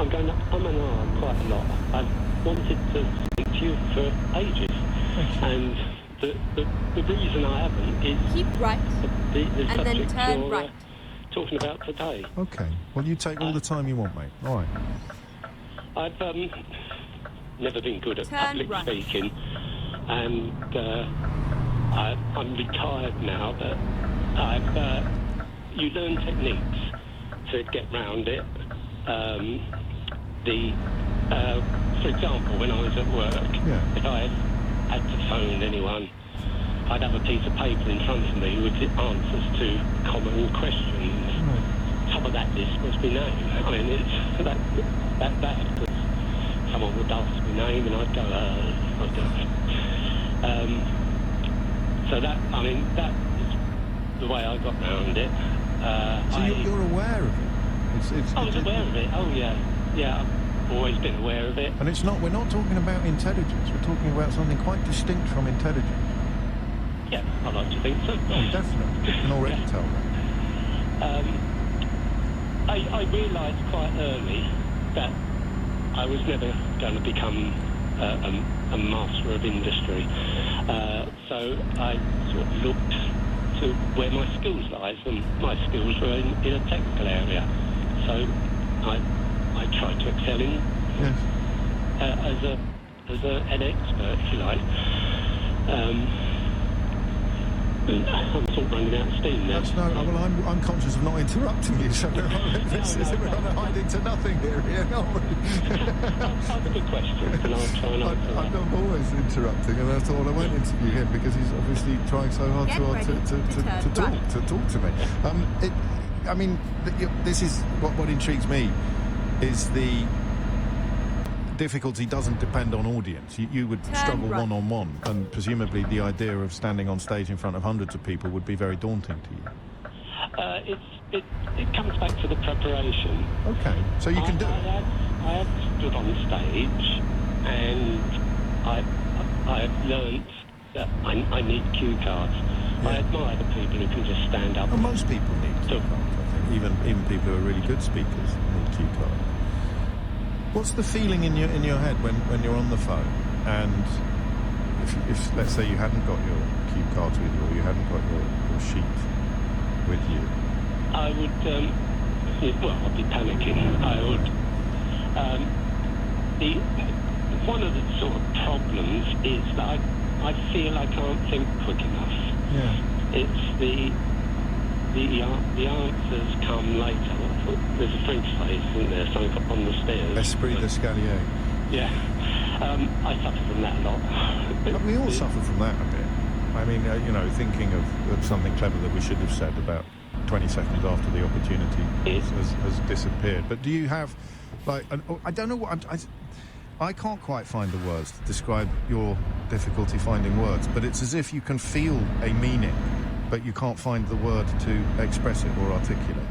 going up and on quite a lot. I've wanted to speak to you for ages. And the reason I haven't is... Keep right, the and then subject turn you're right. talking about today. Okay. Well, you take all the time you want, mate. All right. I've never been good at Turn public right. speaking. And I'm retired now, but you learn techniques to get round it. For example, when I was at work, if I had to phone anyone, I'd have a piece of paper in front of me with the answers to common questions. Top of that list was my name. I mean, it's that bad, because someone would ask my name and I'd go, so that is the way I got round it. So you're aware of it? I was aware of it, oh yeah. Yeah, I've always been aware of it. And we're not talking about intelligence, we're talking about something quite distinct from intelligence. Yeah, I like to think so. Oh, definitely. You can already tell that. I realised quite early that I was never going to become a master of industry. So I sort of looked to where my skills lies, and my skills were in a technical area. So I tried to excel in as an expert, if you like. I'm sort of running out of steam now. Well, I'm conscious of not interrupting you, so we're on a hiding to nothing here, aren't we? Ask a question, and I'll try and answer that. I'm always interrupting, and I thought I won't interview him because he's obviously trying so hard to talk to me. This is what intrigues me is the difficulty doesn't depend on audience. You would struggle one-on-one, and presumably the idea of standing on stage in front of hundreds of people would be very daunting to you. It comes back to the preparation. Okay, so you can do it. I had stood on stage, and I have learnt that I need cue cards. Yeah. I admire the people who can just stand up. Well, most people need cue cards, I think. Even people who are really good speakers need cue cards. What's the feeling in your head when you're on the phone, and if let's say you hadn't got your cue cards with you, or you hadn't got your sheet with you? I would, I'd be panicking. I would. One of the sort of problems is that I feel I can't think quick enough. Yeah. It's the answers come later. There's a French phrase, isn't there? Something up on the stairs. Esprit d'escalier. Yeah. I suffer from that a lot. But we all suffer from that a bit. I mean, thinking of something clever that we should have said about 20 seconds after the opportunity has disappeared. But do you have, I don't know what... I can't quite find the words to describe your difficulty finding words, but it's as if you can feel a meaning, but you can't find the word to express it or articulate it.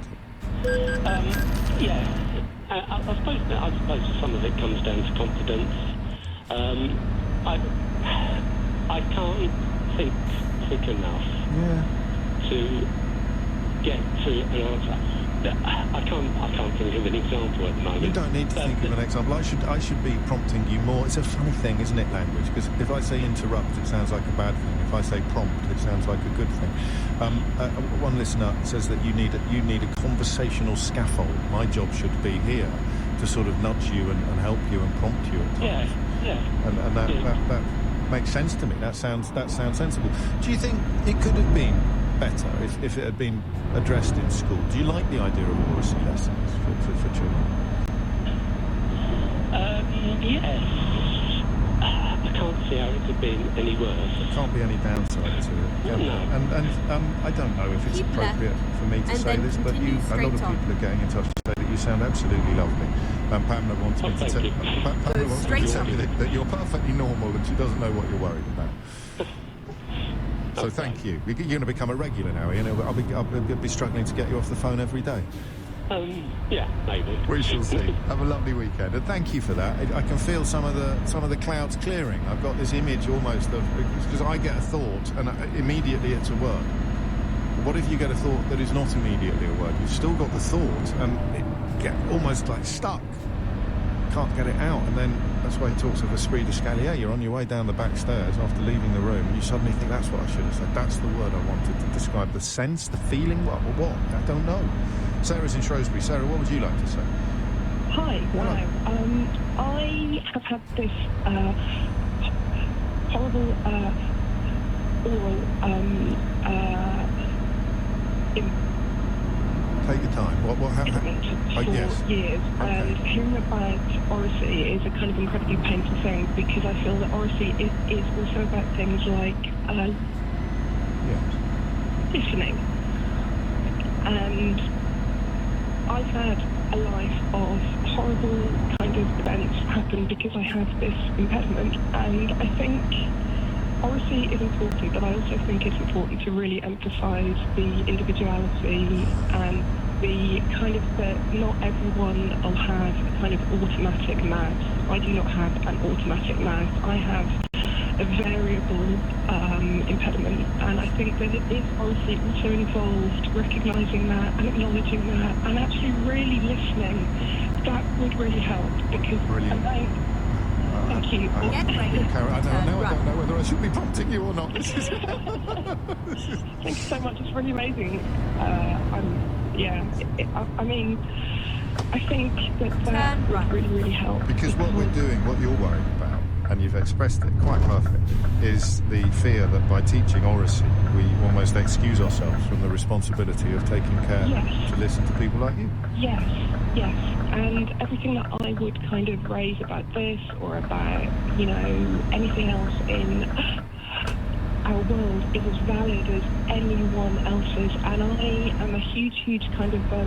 Yeah. I suppose some of it comes down to confidence. I can't think quick enough to get to an answer. I can't think of an example at the moment. You don't need to think of an example. I should be prompting you more. It's a funny thing, isn't it, language? Because if I say interrupt, it sounds like a bad thing. If I say prompt, it sounds like a good thing. One listener says that you need a conversational scaffold. My job should be here to sort of nudge you and help you and prompt you at times. Yeah. And that makes sense to me. That sounds sensible. Do you think it could have been better if it had been addressed in school? Do you like the idea of oracy lessons for children? Yes. I can't see how it could be any worse. There can't be any downside to it. No. And I don't know if it's appropriate for me to say this, but a lot of people are getting in touch to say that you sound absolutely lovely. Pamela wants me to tell you that you're perfectly normal and she doesn't know what you're worried about. So thank you. You're going to become a regular now, I'll be struggling to get you off the phone every day. Yeah, maybe. We shall see. Have a lovely weekend, and thank you for that. I can feel some of the clouds clearing. I've got this image almost of, because I get a thought and immediately it's a word. But what if you get a thought that is not immediately a word? You've still got the thought, and it get almost like stuck. Can't get it out, and then that's why he talks of esprit d'escalier. You're on your way down the back stairs after leaving the room, and you suddenly think, that's what I should have said. That's the word I wanted to describe the sense, the feeling. What? I don't know. Sarah's in Shrewsbury. Sarah, what would you like to say? Hi. Hello. I have had this horrible oral take your time. For years, and hearing about oracy is a kind of incredibly painful thing, because I feel that oracy is also about things like listening. And I've had a life of horrible kind of events happen because I have this impediment, and I think oracy is important, but I also think it's important to really emphasise the individuality and the kind of that not everyone will have a kind of automatic mouth. I do not have an automatic mouth. I have a variable impediment, and I think that it is oracy also involved recognising that and acknowledging that and actually really listening. That would really help, because Thank you. Karen, I don't know whether I should be prompting you or not. This is Thank you so much. It's really amazing. I mean, I think that would really, really help. Because what we're doing, what you're worried about, and you've expressed it quite perfectly, is the fear that by teaching oracy, we almost excuse ourselves from the responsibility of taking care to listen to people like you. Yes. And everything that I would kind of raise about this or about, anything else in our world is as valid as anyone else's. And I am a huge kind of, I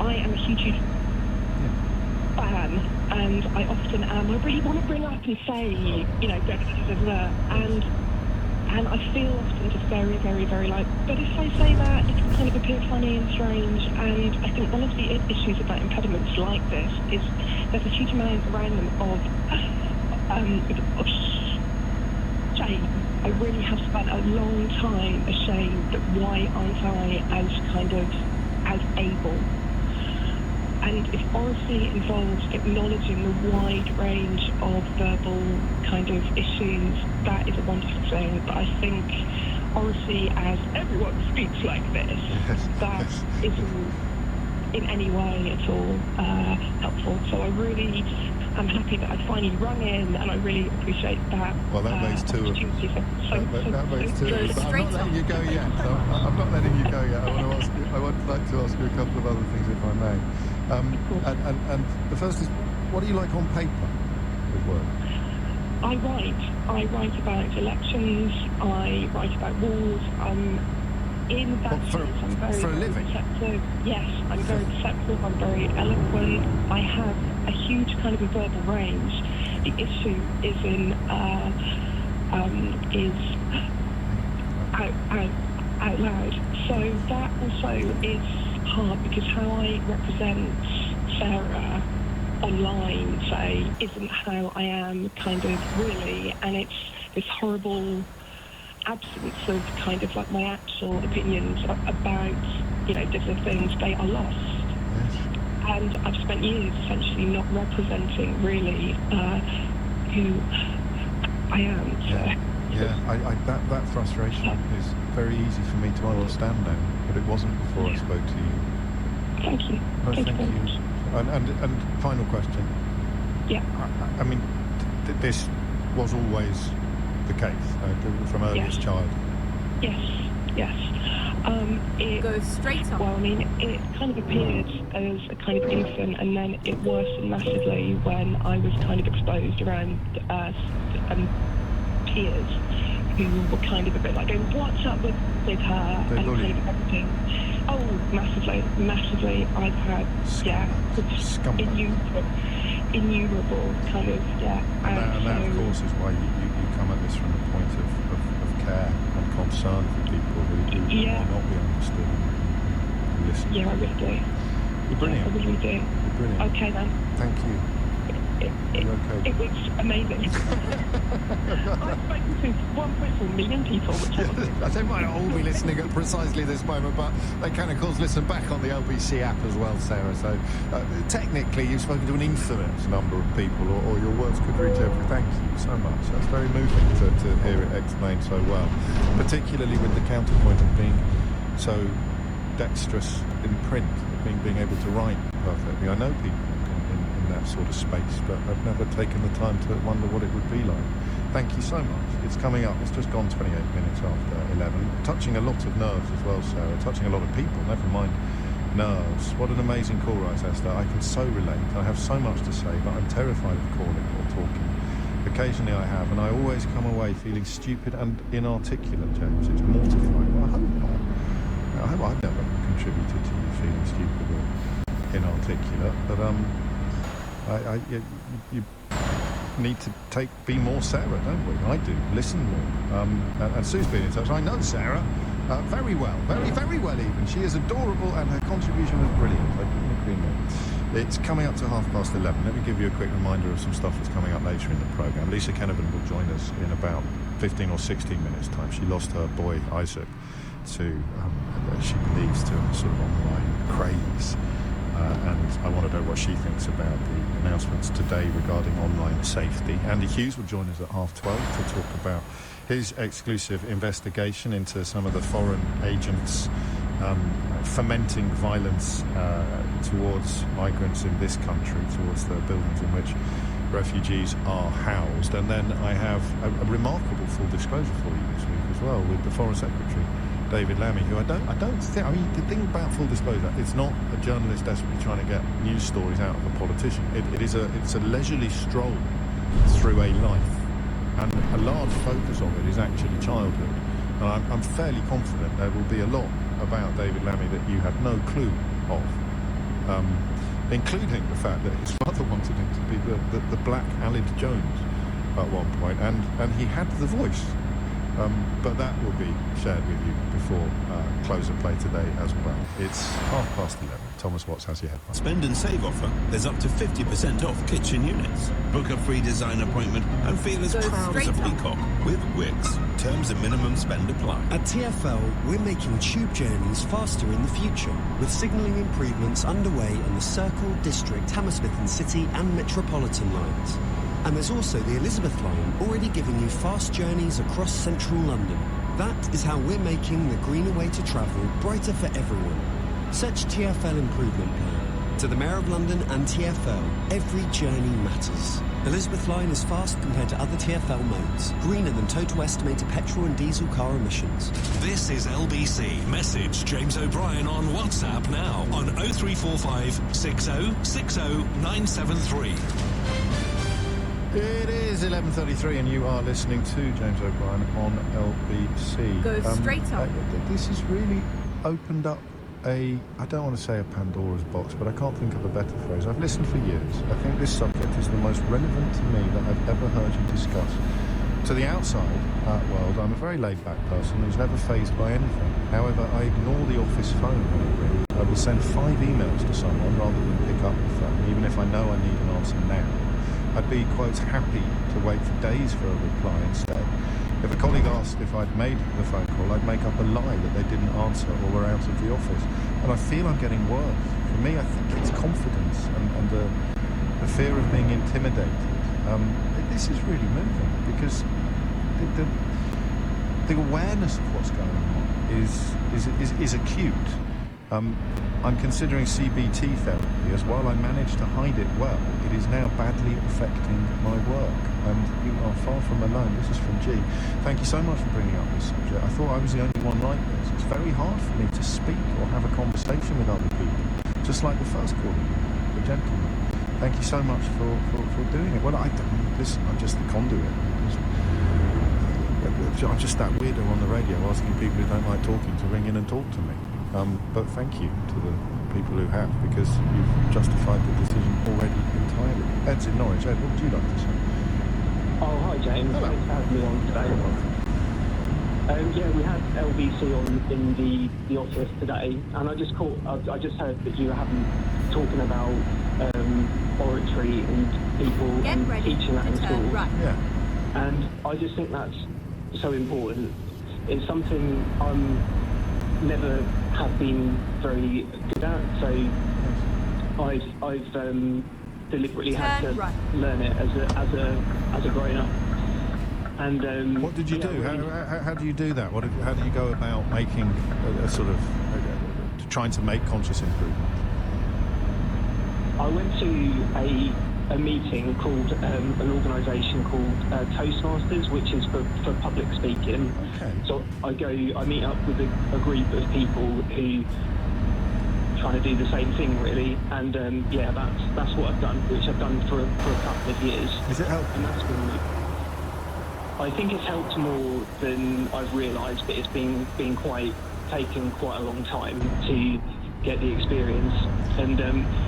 am a huge fan, and I often am. I really want to bring up and say, and I feel often just very, very, very like, but if I say that, it can kind of appear funny and strange. And I think one of the issues about impediments like this is there's a huge amount around them of shame. I really have spent a long time ashamed that why aren't I as able? And if oracy involves acknowledging the wide range of verbal kind of issues, that is a wonderful thing. But I think oracy, as everyone speaks like this, that isn't in any way at all helpful. So I really am happy that I finally rung in, and I really appreciate that. Well, that makes two of us. That makes two of us. But I'm not letting you go yet. I'm not letting you go yet. I would like to ask you a couple of other things, if I may. And the first is, what do you like on paper with work? I write about elections, I write about wars. In that sense, I'm very, for a living? receptive. Yes, I'm very receptive, I'm very eloquent. I have a huge kind of a verbal range. The issue is out loud. So that also is hard, because how I represent Sarah online, say, isn't how I am kind of really, and it's this horrible absence of kind of like my actual opinions about, different things. They are lost. Yes. And I've spent years essentially not representing really who I am. So. That frustration is very easy for me to understand now, but it wasn't before I spoke to you. Thank you. No, thank you. Very much. And final question. Yeah. I mean, this was always the case from earliest child. Yes. It goes straight on. Well, I mean, it kind of appeared as a kind of infant, and then it worsened massively when I was kind of exposed around peers who were kind of a bit like, going, what's up with her? They and bully. kind of everything. Oh, massively. I've had, innumerable kind of, And that, of course, is why you come at this from a point of care and concern for people who may not be understood and listened. Yeah, I really do. You're brilliant. I really do. You're brilliant. Okay, then. Thank you. It was amazing. I've spoken to 1.4 million people, which they might not all be listening at precisely this moment, but they can, of course, listen back on the LBC app as well, Sarah. So technically, you've spoken to an infinite number of people, or your words could reach every. Thank you so much. That's very moving to hear it explained so well, particularly with the counterpoint of being so dexterous in print, being able to write perfectly. I know people in that sort of space, but I've never taken the time to wonder what it would be like. Thank you so much. It's coming up. It's just gone 28 minutes after 11. Touching a lot of nerves as well, Sarah. Touching a lot of people, never mind nerves. What an amazing call, writes Esther. I can so relate. I have so much to say, but I'm terrified of calling or talking. Occasionally I have, and I always come away feeling stupid and inarticulate, James. It's mortifying. Well, I hope not. I hope I've never contributed to you feeling stupid or inarticulate, but you need to be more Sarah, don't we? I do. Listen more. And Sue's been in touch. I know Sarah very well, very, very well even. She is adorable, and her contribution was brilliant. I couldn't agree more. It's coming up to 11:30. Let me give you a quick reminder of some stuff that's coming up later in the programme. Lisa Kennevan will join us in about 15 or 16 minutes' time. She lost her boy, Isaac, to, she believes, to a sort of online craze. and I want to know what she thinks about the announcements today regarding online safety. Andy Hughes will join us at 12:30 to talk about his exclusive investigation into some of the foreign agents fomenting violence towards migrants in this country, towards the buildings in which refugees are housed. And then I have a remarkable full disclosure for you this week as well, with the Foreign Secretary, David Lammy, who I don't think, I mean, the thing about full disclosure, it's not a journalist desperately trying to get news stories out of a politician. It's a leisurely stroll through a life, and a large focus of it is actually childhood. And I'm fairly confident there will be a lot about David Lammy that you had no clue of, including the fact that his father wanted him to be the Black Aled Jones at one point, and he had the voice. But that will be shared with you before close of play today as well. It's 11:30. Thomas Watts has your headline. Spend and save offer. There's up to 50% off kitchen units. Book a free design appointment and feel as proud as a peacock with Wix. Terms and minimum spend apply. At TfL, we're making tube journeys faster in the future, with signalling improvements underway on the Circle, District, Hammersmith and City and Metropolitan lines. And there's also the Elizabeth line, already giving you fast journeys across central London. That is how we're making the greener way to travel brighter for everyone. Search TfL Improvement Plan. To the Mayor of London and TfL, every journey matters. Elizabeth line is fast compared to other TfL modes. Greener than total estimated petrol and diesel car emissions. This is LBC. Message James O'Brien on WhatsApp now on 0345 6060 973. It is 11:33 and you are listening to James O'Brien on LBC. Go straight up. This has really opened up I don't want to say a Pandora's box, but I can't think of a better phrase. I've listened for years. I think this subject is the most relevant to me that I've ever heard you discuss. To the outside world, I'm a very laid-back person who's never fazed by anything. However, I ignore the office phone when it rings. I will send 5 emails to someone rather than pick up the phone, even if I know I need an answer now. I'd be, quote, happy to wait for days for a reply instead. If a colleague asked if I'd made the phone call, I'd make up a lie that they didn't answer or were out of the office. And I feel I'm getting worse. For me, I think it's confidence and the fear of being intimidated. This is really moving because the awareness of what's going on is acute. I'm considering CBT therapy, as while I managed to hide it well, it is now badly affecting my work. And you are far from alone. This is from G. Thank you so much for bringing up this subject. I thought I was the only one like this. It's very hard for me to speak or have a conversation with other people, just like the first caller, the gentleman. Thank you so much for doing it. Well, listen, I'm just the conduit. I'm just that weirdo on the radio asking people who don't like talking to ring in and talk to me. But thank you to the people who have, because you've justified the decision already entirely. Ed's in Norwich. Ed, what would you like to say? Oh, hi James. Hello. Thanks for having me on today. Yeah, we had LBC on in the office today, and I just heard that you were talking about oratory and people and teaching that in school. Right. Yeah. And I just think that's so important. It's something I'm never have been very good at, so I've deliberately had to learn it as a grown up. And what did you do? How do you do that? How do you go about making a sort of trying to make conscious improvement? I went to a meeting called an organisation called Toastmasters, which is for public speaking. Okay. So I meet up with a group of people who trying to do the same thing really, and that's what I've done, which I've done for a couple of years. Is it helping? And that's been, I think it's helped more than I've realised, but it's been taken quite a long time to get the experience. And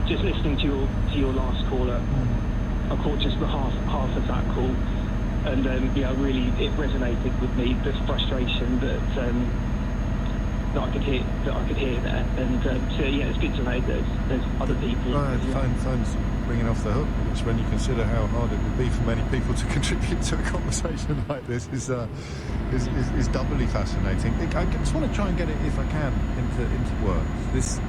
just listening to your last caller, I caught just the half of that call, and really it resonated with me, the frustration that I could hear there. And it's good to know that there's other people. Phone's ringing off the hook. It's when you consider how hard it would be for many people to contribute to a conversation like this is doubly fascinating. I just want to try and get it, if I can, into words.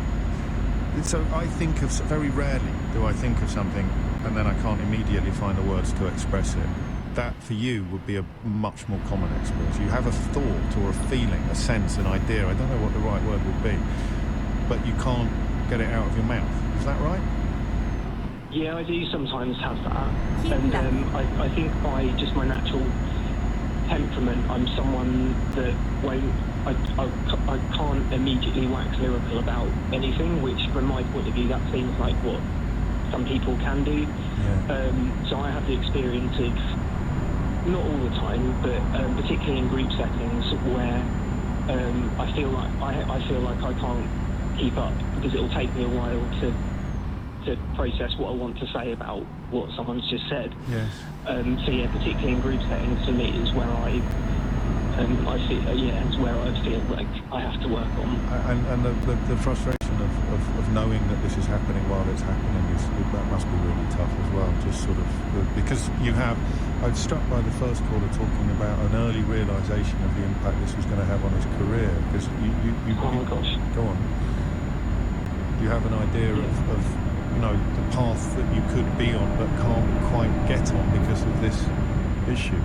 So I think of, very rarely do I think of something and then I can't immediately find the words to express it. That, for you, would be a much more common experience. You have a thought or a feeling, a sense, an idea, I don't know what the right word would be, but you can't get it out of your mouth. Is that right? Yeah, I do sometimes have that. And I think by just my natural temperament, I'm someone that won't... I can't immediately wax lyrical about anything, which, from my point of view, that seems like what some people can do. Yeah. So I have the experience of, not all the time, but particularly in group settings where I feel like I can't keep up because it'll take me a while to process what I want to say about what someone's just said. Yes. So yeah, particularly in group settings, for me is where I it's where I feel like I have to work on. And the frustration of knowing that this is happening while it's happening that must be really tough as well. Just sort of because I was struck by the first caller talking about an early realisation of the impact this was going to have on his career. Because oh my gosh, go on. You have an idea of the path that you could be on but can't quite get on because of this issue.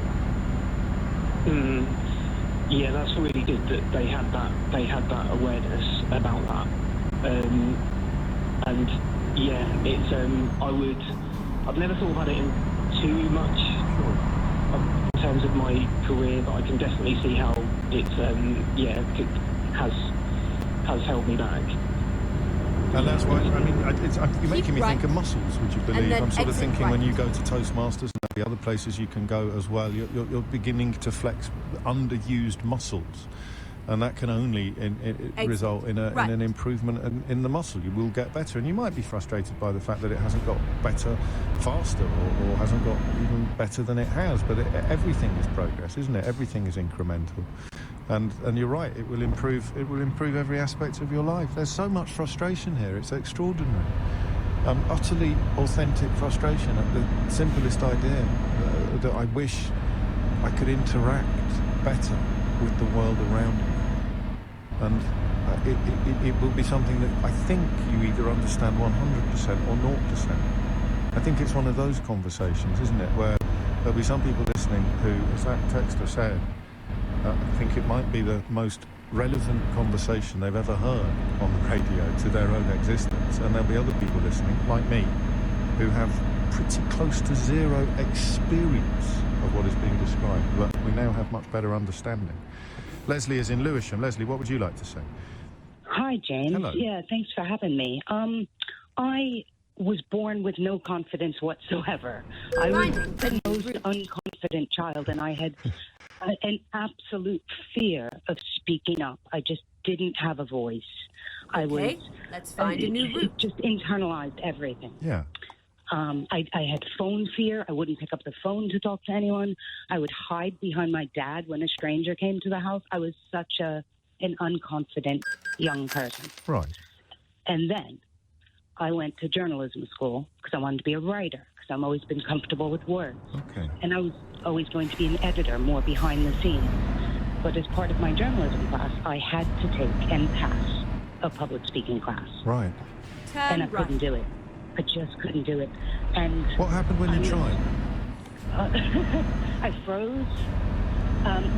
Yeah, that's really good that they had that awareness about that. And yeah, it's I've never thought about it in too much in terms of my career, but I can definitely see how it's has held me back. And that's why, you're making me think of muscles, would you believe? I'm sort of thinking when you go to Toastmasters and the other places you can go as well, you're beginning to flex underused muscles. And that can only result in an improvement in the muscle. You will get better. And you might be frustrated by the fact that it hasn't got better faster or hasn't got even better than it has. But everything is progress, isn't it? Everything is incremental. And you're right, it will improve every aspect of your life. There's so much frustration here, it's extraordinary. Utterly authentic frustration at the simplest idea that I wish I could interact better with the world around me. And it will be something that I think you either understand 100% or 0%. I think it's one of those conversations, isn't it, where there'll be some people listening who, as that texter said, I think it might be the most relevant conversation they've ever heard on the radio to their own existence. And there'll be other people listening, like me, who have pretty close to zero experience of what is being described. But we now have much better understanding. Leslie is in Lewisham. Leslie, what would you like to say? Hi, James. Hello. Yeah, thanks for having me. I was born with no confidence whatsoever. I was the most unconfident child, and I had an absolute fear of speaking up. I just didn't have a voice. Okay, let's find a new route. Just internalized everything. Yeah. I had phone fear. I wouldn't pick up the phone to talk to anyone. I would hide behind my dad when a stranger came to the house. I was such an unconfident young person. Right. And then I went to journalism school because I wanted to be a writer, because I've always been comfortable with words. Okay. And I was always going to be an editor, more behind the scenes. But as part of my journalism class, I had to take and pass a public speaking class. Right. And I couldn't do it. I just couldn't do it. And what happened when you tried? I froze.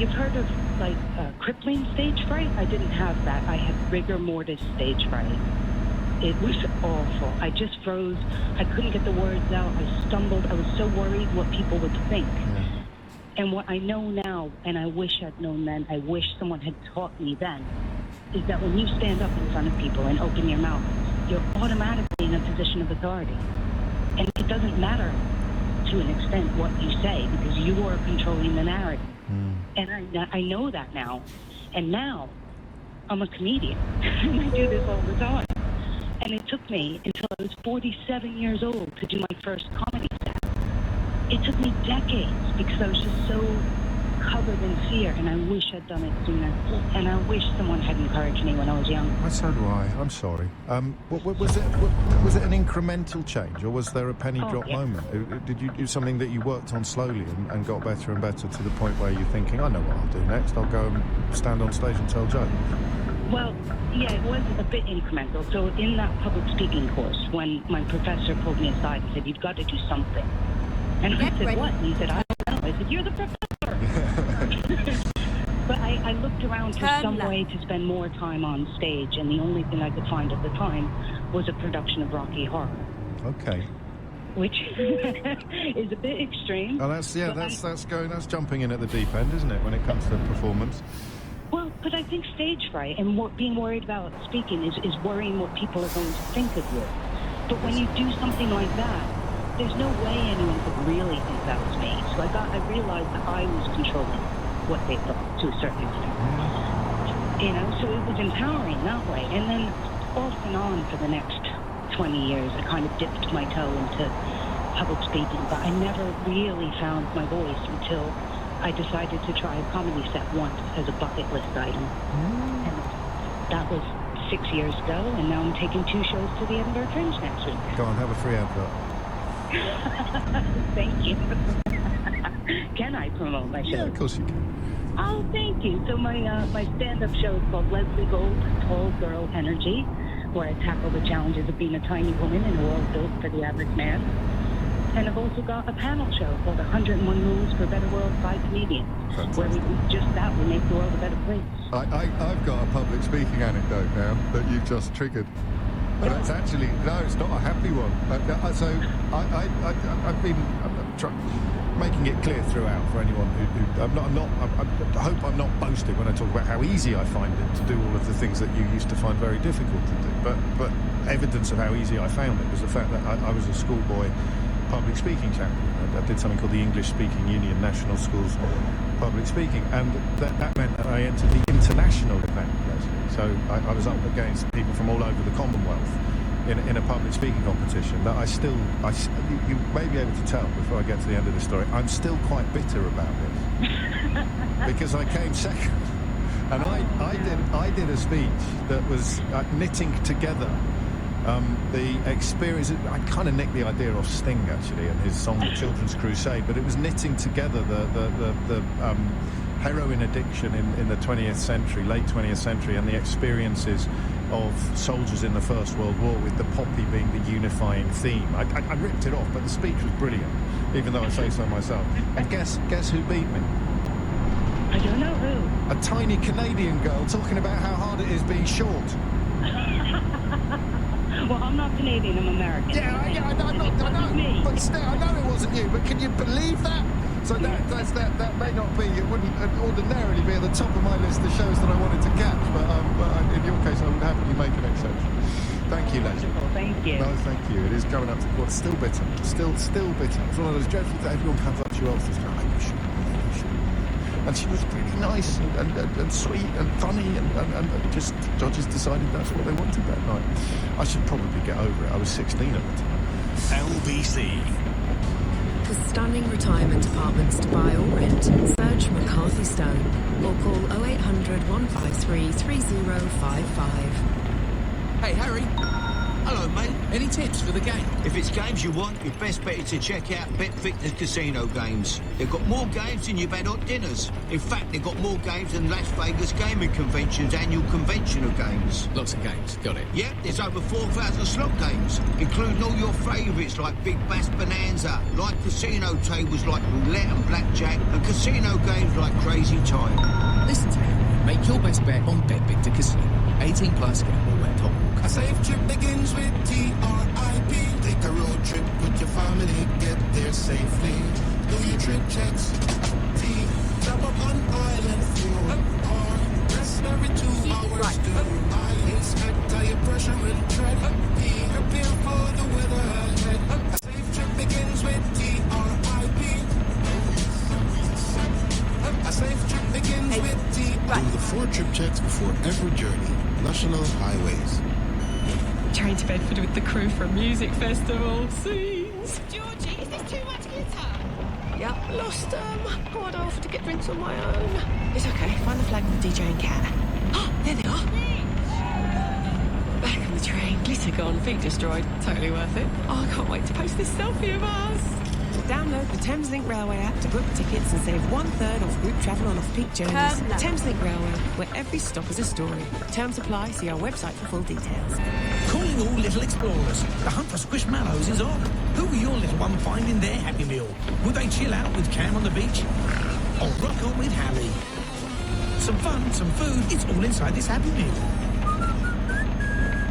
You've heard of crippling stage fright? I didn't have that. I had rigor mortis stage fright. It was awful. I just froze. I couldn't get the words out. I stumbled. I was so worried what people would think. Yeah. And what I know now, and I wish I'd known then, I wish someone had taught me then, is that when you stand up in front of people and open your mouth, you're automatically in a position of authority. And it doesn't matter to an extent what you say, because you are controlling the narrative. And I know that now. And now I'm a comedian, and I do this all the time. And it took me until I was 47 years old to do my first comedy set. It took me decades because I was just so covered in fear, and I wish I'd done it sooner. And I wish someone had encouraged me when I was young. So do I. I'm sorry. Was it an incremental change, or was there a penny drop moment? Did you do something that you worked on slowly and got better and better to the point where you're thinking, I know what I'll do next. I'll go and stand on stage and tell jokes? Well, yeah, it was a bit incremental. So in that public speaking course, when my professor pulled me aside and said, "You've got to do something," and I said, "What?" And he said, "I don't know." I said, "You're the professor." But I looked around for some way to spend more time on stage, and the only thing I could find at the time was a production of Rocky Horror. Okay. Which is a bit extreme. Oh, that's jumping in at the deep end, isn't it, when it comes to performance? Well, but I think stage fright and being worried about speaking is worrying what people are going to think of you. But when you do something like that, there's no way anyone could really think that was me. So I realized that I was controlling what they thought to a certain extent. You know, so it was empowering that way. And then off and on for the next 20 years, I kind of dipped my toe into public speaking, but I never really found my voice until I decided to try a comedy set once as a bucket list item. And that was 6 years ago, and now I'm taking 2 shows to the Edinburgh Fringe next week. Go on, have a free advert. Thank you. Can I promote my show? Yeah, of course you can. Oh, thank you. So my stand-up show is called Leslie Gold, Tall Girl Energy, where I tackle the challenges of being a tiny woman in a world built for the average man. And I've also got a panel show called 101 Rules for a Better World by Comedians, where we do just that, we make the world a better place. I've got a public speaking anecdote now that you've just triggered. But it's actually, no, it's not a happy one. So I've been making it clear throughout for anyone who I hope I'm not boasting when I talk about how easy I find it to do all of the things that you used to find very difficult to do. But evidence of how easy I found it was the fact that I was a schoolboy public speaking champion. I did something called the English Speaking Union National Schools Public Speaking, and that meant that I entered the international event, actually. So I was up against people from all over the Commonwealth in a public speaking competition that you may be able to tell before I get to the end of the story, I'm still quite bitter about this. Because I came second. And I did a speech that was knitting together the experience. I kind of nicked the idea off Sting, actually, and his song The Children's Crusade, but it was knitting together the heroin addiction in the 20th century, late 20th century, and the experiences of soldiers in the First World War, with the poppy being the unifying theme. I ripped it off, but the speech was brilliant, even though I say so myself. And guess who beat me? I don't know who. A tiny Canadian girl talking about how hard it is being short. Well, I'm not Canadian, I'm American. Yeah, I know, but still, I know it wasn't you, but can you believe that? So that may not be, it wouldn't ordinarily be at the top of my list of shows that I wanted to catch, but in your case I would happily make an exception. Thank you, Leslie. Thank you. No, thank you. It is coming up to what? Still bitter. Still bitter. It's one of those dreadful that everyone comes up to you after, like, you should. And she was really nice and sweet and funny, and just judges decided that's what they wanted that night. I should probably get over it. I was 16 at the time. LBC. For stunning retirement apartments to buy or rent, search McCarthy Stone or call 0800 153 3055. Hey, Harry. Hello, mate. Any tips for the game? If it's games you want, your best bet is to check out BetVictor's casino games. They've got more games than you've had hot dinners. In fact, they've got more games than Las Vegas Gaming Convention's annual convention of games. Lots of games, got it. Yep, there's over 4,000 slot games, including all your favourites like Big Bass Bonanza, live casino tables like roulette and blackjack, and casino games like Crazy Time. Listen to me. Make your best bet on BetVictor Casino. 18 plus, gambleware.org. A safe trip begins with TRIP. Take a road trip with your family, get there safely. Do your trip checks. Jump up on island fuel. Or rest every 2 hours. I inspect tire pressure and tread. Prepare for the weather ahead. A safe trip begins with TRIP. A safe trip begins with TRIP. Do the 4 trip checks before every journey. National Highways. Train to Bedford with the crew for a music festival. Scenes. Georgie, is this too much guitar? Yep, lost them. Oh, I'd offer to get drinks on my own. It's okay, find the flag with the DJ and cat. Oh, there they are. Back on the train, glitter gone, feet destroyed. Totally worth it. Oh, I can't wait to post this selfie of us. Download the Thameslink Railway app to book tickets and save 1/3 off group travel on off-peak journeys. Thameslink Railway, where every stop is a story. Terms apply. See our website for full details. Calling all little explorers. The hunt for squishmallows is on. Who will your little one find in their Happy Meal? Will they chill out with Cam on the beach? Or rock on with Hallie? Some fun, some food, it's all inside this Happy Meal.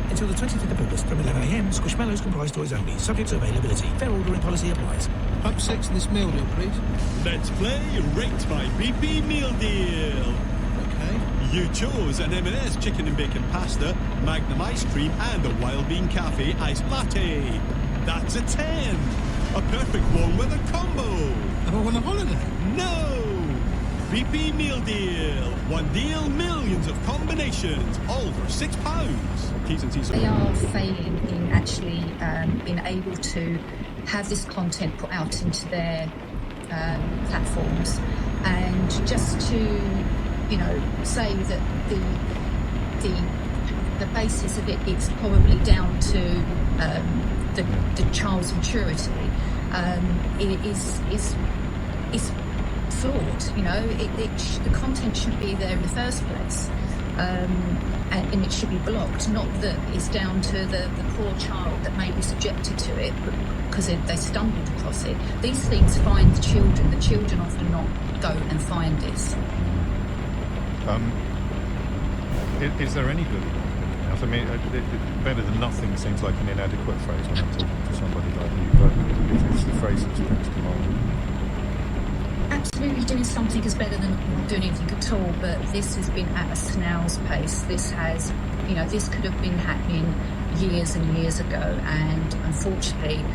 Until the 25th of August from 11 a.m, Squishmallows comprise toys only, subject to availability. Fair ordering policy applies. Up 6 in this meal deal, please. Let's play Rate My BP Meal Deal. Okay. You chose an M&S chicken and bacon pasta, Magnum ice cream, and a Wild Bean Cafe iced latte. That's a 10. A perfect warm weather combo. Am I on a holiday? No. BP Meal Deal. One deal, millions of combinations, all for £6. T's and C's. They are failing in actually being able to have this content put out into their platforms, and just to, say that the basis of it's probably down to the child's maturity. It is flawed. The content should be there in the first place, and it should be blocked. Not that it's down to the poor child that may be subjected to it, but because they stumbled across it. These things find the children. The children often not go and find this. Is there any good? I mean, better than nothing seems like an inadequate phrase when I'm talking to somebody like you, but it's the phrase that springs to mind. Absolutely, doing something is better than not doing anything at all, but this has been at a snail's pace. This could have been happening years and years ago, and unfortunately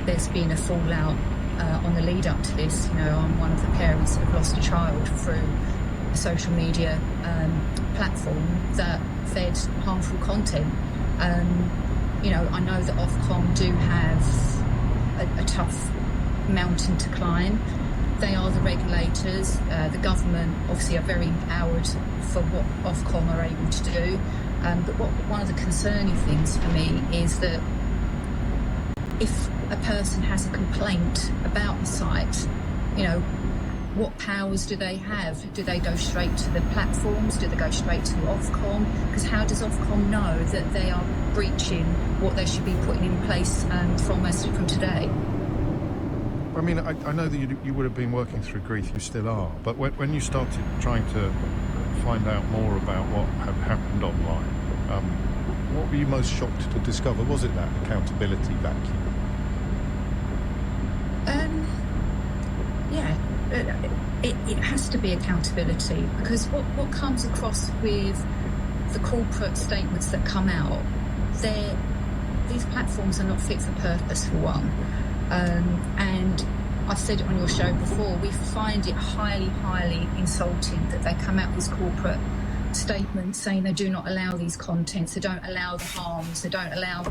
there's been a fallout on the lead up to this. I'm one of the parents that have lost a child through a social media platform that fed harmful content. I know that Ofcom do have a tough mountain to climb. They are the regulators. The government obviously are very empowered for what Ofcom are able to do. But one of the concerning things for me is that if a person has a complaint about the site, what powers do they have? Do they go straight to the platforms? Do they go straight to Ofcom? Because how does Ofcom know that they are breaching what they should be putting in place from today? I mean, I know that you would have been working through grief, you still are, but when you started trying to find out more about what had happened online, what were you most shocked to discover? Was it that accountability vacuum? Yeah, it has to be accountability, because what comes across with the corporate statements that come out, these platforms are not fit for purpose, for one. And I've said it on your show before, we find it highly, highly insulting that they come out with these corporate statements saying they do not allow these contents, they don't allow the harms, they don't allow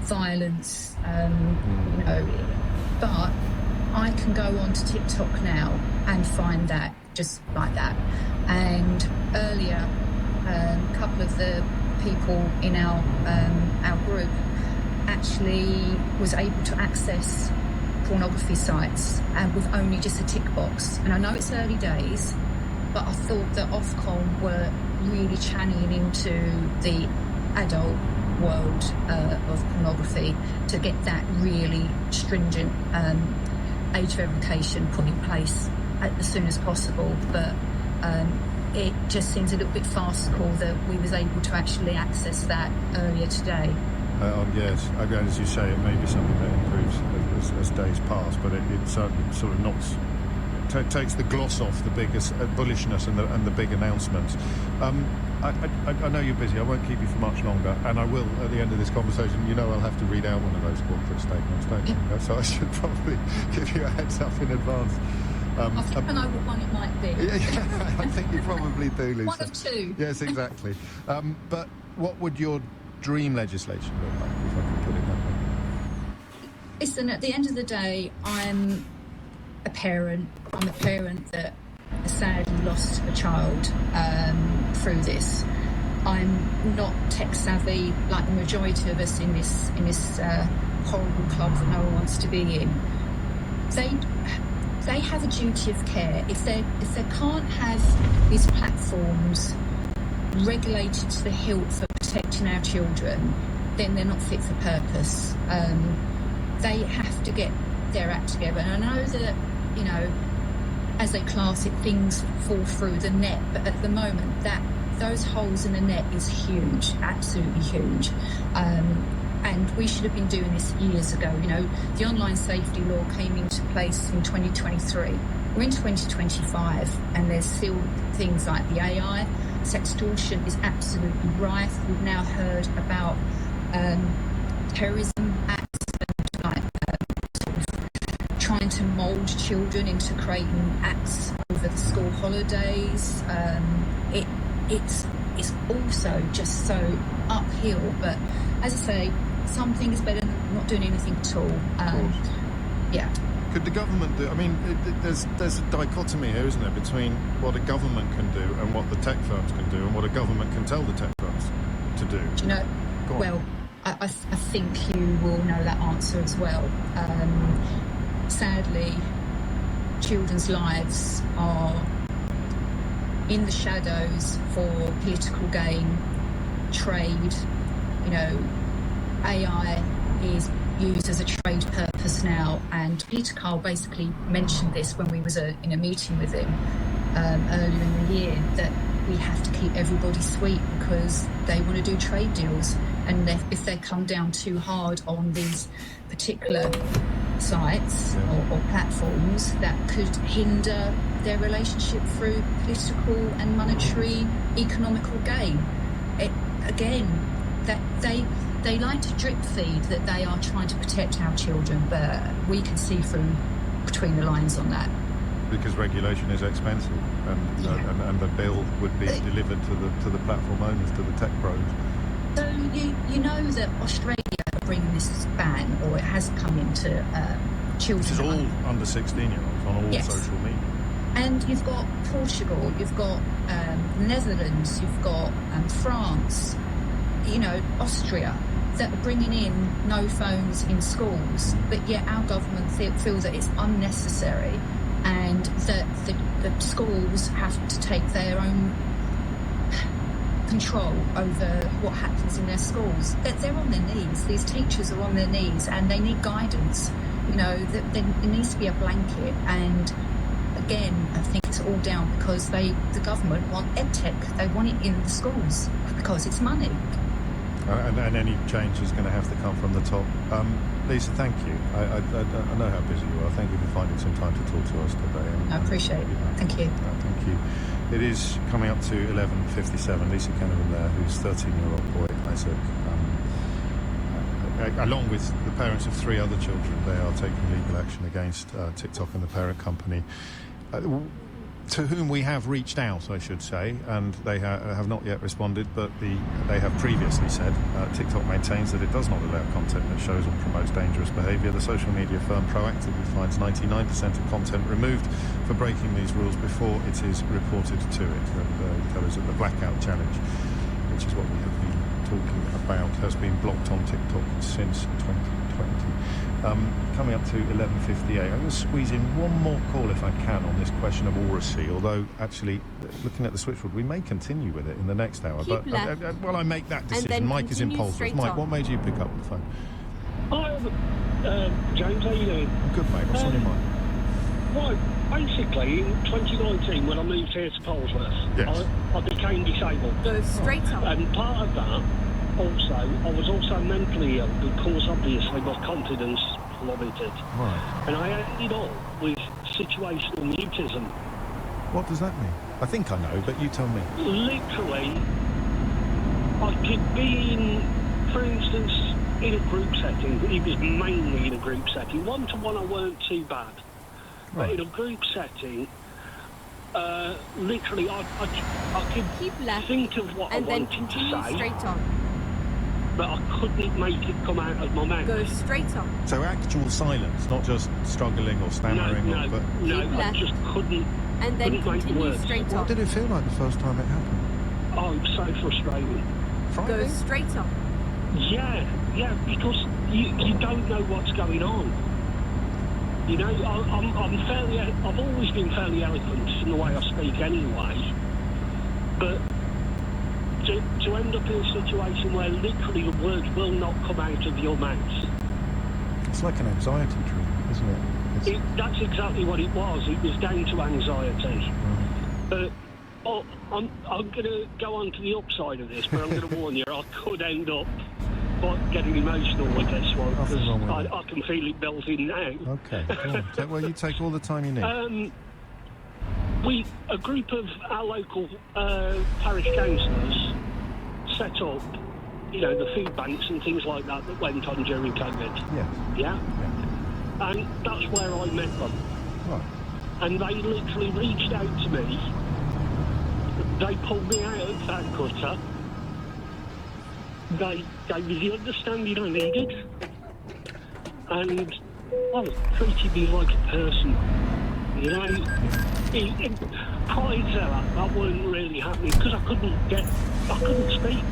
violence, but I can go on to TikTok now and find that just like that. And earlier, a couple of the people in our group actually was able to access pornography sites and with only just a tick box. And I know it's early days, but I thought that Ofcom were really channeling into the adult world of pornography to get that really stringent age verification put in place as soon as possible. But it just seems a little bit farcical that we was able to actually access that earlier today. Yes, again, as you say, it may be something that improves as days pass, but it certainly sort of knocks, takes the gloss off the biggest bullishness and the big announcements. I know you're busy, I won't keep you for much longer, and I will, at the end of this conversation, I'll have to read out one of those corporate statements, don't you? So I should probably give you a heads up in advance. I think I know what one it might be. Yeah, I think you probably do, Lisa. One of two. Yes, exactly. But what would your dream legislation look like, if I could put it that way? Listen, at the end of the day, I'm a parent. I'm a parent that has sadly lost a child through this. I'm not tech savvy like the majority of us in this horrible club that no one wants to be in. they have a duty of care. If they can't have these platforms regulated to the hilt for protecting our children, then they're not fit for purpose. They have to get their act together. And I know that, you know, as they class it, things fall through the net, but at the moment those holes in the net is huge, absolutely huge. And we should have been doing this years ago. You know, the online safety law came into place in 2023. We're in 2025, and there's still things like the AI. Sextortion is absolutely rife. We've now heard about terrorism acts and like sort of trying to mould children into creating acts over the school holidays. It's also just so uphill. But as I say, something is better than not doing anything at all. Yeah. Could the government do? I mean, there's a dichotomy here, isn't there, between what a government can do and what the tech firms can do, and what a government can tell the tech firms to do. Do you know? Well, I think you will know that answer as well. Sadly, children's lives are in the shadows for political gain, trade. You know, AI is used as a trade purpose now, and Peter Carl basically mentioned this when we was in a meeting with him earlier in the year, that we have to keep everybody sweet because they want to do trade deals, and if they come down too hard on these particular sites or platforms, that could hinder their relationship through political and monetary economical gain. They like to drip feed that they are trying to protect our children, but we can see through between the lines on that. Because regulation is expensive, and the bill would be delivered to the platform owners, to the tech pros. So you know that Australia are bringing this ban, or it has come into children. This is all under 16-year-olds on all social media. And you've got Portugal, you've got Netherlands, you've got France, you know, Austria, that are bringing in no phones in schools, but yet our government feels that it's unnecessary, and that the schools have to take their own control over what happens in their schools. They're on their knees. These teachers are on their knees, and they need guidance. You know, there needs to be a blanket. And again, I think it's all down because the government want EdTech. They want it in the schools because it's money. And any change is going to have to come from the top. Lisa, thank you. I know how busy you are. Thank you for finding some time to talk to us today. I appreciate it. Thank you. Thank you. It is coming up to 11:57. Lisa Kenneman there, whose 13-year-old boy, Isaac, along with the parents of 3 other children, they are taking legal action against TikTok and the parent company, to whom we have reached out, I should say, and they have not yet responded, but they have previously said TikTok maintains that it does not allow content that shows or promotes dangerous behaviour. The social media firm proactively finds 99% of content removed for breaking these rules before it is reported to it. And there is the blackout challenge, which is what we have been talking about, has been blocked on TikTok since 2020. Coming up to 11:58. I'm going to squeeze in one more call if I can on this question of oracy, although actually looking at the switchboard we may continue with it in the next hour. Keep but while I make that decision, Mike is impulsive. Mike, what made you pick up the phone? Hi, James, how you doing? I'm good, mate. What's on your mind? Right, basically in 2019 when I moved here to Polesworth, I became disabled. Go straight on. And part of that also, I was also mentally ill because obviously my confidence plummeted. Right. And I ended up with situational mutism. What does that mean? I think I know, but you tell me. Literally, I could be in, for instance, in a group setting. It was mainly in a group setting. One-to-one, I weren't too bad. Right. But in a group setting, literally, I could keep left think of what and I then wanted continue to say, straight on. but I couldn't make it come out of my mouth. Go straight on. So actual silence, not just struggling or stammering. No, I just couldn't. And then couldn't make continue words. straight on. What did it feel like the first time it happened? Oh, it was so frustrating. Go straight on. Yeah, because you don't know what's going on. You know, I've always been fairly eloquent in the way I speak anyway, but to end up in a situation where literally the words will not come out of your mouth. It's like an anxiety treatment, isn't it? That's exactly what it was. It was down to anxiety. But I'm going to go on to the upside of this, but I'm going to warn you, I could end up getting emotional with this one, because I can feel it building now. Okay, go on. Well, you take all the time you need. A group of our local parish councillors set up, you know, the food banks and things like that went on during COVID. Yeah? And that's where I met them. Right. And they literally reached out to me. They pulled me out of that gutter. They gave me the understanding I needed. And, well, treated me like a person. You know, prior to that wasn't really happening because I couldn't speak.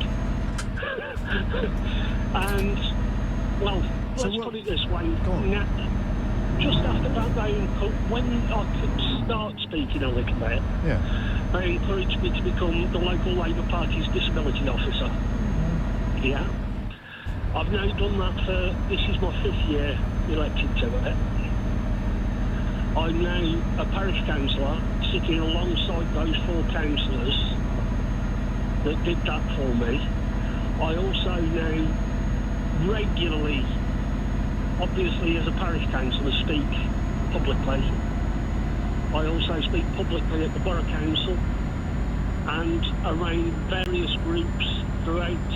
And, well, let's put it this way. Just after that, when I could start speaking a little bit, they encouraged me to become the local Labour Party's disability officer. Yeah. I've now done that this is my 5th year elected to it. I'm now a parish councillor sitting alongside those 4 councillors that did that for me. I also now regularly, obviously as a parish councillor, speak publicly. I also speak publicly at the Borough Council and around various groups throughout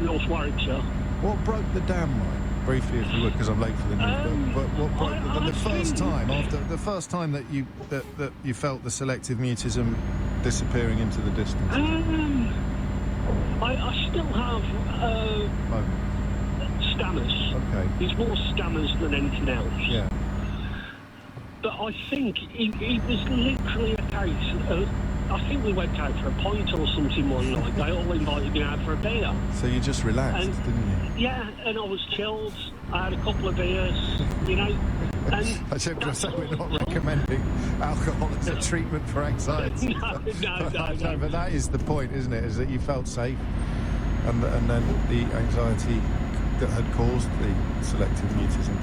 North Warwickshire. What broke the dam, Mike? Briefly, if you would, because I'm late for the news. But what broke the first time that you felt the selective mutism disappearing into the distance? I still have stammers. Okay. It's more stammers than anything else. Yeah. But I think it was literally a case of, I think we went out for a pint or something one night. They all invited me out for a beer. So you just relaxed, didn't you? Yeah, and I was chilled. I had a couple of beers, you know. And I said we're not recommending alcohol as a treatment for anxiety. No. But that is the point, isn't it? Is that you felt safe, and then the anxiety that had caused the selective mutism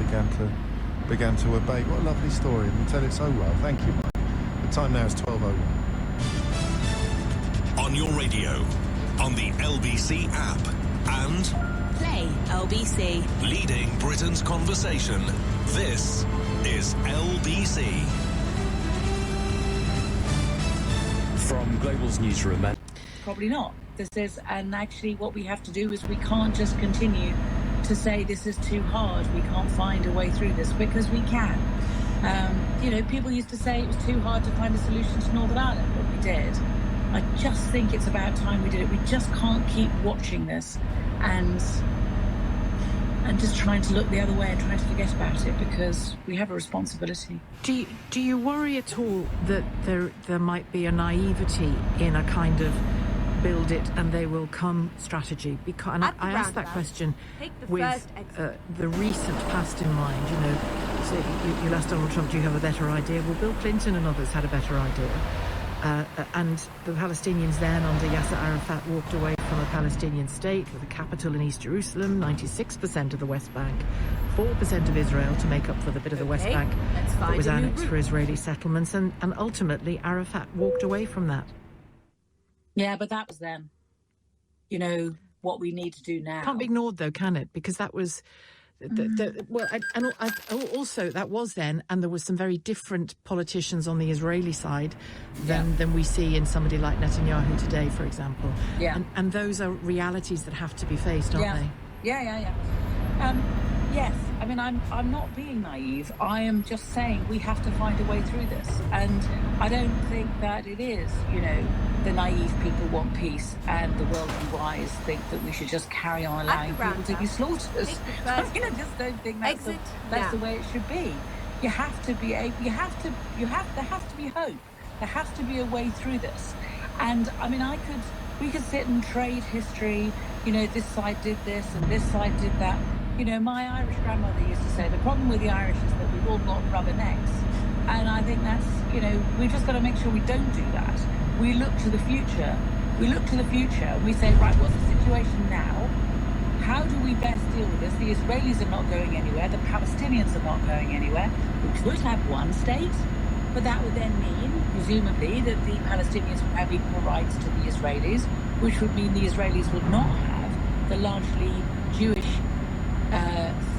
began to abate. What a lovely story, and you tell it so well. Thank you, Mike. The time now is 12:01. On your radio, on the LBC app, and Play LBC. Leading Britain's conversation. This is LBC. From Global's newsroom. Probably not. And actually what we have to do is we can't just continue to say this is too hard, we can't find a way through this, because we can. You know, people used to say it was too hard to find a solution to Northern Ireland, but we did. I just think it's about time we did it. We just can't keep watching this and just trying to look the other way and trying to forget about it, because we have a responsibility. Do you worry at all that there might be a naivety in a kind of build it and they will come strategy? Because, and I asked that question with the recent past in mind. You know, so you asked Donald Trump, do you have a better idea? Well, Bill Clinton and others had a better idea. And the Palestinians then, under Yasser Arafat, walked away from a Palestinian state with a capital in East Jerusalem, 96% of the West Bank, 4% of Israel to make up for the bit of the West Bank that was annexed for Israeli settlements, and ultimately Arafat walked away from that. Yeah, but that was then. You know, what we need to do now. Can't be ignored, though, can it? Because that was... also that was then, and there was some very different politicians on the Israeli side than we see in somebody like Netanyahu today, for example. Yeah. And those are realities that have to be faced, aren't they? Yeah. Yes, I mean, I'm not being naive. I am just saying we have to find a way through this. And I don't think that it is, you know, the naive people want peace and the worldly wise think that we should just carry on allowing people to be slaughtered. I mean, I just don't think that's the way it should be. You have to be there has to be hope. There has to be a way through this. And I mean, we could sit and trade history, you know, this side did this and this side did that. my Irish grandmother used to say, the problem with the Irish is that we've all got rubber necks. And I think that's, we've just got to make sure we don't do that. We look to the future. And we say, right, what's the situation now? How do we best deal with this? The Israelis are not going anywhere. The Palestinians are not going anywhere. We could have one state, but that would then mean, presumably, that the Palestinians would have equal rights to the Israelis, which would mean the Israelis would not have the largely Jewish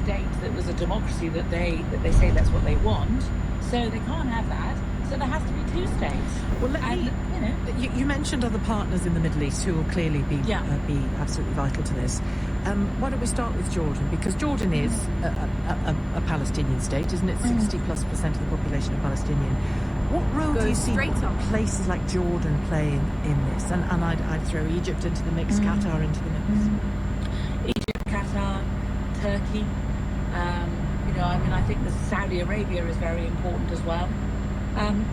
state that was a democracy that they say that's what they want. So they can't have that. So there has to be two states. Well, you mentioned other partners in the Middle East who will clearly be absolutely vital to this. Why don't we start with Jordan? Because Jordan is a Palestinian state, isn't it? 60+% of the population are Palestinian. What role do you see places like Jordan playing in this? And I'd throw Egypt into the mix, Qatar into the mix. Egypt, Qatar, Turkey. I think that Saudi Arabia is very important as well.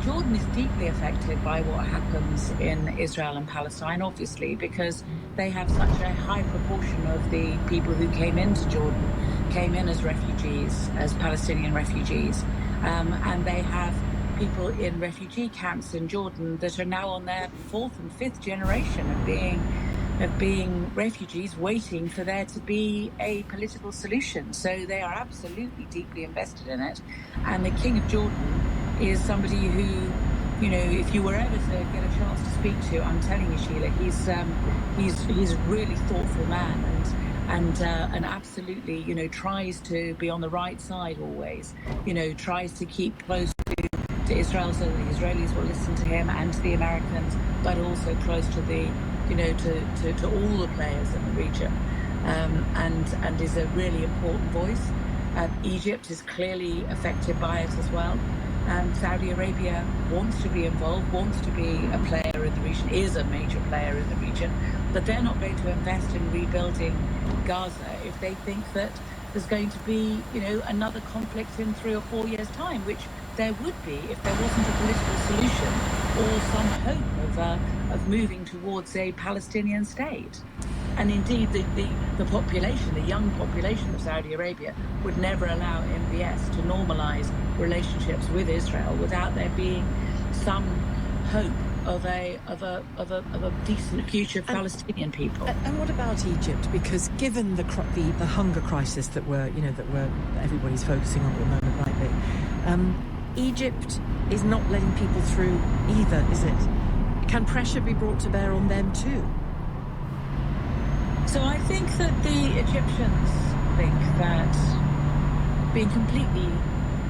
Jordan is deeply affected by what happens in Israel and Palestine, obviously, because they have such a high proportion of the people who came into Jordan came in as refugees, as Palestinian refugees. And they have people in refugee camps in Jordan that are now on their fourth and fifth generation of being refugees, waiting for there to be a political solution. So they are absolutely deeply invested in it. And the King of Jordan is somebody who, if you were ever to get a chance to speak to, I'm telling you, Sheila, he's a really thoughtful man and absolutely, tries to be on the right side always, tries to keep close to Israel so that the Israelis will listen to him and to the Americans, but also close to the, to all the players in the region, and is a really important voice. Egypt is clearly affected by it as well. Saudi Arabia wants to be involved, wants to be a player in the region, is a major player in the region, but they're not going to invest in rebuilding Gaza if they think that there's going to be, another conflict in 3 or 4 years' time, which there would be if there wasn't a political solution or some hope of moving towards a Palestinian state. And indeed, the population, the young population of Saudi Arabia, would never allow MBS to normalise relationships with Israel without there being some hope of a decent future for Palestinian people. And what about Egypt? Because given the hunger crisis that everybody's focusing on at the moment, rightly, Egypt is not letting people through either, is it? Can pressure be brought to bear on them too? So I think that the Egyptians think that, being completely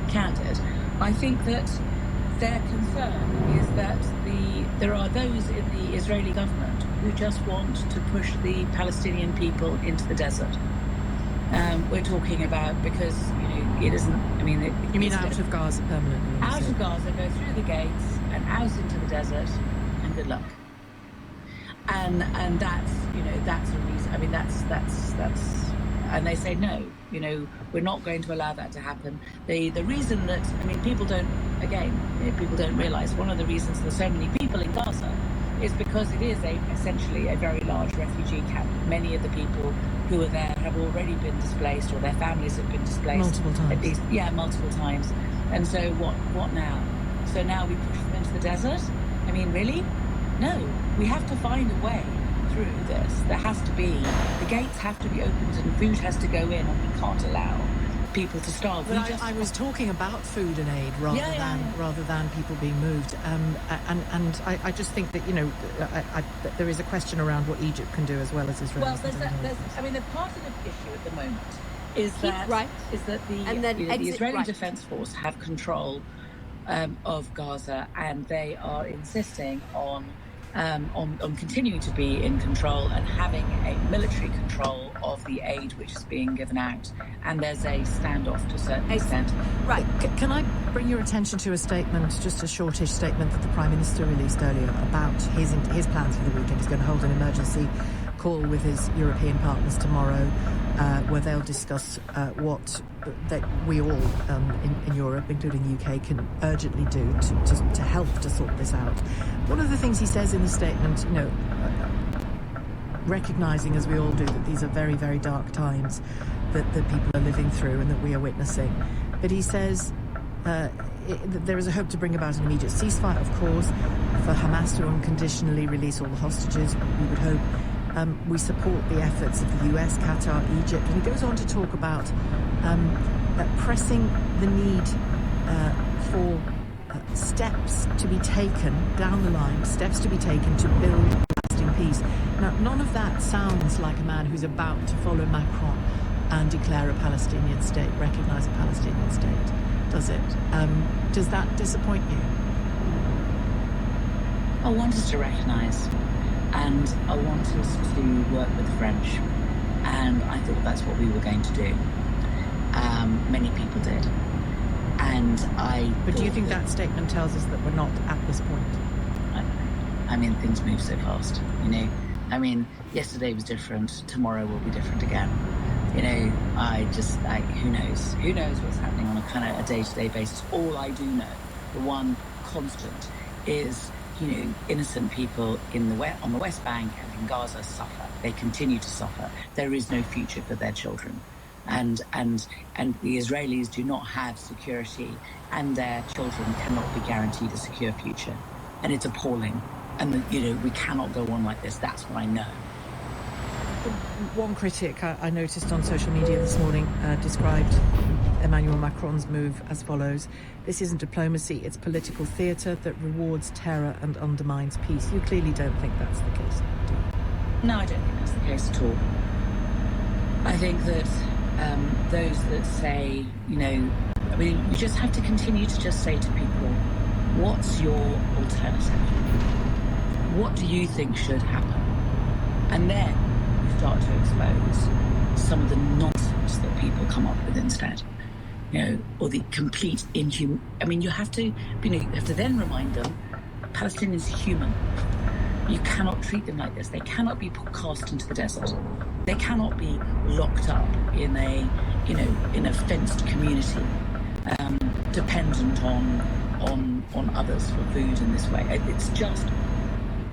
candid, I think that their concern is that there are those in the Israeli government who just want to push the Palestinian people into the desert. We're talking about because, it isn't, you mean out of Gaza permanently? Out of Gaza, go through the gates and out into the desert, and good luck. And that's, that's a reason. That's and they say no, we're not going to allow that to happen. The reason that, people don't realise one of the reasons there's so many people in Gaza is because it is essentially a very large refugee camp. Many of the people who are there have already been displaced, or their families have been displaced multiple times. At least, multiple times. And so what now? So now we push them into the desert? Really? No, we have to find a way through this. There has to be, the gates have to be opened and food has to go in, and we can't allow people to starve. But I was talking about food and aid rather than people being moved. And I just think that, that there is a question around what Egypt can do as well as Israel. Well, there's part of the issue at the moment is that the Israeli Defense Force have control of Gaza, and they are insisting on continuing to be in control and having a military control of the aid which is being given out. And there's a standoff to a certain extent. Right. Can I bring your attention to a statement, just a shortish statement that the Prime Minister released earlier about his plans for the weekend? He's going to hold an emergency call with his European partners tomorrow, where they'll discuss what we all in Europe, including the UK, can urgently do to help to sort this out. One of the things he says in the statement, recognising, as we all do, that these are very, very dark times that people are living through and that we are witnessing. But he says there is a hope to bring about an immediate ceasefire, of course, for Hamas to unconditionally release all the hostages. We would hope. We support the efforts of the US, Qatar, Egypt. And he goes on to talk about pressing the need for steps to be taken down the line, steps to be taken to build lasting peace. Now, none of that sounds like a man who's about to follow Macron and declare a Palestinian state, recognise a Palestinian state, does it? Does that disappoint you? I want us to recognise, and I want us to work with the French, and I thought that's what we were going to do. Many people did. But do you think that statement tells us that we're not at this point? I mean, things move so fast, you know. I mean, yesterday was different, tomorrow will be different again. You know, who knows? Who knows what's happening on a kind of a day-to-day basis? All I do know, the one constant, is, you know, innocent people on the West Bank and in Gaza suffer. They continue to suffer. There is no future for their children. And the Israelis do not have security, and their children cannot be guaranteed a secure future. And it's appalling. And, you know, we cannot go on like this. That's what I know. One critic I noticed on social media this morning described Emmanuel Macron's move as follows: "This isn't diplomacy, it's political theatre that rewards terror and undermines peace." You clearly don't think that's the case, do you? No, I don't think that's the case at all. I think that those that say, you know, I mean, you just have to continue to just say to people, what's your alternative? What do you think should happen? And then you start to expose some of the nonsense that people come up with instead. You know, or the complete inhuman. I mean, you have to then remind them, Palestinians are human. You cannot treat them like this. They cannot be cast into the desert. They cannot be locked up in a fenced community, dependent on others for food in this way.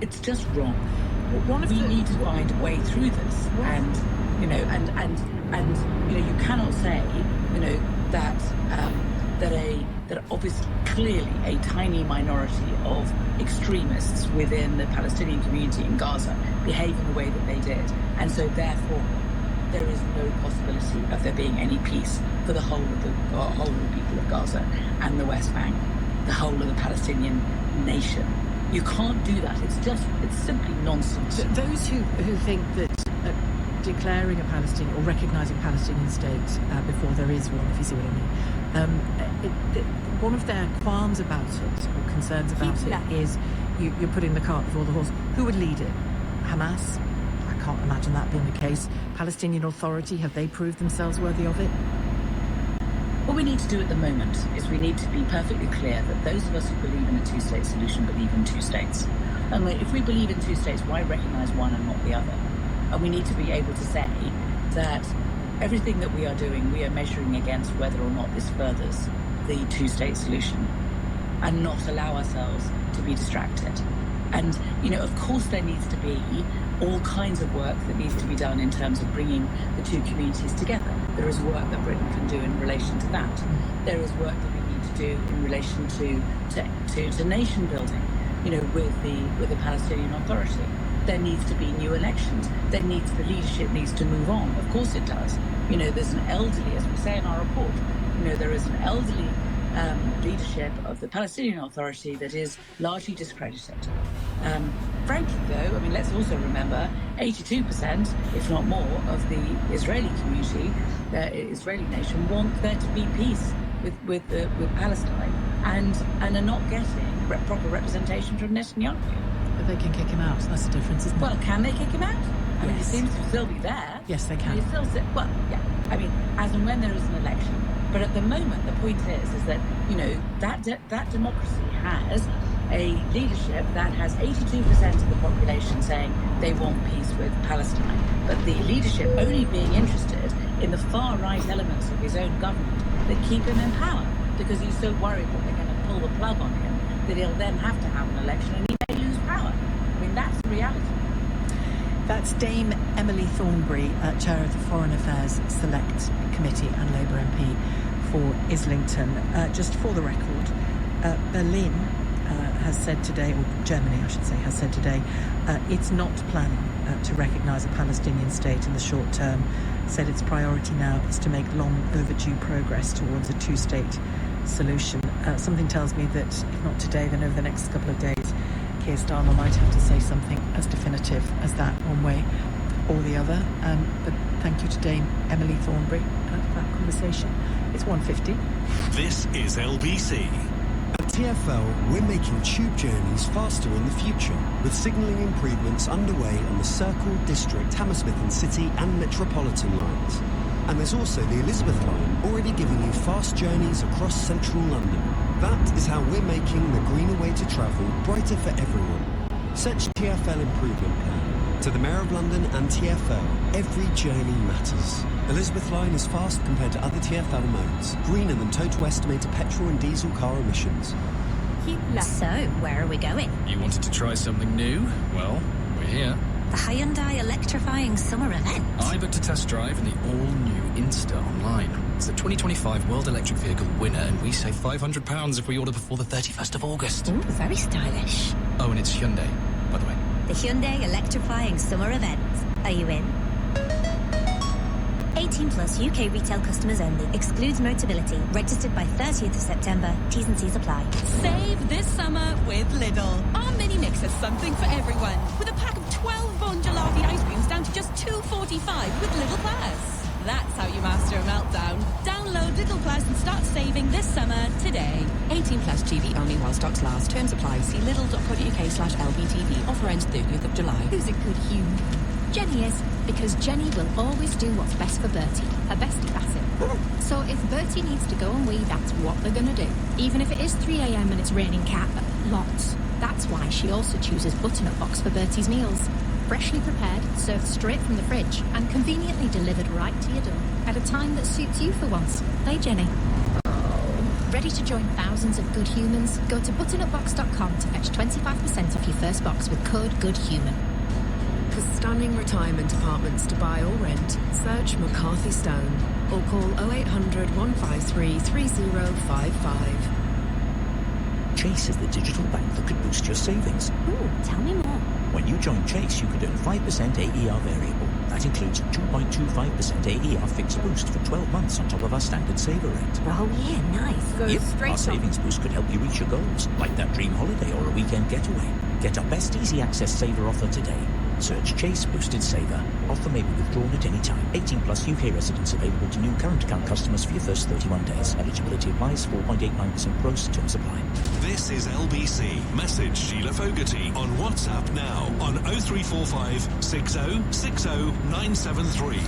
It's just wrong. We need to find a way through this, and you cannot say, you know, that obviously clearly a tiny minority of extremists within the Palestinian community in Gaza behave in the way that they did, and so therefore there is no possibility of there being any peace for the whole of the people of Gaza and the West Bank, the whole of the Palestinian nation. You can't do that. It's simply nonsense. Those who think that declaring a Palestinian or recognising a Palestinian state before there is one, if you see what I mean, one of their qualms about it, or concerns about it, is you're putting the cart before the horse. Who would lead it? Hamas? I can't imagine that being the case. Palestinian Authority, have they proved themselves worthy of it? What we need to do at the moment is we need to be perfectly clear that those of us who believe in a two-state solution believe in two states. And if we believe in two states, why recognise one and not the other? And we need to be able to say that everything that we are doing, we are measuring against whether or not this furthers the two-state solution, and not allow ourselves to be distracted. And, you know, of course there needs to be all kinds of work that needs to be done in terms of bringing the two communities together. There is work that Britain can do in relation to that. There is work that we need to do in relation to nation building, you know, with the Palestinian Authority. There needs to be new elections. The leadership needs to move on. Of course it does. You know, there's an elderly, as we say in our report, you know, there is an elderly leadership of the Palestinian Authority that is largely discredited. Frankly, though, I mean, let's also remember 82%, if not more, of the Israeli community, the Israeli nation, want there to be peace with Palestine, and are not getting proper representation from Netanyahu. But they can kick him out. That's the difference, isn't it? Well, can they kick him out? I mean, he Yes. seems to still be there. Yes, they can. I mean, as and when there is an election. But at the moment, the point is that, you know, that democracy has a leadership that has 82% of the population saying they want peace with Palestine, but the leadership only being interested in the far-right elements of his own government that keep him in power, because he's so worried that they're going to pull the plug on him that he'll then have to have an election and he may lose power. I mean, that's the reality. That's Dame Emily Thornberry, Chair of the Foreign Affairs Select Committee and Labour MP for Islington. Just for the record, Berlin has said today, or Germany I should say, has said today, it's not planning to recognise a Palestinian state in the short term. Said its priority now is to make long overdue progress towards a two-state solution. Something tells me that if not today, then over the next couple of days, Keir Starmer might have to say something as definitive as that, one way or the other. But thank you to Dame Emily Thornberry for that conversation. It's 1:50. This is LBC. At TfL, we're making tube journeys faster in the future, with signalling improvements underway on the Circle, District, Hammersmith and City and Metropolitan lines. And there's also the Elizabeth line, already giving you fast journeys across central London. That is how we're making the greener way to travel brighter for everyone. Search TfL Improvement Plan. To the Mayor of London and TfL, every journey matters. Elizabeth line is fast compared to other TfL modes, greener than total estimated petrol and diesel car emissions. So, where are we going? You wanted to try something new? Well, we're here. The Hyundai electrifying summer event. I booked a test drive in the all-new Insta online. It's the 2025 World Electric Vehicle winner, and we save £500 if we order before the 31st of August. Ooh, very stylish. Oh, and it's Hyundai, by the way. The Hyundai electrifying summer event. Are you in? 18 plus UK retail customers only. Excludes Motability. Registered by 30th of September. T's and C's apply. Save this summer with Lidl. Our mini mix has something for everyone. With a pack of 12 Bon Gelati ice creams down to just £2.45 with Lidl Plus. That's how you master a meltdown. Download Lidl Plus and start saving this summer today. 18 plus GB only while stocks last. Terms apply. See lidl.co.uk/LBTV. Offer ends 30th of July. Who's a good human? Jenny is, because Jenny will always do what's best for Bertie, her bestie Bassett. So if Bertie needs to go and wee, that's what they're going to do. Even if it is 3 a.m. and it's raining cat, lots. That's why she also chooses Butternut Box for Bertie's meals. Freshly prepared, served straight from the fridge, and conveniently delivered right to your door. At a time that suits you for once. Hey, Jenny. Ready to join thousands of good humans? Go to butternutbox.com to fetch 25% off your first box with code GOODHUMAN. For stunning retirement apartments to buy or rent, search McCarthy Stone or call 0800 153 3055. Chase is the digital bank that could boost your savings. Ooh, tell me more. When you join Chase, you could earn 5% AER variable. That includes 2.25% AER fixed boost for 12 months on top of our standard saver rate. Oh yeah, nice. Yep, our savings boost could help you reach your goals, like that dream holiday or a weekend getaway. Get our best easy access saver offer today. Search Chase Boosted Saver. Offer may be withdrawn at any time. 18 plus UK residents available to new current account customers for your first 31 days. Eligibility applies. 4.89% gross. Terms apply. This is LBC. Message Sheila Fogarty on WhatsApp now on 0345 6060 973.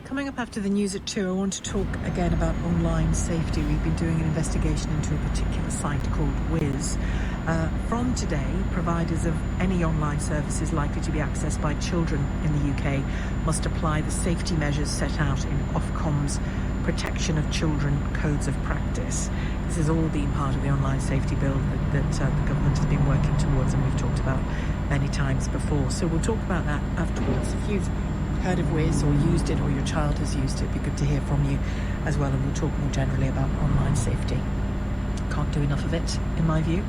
Coming up after the news at 2, I want to talk again about online safety. We've been doing an investigation into a particular site called Wiz. From today, providers of any online services likely to be accessed by children in the UK must apply the safety measures set out in Ofcom's Protection of Children Codes of Practice. This has all been part of the online safety bill that the government has been working towards, and we've talked about many times before. So we'll talk about that afterwards. If you've heard of Wiz or used it, or your child has used it, it'd be good to hear from you as well, and we'll talk more generally about online safety. Can't do enough of it, in my view.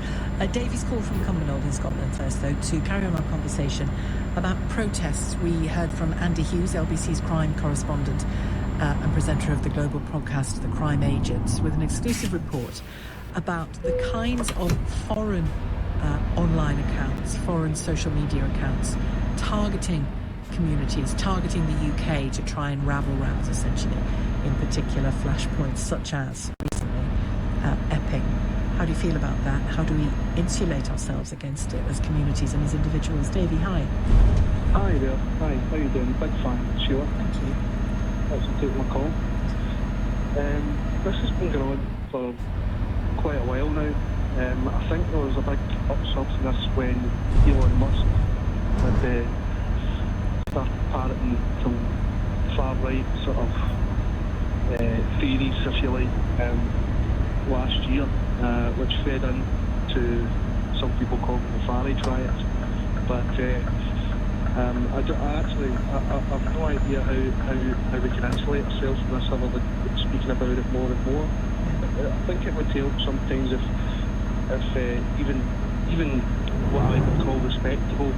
Davy's call from Cumbernauld in Scotland first, though, to carry on our conversation about protests. We heard from Andy Hughes, LBC's crime correspondent and presenter of the global podcast The Crime Agents, with an exclusive report about the kinds of foreign online accounts, foreign social media accounts, targeting communities, targeting the UK to try and rabble-rouse, essentially, in particular flashpoints such as recently Epping. How do you feel about that? How do we insulate ourselves against it as communities and as individuals? Davey, hi. Hi there. Hi, how you doing? Big fan, Sheila. Thank you. Thanks for taking my call. This has been going on for quite a while now. I think there was a big upsurge in this when Elon Musk had started parroting some far-right sort of theories, if you like, last year, which fed into some people calling the Farage riots. But I've no idea how we can isolate ourselves from this other than speaking about it more and more. I think it would help sometimes if even what I would call respectable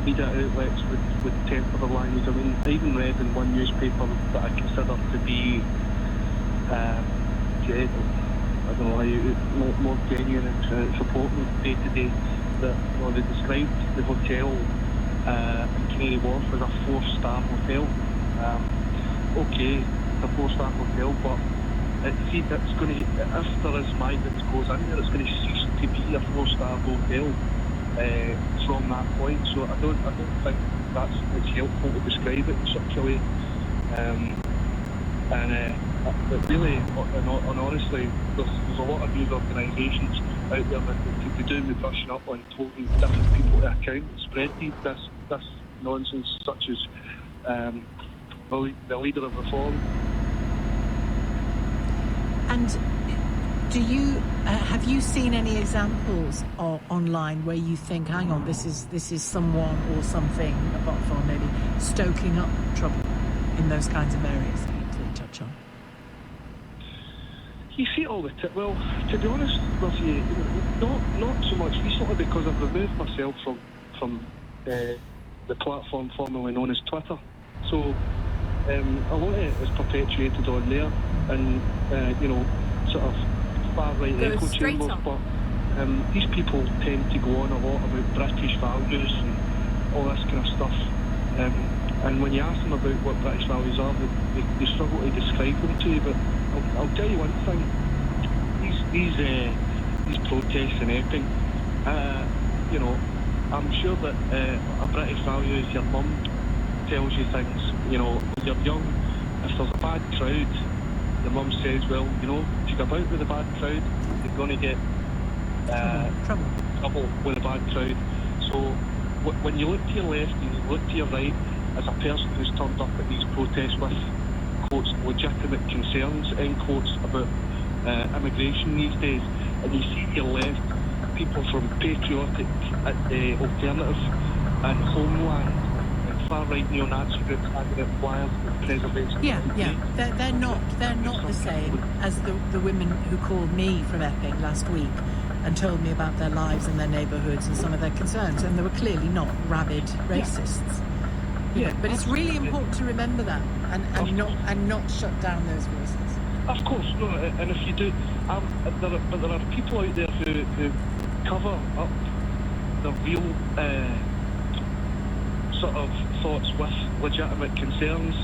media outlets would temper the language. I mean, I even read in one newspaper that I consider to be I don't know, more genuine and supporting day to day, that they described the hotel in Canary Wharf as a 4-star hotel. Okay, it's a 4-star hotel, but it's going to, if there is migrants goes in there, it's going to cease to be a 4-star hotel from that point. So I don't think it's helpful to describe it in such a way. But really, and honestly, there's a lot of news organisations out there that could be doing the brushing up on holding different people to account, spread this nonsense, such as the leader of Reform. And do you have you seen any examples online where you think, hang on, this is someone or something, apart from maybe stoking up trouble in those kinds of areas that you touch on? You see it all the time. Well, to be honest with you, not so much recently, because I've removed myself from the platform formerly known as Twitter. So a lot of it is perpetuated on there, and sort of far-right echo chambers. But these people tend to go on a lot about British values and all this kind of stuff. And when you ask them about what British values are, they struggle to describe them to you. But I'll tell you one thing: these protests in Epping, I'm sure that a British value is your mum tells you things. When you're young, if there's a bad crowd, your mum says, well, if you go about with a bad crowd, you're going to get trouble with a bad crowd. So when you look to your left and you look to your right, as a person who's turned up at these protests with, quotes, legitimate concerns, end quotes, about immigration these days, and you see to your left people from patriotic alternative and Homeland and far-right neo-Nazi groups handing out flyers with preservation. They're not the same as the women who called me from Epping last week and told me about their lives and their neighbourhoods and some of their concerns, and they were clearly not rabid racists. But it's really important to remember that and not shut down those voices. Of course, no, and if you do, there are people out there who cover up the real sort of thoughts with legitimate concerns.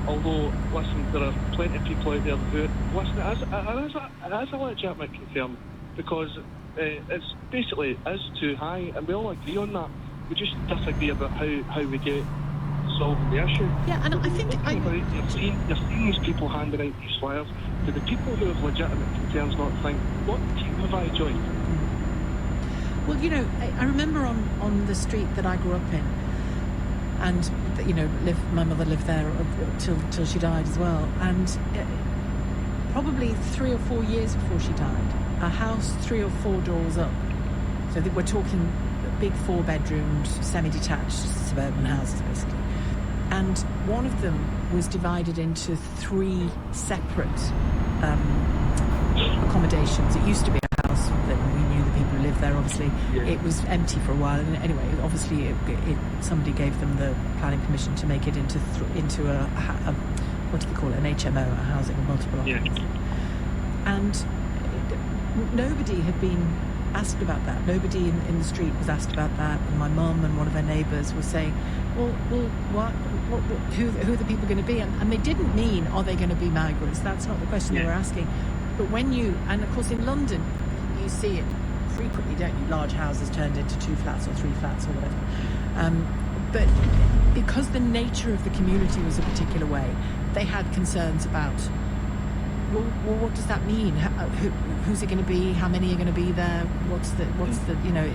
Although, listen, there are plenty of people out there who listen. It is a legitimate concern, because it's basically is too high, and we all agree on that. We just disagree about how we get solving the issue. Yeah, and I think you're seeing these people handing out these flyers. Do the people who have legitimate concerns not think, what team have I joined? Well, I remember on the street that I grew up in, and my mother lived there till she died as well, and probably 3 or 4 years before she died, a house 3 or 4 doors up, so we're talking big 4-bedroomed semi-detached suburban houses basically, and one of them was divided into 3 separate accommodations. It used to be a house that we knew the people who lived there. Obviously, it was empty for a while, and anyway, obviously, somebody gave them the planning permission to make it into a what do they call it? An HMO, a housing with multiple occupants. And nobody had been asked about that. Nobody in the street was asked about that. And my mum and one of her neighbours were saying, well, who are the people going to be? And they didn't mean, are they going to be migrants? That's not the question they were asking. But and of course in London, you see it frequently, don't you? Large houses turned into 2 flats or 3 flats or whatever. But because the nature of the community was a particular way, they had concerns about, well, what does that mean? Who's it going to be? How many are going to be there? What's the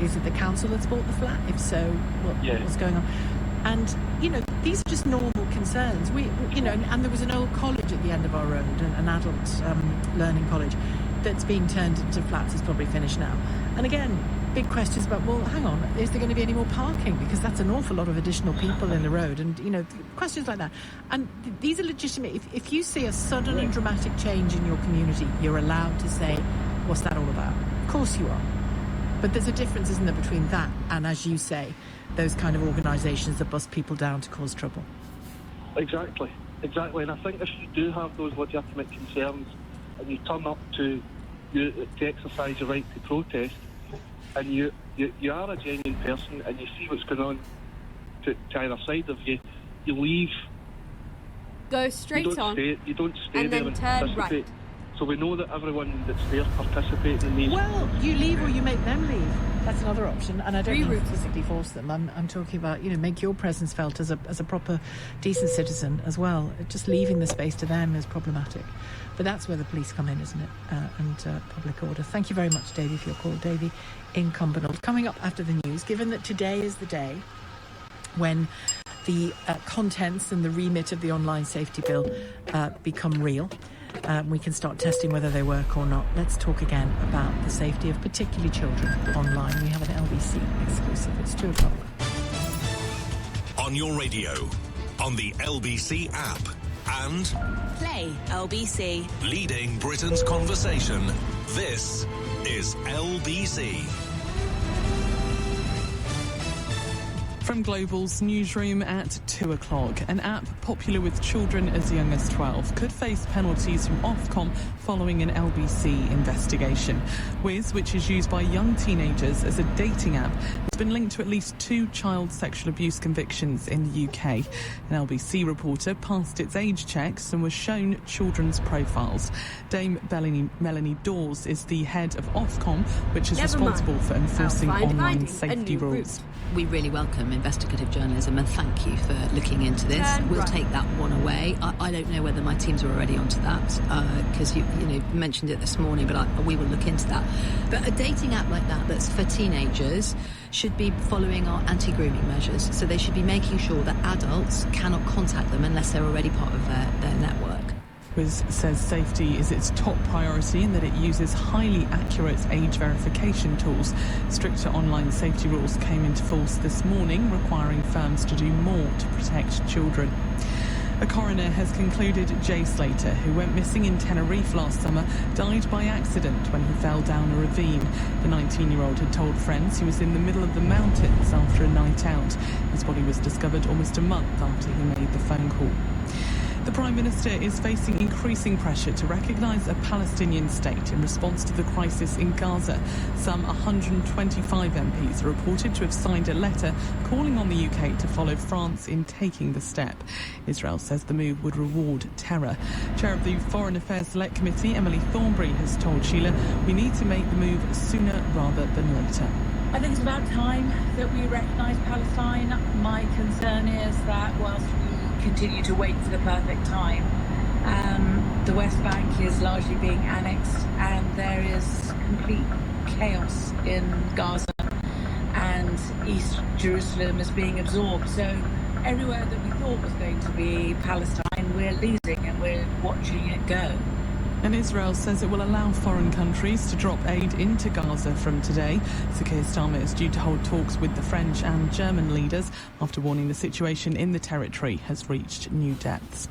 is it the council that's bought the flat? If so, what's going on? And these are just normal concerns. And there was an old college at the end of our road, an adult learning college, that's being turned into flats is probably finished now. And again, big questions about, well, hang on, is there going to be any more parking? Because that's an awful lot of additional people in the road, and, you know, questions like that. And these are legitimate. If you see a sudden and dramatic change in your community, you're allowed to say, what's that all about? Of course you are. But there's a difference, isn't there, between that and, as you say, those kind of organisations that bust people down to cause trouble. Exactly. And I think if you do have those legitimate concerns and you turn up to exercise your right to protest, and you are a genuine person and you see what's going on to either side of you, you leave. Go straight on. You don't stay and there then and turn participate. right. So we know that everyone that's there participating in these... Well, you leave or you make them leave. That's another option, and I don't mean physically force them. I'm talking about, you know, make your presence felt as a proper, decent citizen as well. Just leaving the space to them is problematic. But that's where the police come in, isn't it? And public order. Thank you very much, Davey, for your call. Davey in Cumbernauld. Coming up after the news, given that today is the day when the contents and the remit of the online safety bill become real, we can start testing whether they work or not. Let's talk again about the safety of particularly children online. We have an LBC exclusive. It's 2 o'clock. On your radio, on the LBC app, and Play LBC. leading Britain's conversation. This is LBC. From Global's newsroom at 2 o'clock, an app popular with children as young as 12 could face penalties from Ofcom following an LBC investigation. Wiz, which is used by young teenagers as a dating app, has been linked to at least 2 child sexual abuse convictions in the UK. An LBC reporter passed its age checks and was shown children's profiles. Dame Melanie Dawes is the head of Ofcom, which is responsible for enforcing online safety rules. We really welcome investigative journalism and thank you for looking into this. We'll take that one away. I don't know whether my teams are already onto that because you mentioned it this morning, but we will look into that. But a dating app like that that's for teenagers should be following our anti-grooming measures. So they should be making sure that adults cannot contact them unless they're already part of their network. Wiz says safety is its top priority and that it uses highly accurate age verification tools. Stricter online safety rules came into force this morning, requiring firms to do more to protect children. A coroner has concluded Jay Slater, who went missing in Tenerife last summer, died by accident when he fell down a ravine. The 19-year-old had told friends he was in the middle of the mountains after a night out. His body was discovered almost a month after he made the phone call. The Prime Minister is facing increasing pressure to recognise a Palestinian state in response to the crisis in Gaza. Some 125 MPs are reported to have signed a letter calling on the UK to follow France in taking the step. Israel says the move would reward terror. Chair of the Foreign Affairs Select Committee, Emily Thornberry, has told Sheila, we need to make the move sooner rather than later. I think it's about time that we recognise Palestine. My concern is that whilst we continue to wait for the perfect time, the West Bank is largely being annexed and there is complete chaos in Gaza and East Jerusalem is being absorbed. So everywhere that we thought was going to be Palestine, we're losing and we're watching it go. And Israel says it will allow foreign countries to drop aid into Gaza from today. Sir Keir Starmer is due to hold talks with the French and German leaders after warning the situation in the territory has reached new depths.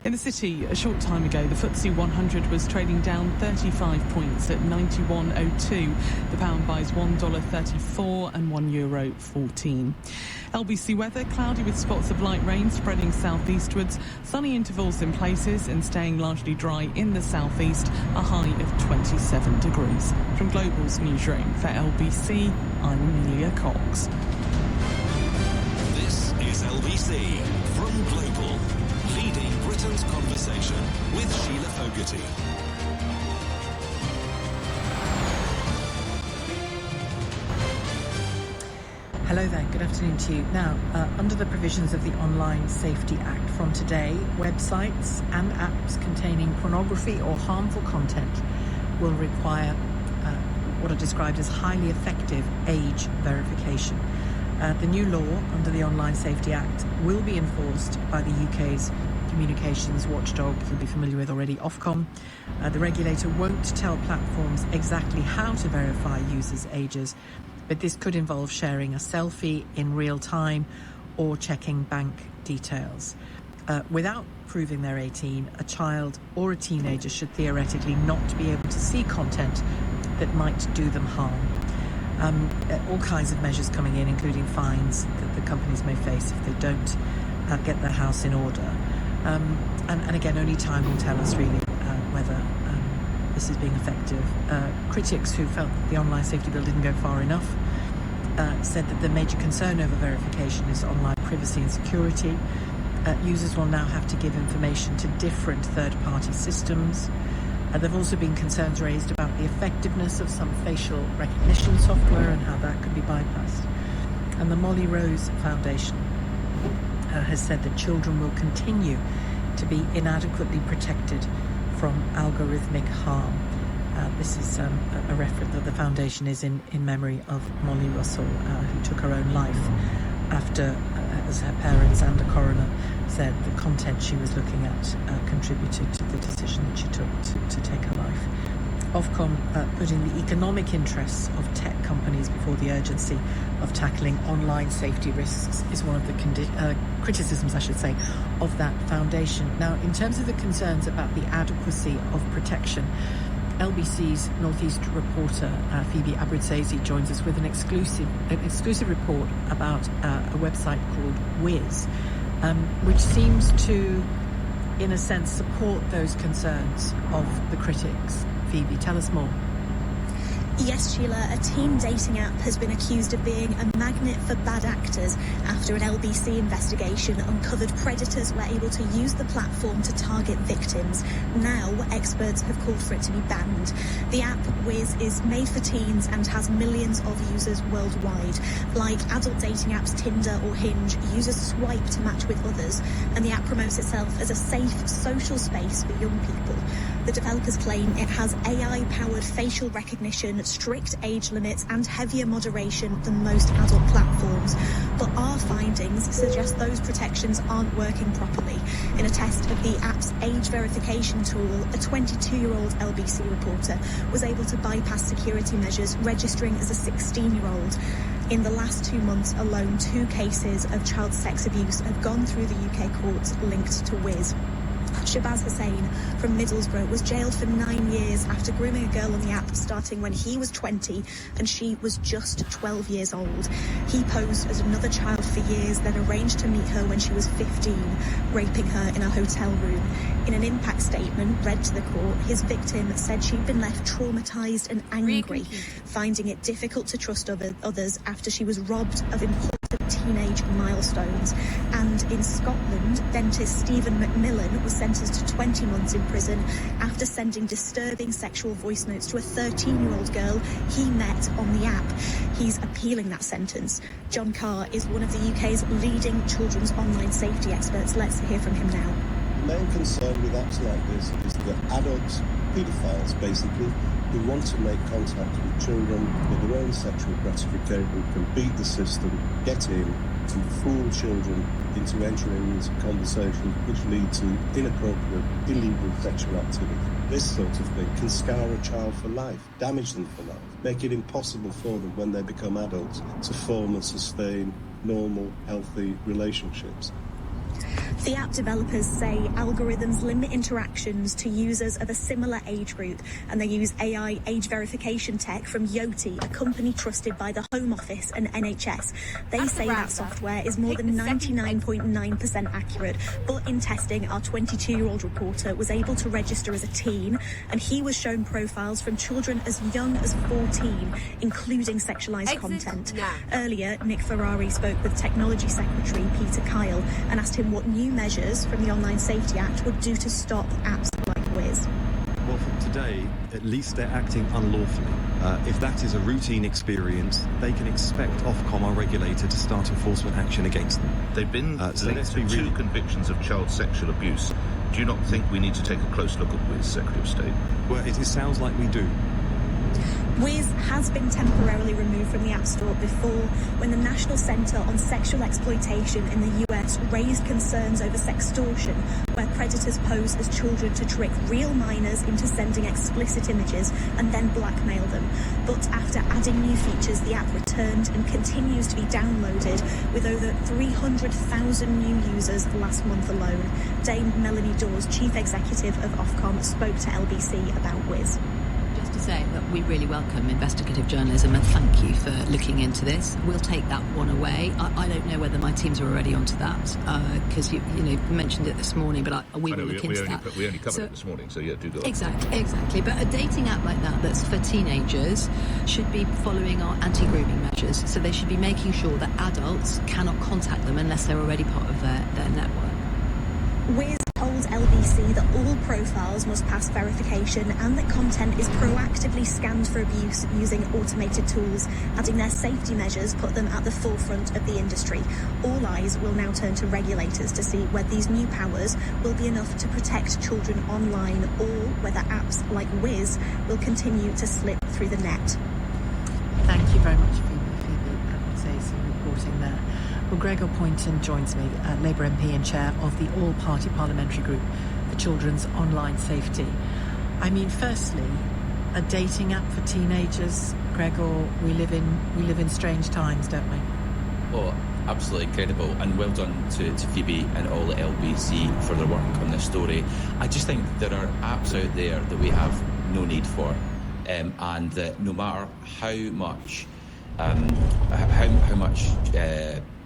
In the city, a short time ago, the FTSE 100 was trading down 35 points at 91.02. The pound buys $1.34 and €1.14. LBC weather, cloudy with spots of light rain spreading southeastwards, sunny intervals in places and staying largely dry in the southeast, a high of 27 degrees. From Global's newsroom for LBC, I'm Amelia Cox. This is LBC from Global, leading Britain's conversation with Sheila Fogarty. Hello there, good afternoon to you. Now, under the provisions of the Online Safety Act, from today, websites and apps containing pornography or harmful content will require what are described as highly effective age verification. The new law under the Online Safety Act will be enforced by the UK's communications watchdog you'll be familiar with already, Ofcom. The regulator won't tell platforms exactly how to verify users' ages, but this could involve sharing a selfie in real time or checking bank details. Without proving they're 18, a child or a teenager should theoretically not be able to see content that might do them harm. All kinds of measures coming in, including fines that the companies may face if they don't get their house in order. And again, only time will tell us really whether this is being effective. Critics who felt that the online safety bill didn't go far enough said that the major concern over verification is online privacy and security. Users will now have to give information to different third-party systems. There have also been concerns raised about the effectiveness of some facial recognition software and how that could be bypassed. And the Molly Rose Foundation has said that children will continue to be inadequately protected from algorithmic harm. This is a reference that the foundation is in memory of Molly Russell, who took her own life after, as her parents and a coroner said, the content she was looking at contributed to the decision that she took to take her life. Ofcom putting the economic interests of tech companies before the urgency of tackling online safety risks is one of the criticisms, I should say, of that foundation. Now, in terms of the concerns about the adequacy of protection, LBC's Northeast reporter Phoebe Abruzzese joins us with an exclusive report about a website called Wiz, which seems to, in a sense, support those concerns of the critics. Phoebe, tell us more. Yes, Sheila, a teen dating app has been accused of being a magnet for bad actors after an LBC investigation uncovered predators were able to use the platform to target victims. Now, experts have called for it to be banned. The app, Wiz, is made for teens and has millions of users worldwide. Like adult dating apps Tinder or Hinge, users swipe to match with others, and the app promotes itself as a safe social space for young people. The developers claim it has AI-powered facial recognition, strict age limits and heavier moderation than most adult platforms. But our findings suggest those protections aren't working properly. In a test of the app's age verification tool, a 22-year-old LBC reporter was able to bypass security measures, registering as a 16-year-old. In the last 2 months alone, 2 cases of child sex abuse have gone through the UK courts linked to Wiz. Shabazz Hussain from Middlesbrough was jailed for 9 years after grooming a girl on the app starting when he was 20 and she was just 12 years old. He posed as another child for years, then arranged to meet her when she was 15, raping her in a hotel room. In an impact statement read to the court, his victim said she'd been left traumatised and angry, finding it difficult to trust others after she was robbed of important teenage milestones. And in Scotland, dentist Stephen McMillan was sentenced to 20 months in prison after sending disturbing sexual voice notes to a 13-year-old girl he met on the app. He's appealing that sentence. John Carr is one of the UK's leading children's online safety experts. Let's hear from him now. The main concern with apps like this is that adults, paedophiles basically, who want to make contact with children for their own sexual gratification can beat the system, get in, and fool children into entering into conversations which lead to inappropriate, illegal sexual activity. This sort of thing can scar a child for life, damage them for life, make it impossible for them when they become adults to form and sustain normal, healthy relationships. The app developers say algorithms limit interactions to users of a similar age group, and they use AI age verification tech from Yoti, a company trusted by the Home Office and NHS. They say that software is more than 99.9% accurate, but in testing, our 22-year-old reporter was able to register as a teen, and he was shown profiles from children as young as 14, including sexualised content. Earlier, Nick Ferrari spoke with Technology Secretary Peter Kyle and asked him what new measures from the Online Safety Act would do to stop apps like Wiz. Well, for today, at least they're acting unlawfully. If that is a routine experience, they can expect Ofcom, our regulator, to start enforcement action against them. They've been linked to 2 convictions of child sexual abuse. Do you not think we need to take a close look at Wiz, Secretary of State? Well, it sounds like we do. Wiz has been temporarily removed from the App Store before, when the National Centre on Sexual Exploitation in the US raised concerns over sextortion, where predators pose as children to trick real minors into sending explicit images and then blackmail them. But after adding new features, the app returned and continues to be downloaded, with over 300,000 new users last month alone. Dame Melanie Dawes, Chief Executive of Ofcom, spoke to LBC about Wiz. Say that we really welcome investigative journalism and thank you for looking into this. We'll take that one away. I don't know whether my teams are already onto that because you mentioned it this morning, but we will look into that. We only covered it this morning, so yeah, do go. Exactly. But a dating app like that that's for teenagers should be following our anti-grooming measures. So they should be making sure that adults cannot contact them unless they're already part of their network. Wiz told LBC that all profiles must pass verification and that content is proactively scanned for abuse using automated tools, adding their safety measures put them at the forefront of the industry. All eyes will now turn to regulators to see whether these new powers will be enough to protect children online or whether apps like Wiz will continue to slip through the net. Thank you very much, Phoebe. Say some reporting there. Well, Gregor Poynton joins me, Labour MP and chair of the all-party parliamentary group for children's online safety. I mean, firstly, a dating app for teenagers. Gregor, we live in strange times, don't we? Oh, absolutely incredible, and well done to Phoebe and all the LBC for their work on this story. I just think there are apps out there that we have no need for, and that no matter how much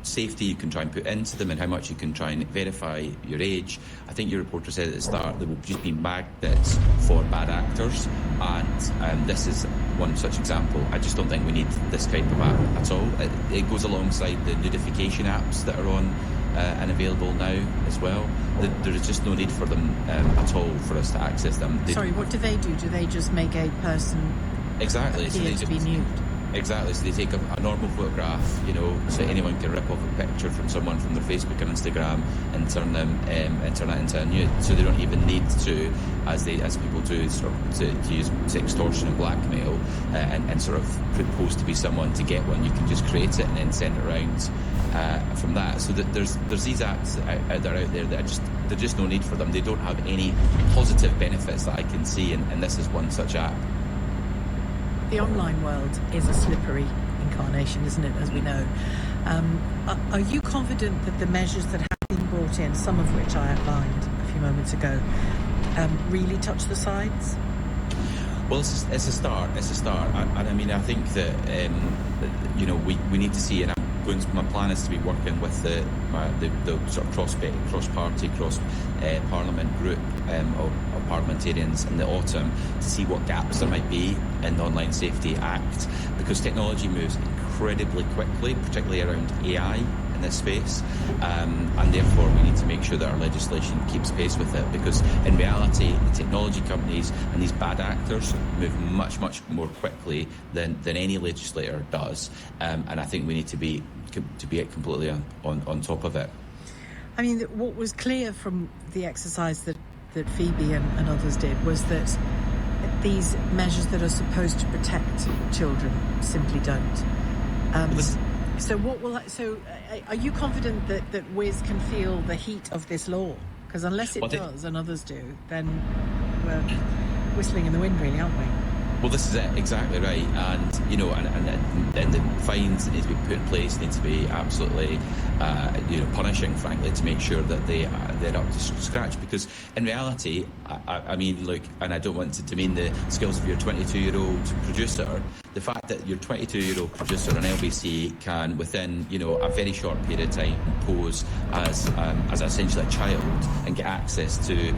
safety you can try and put into them and how much you can try and verify your age. I think your reporter said at the start there will just be magnets for bad actors, and this is one such example. I just don't think we need this type of app at all. It goes alongside the notification apps that are on and available now as well. There is just no need for them at all for us to access them. Sorry, what do they do? Do they just make a person appear to be nude? Exactly, so they take a normal photograph, so anyone can rip off a picture from someone from their Facebook and Instagram and turn that into a nude. So they don't even need to, as people do, sort of to use extortion and blackmail and sort of propose to be someone to get one. You can just create it and then send it around from that. So that there's these apps out there that there's just no need for them. They don't have any positive benefits that I can see, and this is one such app. The online world is a slippery incarnation, isn't it, as we know? Are you confident that the measures that have been brought in, some of which I outlined a few moments ago, really touch the sides? Well, it's a start. It's a start. And I mean, I think that, we need to see, and my plan is to be working with the sort of cross-party, cross-parliament group of parliamentarians in the autumn to see what gaps there might be in the Online Safety Act, because technology moves incredibly quickly, particularly around AI in this space, and therefore we need to make sure that our legislation keeps pace with it, because in reality the technology companies and these bad actors move much, much more quickly than any legislator does, and I think we need to be completely on top of it. I mean, what was clear from the exercise that Phoebe and others did was that these measures that are supposed to protect children simply don't. So are you confident that Wiz can feel the heat of this law? Because unless it does, and others do, then we're whistling in the wind, really, aren't we? Well, this is it, exactly right, and and the fines that need to be put in place need to be absolutely, punishing, frankly, to make sure that they're up to scratch. Because in reality, I mean, look, and I don't want to demean the skills of your 22-year-old producer. The fact that your 22-year-old producer on LBC can, within a very short period of time, pose as essentially a child and get access to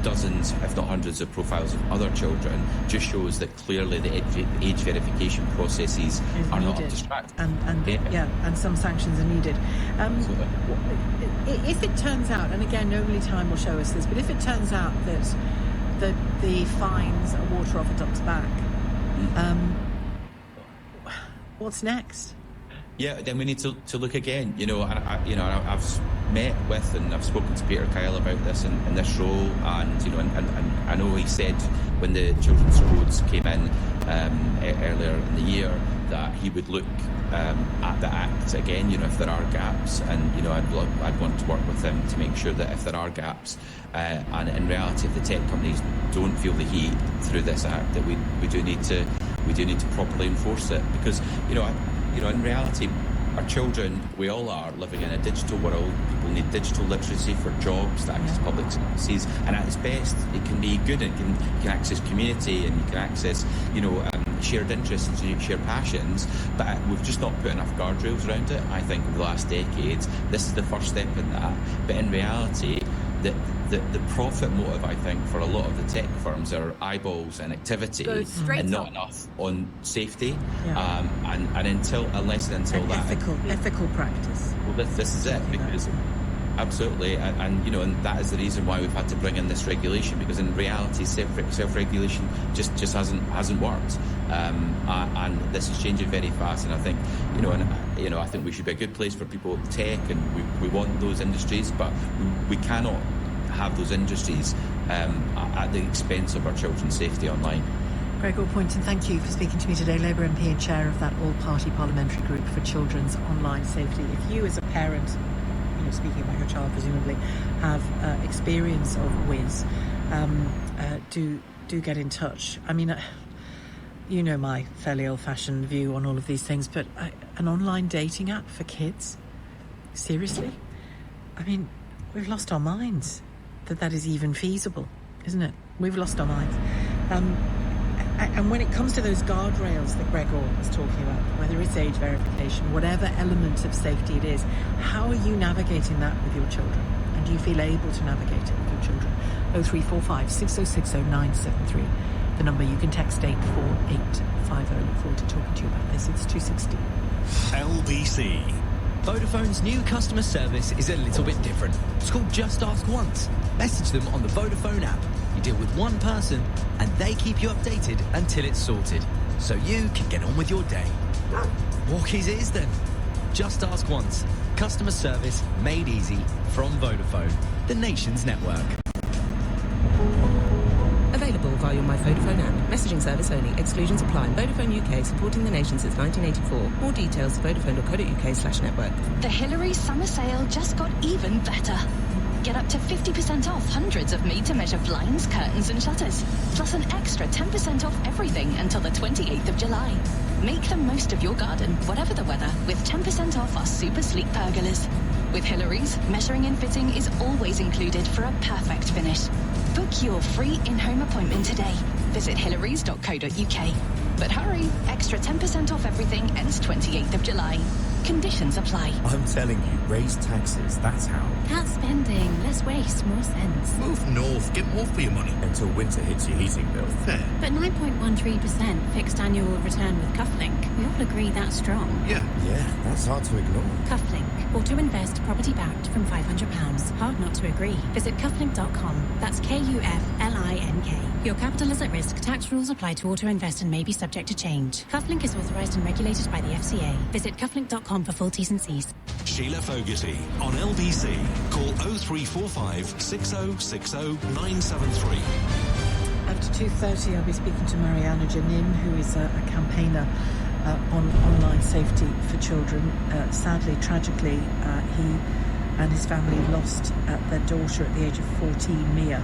dozens, if not hundreds, of profiles of other children, just shows that clearly the age verification processes are not up to scratch. And some sanctions are needed. If it turns out, and again, only time will show us this, but if it turns out that the fines are water off a duck's back, what's next? Yeah, then we need to look again. I've met with, and I've spoken to Peter Kyle about this in this role, and I know he said when the children's codes came in earlier in the year that he would look at the Act again, if there are gaps, and I'd want to work with him to make sure that if there are gaps, and in reality if the tech companies don't feel the heat through this Act, that we do need to properly enforce it, because in reality our children, we all are living in a digital world. People need digital literacy for jobs, to access public services, and at its best it can be good. You can access community, and you can access shared interests and shared passions, but we've just not put enough guardrails around it. I think over the last decades this is the first step in that, but in reality the profit motive, I think, for a lot of the tech firms are eyeballs and activity, and not enough on safety. And until that ethical practice. Well, this is it, because absolutely, and that is the reason why we've had to bring in this regulation, because in reality self-regulation just hasn't worked, and this is changing very fast. And I think I think we should be a good place for people with tech, and we want those industries, but we cannot have those industries at the expense of our children's safety online. Gregor Poynton, thank you for speaking to me today, Labour MP and chair of that all-party parliamentary group for children's online safety. If you as a parent, speaking about your child presumably, have experience of Wiz, do get in touch. I mean, my fairly old-fashioned view on all of these things, but an online dating app for kids? Seriously? I mean, we've lost our minds that is even feasible, isn't it? We've lost our minds. And when it comes to those guardrails that Gregor was talking about, whether it's age verification, whatever element of safety it is, how are you navigating that with your children? And do you feel able to navigate it with your children? 0345 6060 973, the number. You can text 84850. Look forward to talking to you about this. It's 2:60. LBC. Vodafone's new customer service is a little bit different. It's called Just Ask Once. Message them on the Vodafone app. You deal with one person and they keep you updated until it's sorted, so you can get on with your day. Walkies it is then. Just Ask Once. Customer service made easy from Vodafone, the nation's network. Available via My Vodafone app. Messaging service only. Exclusions apply. Vodafone UK, supporting the nation since 1984. More details at vodafone.co.uk/network. The Hillary summer sale just got even better. Get up to 50% off hundreds of made-to-measure blinds, curtains and shutters, plus an extra 10% off everything until the 28th of July. Make the most of your garden, whatever the weather, with 10% off our super sleek pergolas. With Hillary's, measuring and fitting is always included for a perfect finish. Book your free in-home appointment today. Visit hillarys.co.uk. But hurry, extra 10% off everything ends 28th of July. Conditions apply. I'm telling you, raise taxes, that's how. Cut spending, less waste, more sense. Move north, get more for your money. Until winter hits your heating bill. Fair. But 9.13% fixed annual return with Cufflink. We all agree that's strong. Yeah, that's hard to ignore. Cufflink. Auto invest, property backed from £500. Hard not to agree. Visit cufflink.com. That's KUFLINK. Your capital is at risk. Tax rules apply to auto invest and may be subject to change. Cufflink is authorised and regulated by the FCA. Visit cufflink.com for full T's and C's. Sheila Fogarty on LBC. Call 0345 6060 973. After 2:30, I'll be speaking to Mariana Janin, who is a campaigner on online safety for children. Sadly, tragically, he and his family lost their daughter at the age of 14, Mia,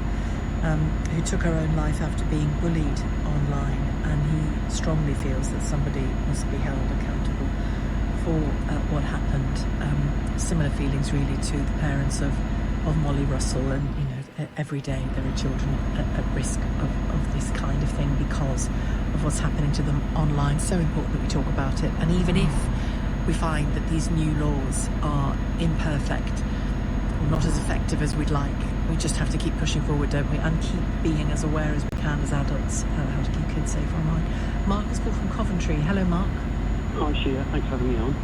who took her own life after being bullied online, and he strongly feels that somebody must be held accountable for what happened. Similar feelings really to the parents of Molly Russell, and every day there are children at risk of this kind of thing because of what's happening to them online. So important that we talk about it, and even if we find that these new laws are imperfect or not as effective as we'd like, we just have to keep pushing forward, don't we, and keep being as aware as we can as adults how to keep kids safe online. Mark has called from Coventry. Hello, Mark. Hi, Sheila. Thanks for having me on.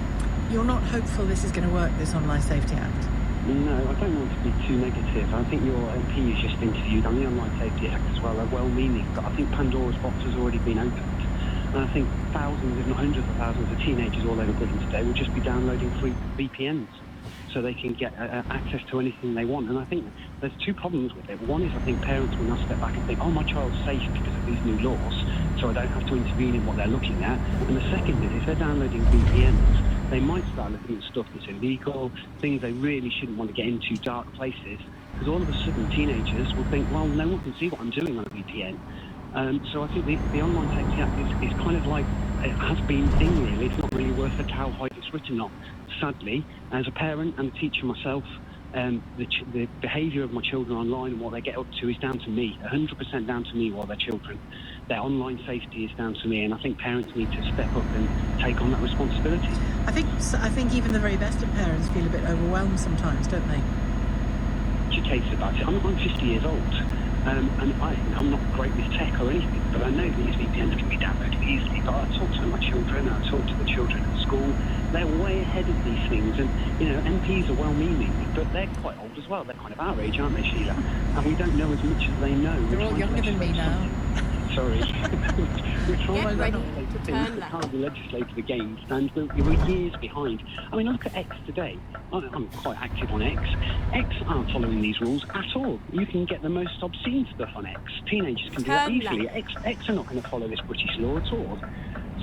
You're not hopeful this is going to work, this Online Safety Act? No, I don't want to be too negative. I think your MP has just interviewed on the Online Safety Act as well, are well-meaning, but I think Pandora's box has already been opened. And I think thousands, if not hundreds of thousands of teenagers all over Britain today will just be downloading free VPNs. so they can get access to anything they want. And I think there's two problems with it. One is I think parents will now step back and think, oh, my child's safe because of these new laws, so I don't have to intervene in what they're looking at. And the second is if they're downloading VPNs, they might start looking at stuff that's illegal, things they really shouldn't want to get into, dark places, because all of a sudden teenagers will think, well, no one can see what I'm doing on a VPN. So I think the Online Safety Act is kind of like it has been thing, really. It's not really worth the cowhide it's written on. Sadly, as a parent and a teacher myself, the behaviour of my children online and what they get up to is down to me, 100% down to me while they're children. Their online safety is down to me, and I think parents need to step up and take on that responsibility. I think even the very best of parents feel a bit overwhelmed sometimes, don't they? Educated about it. I'm 50 years old, and I'm not great with tech or anything, but I know these VPNs can be downloaded easily. But I talk to my children, I talk to the children at school. They're way ahead of these things, and MPs are well-meaning, but they're quite old as well. They're kind of our age, aren't they, Sheila? And we don't know as much as they know. They're all younger than me now. Sorry. We're trying Get ready to legislate to things turn that left. can't be legislated against, and we're years behind. I mean, look at X today. I'm quite active on X. X aren't following these rules at all. You can get the most obscene stuff on X. Teenagers can do that Turn easily. left. X are not going to follow this British law at all.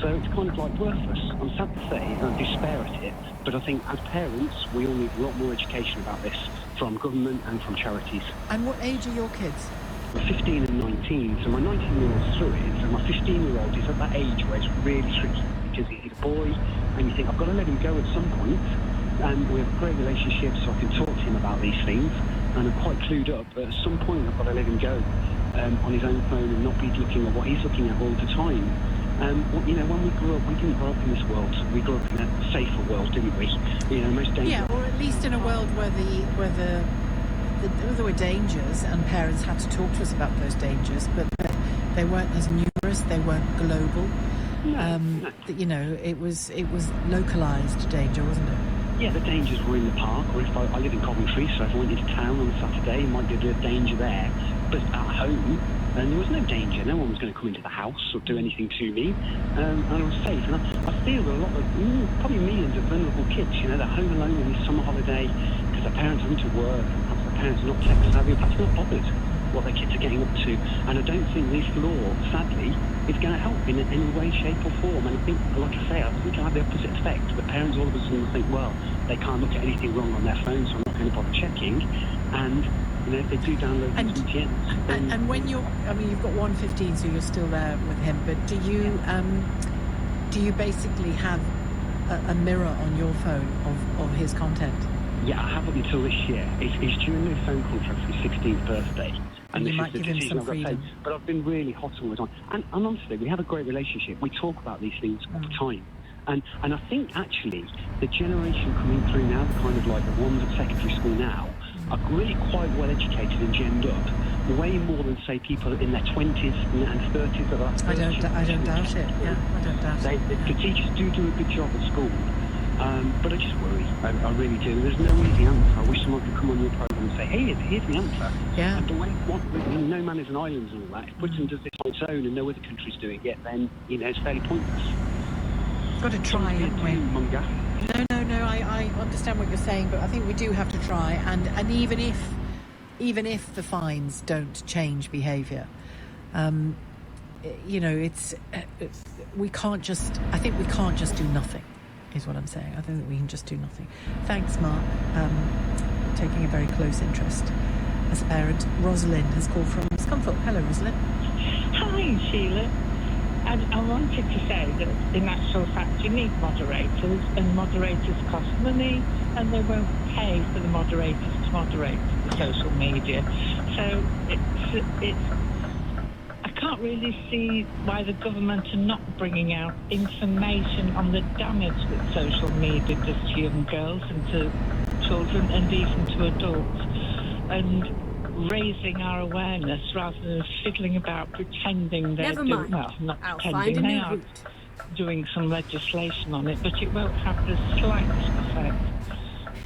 So it's kind of like worthless. I'm sad to say, and I despair at it, but I think as parents, we all need a lot more education about this from government and from charities. And what age are your kids? 15 and 19, so my 19-year-old's through it, so my 15-year-old is at that age where it's really tricky because he's a boy and you think, I've got to let him go at some point, and we have a great relationship so I can talk to him about these things, and I'm quite clued up, but at some point I've got to let him go on his own phone and not be looking at what he's looking at all the time. When we grew up, we didn't grow up in this world. We grew up in a safer world, didn't we? Most dangerous. Yeah, or at least in a world where there were dangers and parents had to talk to us about those dangers, but they weren't as numerous, they weren't global. No. It was localised danger, wasn't it? Yeah, the dangers were in the park, or if I live in Coventry, so if I went into town on a Saturday, it might be a bit of danger there. But at home, and there was no danger. No one was going to come into the house or do anything to me, and I was safe. And I feel that a lot of, probably millions of vulnerable kids, they're home alone in this summer holiday because their parents are into work, and perhaps their parents are not tech savvy, perhaps not bothered what their kids are getting up to. And I don't think this law, sadly, is going to help in any way, shape or form. And I think, like I say, I think it'll have the opposite effect. The parents all of a sudden will think, well, they can't look at anything wrong on their phone, so I'm not going to bother checking. And if they do download these VPNs. And when you've got 115, so you're still there with him, but do you basically have a mirror on your phone of his content? Yeah, I have up until this year. It's during my phone contract for his 16th birthday. And you this might is the give him decision some I've got to freedom. take. But I've been really hot all the time. And honestly, we have a great relationship. We talk about these things all the time. And I think, actually, the generation coming through now, the kind of like the ones at secondary school now, are really quite well educated and genned up, way more than, say, people in their 20s and 30s. That I don't doubt it. Yeah, I don't doubt it. The teachers do a good job at school, but I just worry. I really do. There's no easy answer. I wish someone could come on your programme and say, hey, here's the answer. Yeah. But when no man is an island and all that, if Britain does this on its own and no other country's doing it, then, it's fairly pointless. Got to try, haven't we? Munger. No, I understand what you're saying, but I think we do have to try, and even if the fines don't change behaviour, we can't just do nothing, is what I'm saying. I think that we can just do nothing. Thanks, Mark, taking a very close interest as a parent. Rosalind has called from Scunthorpe. Hello, Rosalind. Hi, Sheila. I wanted to say that in actual fact you need moderators, and moderators cost money, and they won't pay for the moderators to moderate the social media. So I can't really see why the government are not bringing out information on the damage that social media does to young girls and to children and even to adults, and raising our awareness rather than fiddling about pretending they're doing, well, not I'll pretending, find a they new are route. doing some legislation on it, but it won't have the slightest effect.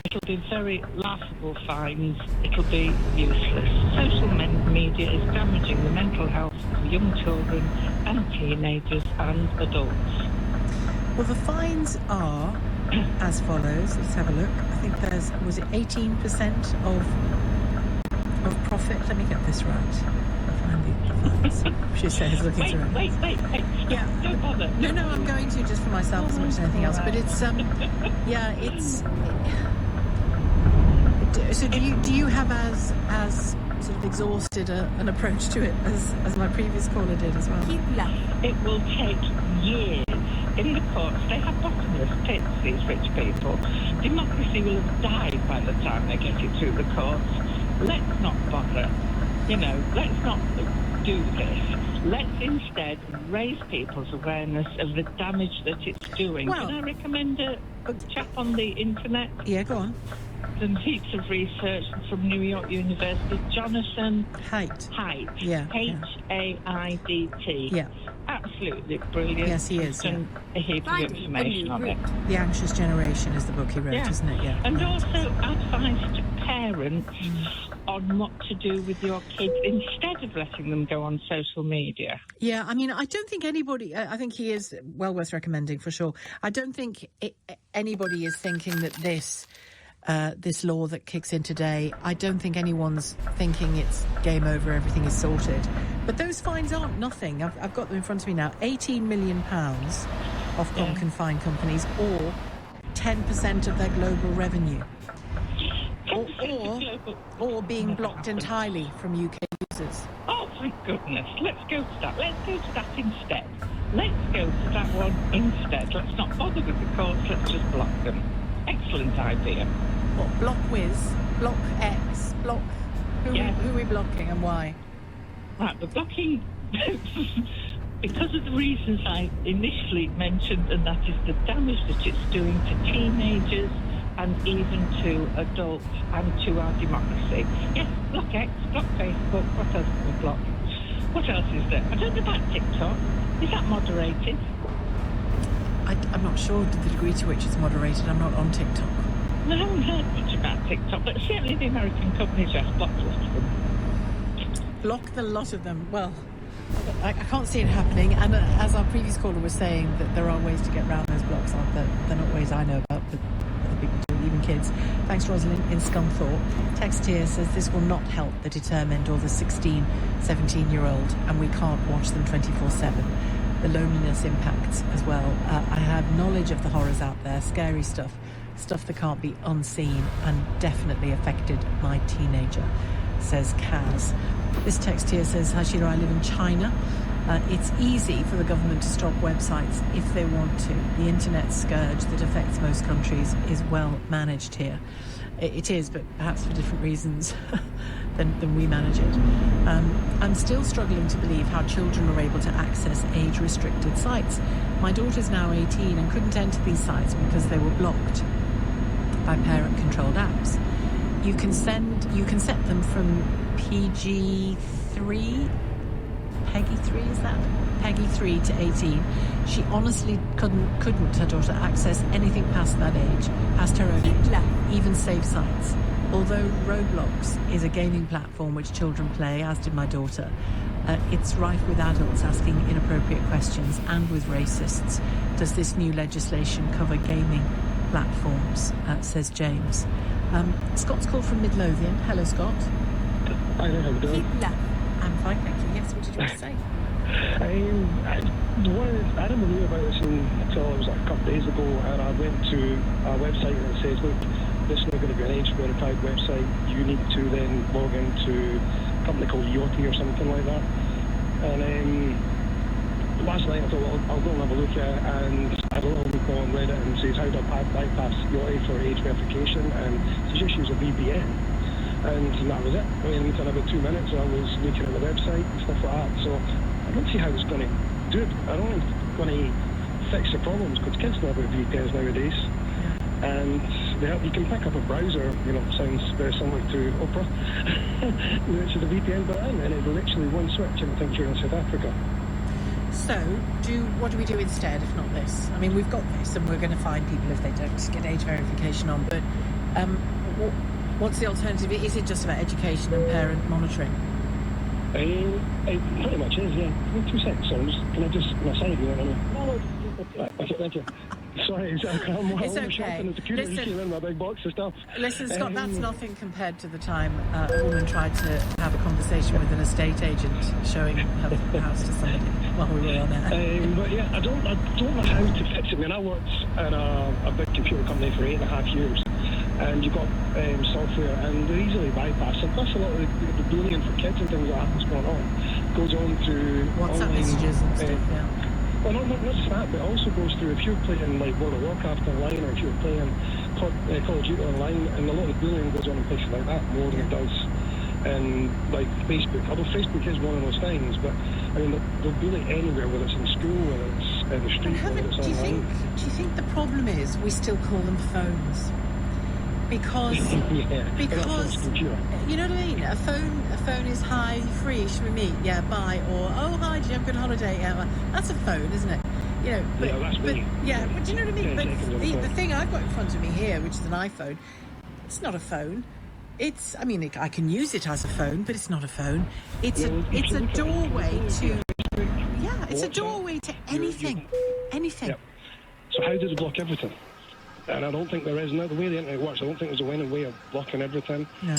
It'll be very laughable fines. It'll be useless. Social media is damaging the mental health of young children and teenagers and adults. Well, the fines are as follows. Let's have a look. I think was it 18% of profit? Let me get this right. I'll find the facts. She says, looking through it. Wait. Yeah. Don't bother. No, I'm going to, just for myself as much as anything else. But it's, it's... So do you have as sort of exhausted an approach to it as my previous caller did as well? It will take years. In the courts, they have bottomless pits, these rich people. Democracy will have died by the time they get it through the courts. Let's not bother. Let's not do this. Let's instead raise people's awareness of the damage that it's doing. Well, can I recommend a chap on the internet? Yeah, go on. Some heaps of research from New York University, Jonathan Haidt. Yeah. Haidt. Yeah. Absolutely brilliant. Yes, he is. And a heap of information on it. The Anxious Generation is the book he wrote, isn't it? Yeah. And also advice to parents on what to do with your kids instead of letting them go on social media. Yeah, I mean, I don't think anybody... I think he is well worth recommending, for sure. I don't think anybody is thinking that this law that kicks in today, I don't think anyone's thinking it's game over, everything is sorted. But those fines aren't nothing. I've got them in front of me now. £18 million Ofcom can fine companies, or 10% of their global revenue. Or being blocked entirely from UK users. Oh, my goodness. Let's go to that. Let's go to that instead. Let's go to that one instead. Let's not bother with the courts. Let's just block them. Excellent idea. What, block Wiz, block X, block... Who are we blocking and why? Right, we're blocking because of the reasons I initially mentioned, and that is the damage that it's doing to teenagers and even to adults and to our democracy. Yes, block X, block Facebook, what else can we block? What else is there? I don't know about TikTok. Is that moderated? I'm not sure to the degree to which it's moderated. I'm not on TikTok. I haven't heard much about TikTok, but certainly the American companies just block the lot of them. Block the lot of them? Well, I can't see it happening. And as our previous caller was saying, that there are ways to get around those blocks, aren't there? They're not ways I know about, but other people do, even kids. Thanks, Rosalind in Scunthorpe. Text here says this will not help the determined or the 16, 17-year-old, and we can't watch them 24/7. The loneliness impacts as well. I have knowledge of the horrors out there, scary stuff that can't be unseen, and definitely affected my teenager, says Kaz. This text here says, hi Sheila, I live in China. It's easy for the government to stop websites if they want to. The internet scourge that affects most countries is well managed here. It is, but perhaps for different reasons than we manage it. I'm still struggling to believe how children are able to access age-restricted sites. My daughter's now 18 and couldn't enter these sites because they were blocked by parent-controlled apps. You can set them from PG3, Peggy 3, is that? Peggy 3 to 18. She honestly couldn't, her daughter, access anything past that age, past her own age, even safe sites. Although Roblox is a gaming platform which children play, as did my daughter, it's rife with adults asking inappropriate questions and with racists. Does this new legislation cover gaming platforms, says James. Scott's called from Midlothian. Hello, Scott. Hi there, how you doing? I'm fine, thank you. Yes, what did you want to say? I didn't know about this until it was like a couple of days ago, and I went to a website and it says, look, this is not going to be an age-verified website. You need to then log into a company called Yachty or something like that. And last night I thought, well, I'll go and have a look at it, and I had a little look on Reddit and it says how to bypass Yachty for age verification, and so just use a VPN. And that was it. I mean, within about 2 minutes I was looking at the website and stuff like that. So I don't see how it's going to do it. I don't think it's going to fix the problems, because kids know about VPNs nowadays. And you can pick up a browser, sounds very similar to Opera, which is a VPN button, and it's literally one switch and I think you're in South Africa. So, what do we do instead if not this? I mean, we've got this and we're going to fine people if they don't get age verification on, but what's the alternative? Is it just about education and parent monitoring? It pretty much is, yeah. 2 seconds, can I just, my side, you know what I mean? Okay, thank you. Sorry, it's okay. Listen, in my big box of stuff. Listen, Scott, that's nothing compared to the time a woman tried to have a conversation with an estate agent showing her house to somebody while we were on air. But yeah, I don't know how to fix it. I mean, I worked at a big computer company for 8.5 years, and you've got software, and they're easily bypassed. And plus, a lot of the bullying for kids and things like that that's going on goes on through WhatsApp online messages and stuff. Yeah. Well, not just that, but it also goes through if you're playing like World of Warcraft online, or if you're playing Call of Duty online, and a lot of the bullying goes on in places like that more than it does in like Facebook. Although Facebook is one of those things, but I mean they'll bully anywhere, whether it's in school, whether it's in the street, whether it's online. Do you think the problem is we still call them phones? Because you know what I mean. A phone is hi, free, should we meet? Yeah, bye. Or oh hi, did you have a good holiday? Yeah, well, that's a phone, isn't it? You know, but do you know what I mean? But the thing I've got in front of me here, which is an iPhone, it's not a phone. I mean, I can use it as a phone, but it's not a phone. It's a doorway to it's a doorway to anything. Anything. Yep. So how does it block everything? And I don't think there is. Now, the way the internet works, I don't think there's a way of blocking everything. No.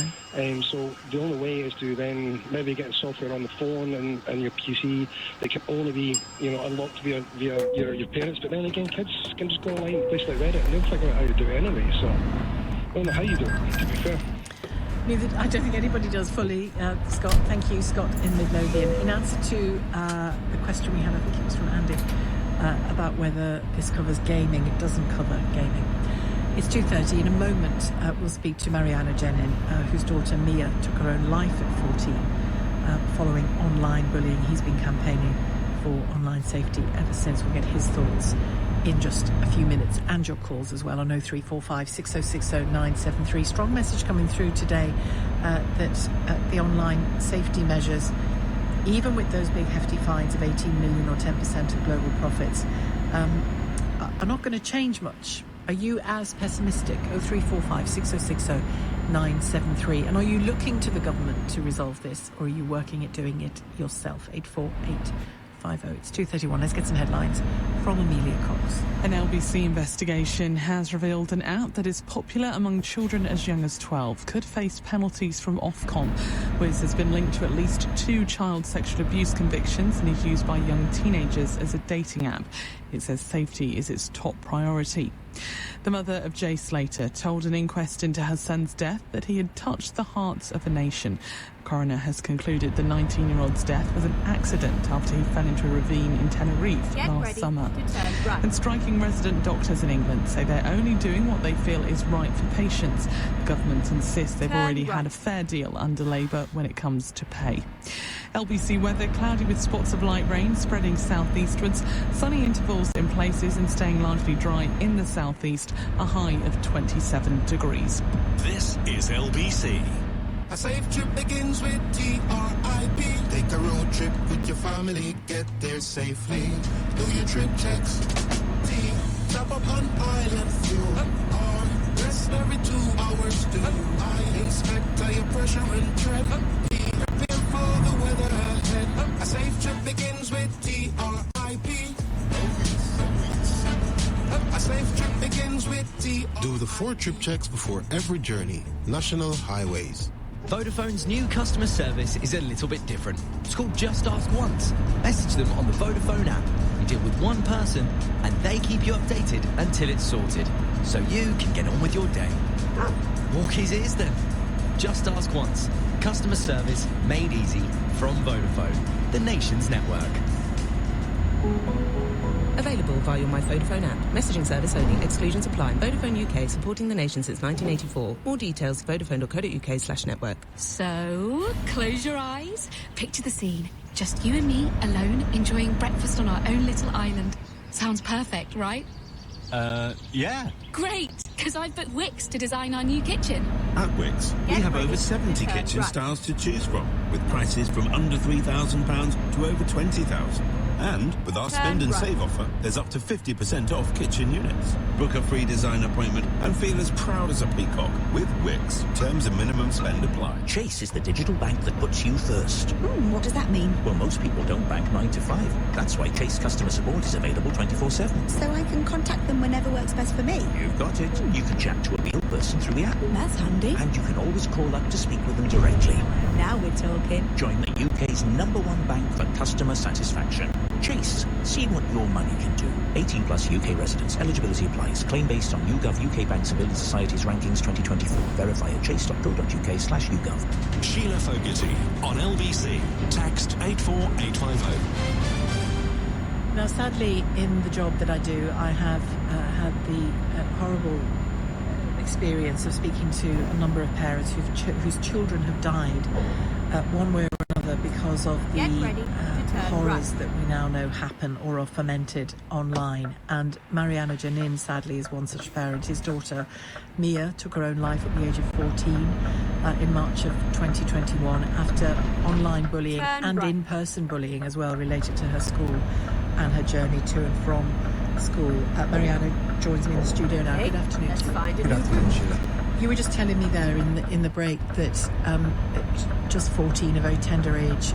So the only way is to then maybe get software on the phone and your PC. They can only be, unlocked via your parents. But then again, kids can just go online, places like Reddit, and they'll figure out how to do it anyway. So I don't know how you do it, to be fair. I don't think anybody does fully, Scott. Thank you, Scott in Midlothian. In answer to the question we had, I think it was from Andy, about whether this covers gaming. It doesn't cover gaming. It's 2:30. In a moment, we'll speak to Mariana Jenin, whose daughter Mia took her own life at 14 following online bullying. He's been campaigning for online safety ever since. We'll get his thoughts in just a few minutes, and your calls as well on 0345 6060 973. Strong message coming through today that the online safety measures, even with those big hefty fines of 18 million or 10% of global profits, are not going to change much. Are you as pessimistic? 0345 6060 973. And are you looking to the government to resolve this, or are you working at doing it yourself? 84850. It's 2:31. Let's get some headlines from Amelia Cox. An LBC investigation has revealed an app that is popular among children as young as 12 could face penalties from Ofcom. Wiz has been linked to at least 2 child sexual abuse convictions and is used by young teenagers as a dating app. It says safety is its top priority. The mother of Jay Slater told an inquest into her son's death that he had touched the hearts of a nation. The coroner has concluded the 19-year-old's death was an accident after he fell into a ravine in Tenerife last summer. And striking resident doctors in England say they're only doing what they feel is right for patients. The government insists they've already had a fair deal under Labour when it comes to pay. LBC weather, cloudy with spots of light rain spreading southeastwards, sunny intervals in places and staying largely dry in the southeast, a high of 27 degrees. This is LBC. A safe trip begins with TRIP. Take a road trip with your family, get there safely. Do your trip checks. Top up on island fuel. Rest every 2 hours too. I inspect your pressure and tread. Be prepared for the weather ahead. A safe trip begins with TRIP. A safe trip begins with TRIP. Do the 4 trip checks before every journey. National Highways. Vodafone's new customer service is a little bit different. It's called Just Ask Once. Message them on the Vodafone app. You deal with one person and they keep you updated until it's sorted, so you can get on with your day. Walk his ears then. Just Ask Once. Customer service made easy from Vodafone, the nation's network. Available via My Vodafone app. Messaging service only. Exclusions apply. Vodafone UK, supporting the nation since 1984. More details, vodafone.co.uk/network. So, close your eyes. Picture the scene. Just you and me, alone, enjoying breakfast on our own little island. Sounds perfect, right? Yeah. Great, because I've booked Wix to design our new kitchen. At Wix, we have over 70 kitchen styles to choose from, with prices from under £3,000 to over £20,000. And with our Turn Spend and right. Save offer, there's up to 50% off kitchen units. Book a free design appointment and feel as proud as a peacock with Wix. Terms and minimum spend apply. Chase is the digital bank that puts you first. What does that mean? Well, most people don't bank 9 to 5. That's why Chase customer support is available 24/7. So I can contact them whenever works best for me? You've got it. You can chat to a real person through the app. That's handy. And you can always call up to speak with them directly. Now we're talking. Join the UK's #1 bank for customer satisfaction. Chase. See what your money can do. 18 plus UK residents. Eligibility applies. Claim based on YouGov UK Banks and Building Societies Rankings 2024. Verify at chase.co.uk/YouGov. Sheila Fogarty on LBC. Text 84850. Now, sadly, in the job that I do, I have had the horrible experience of speaking to a number of parents whose children have died one way or another because of the horrors that we now know happen or are fomented online. And Mariana Janin, sadly, is one such parent. His daughter, Mia, took her own life at the age of 14 in March of 2021 after online bullying and in-person bullying as well related to her school and her journey to and from school. Mariana joins me in the studio now. Good afternoon to you. Good afternoon, Sheila. You were just telling me there in the break that just 14, a very tender age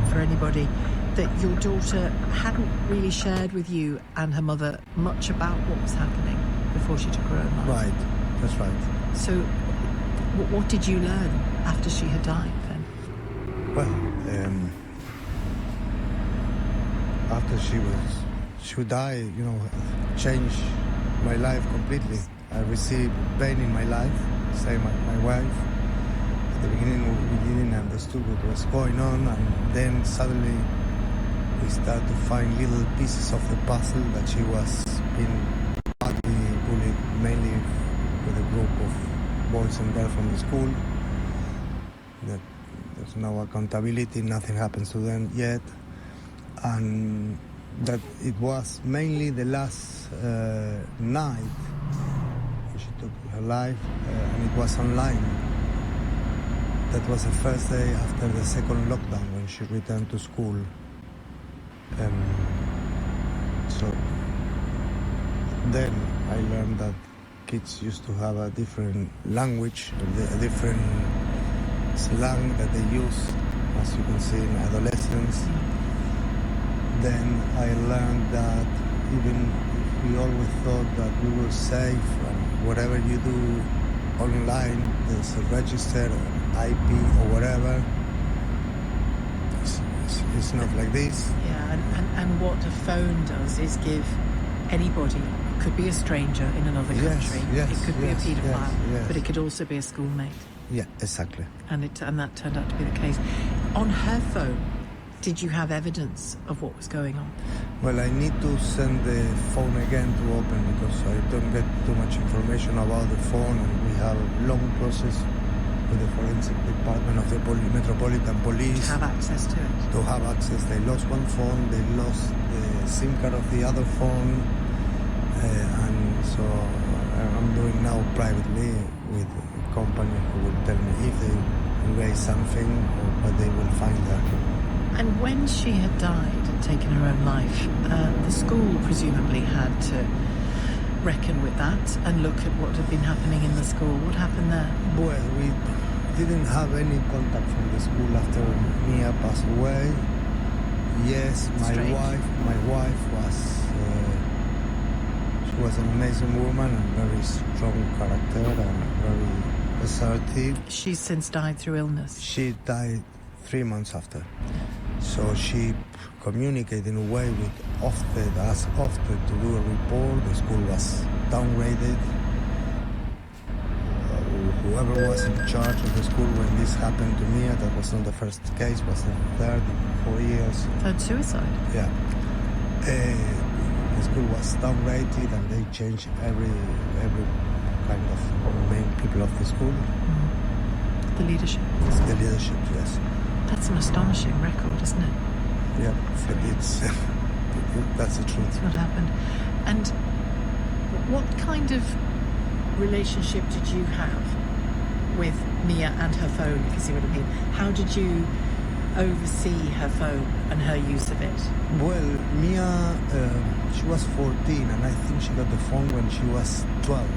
for anybody, that your daughter hadn't really shared with you and her mother much about what was happening before she took her own life. Right, that's right. So what did you learn after she had died then? Well, after she died, changed my life completely. I received pain in my life, same like my wife. At the beginning, we didn't understand what was going on, and then suddenly we started to find little pieces of the puzzle that she was being badly bullied, mainly with a group of boys and girls from the school. That there's no accountability, nothing happens to them yet, and that it was mainly the last night she took her life, and it was online. That was the first day after the second lockdown when she returned to school. So then I learned that kids used to have a different language, a different slang that they use, as you can see in adolescence. Then I learned that even we always thought that we were safe, and whatever you do online, there's a register or IP or whatever. It's not like this. Yeah, and what a phone does is give anybody, could be a stranger in another country, it could be a paedophile, but it could also be a schoolmate. Yeah, exactly. And that turned out to be the case. On her phone, did you have evidence of what was going on? Well, I need to send the phone again to open because I don't get too much information about the phone, and we have a long process with the forensic department of the Metropolitan Police. To have access to it. To have access. They lost one phone, they lost the SIM card of the other phone, and so I'm doing now privately with a company who will tell me if they raise something or what they will find there. And when she had died and taken her own life, the school presumably had to reckon with that and look at what had been happening in the school. What happened there? Well, we didn't have any contact from the school after Mia passed away. Yes, my wife was she was an amazing woman and very strong character and very assertive. She's since died through illness. She died 3 months after. So she communicated in a way with Ofsted, asked Ofsted to do a report. The school was downgraded. Whoever was in charge of the school when this happened to me, that was not the first case, was the third in 4 years. Third suicide? Yeah. The school was downgraded and they changed every kind of main people of the school. The leadership? The leadership, yes. That's an astonishing record, isn't it? Yeah, but that's the truth. That's what happened. And what kind of relationship did you have with Mia and her phone, if you see what I mean? How did you oversee her phone and her use of it? Well, Mia, she was 14, and I think she got the phone when she was 12.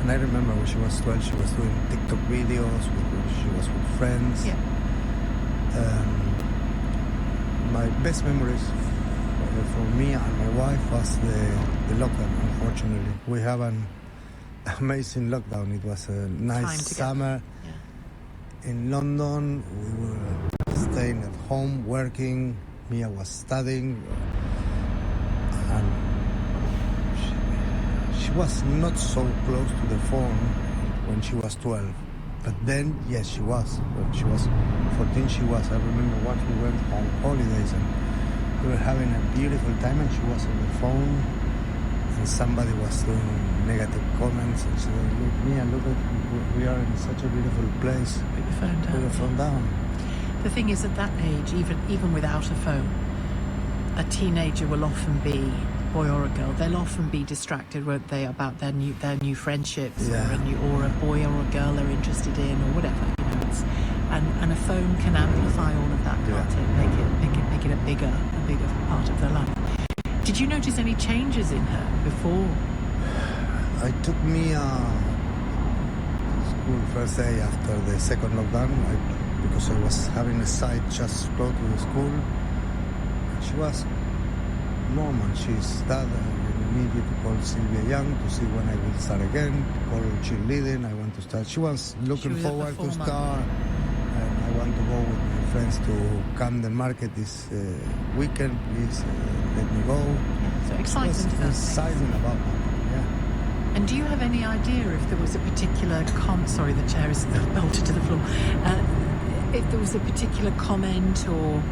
And I remember when she was 12, she was doing TikTok videos, she was with friends. Yeah. My best memories for me and my wife was the lockdown, unfortunately. We have an amazing lockdown. It was a nice summer in London. We were staying at home, working. Mia was studying. And she was not so close to the phone when she was 12. But then, yes, she was. When she was 14, she was. I remember once we went on holidays and we were having a beautiful time and she was on the phone and somebody was doing negative comments and she said, look, Mia, look at, we are in such a beautiful place. Put your phone down. Put your phone down. The thing is, at that age, even without a phone, a teenager will often be, boy or a girl, they'll often be distracted, won't they, about their new friendships or a boy or a girl they're interested in or whatever. You know, and a phone can amplify all of that, can't it? Make it a bigger part of their life. Did you notice any changes in her before? I took Mia to school first day after the second lockdown because I was having a site just close to the school. She was normal. She started immediately to call Sylvia Young to see when I will start again, to call cheerleading. I want to start. She was looking forward to start, and I want to go with my friends to Camden Market this weekend. Please let me go. So exciting about that. Yeah. And do you have any idea if there was a particular sorry, the chair is bolted to the floor. If there was a particular comment or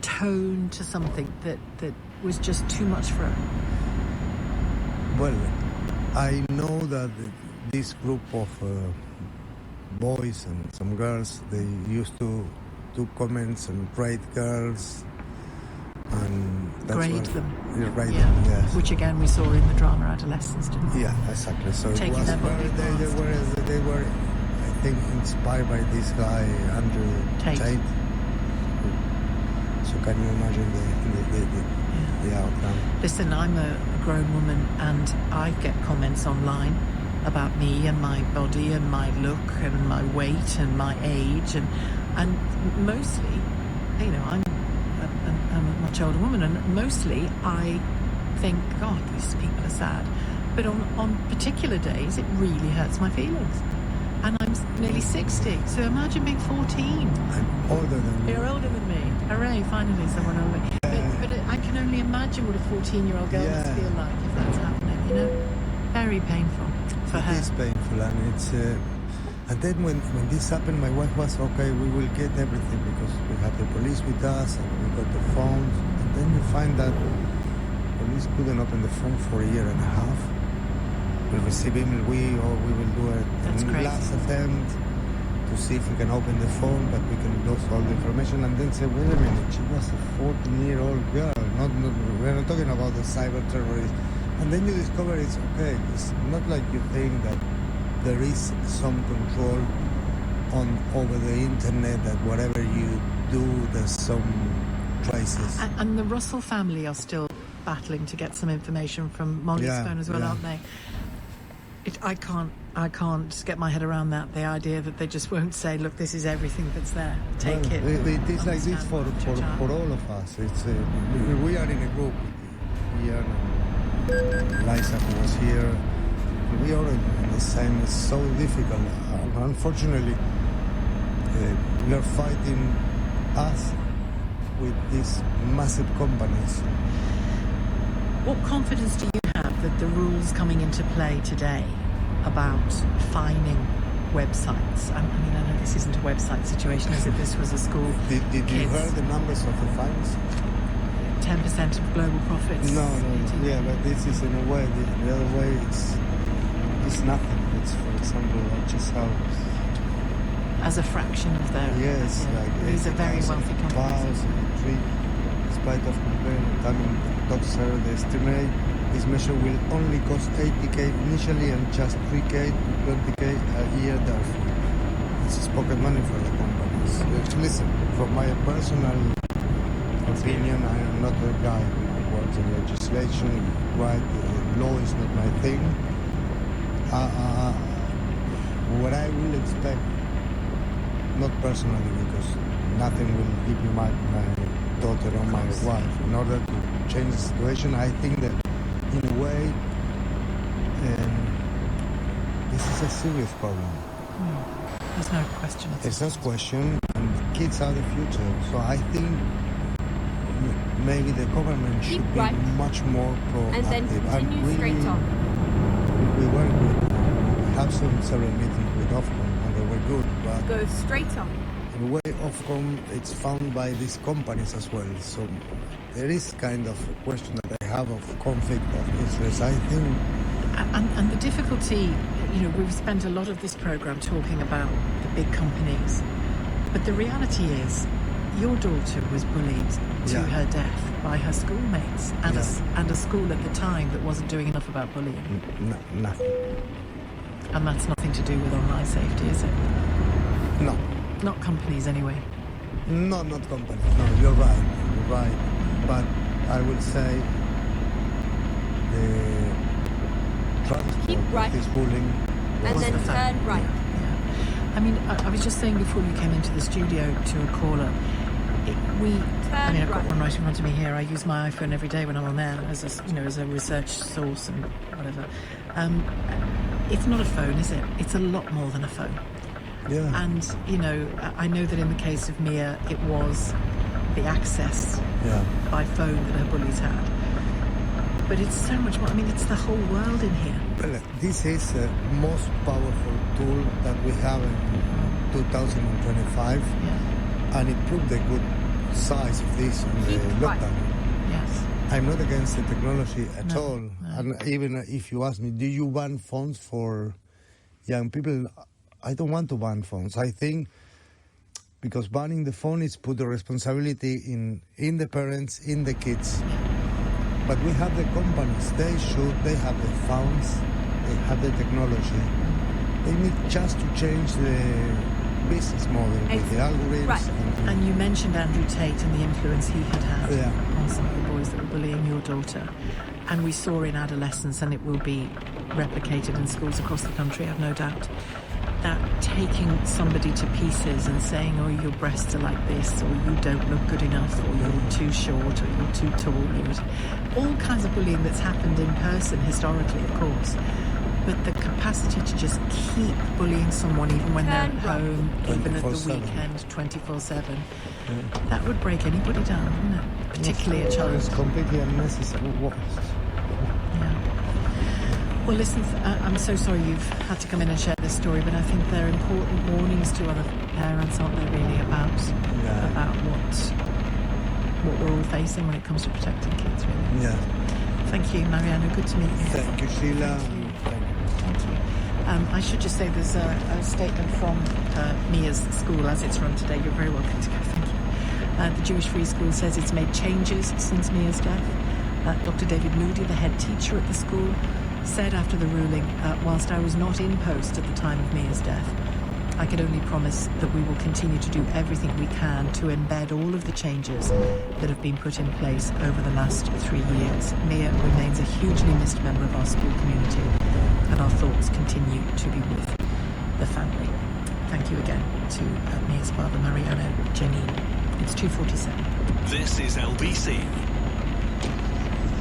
tone to something that was just too much for her? Well, I know that this group of boys and some girls, they used to do comments and grade girls and grade them. Grade them, yes. Which again we saw in the drama Adolescence, didn't we? Yeah, exactly. So taking it was their body they were I think inspired by this guy Andrew Tate. So can you imagine the outcome? Listen, I'm a grown woman and I get comments online about me and my body and my look and my weight and my age and mostly, you know, I'm a much older woman and mostly I think, God, these people are sad. But on particular days, it really hurts my feelings. And I'm nearly 60, so imagine being 14. I'm older than you. You're older than me. Hooray, finally someone older. But I can only imagine what a 14-year-old girl must feel like if that's happening, you know? Very painful for her. It is painful, and it's... and then when this happened, my wife was, okay, we will get everything because we have the police with us and we got the phones. And then you find that police couldn't open the phone for a year and a half. We receive email, we will do a last attempt to see if we can open the phone, but we can lose all the information. And then say, wait a minute, she was a 14-year-old girl. We're not talking about the cyber terrorist. And then you discover it's okay. It's not like you think that there is some control over the internet, that whatever you do, there's some traces. And the Russell family are still battling to get some information from Molly's phone as well, aren't they? I can't get my head around that. The idea that they just won't say, "Look, this is everything that's there. Take it." It is like this for all of us. It's we are in a group. Ian and Liza, who was here. We are in the same. It's so difficult. Unfortunately, we are fighting us with these massive companies. What confidence do you have that the rules coming into play today about fining websites? I mean, I know this isn't a website situation, as if this was a school. Did you hear the numbers of the fines? 10% of global profits. No. Yeah, but this is in a way. The other way, it's nothing. It's, for example, just how. As a fraction of their. Yes, like these are very wealthy companies. In spite of complaining, doctors they estimate this measure will only cost 80k initially and just 3k to 20k a year thereafter. This is pocket money for the companies. Listen, from my personal opinion, I am not the guy who works in legislation, right? Law is not my thing. What I will expect, not personally, because nothing will give you my daughter or my wife. In order to change the situation, I think that in a way, this is a serious problem. There's no question. There's no question, and kids are the future. So I think maybe the government should be much more proactive. And then continue straight on. We work with, we have several meetings with Ofcom, and they were good, but go straight on. In a way, Ofcom, it's found by these companies as well. So there is kind of a question that I have of conflict of interest, I think. And the difficulty, we've spent a lot of this programme talking about the big companies, but the reality is your daughter was bullied to her death by her schoolmates and a school at the time that wasn't doing enough about bullying. Nothing. And that's nothing to do with online safety, is it? No. Not companies, anyway. No, not companies. No, you're right. But I would say the transport is bullying. And then turn right. Yeah. I mean, I was just saying before you came into the studio to a caller, I've got one right in front of me here. I use my iPhone every day when I'm on there as a research source and whatever. It's not a phone, is it? It's a lot more than a phone. Yeah. And, I know that in the case of Mia, it was the access by phone that her bullies had. But it's so much more. I mean, it's the whole world in here. Well, this is the most powerful tool that we have in 2025. Yeah. And it proved the good size of this in the lockdown. Yes. I'm not against the technology at all. No. And even if you ask me, do you ban phones for young people? I don't want to ban phones. I think because banning the phone is put the responsibility in the parents, in the kids. But we have the companies. They have the phones, they have the technology. They need just to change the business model with the algorithms. Right. And you mentioned Andrew Tate and the influence he had on some of the boys that were bullying your daughter. And we saw in adolescence, and it will be replicated in schools across the country, I've no doubt, that taking somebody to pieces and saying, oh, your breasts are like this, or you don't look good enough, or you're too short, or you're too tall, all kinds of bullying that's happened in person historically, of course. But the capacity to just keep bullying someone even when they're at home, even at the weekend, 24/7, that would break anybody down, wouldn't it? Particularly a child. It's completely unnecessary. Well, listen, I'm so sorry you've had to come in and share this story, but I think they're important warnings to other parents, aren't they, really, about what we're all facing when it comes to protecting kids, really. Yeah. Thank you, Mariano. Good to meet you. Thank you, Sheila. Thank you. I should just say there's a statement from Mia's school as it's run today. You're very welcome to go. Thank you. The Jewish Free School says it's made changes since Mia's death. Dr. David Moody, the head teacher at the school, said after the ruling, whilst I was not in post at the time of Mia's death, I can only promise that we will continue to do everything we can to embed all of the changes that have been put in place over the last 3 years. Mia remains a hugely missed member of our school community, and our thoughts continue to be with the family. Thank you again to Mia's father, Mariano Janine. It's 2:47. This is LBC.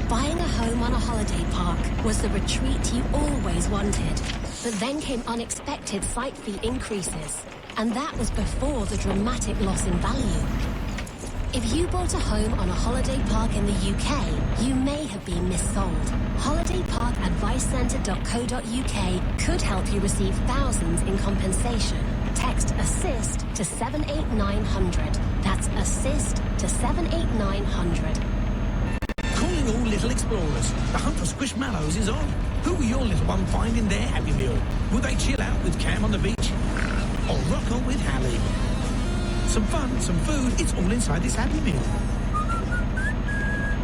Buying a home on a holiday park was the retreat you always wanted. But then came unexpected site fee increases. And that was before the dramatic loss in value. If you bought a home on a holiday park in the UK, you may have been missold. HolidayParkAdviceCentre.co.uk could help you receive thousands in compensation. Text ASSIST to 78900. That's ASSIST to 78900. Calling all little explorers. The hunt for squishmallows is on. Who will your little one find in their Happy Meal? Will they chill out with Cam on the beach? Or rock on with Hallie? Some fun, some food, it's all inside this Happy Meal.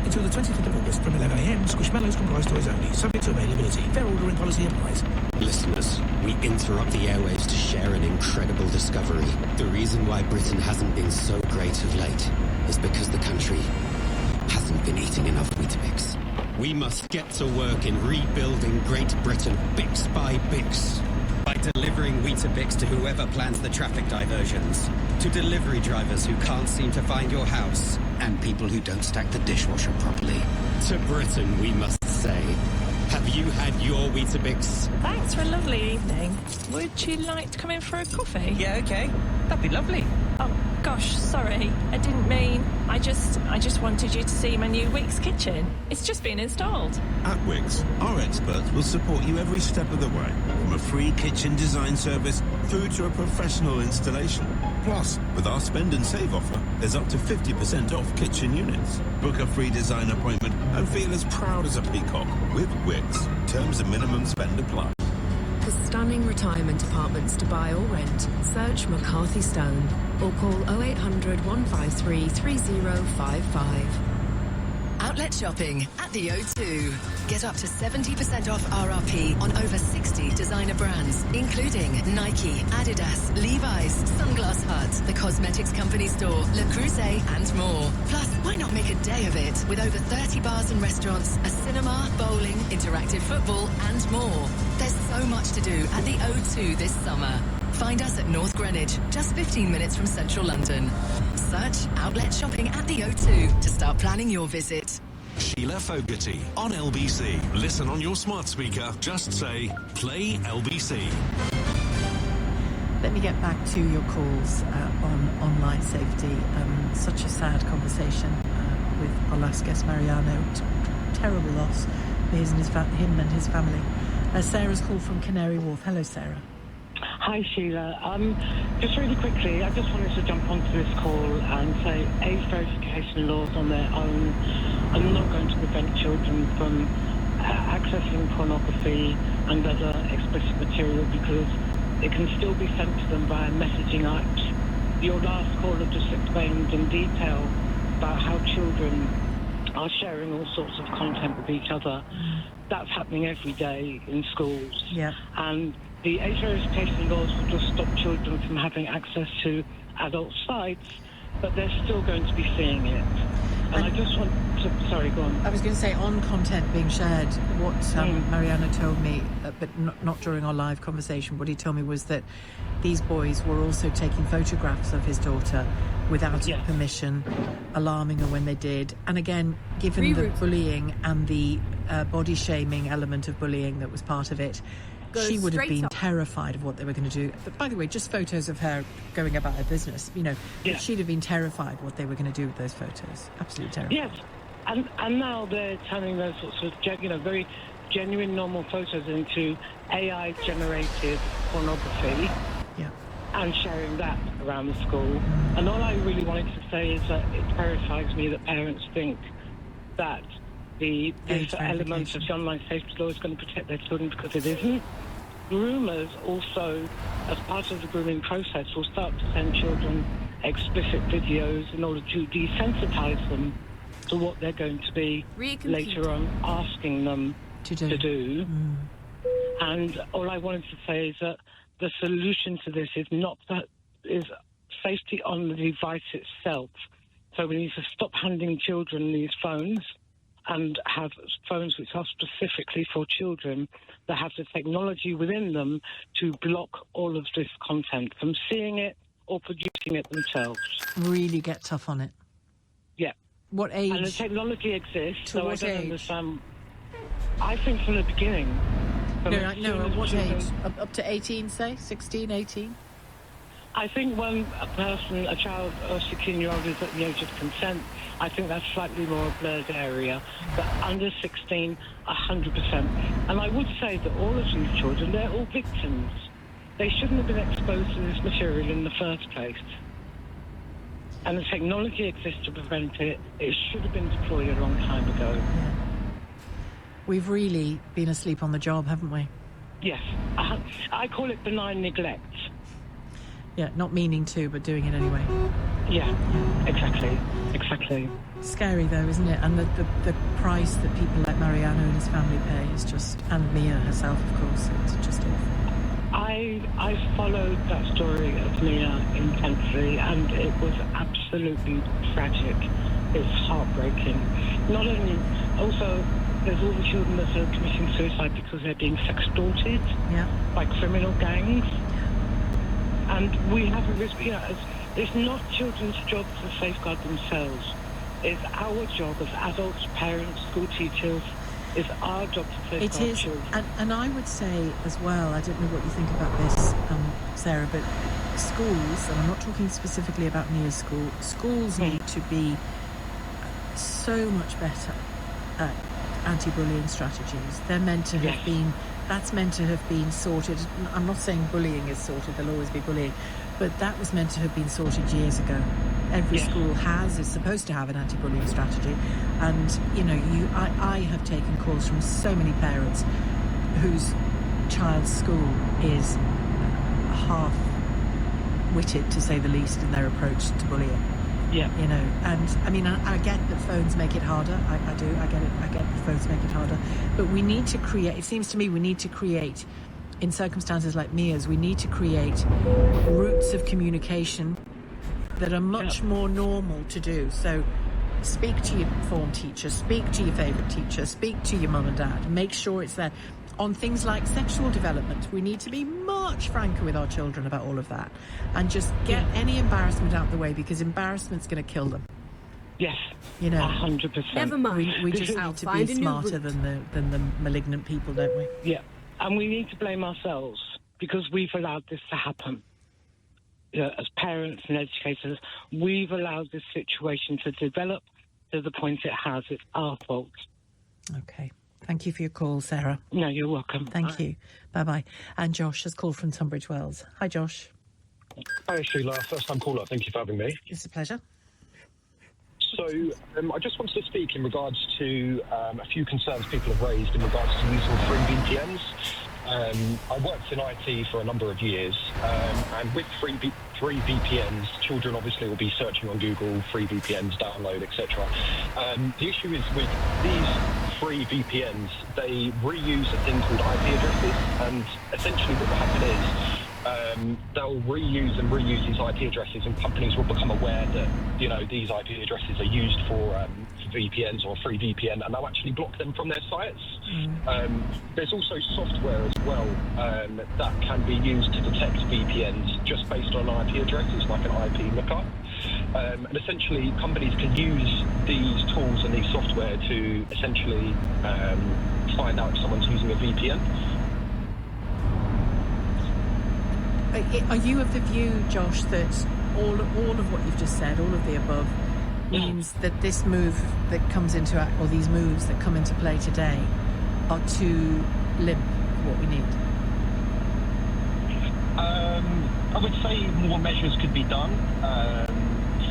Until the 25th of August from 11 a.m, Squishmallows comprise toys only, subject to availability. Fair ordering policy applies. Listeners, we interrupt the airwaves to share share an incredible discovery. The reason why Britain hasn't been so great of late is because the country hasn't been eating enough Weetabix. We must get to work in rebuilding Great Britain bix by bix. By delivering Weetabix to whoever plans the traffic diversions, to delivery drivers who can't seem to find your house, and people who don't stack the dishwasher properly. To Britain, we must say, have you had your Weetabix? Thanks for a lovely evening. Would you like to come in for a coffee? Yeah, okay. That'd be lovely. Oh, gosh, sorry. I didn't mean... I just wanted you to see my new Wix kitchen. It's just been installed. At Wix, our experts will support you every step of the way, from a free kitchen design service through to a professional installation. Plus, with our spend and save offer, there's up to 50% off kitchen units. Book a free design appointment and feel as proud as a peacock with Wix. Terms and minimum spend apply. For stunning retirement apartments to buy or rent, search McCarthy Stone or call 0800 153 3055. Outlet shopping at the O2. Get up to 70% off RRP on over 60 designer brands, including Nike, Adidas, Levi's, Sunglass Hut, the Cosmetics Company Store, Le Creuset, and more. Plus, why not make a day of it with over 30 bars and restaurants, a cinema, bowling, interactive football, and more. There's so much to do at the O2 this summer. Find us at North Greenwich, just 15 minutes from central London. Search Outlet Shopping at the O2 to start planning your visit. Sheila Fogarty on LBC. Listen on your smart speaker. Just say, play LBC. Let me get back to your calls on online safety. Such a sad conversation with our last guest, Mariano. Terrible loss for him and his family. Sarah's call from Canary Wharf. Hello, Sarah. Hi, Sheila. Just really quickly, I just wanted to jump onto this call and say age verification laws on their own are not going to prevent children from accessing pornography and other explicit material, because it can still be sent to them via messaging apps. Your last caller just explained in detail about how children are sharing all sorts of content with each other. That's happening every day in schools. Yeah. And the age verification laws will just stop children from having access to adult sites, but they're still going to be seeing it. And I just want to... Sorry, go on. I was going to say, on content being shared, what Mariano told me, but not during our live conversation, what he told me was that these boys were also taking photographs of his daughter without her permission, alarming her when they did. And again, given the bullying and the body shaming element of bullying that was part of it, she would have been terrified of what they were going to do. But by the way, just photos of her going about her business, she'd have been terrified what they were going to do with those photos. Absolutely terrified. Yes, and now they're turning those sorts of very genuine, normal photos into AI-generated pornography. Yeah. And sharing that around the school. And all I really wanted to say is that it terrifies me that parents think that this element of the online safety law is going to protect their children, because it isn't. Groomers also, as part of the grooming process, will start to send children explicit videos in order to desensitize them to what they're going to be later on asking them to do. And all I wanted to say is that the solution to this is safety on the device itself. So we need to stop handing children these phones and have phones which are specifically for children that have the technology within them to block all of this content from seeing it or producing it themselves. Really get tough on it. Yeah. What age? And the technology exists, so I don't age? understand. I think from the beginning. At what age? Up to 18, say? 16, 18? I think when a child or 16-year-old is at the age of consent, I think that's slightly more a blurred area. But under 16, 100%. And I would say that all of these children, they're all victims. They shouldn't have been exposed to this material in the first place. And the technology exists to prevent it. It should have been deployed a long time ago. Yeah. We've really been asleep on the job, haven't we? Yes. I call it benign neglect. Yeah, not meaning to, but doing it anyway. Yeah, exactly. Scary, though, isn't it? And the price that people like Mariano and his family pay is just... And Mia herself, of course. It's just awful. I followed that story of Mia intensely, and it was absolutely tragic. It's heartbreaking. Not only, also, there's all the children that are committing suicide because they're being sextorted by criminal gangs. And we have a risk, it's not children's job to safeguard themselves. It's our job as adults, parents, school teachers. It's our job to safeguard children. And I would say as well, I don't know what you think about this, Sarah, but schools, and I'm not talking specifically about Mia's school, schools need to be so much better at anti-bullying strategies. They're meant to have been, that's meant to have been sorted. I'm not saying bullying is sorted, there'll always be bullying, but that was meant to have been sorted years ago. Every school is supposed to have an anti-bullying strategy, and I have taken calls from so many parents whose child's school is half-witted, to say the least, in their approach to bullying. And I mean, I get that phones make it harder. I do. I get it. I get that phones make it harder. But we need to create. It seems to me we need to create, in circumstances like Mia's, we need to create routes of communication that are much more normal to do. So speak to your form teacher, speak to your favourite teacher, speak to your mum and dad, make sure it's there. On things like sexual development, we need to be much franker with our children about all of that, and just get any embarrassment out of the way, because embarrassment's going to kill them. Yes, 100%. Never mind. We just need to be smarter than the malignant people, don't we? Yeah, and we need to blame ourselves because we've allowed this to happen. As parents and educators, we've allowed this situation to develop to the point it has. It's our fault. Okay. Thank you for your call, Sarah. No, you're welcome. Thank you. Bye-bye. And Josh has called from Tunbridge Wells. Hi, Josh. Hi, Sheila. First-time caller. Thank you for having me. It's a pleasure. So, I just wanted to speak in regards to a few concerns people have raised in regards to using free VPNs. I worked in IT for a number of years, and with free VPNs, children obviously will be searching on Google, free VPNs, download, etc. The issue is with these free VPNs, they reuse a thing called IP addresses, and essentially what will happen is they'll reuse these IP addresses, and companies will become aware that these IP addresses are used for VPNs or free VPN, and they'll actually block them from their sites. There's also software as well that can be used to detect VPNs just based on IP addresses, like an IP lookup. And essentially, companies can use these tools and these software to essentially find out if someone's using a VPN. Are you of the view, Josh, that all of what you've just said, all of the above, means that this move that comes into act, or these moves that come into play today, are too limp for what we need? I would say more measures could be done.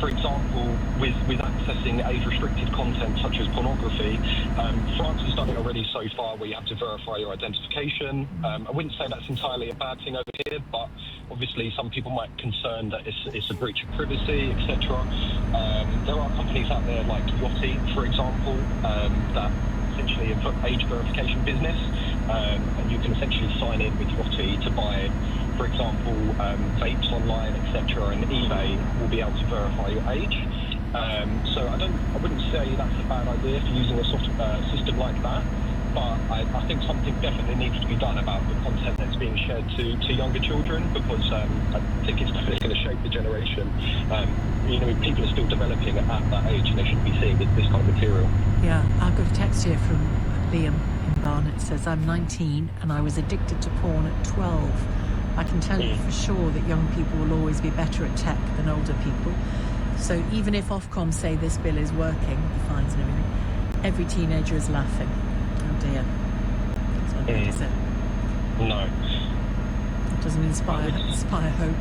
For example, with accessing age-restricted content such as pornography, France has done it already so far, where you have to verify your identification. I wouldn't say that's entirely a bad thing over here, but obviously some people might be concerned that it's a breach of privacy, etc. There are companies out there like Yachty, for example, that essentially are age verification business, and you can essentially sign in with Yachty to buy, for example, vapes online, etc., and eBay will be able to verify your age. So I wouldn't say that's a bad idea for using a system like that, but I think something definitely needs to be done about the content that's being shared to younger children, because I think it's definitely going to shape the generation. People are still developing at that age, and they shouldn't be seeing this kind of material. Yeah, I've got a text here from Liam in Barnet. It says, I'm 19 and I was addicted to porn at 12. I can tell you for sure that young people will always be better at tech than older people. So even if Ofcom say this bill is working, the fines and everything, every teenager is laughing. Oh dear. That's what I said. No. It doesn't inspire hope.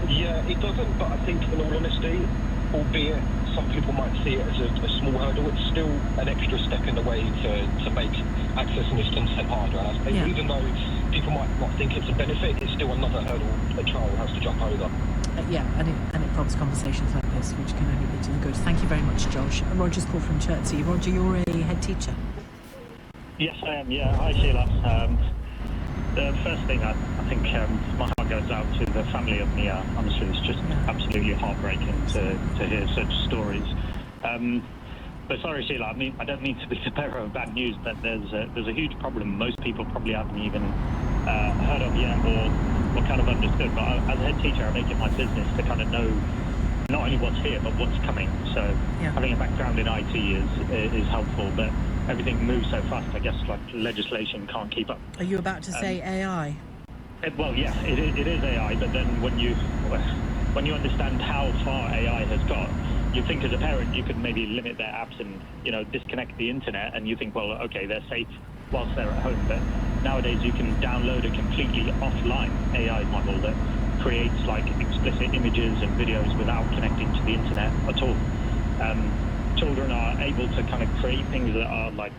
Yeah, it doesn't, but I think in all honesty, albeit some people might see it as a small hurdle, it's still an extra step in the way to make accessing this content harder. And even though people might not think it's a benefit, it's still another hurdle a child has to jump over. And it prompts conversations like this, which can only be to the good. Thank you very much, Josh. Roger's called from Chertsey. Roger, you're a head teacher. Yes, I am. Yeah, hi Sheila. The first thing I think my heart goes out to the family of Mia. Honestly, it's just absolutely heartbreaking to hear such stories. But sorry, Sheila, I don't mean to be the bearer of bad news, but there's a huge problem most people probably haven't even heard of yet or kind of understood. But as a head teacher, I make it my business to kind of know not only what's here, but what's coming. So having a background in IT is helpful, but everything moves so fast, I guess, like legislation can't keep up. Are you about to say AI? Well, yeah, it is AI, but then when you understand how far AI has got, you think as a parent you could maybe limit their apps and, disconnect the internet, and you think, well, okay, they're safe whilst they're at home. But nowadays you can download a completely offline AI model that creates like explicit images and videos without connecting to the internet at all. Children are able to kind of create things that are like,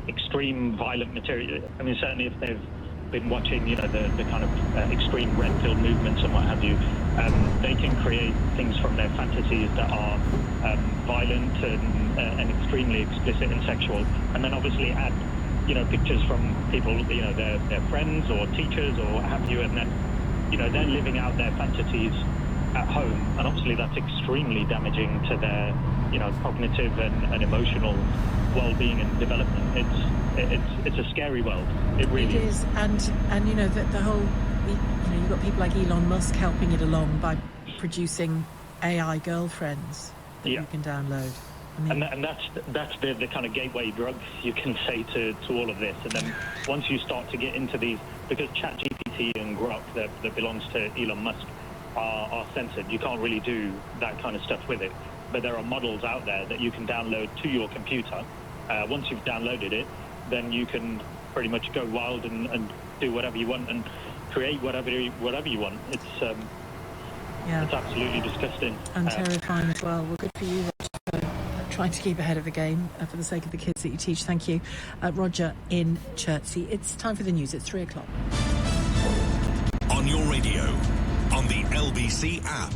extreme violent material. I mean, certainly if they've been watching, the kind of extreme red pill movements and what have you, they can create things from their fantasies that are violent and extremely explicit and sexual, and then obviously add, pictures from people, their friends or teachers or what have you, and then, they're living out their fantasies at home, and obviously that's extremely damaging to their, cognitive and emotional well-being and development. It's a scary world. It really is. And the whole, you've got people like Elon Musk helping it along by producing AI girlfriends that you can download. And that's the kind of gateway drug, you can say, to all of this. And then once you start to get into these, because ChatGPT and Grok that belongs to Elon Musk are censored, you can't really do that kind of stuff with it. But there are models out there that you can download to your computer. Once you've downloaded it, then you can pretty much go wild and do whatever you want and create whatever you want. It's absolutely disgusting. And terrifying as well. Well, good for you, Roger, for trying to keep ahead of the game for the sake of the kids that you teach. Thank you. Roger in Chertsey. It's time for the news. It's 3 o'clock. On your radio, on the LBC app,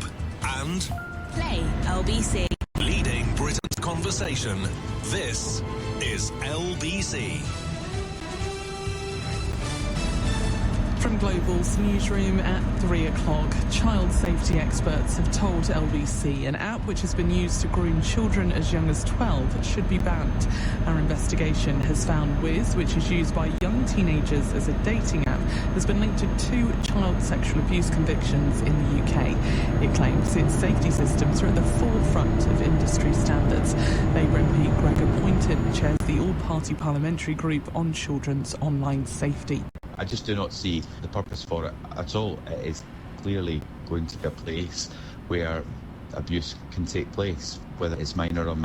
and Play LBC. Leading Britain's conversation. This is LBC. From Global's newsroom at 3 o'clock, child safety experts have told LBC an app which has been used to groom children as young as 12 should be banned. Our investigation has found Wiz, which is used by young teenagers as a dating app, has been linked to 2 child sexual abuse convictions in the UK. It claims its safety systems are at the forefront of industry standards. Labour MP Gregor Poynton chairs the all-party parliamentary group on children's online safety. I just do not see the purpose for it at all. It is clearly going to be a place where abuse can take place, whether it's minor or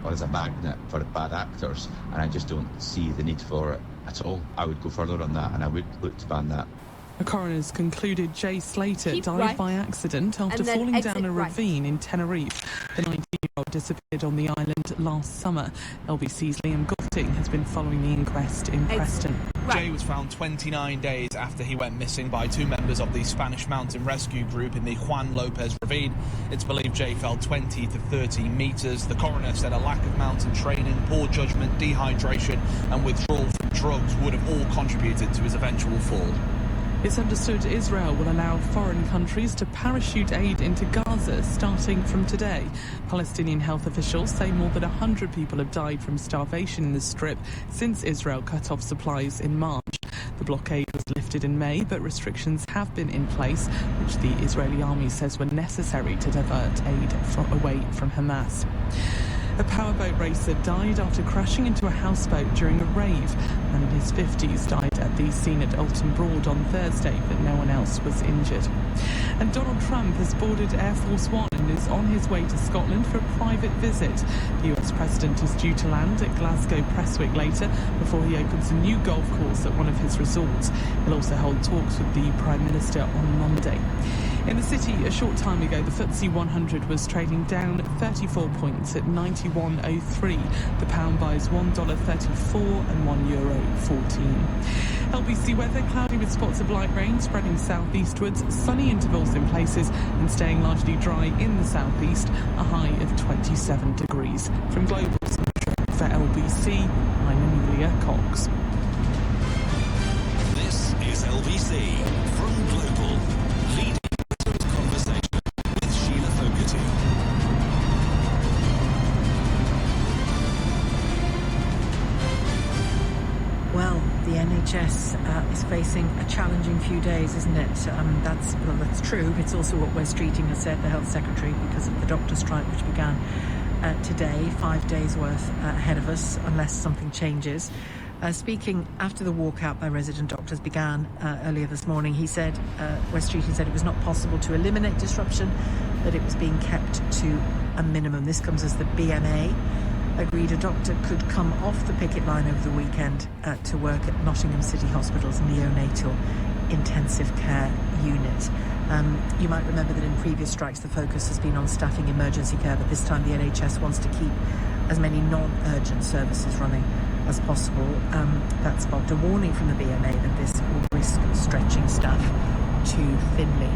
as a magnet for bad actors, and I just don't see the need for it at all. I would go further on that, and I would look to ban that. A coroner's concluded Jay Slater died by accident after falling down a ravine in Tenerife. The 19-year-old disappeared on the island last summer. LBC's Liam Golding has been following the inquest in Preston. Jay was found 29 days after he went missing by 2 members of the Spanish mountain rescue group in the Juan Lopez ravine. It's believed Jay fell 20 to 30 metres. The coroner said a lack of mountain training, poor judgment, dehydration and withdrawal from drugs would have all contributed to his eventual fall. It's understood Israel will allow foreign countries to parachute aid into Gaza starting from today. Palestinian health officials say more than 100 people have died from starvation in the Strip since Israel cut off supplies in March. The blockade was lifted in May, but restrictions have been in place, which the Israeli army says were necessary to divert aid away from Hamas. A powerboat racer died after crashing into a houseboat during a rave. A man in his 50s died at the scene at Alton Broad on Thursday, but no one else was injured. And Donald Trump has boarded Air Force One and is on his way to Scotland for a private visit. The US president is due to land at Glasgow Prestwick later before he opens a new golf course at one of his resorts. He'll also hold talks with the Prime Minister on Monday. In the city, a short time ago, the FTSE 100 was trading down 34 points at 91.03. The pound buys $1.34 and €1.14. LBC weather, cloudy with spots of light rain spreading southeastwards, sunny intervals in places and staying largely dry in the southeast, a high of 27 degrees. From Global for LBC, I'm Amelia Cox. This is LBC. From Global, leading Britain's conversation with Sheila Fogarty. Well, the NHS is facing a challenging few days, isn't it? That's true. It's also what Wes Streeting has said, the Health Secretary, because of the doctor strike which began today, 5 days worth ahead of us, unless something changes. Speaking after the walkout by resident doctors began earlier this morning, he said, Wes Streeting said it was not possible to eliminate disruption, that it was being kept to a minimum. This comes as the BMA agreed a doctor could come off the picket line over the weekend to work at Nottingham City Hospital's neonatal intensive care unit. You might remember that in previous strikes the focus has been on staffing emergency care, but this time the NHS wants to keep as many non-urgent services running as possible. That sparked a warning from the BMA that this will risk stretching staff too thinly.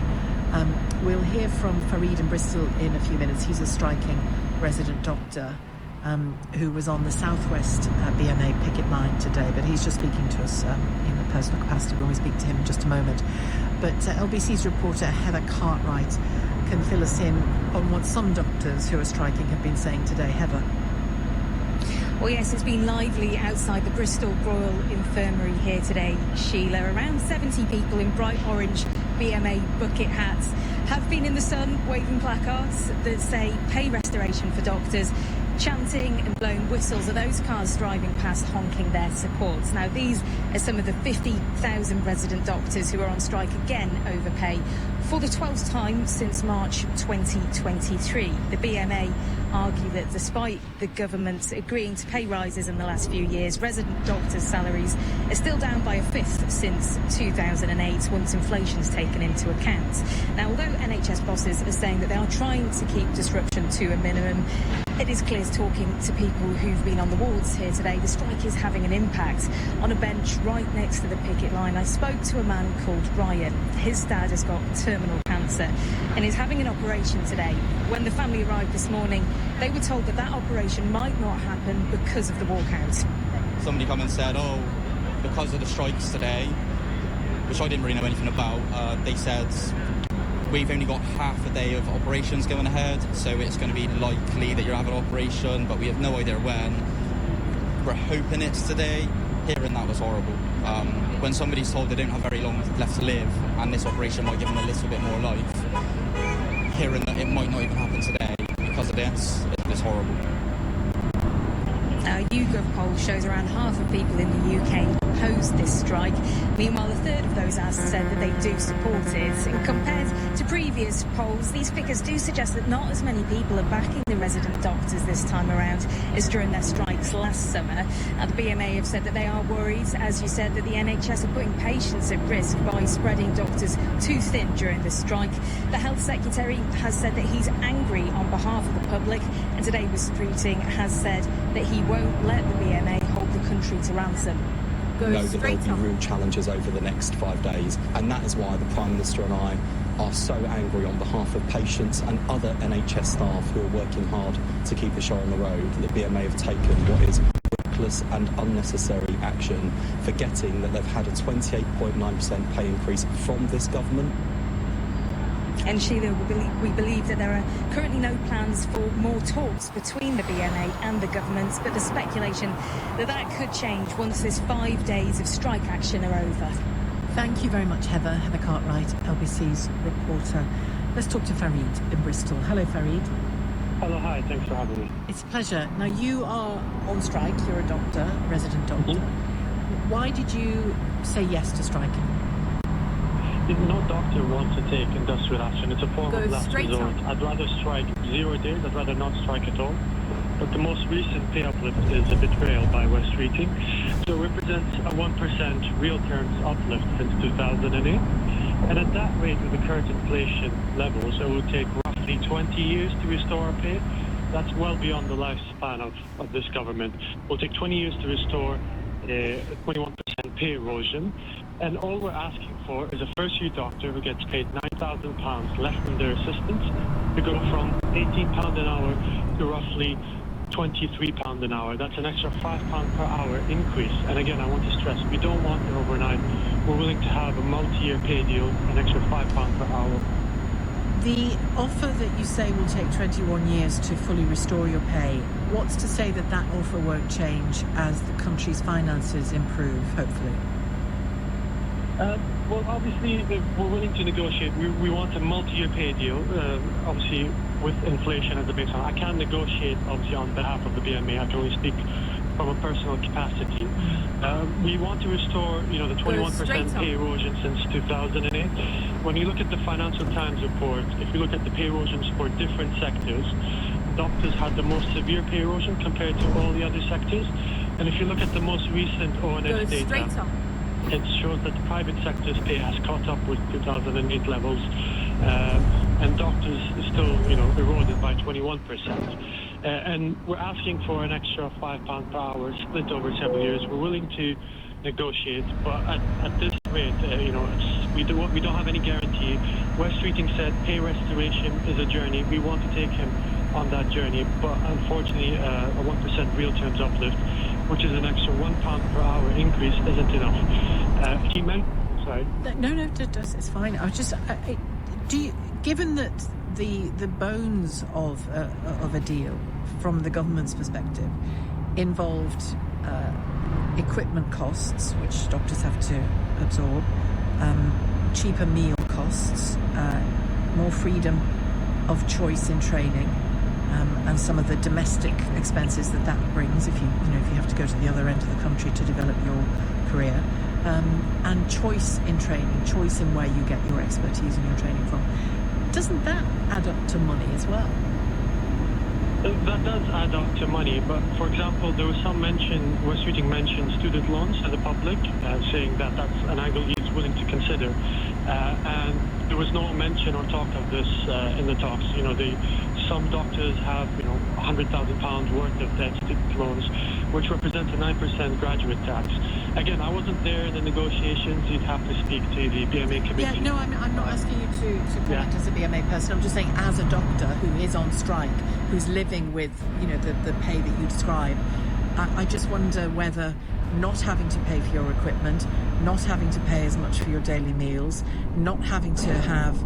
We'll hear from Farid in Bristol in a few minutes. He's a striking resident doctor who was on the Southwest BMA picket line today, but he's just speaking to us in a personal capacity when we speak to him in just a moment. But LBC's reporter Heather Cartwright can fill us in on what some doctors who are striking have been saying today. Heather. Well, yes, it's been lively outside the Bristol Royal Infirmary here today, Sheila. Around 70 people in bright orange BMA bucket hats have been in the sun waving placards that say pay restoration for doctors, chanting and blowing whistles are those cars driving past honking their supports. Now, these are some of the 50,000 resident doctors who are on strike again over pay for the 12th time since March 2023. The BMA argue that despite the government agreeing to pay rises in the last few years, resident doctors' salaries are still down by a fifth since 2008, once inflation's taken into account. Now, although NHS bosses are saying that they are trying to keep disruption to a minimum, it is clear talking to people who've been on the wards here today, the strike is having an impact. On a bench right next to the picket line, I spoke to a man called Ryan. His dad has got terminal cancer and is having an operation today. When the family arrived this morning, they were told that that operation might not happen because of the walkout. Somebody come and said, because of the strikes today, which I didn't really know anything about, they said we've only got half a day of operations going ahead, so it's going to be likely that you'll have an operation, but we have no idea when. We're hoping it's today. Hearing that was horrible. When somebody's told they don't have very long left to live and this operation might give them a little bit more life, hearing that it might not even happen today because of this is horrible. A YouGov poll shows around half of people in the UK opposed this strike. Meanwhile, a third of those asked said that they do support it. And compared to previous polls, these figures do suggest that not as many people are backing the resident doctors this time around as during their strikes last summer. Now, the BMA have said that they are worried, as you said, that the NHS are putting patients at risk by spreading doctors too thin during the strike. The Health Secretary has said that he's angry on behalf of the public, and today Wes Streeting has said that he won't let the BMA hold the country to ransom. Know that there'll be real challenges over the next 5 days, and that is why the Prime Minister and I are so angry on behalf of patients and other NHS staff who are working hard to keep the show on the road. The BMA have taken what is reckless and unnecessary action, forgetting that they've had a 28.9% pay increase from this government. And Sheila, we believe that there are currently no plans for more talks between the BMA and the government, but the speculation that could change once this 5 days of strike action are over. Thank you very much, Heather. Heather Cartwright, LBC's reporter. Let's talk to Farid in Bristol. Hello, Farid. Hello, hi. Thanks for having me. It's a pleasure. Now, you are on strike. You're a doctor, a resident doctor. Why did you say yes to striking? No doctor wants to take industrial action. It's a form of last resort. I'd rather strike 0 days. I'd rather not strike at all. But the most recent pay uplift is a betrayal by Wes Streeting. So it represents a 1% real terms uplift since 2008. And at that rate, with the current inflation levels, it would take roughly 20 years to restore our pay. That's well beyond the lifespan of this government. It will take 20 years to restore a 21% pay erosion. And all we're asking for is a first-year doctor who gets paid £9,000 less than their assistants to go from £18 an hour to roughly £23 an hour. That's an extra £5 per hour increase. And again, I want to stress, we don't want it overnight. We're willing to have a multi-year pay deal, an extra £5 per hour. The offer that you say will take 21 years to fully restore your pay, what's to say that that offer won't change as the country's finances improve, hopefully? Well, obviously, we're willing to negotiate. We want a multi-year pay deal, obviously, with inflation as a baseline. I can't negotiate, obviously, on behalf of the BMA. I can only speak from a personal capacity. We want to restore, the 21% pay erosion since 2008. When you look at the Financial Times report, if you look at the pay erosions for different sectors, doctors had the most severe pay erosion compared to all the other sectors. And if you look at the most recent ONS data, it shows that the private sector's pay has caught up with 2008 levels, and doctors still, eroded by 21%. And we're asking for an extra £5 per hour split over several years. We're willing to negotiate, but at this rate, we don't have any guarantee. Wes Streeting said pay restoration is a journey. We want to take him on that journey, but unfortunately, a 1% real terms uplift, which is an extra £1 per hour increase, isn't enough. Sorry. No, it's fine. I was just, given that the bones of a deal from the government's perspective involved equipment costs, which doctors have to absorb, cheaper meal costs, more freedom of choice in training, and some of the domestic expenses that brings if you have to go to the other end of the country to develop your career, and choice in training, choice in where you get your expertise and your training from. Doesn't that add up to money as well? That does add up to money, but for example, there was some mention, Wes Streeting mentioned student loans to the public, saying that that's an angle he's willing to consider. And there was no mention or talk of this in the talks. Some doctors have, £100,000 worth of debt student loans, which represents a 9% graduate tax. Again, I wasn't there in the negotiations. You'd have to speak to the BMA committee. Yeah, no, I'm not asking you to comment as a BMA person. I'm just saying, as a doctor who is on strike, who's living with, the pay that you describe, I just wonder whether not having to pay for your equipment, not having to pay as much for your daily meals, not having to have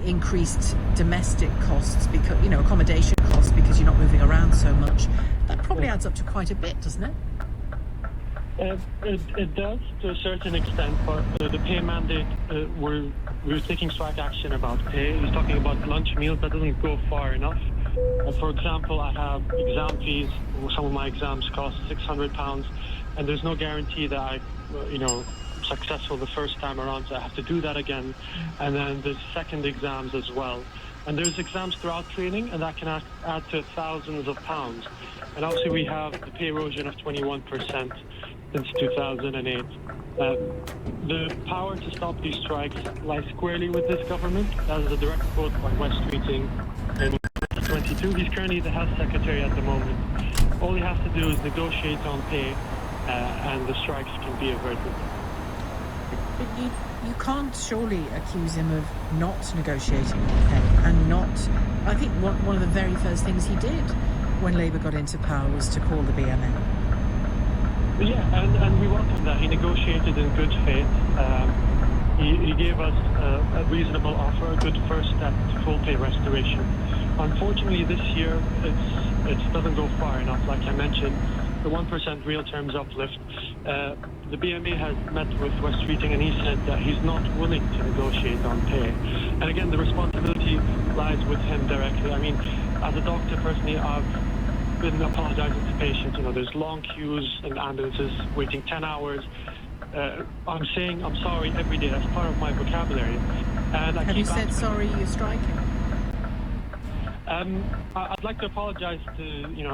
increased domestic costs, because accommodation costs because you're not moving around so much, that probably adds up to quite a bit, doesn't it? It does to a certain extent, but the pay mandate, we're taking strike action about pay. He's talking about lunch meals. That doesn't go far enough. For example, I have exam fees. Some of my exams cost £600, and there's no guarantee that I, successful the first time around, so I have to do that again. And then there's second exams as well. And there's exams throughout training, and that can add to thousands of pounds. And obviously we have the pay erosion of 21% since 2008. The power to stop these strikes lies squarely with this government. That is a direct quote by Wes Streeting in 2022. He's currently the health secretary at the moment. All he has to do is negotiate on pay, and the strikes can be averted. But you can't surely accuse him of not negotiating on pay and not... I think one of the very first things he did when Labour got into power was to call the BMA. Yeah, and we welcome that. He negotiated in good faith. He gave us a reasonable offer, a good first step to full pay restoration. Unfortunately, this year, it doesn't go far enough. Like I mentioned, the 1% real terms uplift. The BMA has met with Wes Streeting, and he said that he's not willing to negotiate on pay. And again, the responsibility lies with him directly. I mean, as a doctor, personally, I've been apologizing to patients. There's long queues in ambulances waiting 10 hours. I'm saying I'm sorry every day. That's part of my vocabulary. And have you said sorry you're striking? I'd like to apologize to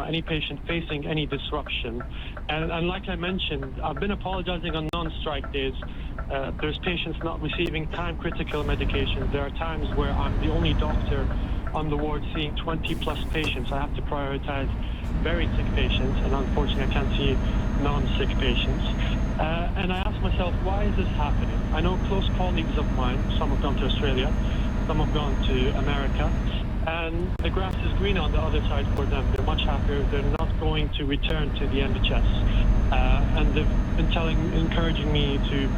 any patient facing any disruption. And like I mentioned, I've been apologizing on non-strike days. There's patients not receiving time-critical medications. There are times where I'm the only doctor on the ward seeing 20-plus patients. I have to prioritize very sick patients, and unfortunately I can't see non-sick patients. And I ask myself, why is this happening? I know close colleagues of mine, some have gone to Australia, some have gone to America, And the grass is green on the other side for them. They're much happier. They're not going to return to the NHS. And they've been encouraging me to,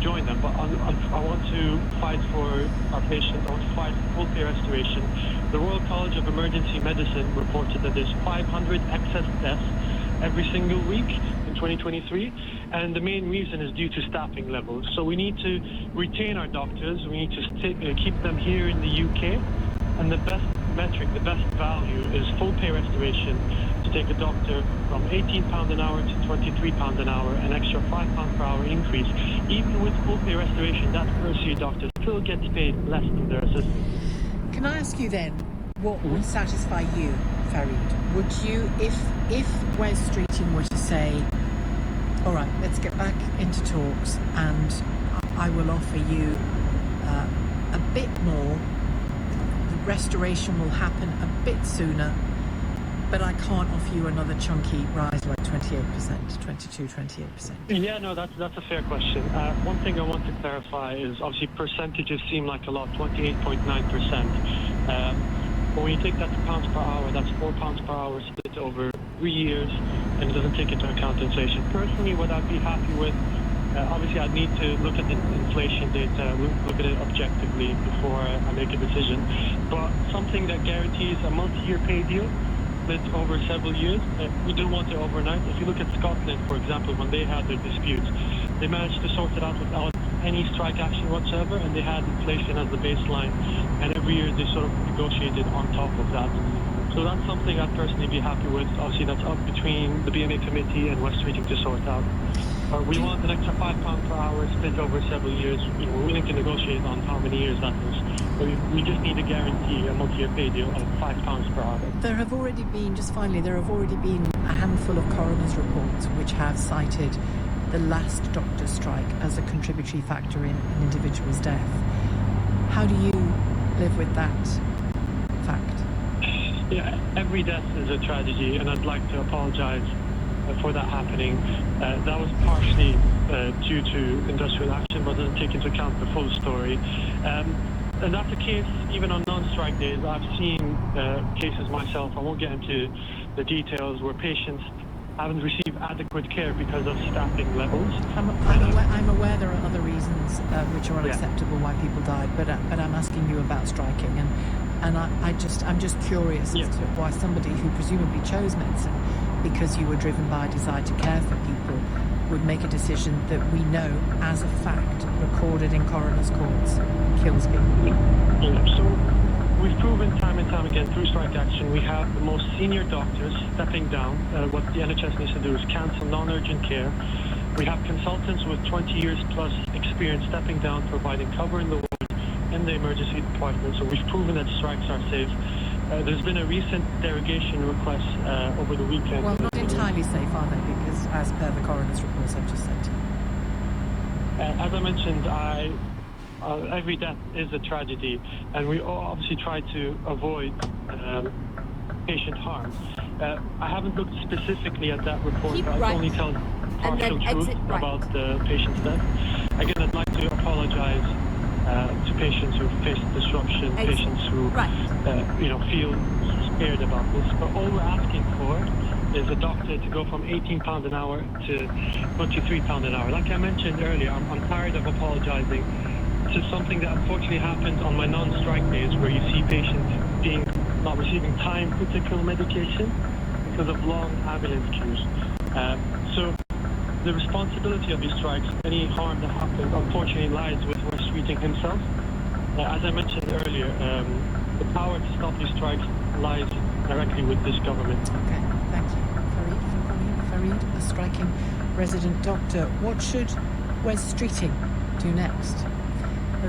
join them. But I want to fight for our patients. I want to fight for full pay restoration. The Royal College of Emergency Medicine reported that there's 500 excess deaths every single week in 2023. And the main reason is due to staffing levels. So we need to retain our doctors. We need to keep them here in the UK. And the best metric, the best value is full pay restoration, to take a doctor from £18 an hour to £23 an hour, an extra £5 per hour increase. Even with full pay restoration, that first-year doctor still gets paid less than their assistant. Can I ask you then, what would satisfy you, Farid? Would you, if Wes Streeting were to say, all right, let's get back into talks and I will offer you a bit more, restoration will happen a bit sooner, but I can't offer you another chunky rise like 28%. Yeah, no, that's a fair question. One thing I want to clarify is obviously percentages seem like a lot, 28.9%. But when you take that to pounds per hour, that's £4 per hour split over 3 years, and it doesn't take into account inflation. Personally, what I'd be happy with, obviously I'd need to look at the inflation data, look at it objectively before I make a decision. But something that guarantees a multi-year pay deal split over several years, we don't want it overnight. If you look at Scotland, for example, when they had their disputes, they managed to sort it out without any strike action whatsoever, and they had inflation as the baseline, and every year they sort of negotiated on top of that. So that's something I'd personally be happy with. Obviously, that's up between the BMA committee and Wes Streeting to sort out. We want an extra £5 per hour split over several years. We're willing to negotiate on how many years that is. But we just need to guarantee a multi-year pay deal of £5 per hour. There have already been a handful of coroner's reports which have cited the last doctor strike as a contributory factor in an individual's death. How do you live with that fact? Yeah, every death is a tragedy, and I'd like to apologise for that happening. That was partially due to industrial action, but doesn't take into account the full story. And that's the case even on non-strike days. I've seen cases myself, I won't get into the details, where patients haven't received adequate care because of staffing levels. I'm aware there are other reasons which are unacceptable why people died, but I'm asking you about striking, and I'm just curious as to why somebody who presumably chose medicine because you were driven by a desire to care for people would make a decision that we know as a fact, recorded in coroner's courts, kills people. So we've proven time and time again through strike action, we have the most senior doctors stepping down. What the NHS needs to do is cancel non-urgent care. We have consultants with 20 years plus experience stepping down, providing cover in the ward in the emergency department. So we've proven that strikes are safe. There's been a recent derogation request over the weekend. Well, not entirely safe, are they? Because as per the coroner's reports I've just sent you. As I mentioned, every death is a tragedy, and we obviously try to avoid patient harm. I haven't looked specifically at that report, but I only tell partial truth about the patient's death. Again, I'd like to apologise to patients who face disruption, patients who feel scared about this. But all we're asking for is a doctor to go from £18 an hour to £23 an hour. Like I mentioned earlier, I'm tired of apologising to something that unfortunately happens on my non-strike days, where you see patients not receiving time-critical medication because of long ambulance queues. So the responsibility of these strikes, any harm that happens, unfortunately lies with Wes Streeting himself. As I mentioned earlier, the power to stop these strikes lies directly with this government. Okay, thank you. Farid, a striking resident doctor. What should Wes Streeting do next?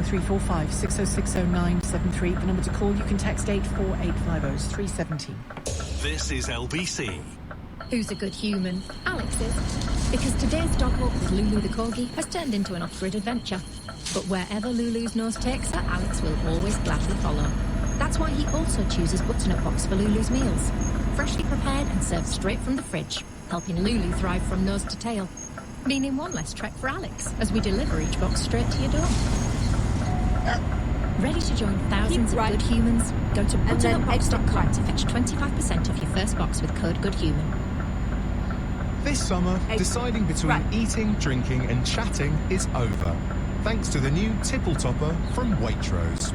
0345 6060 973. The number to call. You can text 84850 317. This is LBC. Who's a good human? Alex is. Because today's dog walk with Lulu the Corgi has turned into an off-grid adventure. But wherever Lulu's nose takes her, Alex will always gladly follow. That's why he also chooses butternut box for Lulu's meals. Freshly prepared and served straight from the fridge, helping Lulu thrive from nose to tail. Meaning one less trek for Alex, as we deliver each box straight to your door. Ready to join thousands of good humans? Go to buttonupbox.com to fetch 25% off your first box with code GOODHUMAN. This summer, deciding between eating, drinking and chatting is over, thanks to the new Tipple Topper from Waitrose.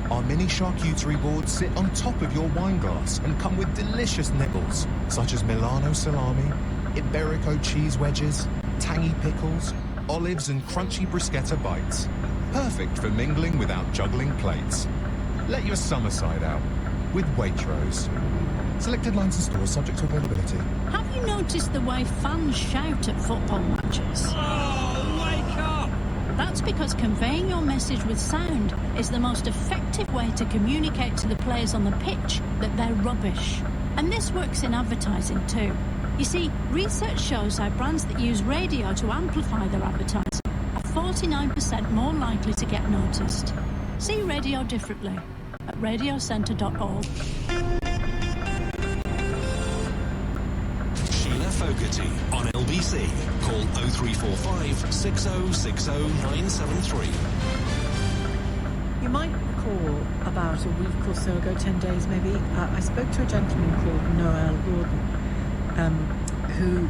Our mini charcuterie boards sit on top of your wine glass and come with delicious nibbles, such as Milano salami, Iberico cheese wedges, tangy pickles, olives and crunchy bruschetta bites. Perfect for mingling without juggling plates. Let your summer side out with Waitrose. Selected lines and stores subject to availability. Have you noticed the way fans shout at football matches? Oh, wake up! That's because conveying your message with sound is the most effective way to communicate to the players on the pitch that they're rubbish. And this works in advertising too. You see, research shows how brands that use radio to amplify their advertising are 49% more likely to get noticed. See radio differently at radiocentre.org. Sheila Fogarty on LBC. Call 0345 6060 973. You might recall about a week or so ago, 10 days maybe, I spoke to a gentleman called Noel Gordon, who,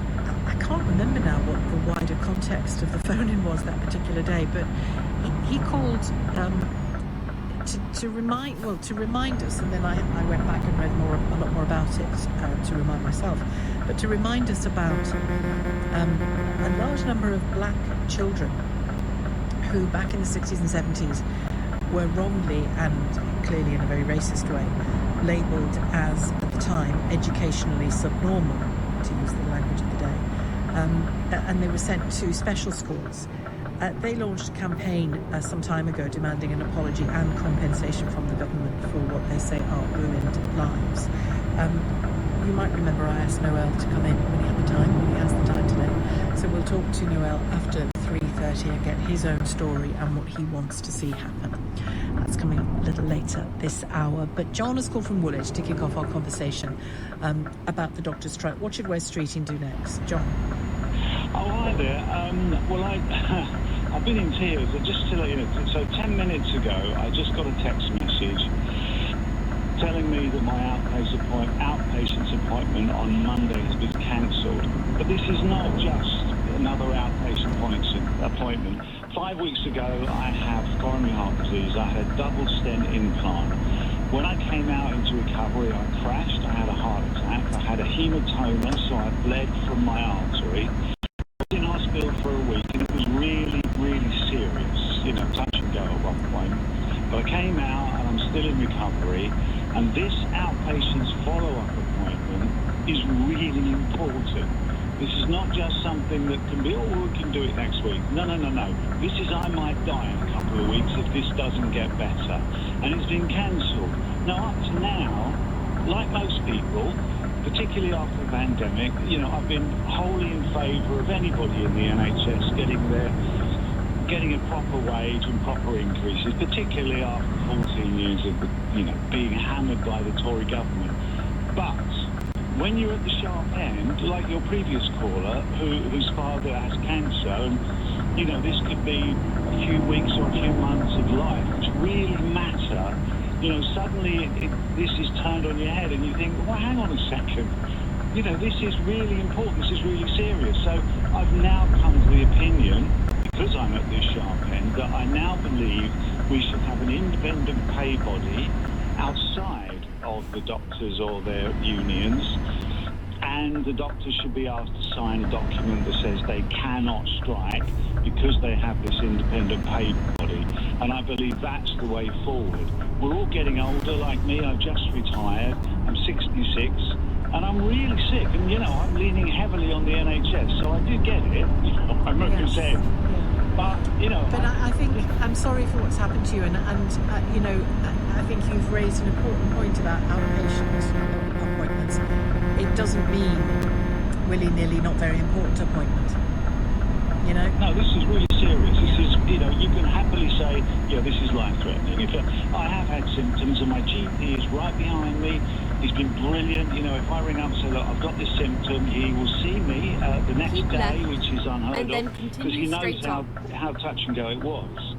I can't remember now what the wider context of the phone-in was that particular day, but he called to remind us, and then I went back and read a lot more about it to remind myself, but to remind us about a large number of black children who back in the 60s and 70s were wrongly and clearly in a very racist way labelled as, at the time, educationally subnormal, to use the language of the day, and they were sent to special schools. They launched a campaign some time ago demanding an apology and compensation from the government for what they say are ruined lives. You might remember I asked Noel to come in when he had the time, when he has the time today. So we'll talk to Noel after 3:30 and get his own story and what he wants to see happen. That's coming up a little later this hour. But John has called from Woolwich to kick off our conversation about the doctor's strike. What should West Streeting do next? John? Oh, hi there. Well, I've been in tears. Just to let you know, so 10 minutes ago, I just got a text message telling me that my outpatient's appointment on Monday has been cancelled. But this is not just another outpatient appointment. 5 weeks ago, I have coronary heart disease. I had a double stent implant. When I came out into recovery, I crashed. I had a heart attack. I had a hematoma, so I bled from my artery. I was in hospital for a week, and it was really, really serious, touch and go at one point. But I came out, and I'm still in recovery, and this outpatient's follow-up appointment is really important. This is not just something that can be, we can do it next week. No. This is, I might die in a couple of weeks if this doesn't get better. And it's been cancelled. Now, up to now, like most people, particularly after the pandemic, I've been wholly in favour of anybody in the NHS getting a proper wage and proper increases, particularly after 14 years of, being hammered by the Tory government. But when you're at the sharp end, like your previous caller, whose father has cancer, and, this could be a few weeks or a few months of life, which really matter, suddenly this is turned on your head and you think, well, hang on a second. This is really important, this is really serious. So I've now come to the opinion, because I'm at this sharp end, that I now believe we should have an independent pay body outside of the doctors or their unions, and the doctors should be asked to sign a document that says they cannot strike because they have this independent pay body. And I believe that's the way forward. We're all getting older, like me. I've just retired. I'm 66, and I'm really sick. And, I'm leaning heavily on the NHS, so I do get it. I'm representing. But, But I think, I'm sorry for what's happened to you, and I think you've raised an important point about outpatient appointments. It doesn't mean willy-nilly not very important appointment, No, this is really serious. This is, you can happily say, this is life-threatening. I have had symptoms, and my GP is right behind me. He's been brilliant. If I ring up and say, look, I've got this symptom, he will see me the next day, which is unheard of, because he knows how touch and go it was.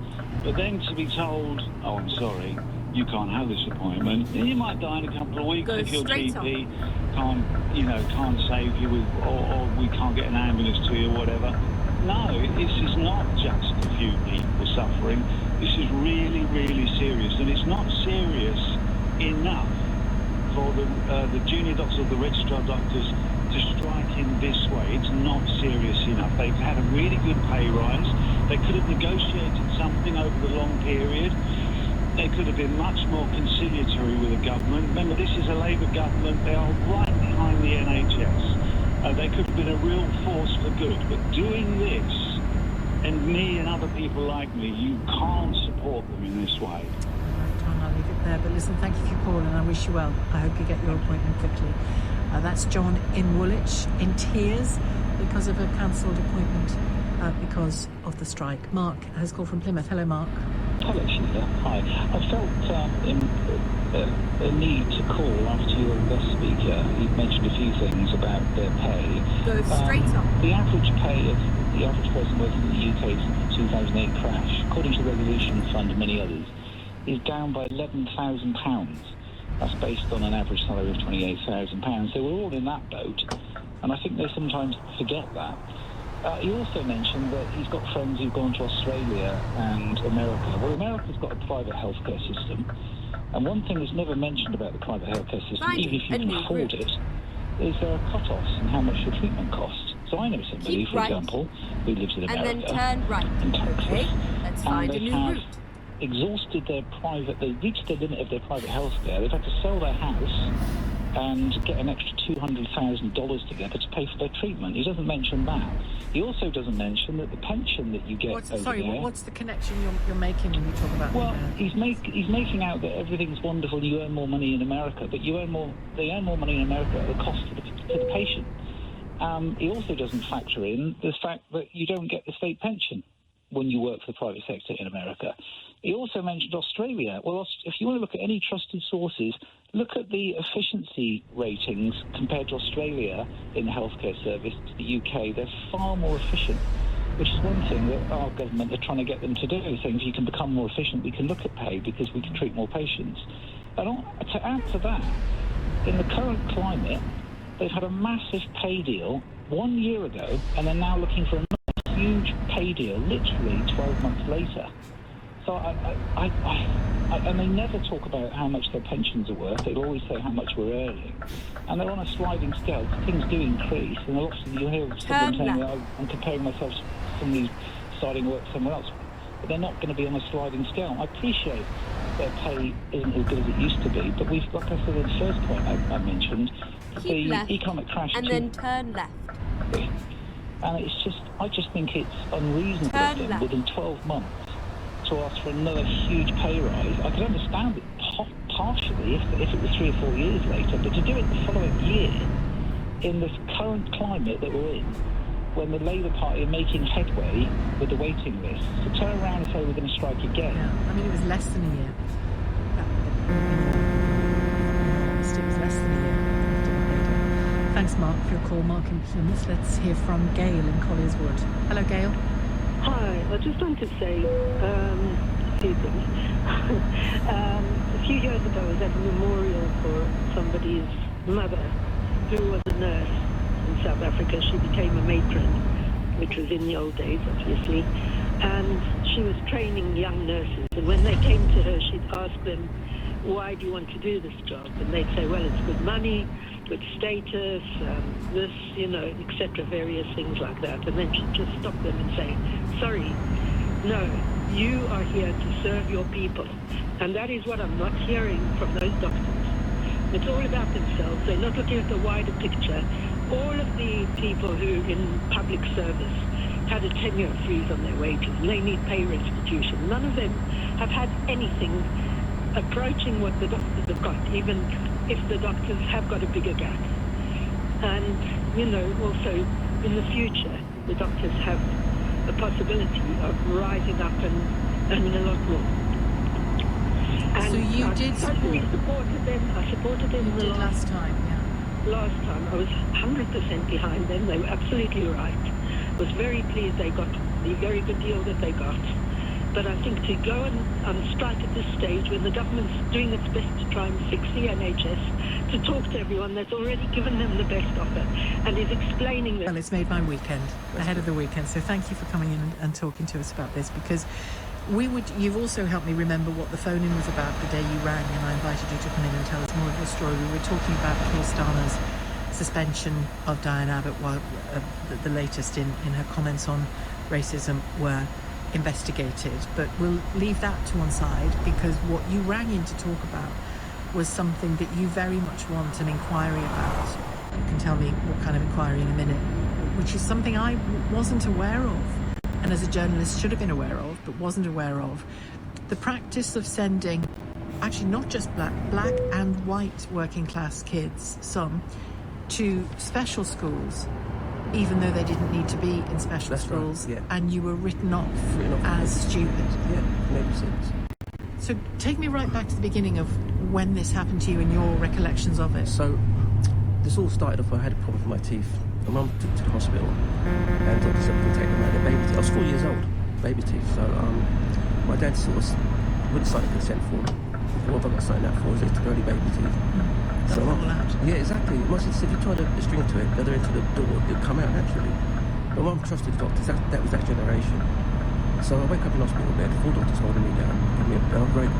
But then to be told, oh, I'm sorry, you can't have this appointment. You might die in a couple of weeks if your GP can't save you, or we can't get an ambulance to you, or whatever. No, this is not just a few people suffering. This is really, really serious, and it's not serious enough for the junior doctors or the registrar doctors to strike in this way. It's not serious enough. They've had a really good pay rise. They could have negotiated something over the long period. They could have been much more conciliatory with the government. Remember, this is a Labour government. They are right behind the NHS. They could have been a real force for good. But doing this, and me and other people like me, you can't support them in this way. John, I'll leave it there. But listen, thank you for calling. I wish you well. I hope you get your appointment quickly. That's John in Woolwich, in tears because of a cancelled appointment because of the strike. Mark has called from Plymouth. Hello, Mark. Hello, Sheila. Hi. I felt a need to call after your guest speaker. You mentioned a few things about their pay. Go straight up. The average pay of the average person working in the UK since the 2008 crash, according to the Revolution Fund and many others, is down by £11,000. That's based on an average salary of £28,000. So we're all in that boat, and I think they sometimes forget that. He also mentioned that he's got friends who've gone to Australia and America. Well, America's got a private healthcare system, and one thing that's never mentioned about the private healthcare system, even if you can afford it, is there are cut-offs in how much your treatment costs. So I know somebody, for example, who lives in America. And then turn right. In Texas, okay, let's find a new route. Exhausted their private, they reached the limit of their private healthcare. They've had to sell their house and get an extra $200,000 together to pay for their treatment. He doesn't mention that. He also doesn't mention that the pension that you get what's the connection you're making when you talk about? Well, he's making out that everything's wonderful. You earn more money in America, but you earn more. They earn more money in America at the cost to the patient. He also doesn't factor in the fact that you don't get the state pension when you work for the private sector in America. He also mentioned Australia. Well, if you want to look at any trusted sources, look at the efficiency ratings compared to Australia in the healthcare service to the UK. They're far more efficient, which is one thing that our government are trying to get them to do, saying if you can become more efficient, we can look at pay because we can treat more patients. And to add to that, in the current climate, they've had a massive pay deal 1 year ago, and they're now looking for another huge pay deal literally 12 months later. So and they never talk about how much their pensions are worth. They always say how much we're earning. And they're on a sliding scale. Things do increase. And often you'll hear someone saying, I'm comparing myself to somebody starting work somewhere else. But they're not going to be on a sliding scale. I appreciate their pay isn't as good as it used to be. But we've, like I said in the first point I mentioned, Keep the economic crash. And then turn left. And I just think it's unreasonable of them within 12 months to ask for another huge pay rise. I could understand it partially if it was 3 or 4 years later, but to do it the following year in this current climate that we're in, when the Labour Party are making headway with the waiting list, to turn around and say we're going to strike again. Yeah, I mean, it was less than a year. It was less than a year. Thanks, Mark, for your call. Mark in Plymouth. Let's hear from Gail in Colliers Wood. Hello, Gail. Hi, I just wanted to say a few things. A few years ago, I was at a memorial for somebody's mother who was a nurse in South Africa. She became a matron, which was in the old days, obviously. And she was training young nurses. And when they came to her, she'd ask them, why do you want to do this job? And they'd say, well, it's good money, good status, this, etc., various things like that. And then she'd just stop them and say, sorry, no, you are here to serve your people. And that is what I'm not hearing from those doctors. It's all about themselves. They're not looking at the wider picture. All of the people who in public service had a 10-year freeze on their wages, and they need pay restitution. None of them have had anything approaching what the doctors have got, even if the doctors have got a bigger gap. And, also in the future, the doctors have the possibility of rising up and earning a lot more. And so you did supported them. I supported them you did last time, yeah. Last time, I was 100% behind them. They were absolutely right. I was very pleased they got the very good deal that they got. But I think to go and strike at this stage when the government's doing its best to try and fix the NHS, to talk to everyone that's already given them the best offer and is explaining this. Well, it's made my weekend, ahead of the weekend, so thank you for coming in and talking to us about this, because you've also helped me remember what the phone-in was about the day you rang and I invited you to come in and tell us more of your story. We were talking about Keir Starmer's suspension of Diane Abbott, while the latest in her comments on racism were investigated. But we'll leave that to one side, because what you rang in to talk about was something that you very much want an inquiry about. You can tell me what kind of inquiry in a minute, which is something I wasn't aware of, and as a journalist should have been aware of, but wasn't aware of. The practice of sending, actually not just black and white working class kids, some, to special schools, even though they didn't need to be in special schools, right, yeah. And you were written off as stupid. Yeah, makes sense. So take me right back to the beginning of when this happened to you and your recollections of it. So this all started off, I had a problem with my teeth. My mum took to the hospital and doctor said we can take them out of their baby teeth. I was 4 years old, baby teeth. So my dad sort of wouldn't sign a consent form. What have I got to sign that for? Is it to early baby teeth? So yeah, exactly. My sister said if you tied a string to it, the other end to the door, it would come out naturally. But mum trusted the doctors, that was that generation. So I wake up in hospital bed, 4 doctors holding me down, give me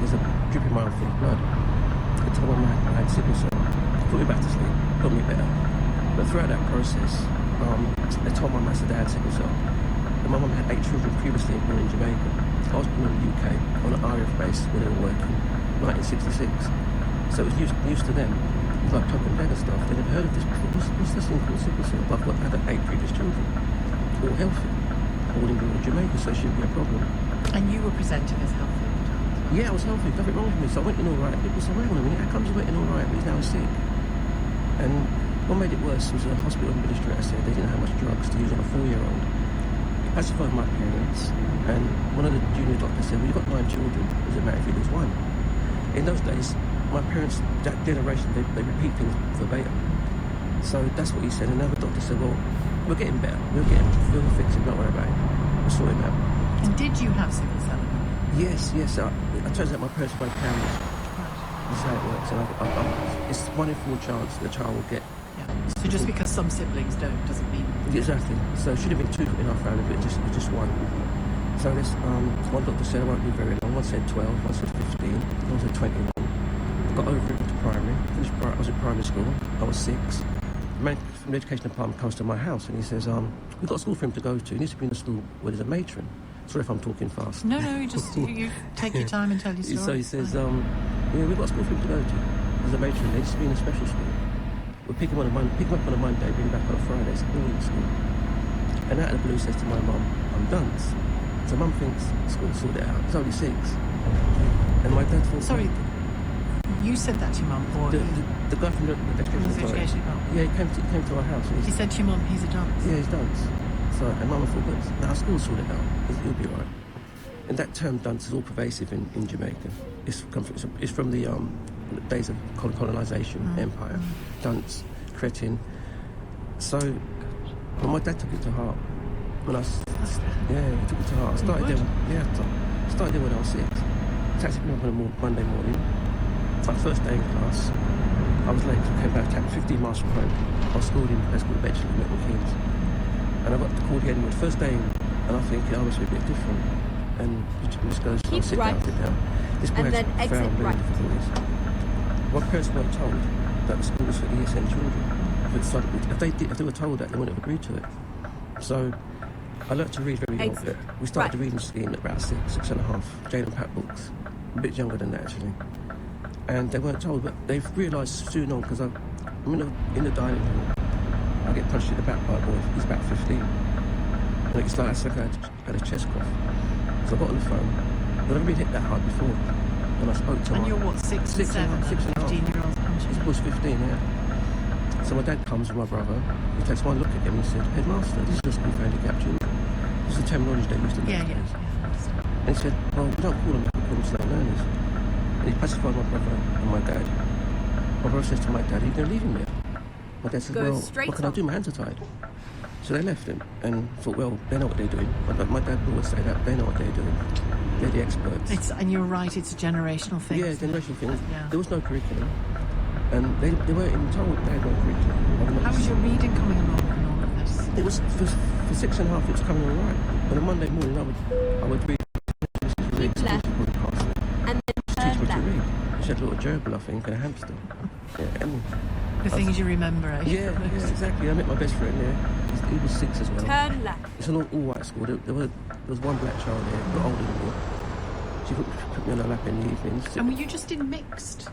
there's a drip in my arm full of blood. They told me I had sickle cell, put me back to sleep, got me better. But throughout that process, they told my master dad had sickle cell. And my mum had 8 children previously born in Jamaica. I was born in the UK on an RAF base where they were working, 1966. So it was used to them. It was like cloak and dagger stuff. They never heard of this before. What's this thing called sickle cell? But I've had 8 previous children, all healthy, all in Jamaica, so it shouldn't be a problem. And you were presented as healthy? Yeah, I was healthy, nothing wrong with me. So I went in all right. People said, wait a minute, how comes he went in all right, but he's now sick? And what made it worse was a hospital administrator said they didn't have much drugs to use on a 4-year-old. It pacified my parents, and one of the junior doctors said, well, you've got 9 children, does it matter if you lose one? In those days, my parents, that generation, they repeat things verbatim. So that's what he said, and another doctor said, well, we're getting better, we'll fix him, don't worry about it, we'll sort him out. And did you have sickle cell? Yes. It turns out my parents were both carriers. That's how it works, and it's 1 in 4 chance the child will get. So just because some siblings don't doesn't mean... Exactly. So it should have been 2 in our family, but it was just 1. So this one doctor said I won't be very long. One said 12, one said 15, one said 21. I got over it to primary. I was at primary school. I was 6. The man from the education department comes to my house and he says, we've got a school for him to go to. He needs to be in a school where there's a matron. Sorry if I'm talking fast. No, you just you take your time and tell your story. So he says, we've got a school for him to go to. There's a matron. They needs to be in a special school. We'll pick him up on a Monday, bring him back on a Friday. It's a boarding school. And out of the blue says to my mum, I'm done. So mum thinks school sorted it out. It's only 6. And my dad thought... Sorry, you said that to your mum? Or the guy from the education department. Yeah, he came to our house. He said to your mum, he's a dunce? Yeah, he's dunce. So, and mum thought, well, our school sorted it out. He'll be all right. And that term dunce is all pervasive in Jamaica. It's from the days of colonisation, empire. Dunce, cretin. So, well, my dad took it to heart. He took it to heart. I started there when I was 6. Taxi me up on a Monday morning. My first day in class, I was late. I came back 15 miles from home. I was schooled in a place called Bedford, Milton Keynes. And I got to call the end first day in, and I think I must be a bit different. And just goes, sit down. This boy has profound learning difficulties. My parents weren't told that the school was for ESN children. If they were told that, they wouldn't have agreed to it. So I learnt to read very young. We started the reading scheme at about 6 and a half. Jane and Pat books. A bit younger than that, actually. And they weren't told, but they've realised soon on, because I'm in the dining room. I get punched in the back by a boy. He's about 15. And it's like I had a chest cough. So I got on the phone. I've never been hit that hard before. And I spoke to him. And you're what, 6 and 7? 15-year-olds punching? This boy's 15, yeah. So my dad comes with my brother. He takes one look at him and he said, Headmaster, this is a school for handicapped children. This is the terminology they used in those days. And he said, well, we don't call them that, we call them slow learners. And he pacified my brother and my dad. My brother says to my dad, are you going to leave him there? My dad says, well, what can I do? My hands are tied. So they left him and thought, well, they know what they're doing. My dad would always say that, they know what they're doing. They're the experts. And you're right, it's a generational thing. Yeah, generational thing. Yeah. There was no curriculum. And they weren't even told they had no curriculum. How was your reading coming along in all of this? It was, for 6.5, it was coming all right. But on Monday morning, I would read. And then teach me to read. She had a little gerbil, I think, and a hamster. Yeah, and the things you remember, eh? Yeah, exactly. I met my best friend there. He was 6 as well. Turn left. It's an all-white school. There was one black child there, a bit older than me. She put me on her lap in the evenings. And were you just in mixed?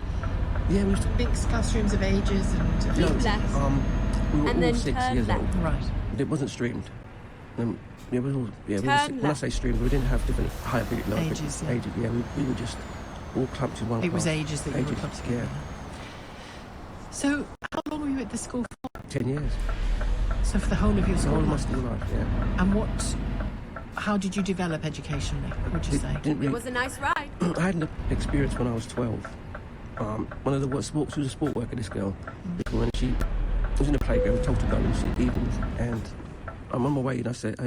Yeah, we used to... Mixed classrooms of ages and... No, left. we were And all then 6 turn years left. old. Right. It wasn't streamed. Yeah, we were all, Turn when I say streamed, we didn't have different hybrid ages. Ages, yeah. We were just all clumped in one class. It was ages that you were clumped together. Yeah. So, how long were you at this school for? 10 years. So for the whole of your school life? The whole life? of my school life, yeah. And how did you develop educationally, would you say? It was a nice ride. I had an experience when I was 12. One of the sports, she was a sport worker, this girl. When she was in the playground, told to go in the evenings, and I'm on my way, and I said,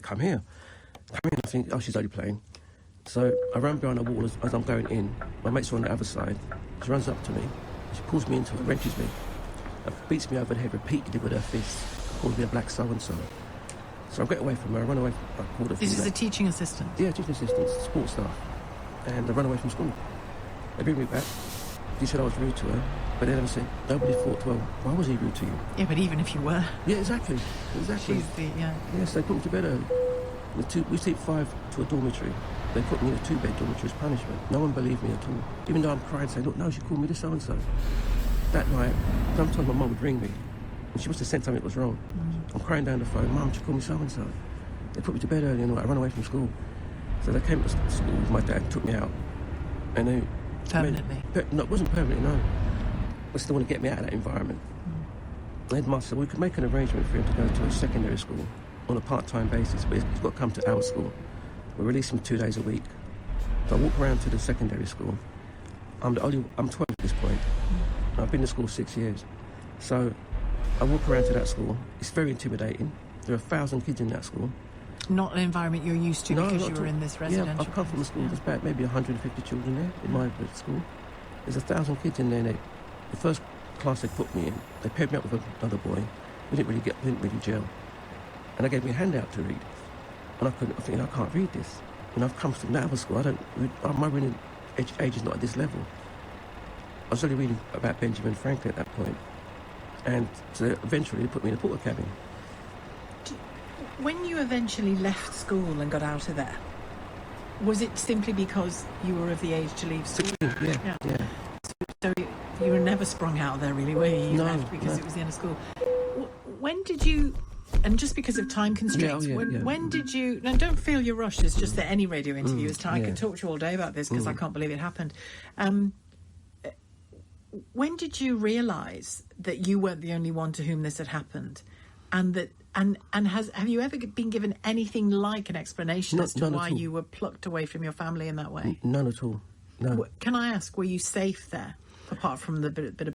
come here. Come here, and I think, oh, she's only playing. So I ran behind the wall as I'm going in. My mates are on the other side. She runs up to me. She pulls me into it, wrenches me. Beats me over the head repeatedly with her fists. Calls me a black so-and-so. So I get away from her. I run away. I called her. This is a teaching assistant? Yeah, teaching assistant, support staff. And I run away from school. They bring me back. She said I was rude to her. But then I said, nobody thought, well, why was he rude to you? Yeah, but even if you were. Yeah, exactly. Exactly. Yes, they put me to bed early. We sleep 5 to a dormitory. They put me in a 2-bed dormitory as punishment. No one believed me at all. Even though I'm crying, saying, look, no, she called me this so-and-so. That night, sometimes my mum would ring me, and she must have said something was wrong. I'm crying down the phone, Mum, she called me so-and-so. They put me to bed early, and I ran away from school. So they came to school with my dad and took me out. And they... Permanently? No, it wasn't permanently, no. They still want to get me out of that environment. The headmaster said, we could make an arrangement for him to go to a secondary school on a part-time basis, but he's got to come to our school. We release him 2 days a week. So I walk around to the secondary school. I'm 12 at this point. I've been to school 6 years. So I walk around to that school. It's very intimidating. There are 1,000 kids in that school. Not an environment you're used to because you were in this residential. Yeah, I've come from a school. There's about maybe 150 children there in my school. There's 1,000 kids in there. The first class they put me in, they paired me up with another boy. We didn't really gel. And they gave me a handout to read. And I think I can't read this. And I've come from that other school. My reading age is not at this level. I was only reading about Benjamin Franklin at that point. And so eventually they put me in a porter cabin. When you eventually left school and got out of there, was it simply because you were of the age to leave school? 16, yeah. So you were never sprung out of there, really, were you? You No, left because no. it was the end of school. When did you... And just because of time constraints, when did you... Now, don't feel you're rushed. It's just that any radio interview is time. I could talk to you all day about this because I can't believe it happened. When did you realise that you weren't the only one to whom this had happened? And that... And have you ever been given anything like an explanation as to why you were plucked away from your family in that way? None at all. No. Can I ask, were you safe there, apart from the bit of